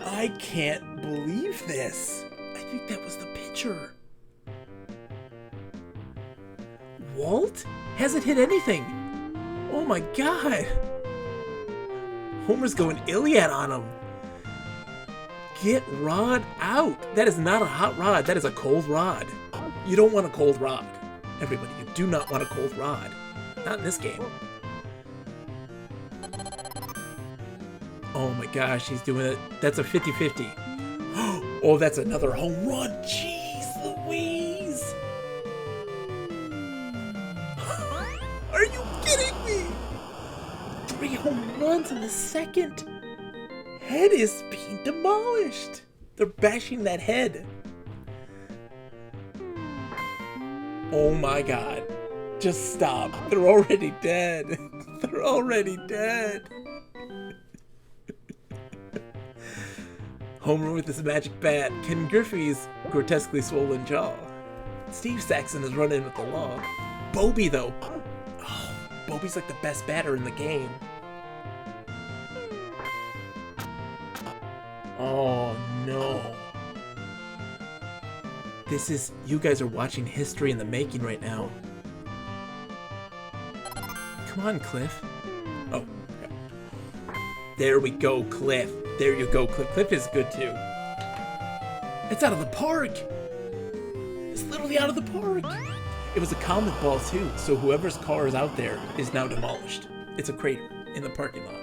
I can't believe this. I think that was the pitcher. Walt hasn't hit anything. Oh my god. Homer's going Iliad on him. Get Rod out. That is not a hot rod. That is a cold rod. You don't want a cold rod. Everybody, you do not want a cold rod. Not in this game. Oh my gosh, he's doing it. That's a 50-50. Oh, that's another home run. Jeez Louise. Are you kidding me? 3 home runs in the second. Head is being demolished. They're bashing that head. Oh my god. Just stop. They're already dead. They're already dead. Homer with his magic bat. Ken Griffey's grotesquely swollen jaw. Steve Saxon is running with the law. Bobby, though. Oh, Bobby's like the best batter in the game. Oh, no. This is... You guys are watching history in the making right now. Come on, Cliff. Oh. Okay. There we go, Cliff. There you go, Cliff. Cliff is good, too. It's out of the park. It's literally out of the park. It was a comet ball, too, so whoever's car is out there is now demolished. It's a crater in the parking lot.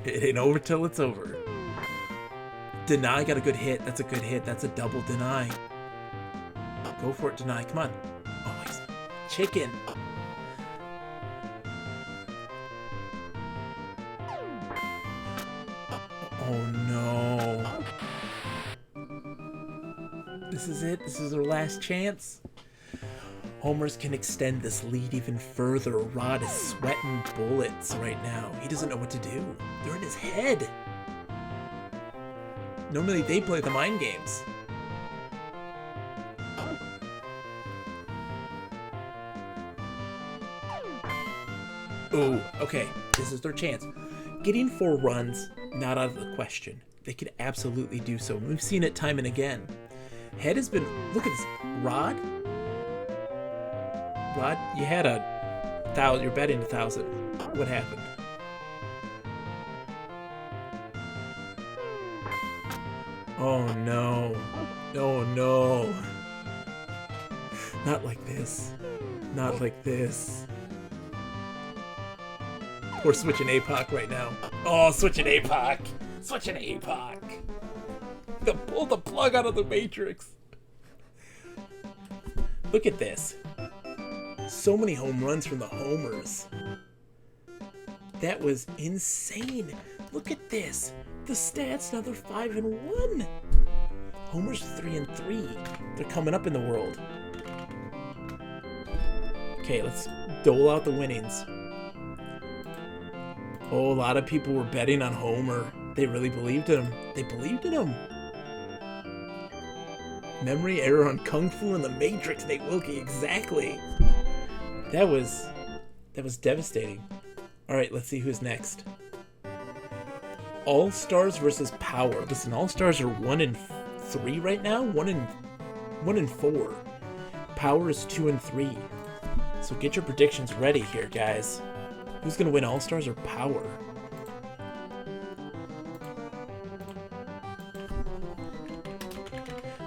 It ain't over till it's over. Deny got a good hit. That's a good hit. That's a double deny. Go for it, Deny. Come on. Oh, he's chicken. Oh, no. This is it. This is their last chance. Homers can extend this lead even further. Rod is sweating bullets right now. He doesn't know what to do. They're in his head. Normally they play the mind games. Ooh, okay. This is their chance. Getting 4 runs, not out of the question. They could absolutely do so. We've seen it time and again. Head has been... Look at this. Rod, you had a 1,000. You're betting 1,000. What happened? Oh no. Oh no. Not like this. Not like this. We're switching APOC right now. Oh, switching APOC. Switching APOC. Pull the plug out of the Matrix. Look at this. So many home runs from the homers. That was insane. Look at this. The stats, now they're 5-1. Homer's 3-3. They're coming up in the world. Okay, let's dole out the winnings. Oh, a lot of people were betting on Homer. They really believed in him. They believed in him. Memory error on Kung Fu and the Matrix, Nate Wilkie. Exactly. That was devastating. All right, let's see who's next. All-Stars versus Power. Listen, All-Stars are 1-3 right now. 1-4. Power is 2-3. So get your predictions ready here, guys. Who's gonna win, All-Stars or Power?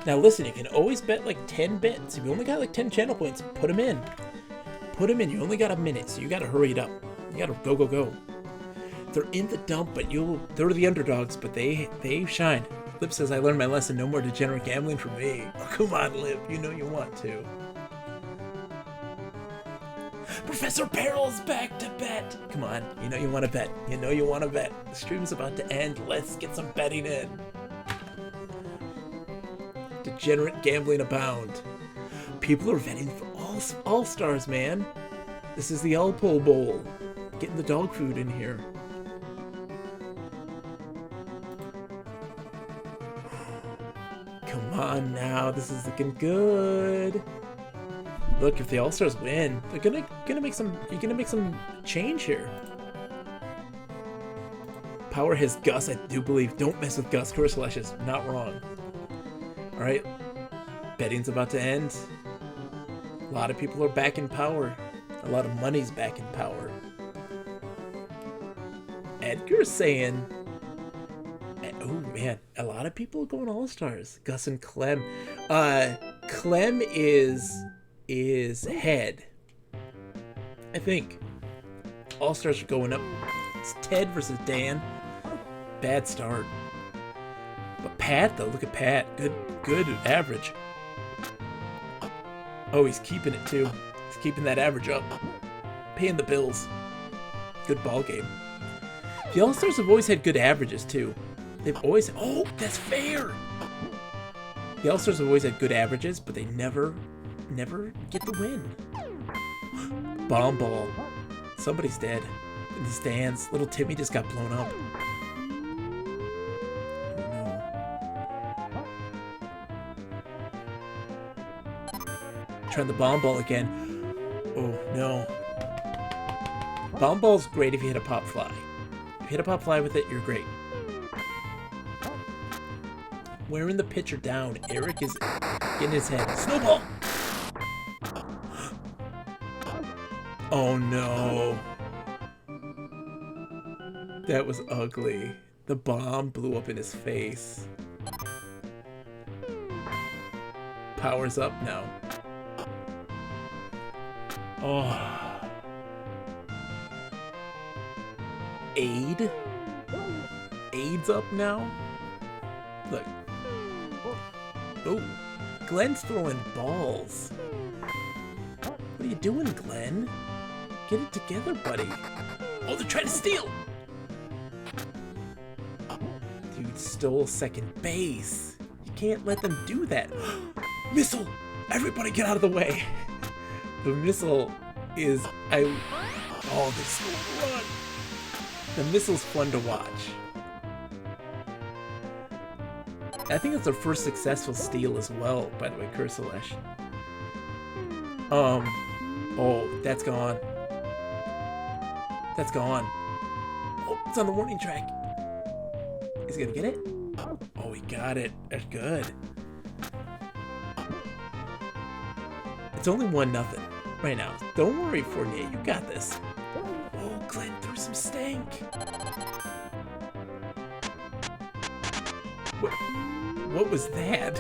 Now listen, you can always bet like 10 bets. If you only got like 10 channel points, put them in. Put them in. You only got a minute, so you gotta hurry it up. You gotta go. They're in the dump, but they're the underdogs, but they shine. Lip says, I learned my lesson. No more degenerate gambling for me. Oh, come on, Lip. You know you want to. Professor Perril's back to bet. Come on. You know you want to bet. You know you want to bet. The stream's about to end. Let's get some betting in. Degenerate gambling abound. People are betting for all-stars, man. This is the Alpo Bowl. Getting the dog food in here. Come on now, this is looking good. Look, if the All-Stars win, they're gonna make some. You're gonna make some change here. Power has Gus, I do believe. Don't mess with Gus. Kursalash is not wrong. All right, betting's about to end. A lot of people are back in Power. A lot of money's back in Power. Edgar's saying, oh man, a lot of people are going All-Stars. Gus and Clem. Clem is head. I think. All-Stars are going up. It's Ted versus Dan. Bad start. But Pat though, look at Pat. Good average. Oh, he's keeping it too. He's keeping that average up. Paying the bills. good ball game. The All-Stars have always had good averages, too. They've always... Oh, that's fair! The All-Stars have always had good averages, but they never get the win. Bomb ball. Somebody's dead. In the stands. Little Timmy just got blown up. Oh, no. Trying the bomb ball again. Oh, no. Bomb ball's great if you hit a pop fly. If you hit a pop fly with it, you're great. Wearing the pitcher down. Eric is getting his head. Snowball! Oh no. That was ugly. The bomb blew up in his face. Power's up now. Oh. Aid? Aid's up now? Look. Oh, Glenn's throwing balls. What are you doing, Glenn? Get it together, buddy. Oh, they're trying to steal! Dude stole second base. You can't let them do that. Missile! Everybody get out of the way. The missile is... Oh, they still run. The missile's fun to watch. I think it's their first successful steal as well, by the way, Kursalesh. Oh, that's gone. That's gone. Oh, it's on the warning track. Is he gonna get it? Oh, he got it. That's good. It's only 1-0 right now. Don't worry, Fournier. You got this. Oh, Glenn threw some stank. What was that?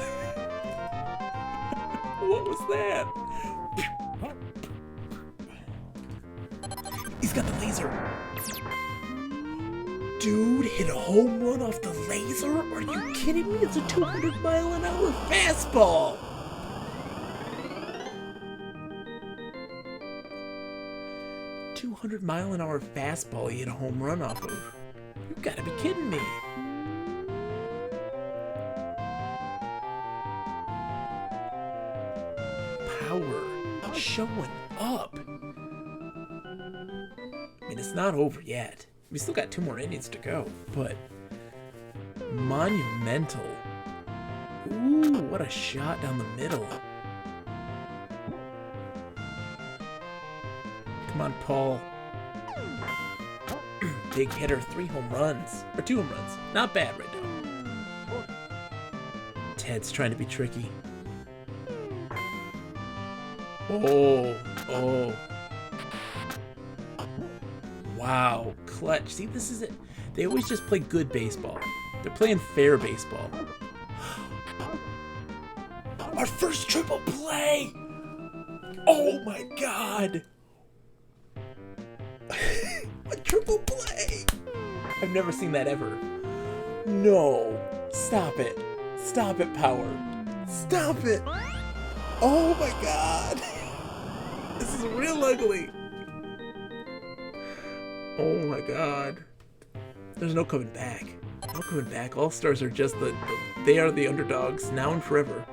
What was that? He's got the laser. Dude hit a home run off the laser? Are you kidding me? It's a 200-mile-an-hour fastball. $200-mile-an-hour fastball he hit a home run off of. You gotta be kidding me. Power showing up. I mean, it's not over yet. We still got 2 more innings to go, but monumental. Ooh, what a shot down the middle. Come on, Paul. Big hitter, 3 home runs. Or 2 home runs. Not bad right now. Ted's trying to be tricky. Oh. Wow, clutch. See, this is it. They always just play good baseball. They're playing fair baseball. Our first triple play! Oh my god! A triple play! I've never seen that ever. No. Stop it. Stop it, Power. Stop it! Oh my god! This is real ugly. Oh my god. There's no coming back. No coming back. All-Stars are just they are the underdogs now and forever.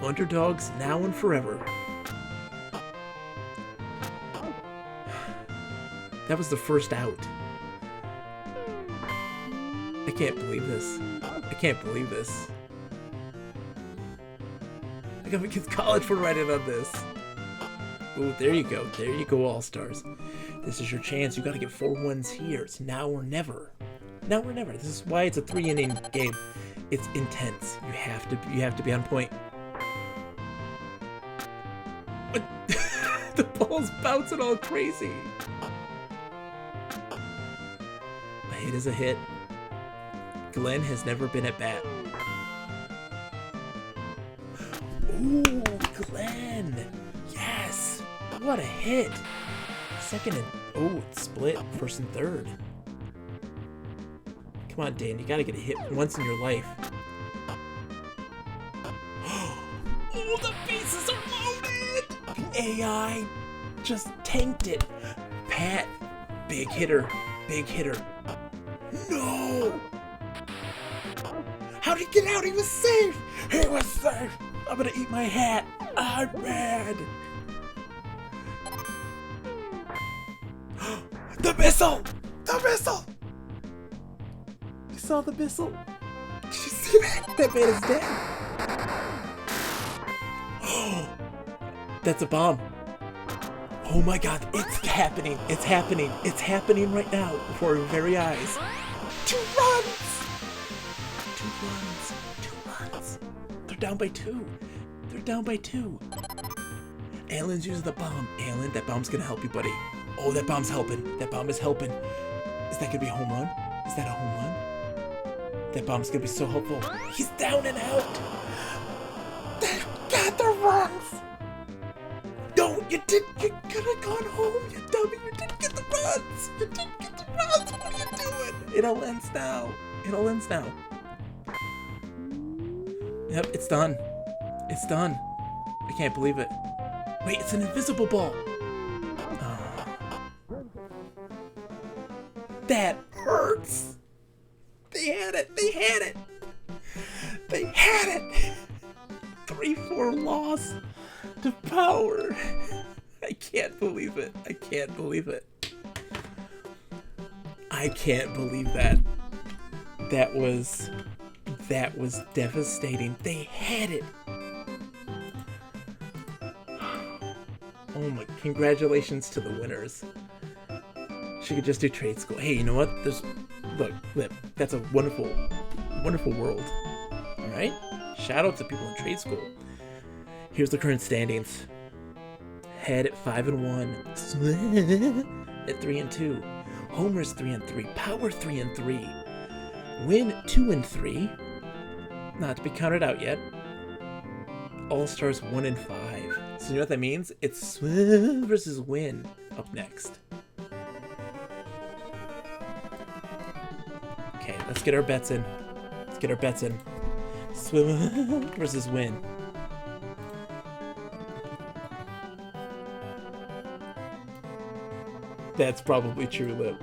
Underdogs now and forever. That was the first out. I can't believe this. I can't believe this. I gotta get college for writing on this. Ooh, there you go. There you go, All-Stars. This is your chance. You gotta get 4 wins here. It's now or never. Now or never. This is why it's a 3-inning game. It's intense. You have to be on point. What? The ball's bouncing all crazy. A hit is a hit. Glenn has never been at bat. Ooh, Glenn. Yes. What a hit. Second and... Oh, it's split. First and third. Come on, Dan. You gotta get a hit once in your life. Oh, the bases are loaded! The AI just tanked it. Pat. Big hitter. Big hitter. No! How'd he get out? He was safe! He was safe! I'm gonna eat my hat. I'm mad. The missile! The missile! You saw the missile? Did you see that? That man is dead. That's a bomb. Oh my god, it's happening. It's happening. It's happening right now before our very eyes. 2 runs! 2 runs. 2 runs. They're down by 2. They're down by 2. Alan's using the bomb. Alan, that bomb's gonna help you, buddy. Oh, that bomb's helping. That bomb is helping. Is that gonna be a home run? Is that a home run? That bomb's gonna be so helpful. He's down and out. That got the runs. No, you didn't. You could have gone home, you dummy. You didn't get the runs. You didn't get the runs. What are you doing? It all ends now. It all ends now. Yep, it's done. It's done. I can't believe it. Wait, it's an invisible ball. That hurts. They had it. They had it. They had it. 3-4 loss to Power. I can't believe it. I can't believe it. I can't believe that. That was devastating. They had it. Oh my, congratulations to the winners. She could just do trade school. Hey, you know what? Look, Lip, that's a wonderful, wonderful world. All right? Shout out to people in trade school. Here's the current standings. Head at 5-1. At 3-2. Homer's 3-3. Power 3-3. Win 2-3. Not to be counted out yet. All-Stars 1-5. So you know what that means? It's Swim versus Win up next. Okay, let's get our bets in. Let's get our bets in. Swim versus Win. That's probably true, Lip.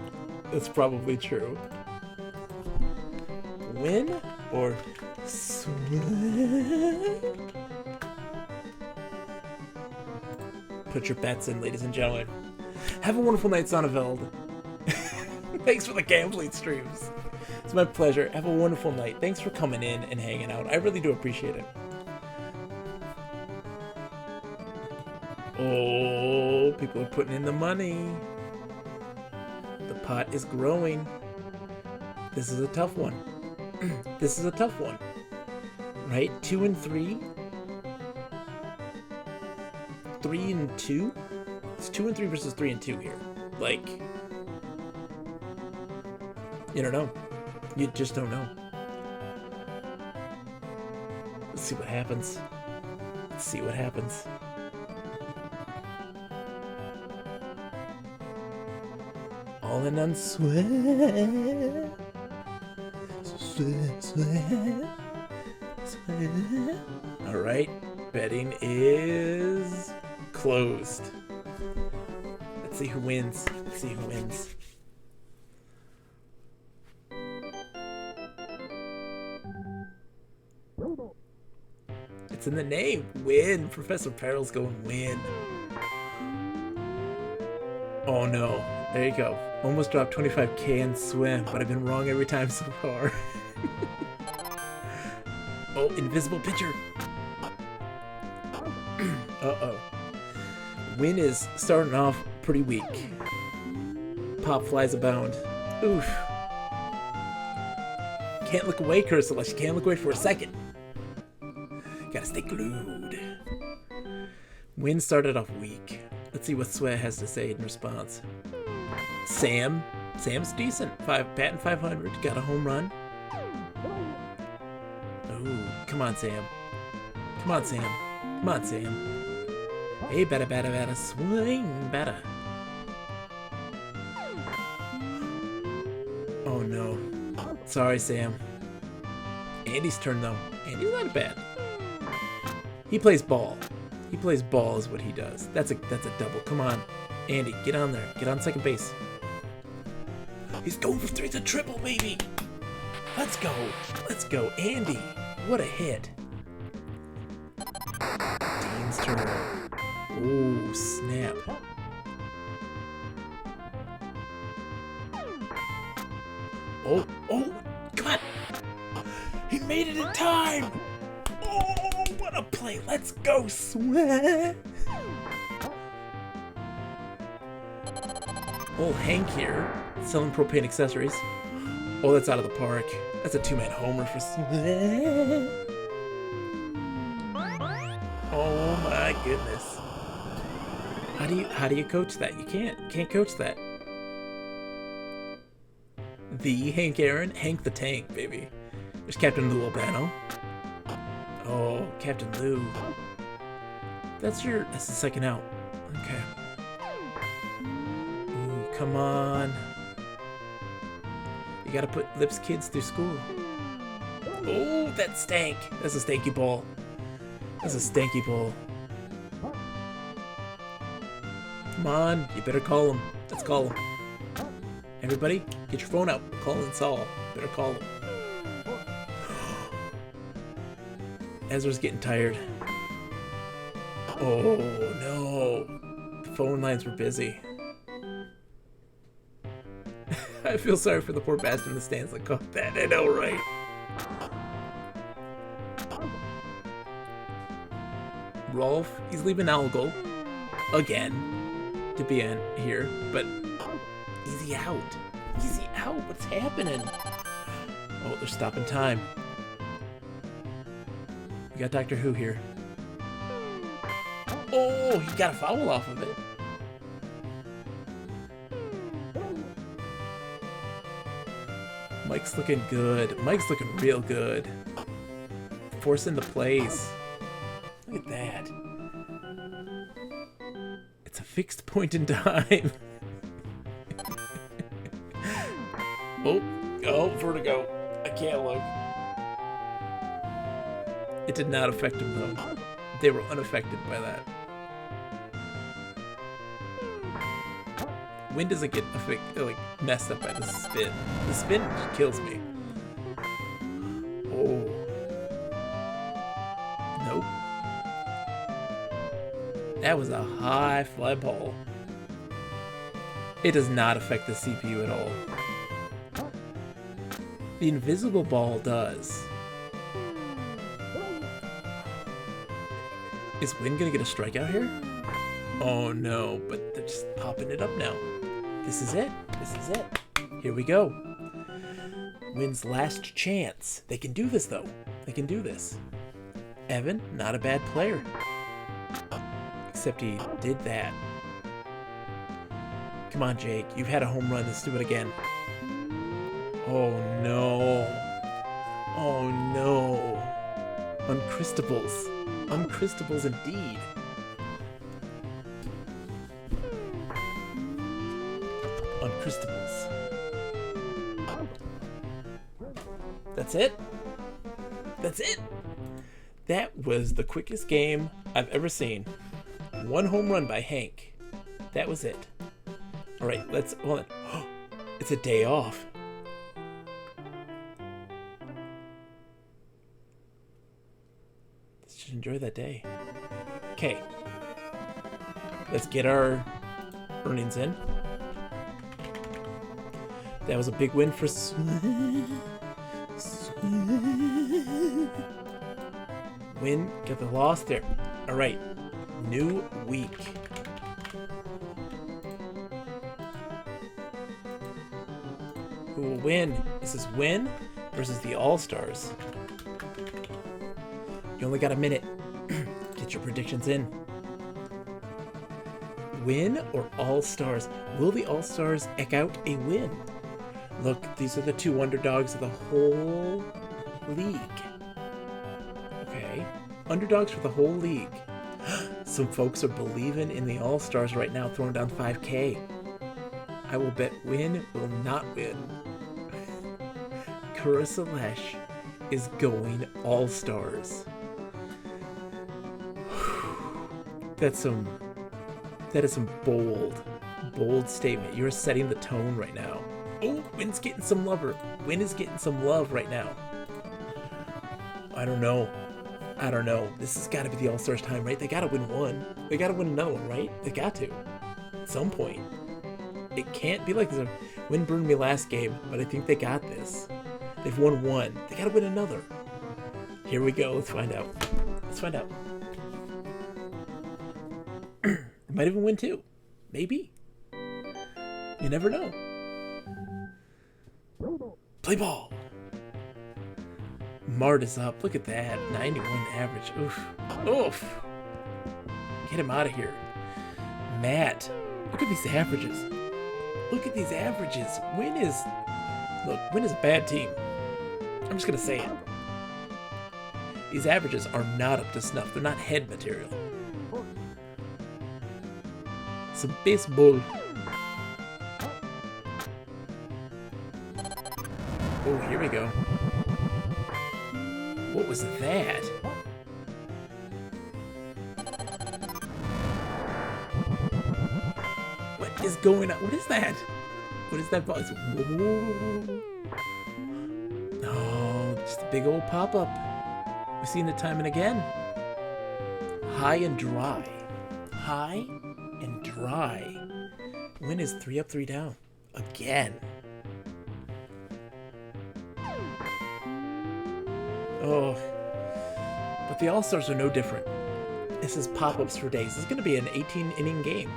That's probably true. Win or swim? Put your bets in, ladies and gentlemen. Have a wonderful night, Sonneveld. Thanks for the gambling streams. It's my pleasure. Have a wonderful night. Thanks for coming in and hanging out. I really do appreciate it. Oh, people are putting in the money. The pot is growing. This is a tough one. This is a tough one. Right? 2-3. 3-2? It's 2-3 versus 3-2 here. Like, you don't know. You just don't know. Let's see what happens. Let's see what happens. All in on sweat. Sweat, sweat, sweat. All right. Betting is closed. Let's see who wins. Let's see who wins. It's in the name. Win. Professor Perril's going win. Oh no. There you go. Almost dropped 25k in swim, but I've been wrong every time so far. Oh, invisible pitcher. Uh-oh. Win is starting off pretty weak. Pop flies abound. Oof. Can't look away, Cursula. She can't look away for a second. Gotta stay glued. Win started off weak. Let's see what Sweat has to say in response. Sam. Sam's decent. Batting 500. Got a home run. Ooh, come on, Sam. Come on, Sam. Come on, Sam. Hey, better, swing, better. Oh no. Sorry, Sam. Andy's turn though. Andy's not bad. He plays ball. He plays ball is what he does. That's a double. Come on, Andy, get on there. Get on second base. He's going for three. It's a triple, baby. Let's go. Let's go. Andy, what a hit. Dean's turn. Oh, snap. Oh, come on. He made it in time. Oh, what a play. Let's go, Sweat. Old Hank here, selling propane accessories. Oh, that's out of the park. That's a two-man homer for Sweat. Oh my goodness. How do you coach that? You can't coach that. The Hank Aaron, Hank the Tank, baby. There's Captain Lou Albano. Oh, Captain Lou. That's the second out. Okay. Ooh, come on. You gotta put Lips kids through school. Oh, that stank. That's a stanky ball. That's a stanky ball. Come on, you better call him. Let's call him. Everybody, get your phone out. Calling Saul. Better call him. Ezra's getting tired. Oh no. The phone lines were busy. I feel sorry for the poor bastard in the stands that caught that. I know, right? Rolf, he's leaving Algol again to be in here, but easy out. Easy out. What's happening? Oh, they're stopping time. We got Doctor Who here. Oh, he got a foul off of it. Mike's looking good. Mike's looking real good. Forcing the plays. Look at that. It's a fixed point in time. Oh, vertigo. I can't look. It did not affect him, though. They were unaffected by that. When does it get messed up by the spin? The spin kills me. Oh. Nope. That was a high fly ball. It does not affect the CPU at all. The invisible ball does. Is Wynn gonna get a strikeout here? Oh no, but they're just popping it up now. This is it. This is it. Here we go. Wynn's last chance. They can do this though. They can do this. Evan, not a bad player. Except he did that. Come on, Jake. You've had a home run. Let's do it again. Oh no. Oh no. Uncrystables. Uncrystables indeed. Uncrystables. That's it? That's it? That was the quickest game I've ever seen. One home run by Hank. That was it. Alright, let's... hold on. It's a day off. Let's just enjoy that day. Okay. Let's get our earnings in. That was a big win for Win, get the loss there. Alright. New week. Who will win? This is Win versus the All-Stars. You only got a minute. Get your predictions in. Win or All-Stars? Will the All-Stars eke out a win? Look, these are the two underdogs of the whole league. Okay. Underdogs for the whole league. Some folks are believing in the All-Stars right now, throwing down 5K. I will bet Win will not win. Kurasalesh is going All-Stars. That's some That is some bold statement. You're setting the tone right now. Oh, Wynn's getting some lover. Wynn is getting some love right now. I don't know. This has got to be the All-Stars time, right? They got to win one. They got to win another one, right? They got to. At some point. It can't be like this. Wynn burned me last game, but I think they got this. They've won one. They got to win another. Here we go. Let's find out. They might even win two. Maybe. You never know. Play ball. Mart is up. Look at that. 91 average. Oof. Get him out of here. Matt. Look at these averages. Wynn is a bad team. I'm just going to say it. These averages are not up to snuff. They're not head material. Some baseball. Oh, here we go. What was that? What is going on? What is that? What is that ball? Whoa. Oh, just a big old pop-up. We've seen it time and again. High and dry. Wynn is 3 up, 3 down. Again. Oh. But the All-Stars are no different. This is pop-ups for days. This is going to be an 18-inning game.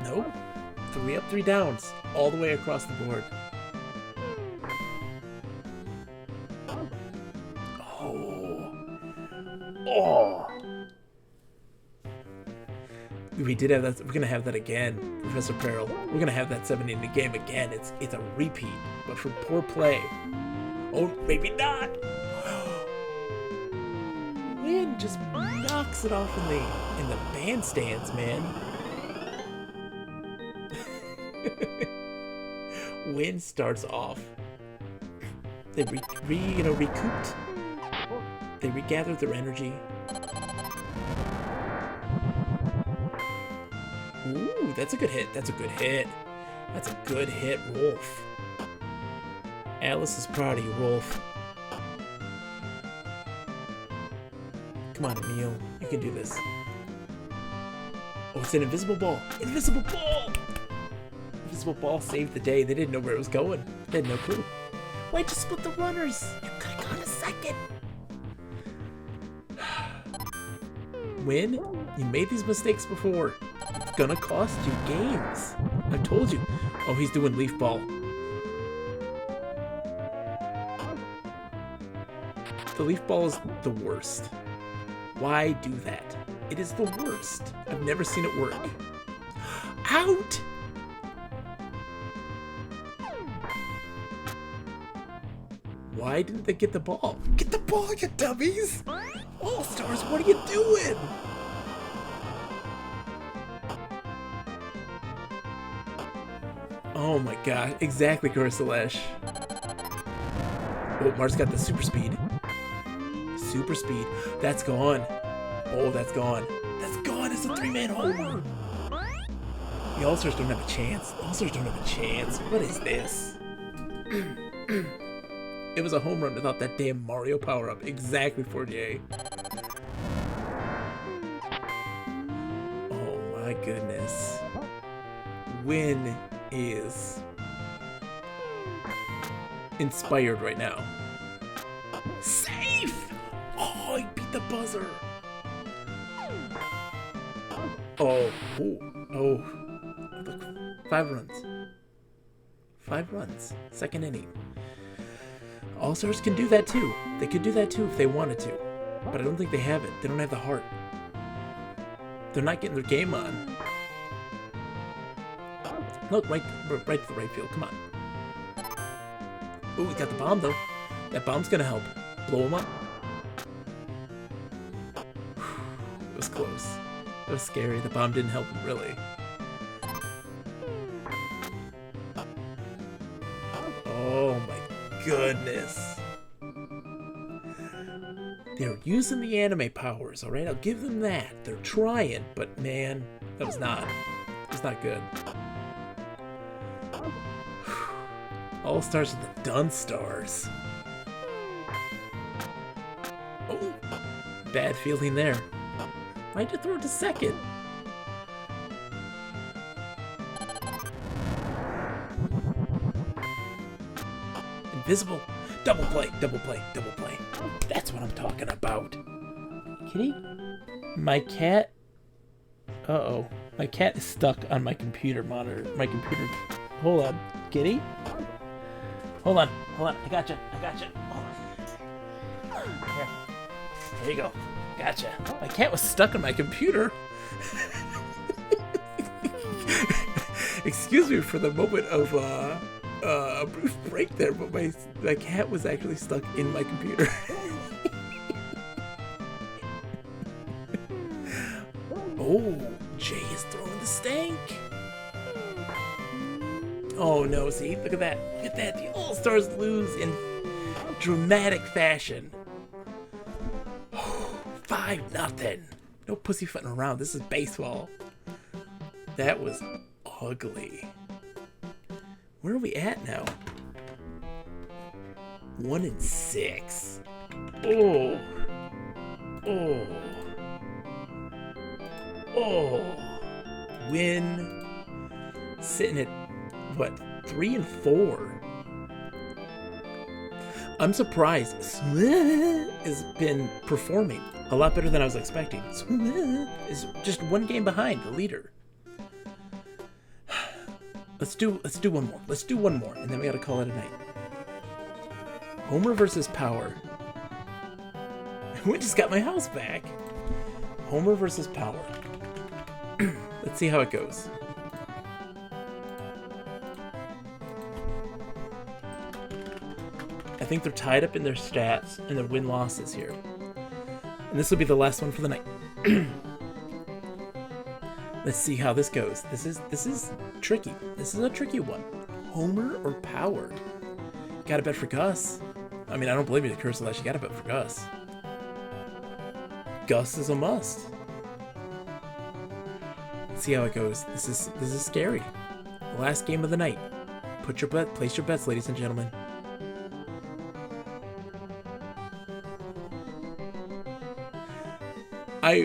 Nope. 3 up, 3 downs. All the way across the board. Oh. We did have that. We're gonna have that again, Professor Peril. We're gonna have that 7-inning game again. It's a repeat, but for poor play. Oh, maybe not. Wynn just knocks it off in the bandstands, man. Wynn starts off. They recouped. They regathered their energy. Ooh, that's a good hit. That's a good hit, Rolf. Alice is proud of you, Rolf. Come on, Emil. You can do this. Oh, it's an invisible ball. Invisible ball saved the day. They didn't know where it was going. They had no clue. Why'd you split the runners? You could have gone a second. Wynn, you made these mistakes before. It's gonna cost you games. I've told you. Oh, he's doing leaf ball. The leaf ball is the worst. Why do that? It is the worst. I've never seen it work. Out! Why didn't they get the ball? Get the ball, you dummies! All-Stars, what are you doing? Oh my god, exactly, Kursalesh. Oh, Mart's got the super speed. Super speed. That's gone. Oh, that's gone. That's gone. It's a 3-man homer. The All-Stars don't have a chance. What is this? It was a home run without that damn Mario power-up. Exactly, Fortier. Oh my goodness. Wynn is inspired right now. Safe! Oh, he beat the buzzer. Oh. Look, 5 runs. 5 runs. 2nd inning. All-Stars can do that too. They could do that too if they wanted to. But I don't think they have it. They don't have the heart. They're not getting their game on. Look, right to the right field. Come on. Ooh, we got the bomb though. That bomb's gonna help. Blow him up. It was close. It was scary. The bomb didn't help him really. Oh my goodness. They're using the anime powers, alright? I'll give them that. They're trying, but man, that was not good. All stars with the Dun Stars. Oh, bad feeling there. Why'd you throw it to second? Invisible. Double play, double play, double play. That's what I'm talking about. Kitty? My cat? Uh-oh. My cat is stuck on my computer monitor. My computer... Hold on. Kitty? Hold on. Hold on. I gotcha. Hold on. Here. There you go. Gotcha. My cat was stuck on my computer. Excuse me for the moment of, a brief break there, but my cat was actually stuck in my computer. Oh, Jay is throwing the stank. Oh no, see, look at that. Look at that. The All-Stars lose in dramatic fashion. 5-0. No pussyfooting around. This is baseball. That was ugly. Where are we at now? 1-6. Oh. Oh. Oh. Win. Sitting at, what, 3-4? I'm surprised. Has been performing a lot better than I was expecting. Is just one game behind the leader. Let's do one more. Let's do one more, and then we gotta call it a night. Homer versus Power. We just got my house back. Homer versus Power. Let's see how it goes. I think they're tied up in their stats and their win-losses here. And this will be the last one for the night. Let's see how this goes. This is tricky. This is a tricky one. Homer or Power? Gotta bet for Gus. I mean, I don't believe you to curse unless you gotta bet for Gus. Gus is a must. Let's see how it goes. This is scary. The last game of the night. Place your bets, ladies and gentlemen.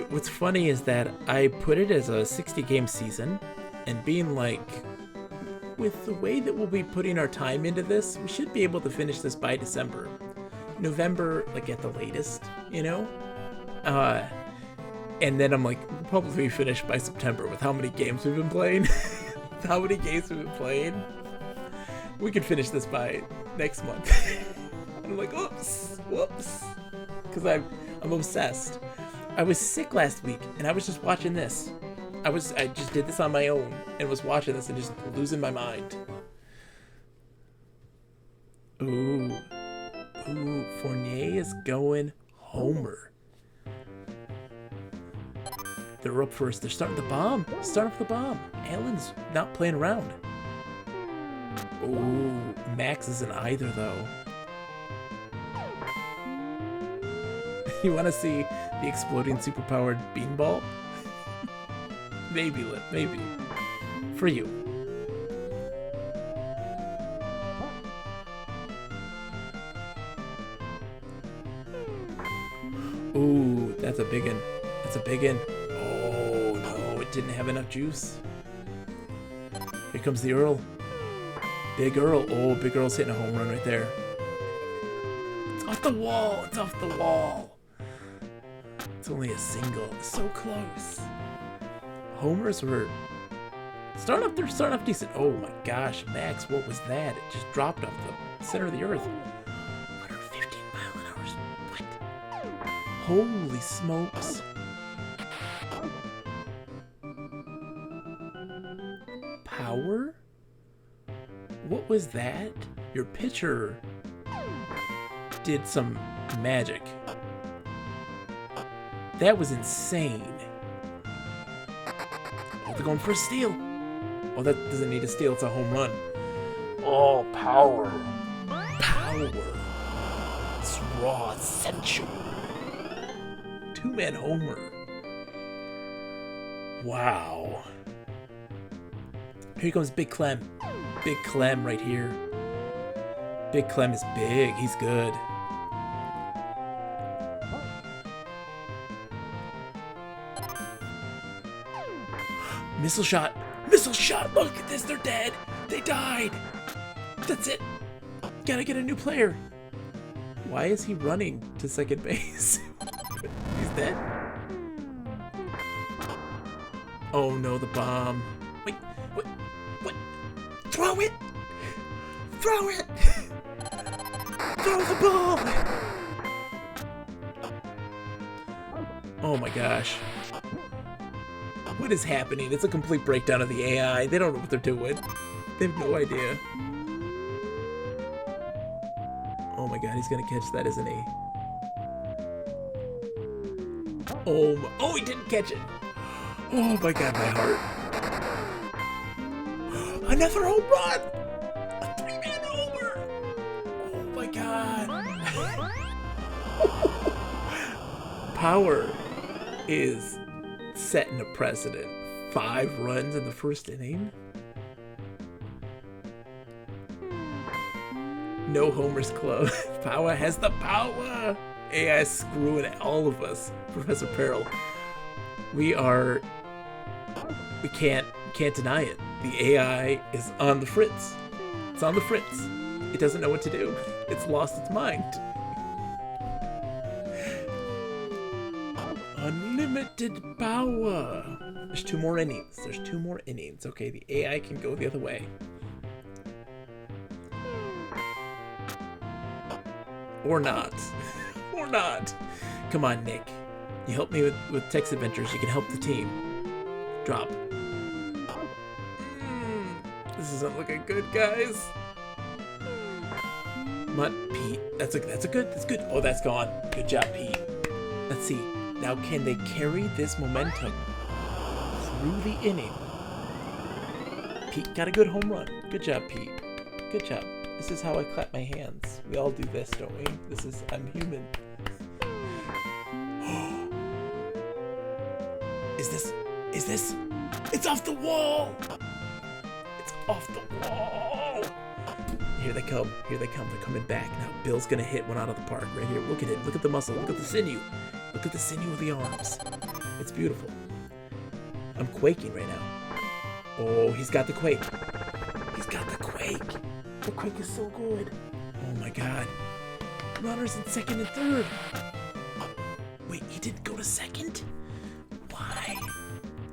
What's funny is that I put it as a 60-game season, and being like, with the way that we'll be putting our time into this, we should be able to finish this by December. November, like at the latest, you know? And then I'm like, we'll probably be finished by September with how many games we've been playing. We could finish this by next month. And I'm like, whoops. Because I'm obsessed. I was sick last week, and I was just watching this. I just did this on my own, and was watching this and just losing my mind. Ooh, Fournier is going Homer. They're up first. They're starting the bomb. Allen's not playing around. Ooh, Max isn't either, though. You want to see the exploding superpowered beanball? Maybe, Lip, maybe. For you. Ooh, that's a big one. Oh, no, it didn't have enough juice. Here comes the Earl. Big Earl. Oh, Big Earl's hitting a home run right there. It's off the wall. It's only a single. So close. Homers were starting off decent. Oh my gosh, Max, what was that? It just dropped off the center of the earth. 115 mile an hour. What? Holy smokes. Power? What was that? Your pitcher did some magic. That was insane. Oh, they're going for a steal. Oh, that doesn't need a steal. It's a home run. Oh, power. It's raw, sensual. Two-man homer. Wow. Here comes Big Clem. Big Clem right here. Big Clem is big. He's good. Missile shot. Missile shot. Look at this. They're dead. They died. That's it. Gotta get a new player. Why is he running to second base? He's dead. Oh no, the bomb. Wait. Throw it. Throw it. Throw the ball. Oh my gosh. What is happening? It's a complete breakdown of the AI. They don't know what they're doing. They have no idea. Oh my god, he's gonna catch that, isn't he? Oh, he didn't catch it. Oh my god, my heart. Another home run! A 3-man homer! Oh my god. Power is setting a precedent. 5 runs in the first inning? No homers club. Power has the power. AI is screwing all of us. Professor Peril. We can't deny it. The AI is on the fritz. It's on the fritz. It doesn't know what to do. It's lost its mind. Unlimited power. There's 2 more innings. There's 2 more innings. Okay, the AI can go the other way. Or not. Or not. Come on, Nick. You help me with Text Adventures. You can help the team. Drop. This isn't looking good, guys. Come on, Pete. That's good. Oh, that's gone. Good job, Pete. Let's see. Now, can they carry this momentum through the inning? Pete got a good home run. Good job, Pete. Good job. This is how I clap my hands. We all do this, don't we? I'm human. Is this? It's off the wall! It's off the wall! Here they come. They're coming back. Now, Bill's gonna hit one out of the park right here. Look at it. Look at the muscle. Look at the sinew. Look at the sinew of the arms. It's beautiful. I'm quaking right now. Oh, he's got the quake. The quake is so good. Oh my god. Runners in second and third. Wait, he didn't go to second? Why?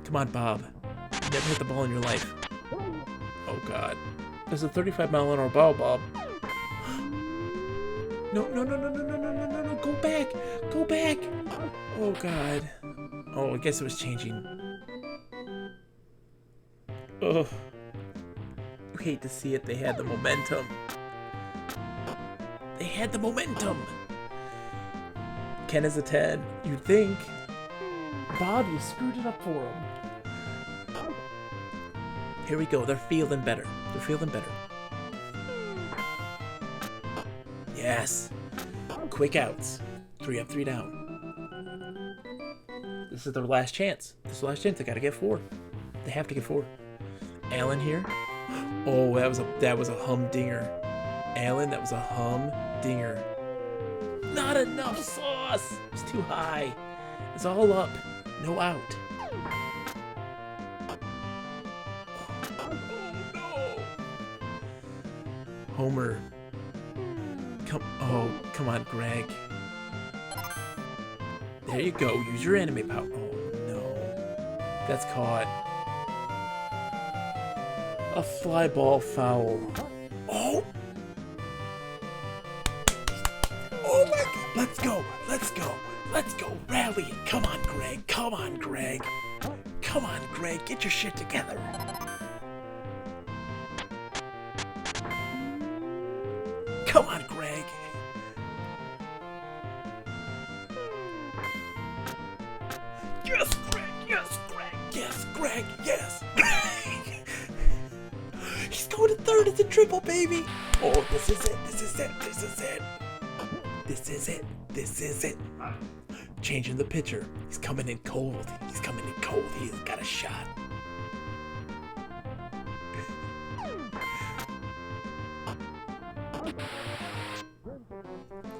Come on, Bob. You never hit the ball in your life. Oh god. There's a 35-mile-an-hour ball, Bob. No. Go back. Oh god. Oh, I guess it was changing. Ugh. You hate to see it. They had the momentum. Ken is a 10. You'd think. Bob, you screwed it up for him. Here we go. They're feeling better. Yes. Quick outs. 3 up, 3 down. This is their last chance. They gotta get 4. They have to get 4. Allen here. Oh, that was a humdinger. Allen, that was a humdinger. Not enough sauce. It was too high. It's all up. No out. Oh no. Homer. Come on, Greg. There you go. Use your anime power. Oh no. That's caught. A fly ball foul. Oh! Oh my god! Let's go! Rally it! Come on, Greg! Get your shit together! Come on, Greg! Yes, Greg! Yes! He's going to third. It's a triple, baby. Oh, this is it. changing the pitcher. He's coming in cold. He's coming in cold. He's got a shot.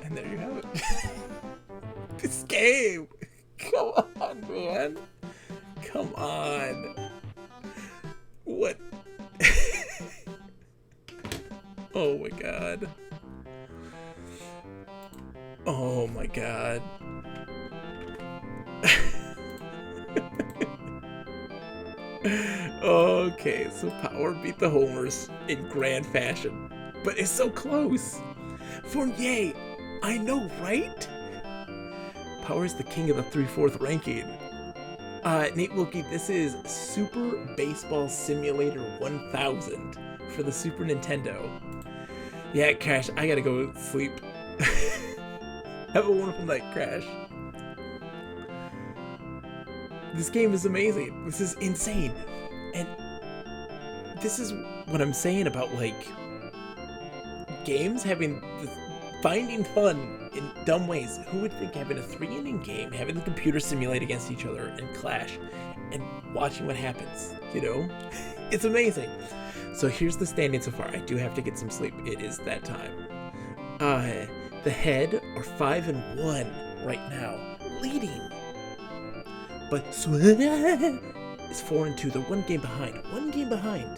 And there you have it. This game. Come on, man. Come on. What? Oh my god. Oh my god. Okay, so Power beat the Homers in grand fashion. But it's so close. Fournier, I know, right? Power's the king of the 3/4 ranking. Nate Wilkie, this is Super Baseball Simulator 1000 for the Super Nintendo. Yeah, Crash, I gotta go sleep. Have a wonderful night, Crash. This game is amazing. This is insane. And this is what I'm saying about, like, games having finding fun in dumb ways. Who would think having a 3-inning game, having the computer simulate against each other and clash, and watching what happens, you know? It's amazing. So here's the standing so far. I do have to get some sleep. It is that time. The Head are 5-1 right now, leading. But is 4-2. They're one game behind. One game behind.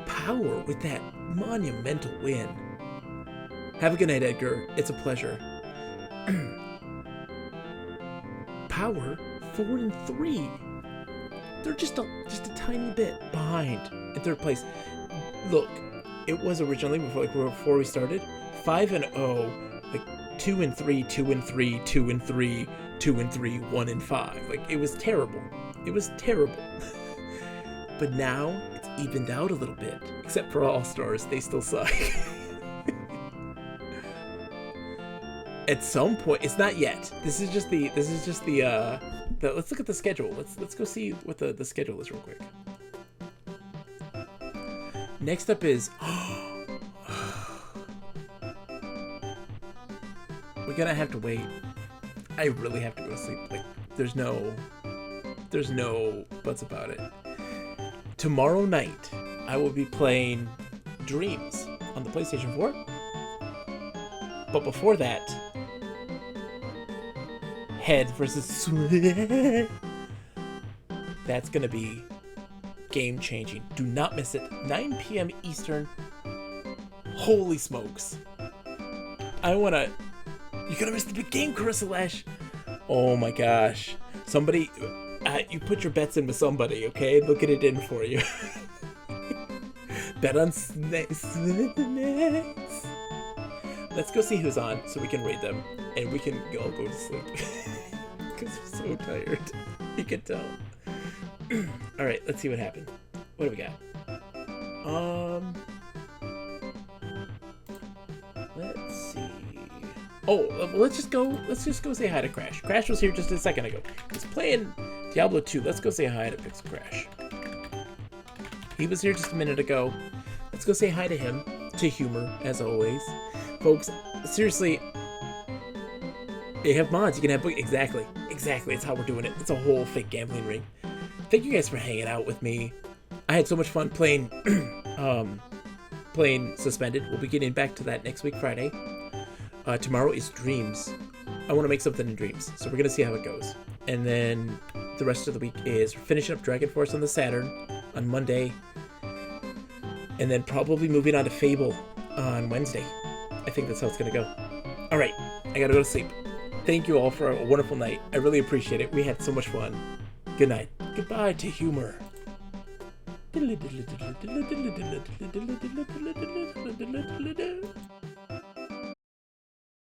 Power with that monumental win. Have a good night, Edgar. It's a pleasure. Power 4-3. They're just a tiny bit behind in third place. Look, it was originally before we started 5-0, like 2-3, 2-3, 2-3, 2-3, 1-5. Like, it was terrible. It was terrible. But now it's evened out a little bit, except for All Stars. They still suck. At some point, it's not yet. This is just the let's look at the schedule. Let's go see what the schedule is real quick. Next up is we're gonna have to wait. I really have to go to sleep. Like, there's no buts about it. Tomorrow night, I will be playing Dreams on the PlayStation 4. But before that, Head versus Sweat. That's gonna be game changing. Do not miss it. 9 p.m. Eastern. Holy smokes. You're gonna miss the big game, Carissa Lash. Oh my gosh. Somebody, you put your bets in with somebody, okay? They'll get it in for you. Bet on snakes. Let's go see who's on so we can rate them and we can all go to sleep. Because we're so tired. You can tell. Alright, let's see what happened. What do we got? Let's see. Oh, let's just go say hi to Crash. Crash was here just a second ago. He's playing Diablo 2. Let's go say hi to Pixel Crash. He was here just a minute ago. Let's go say hi to him. To Humor, as always. Folks, seriously, they have mods. You can have exactly. It's how we're doing it. It's a whole fake gambling ring. Thank you guys for hanging out with me. I had so much fun playing playing Suspended. We'll be getting back to that next week, Friday. Tomorrow is Dreams. I want to make something in Dreams, so we're gonna see how it goes. And then the rest of the week is finishing up Dragon Force on the Saturn on Monday, and then probably moving on to Fable on Wednesday. I think that's how it's gonna go. All right, I gotta go to sleep. Thank you all for a wonderful night. I really appreciate it. We had so much fun. Good night. Goodbye to Humor.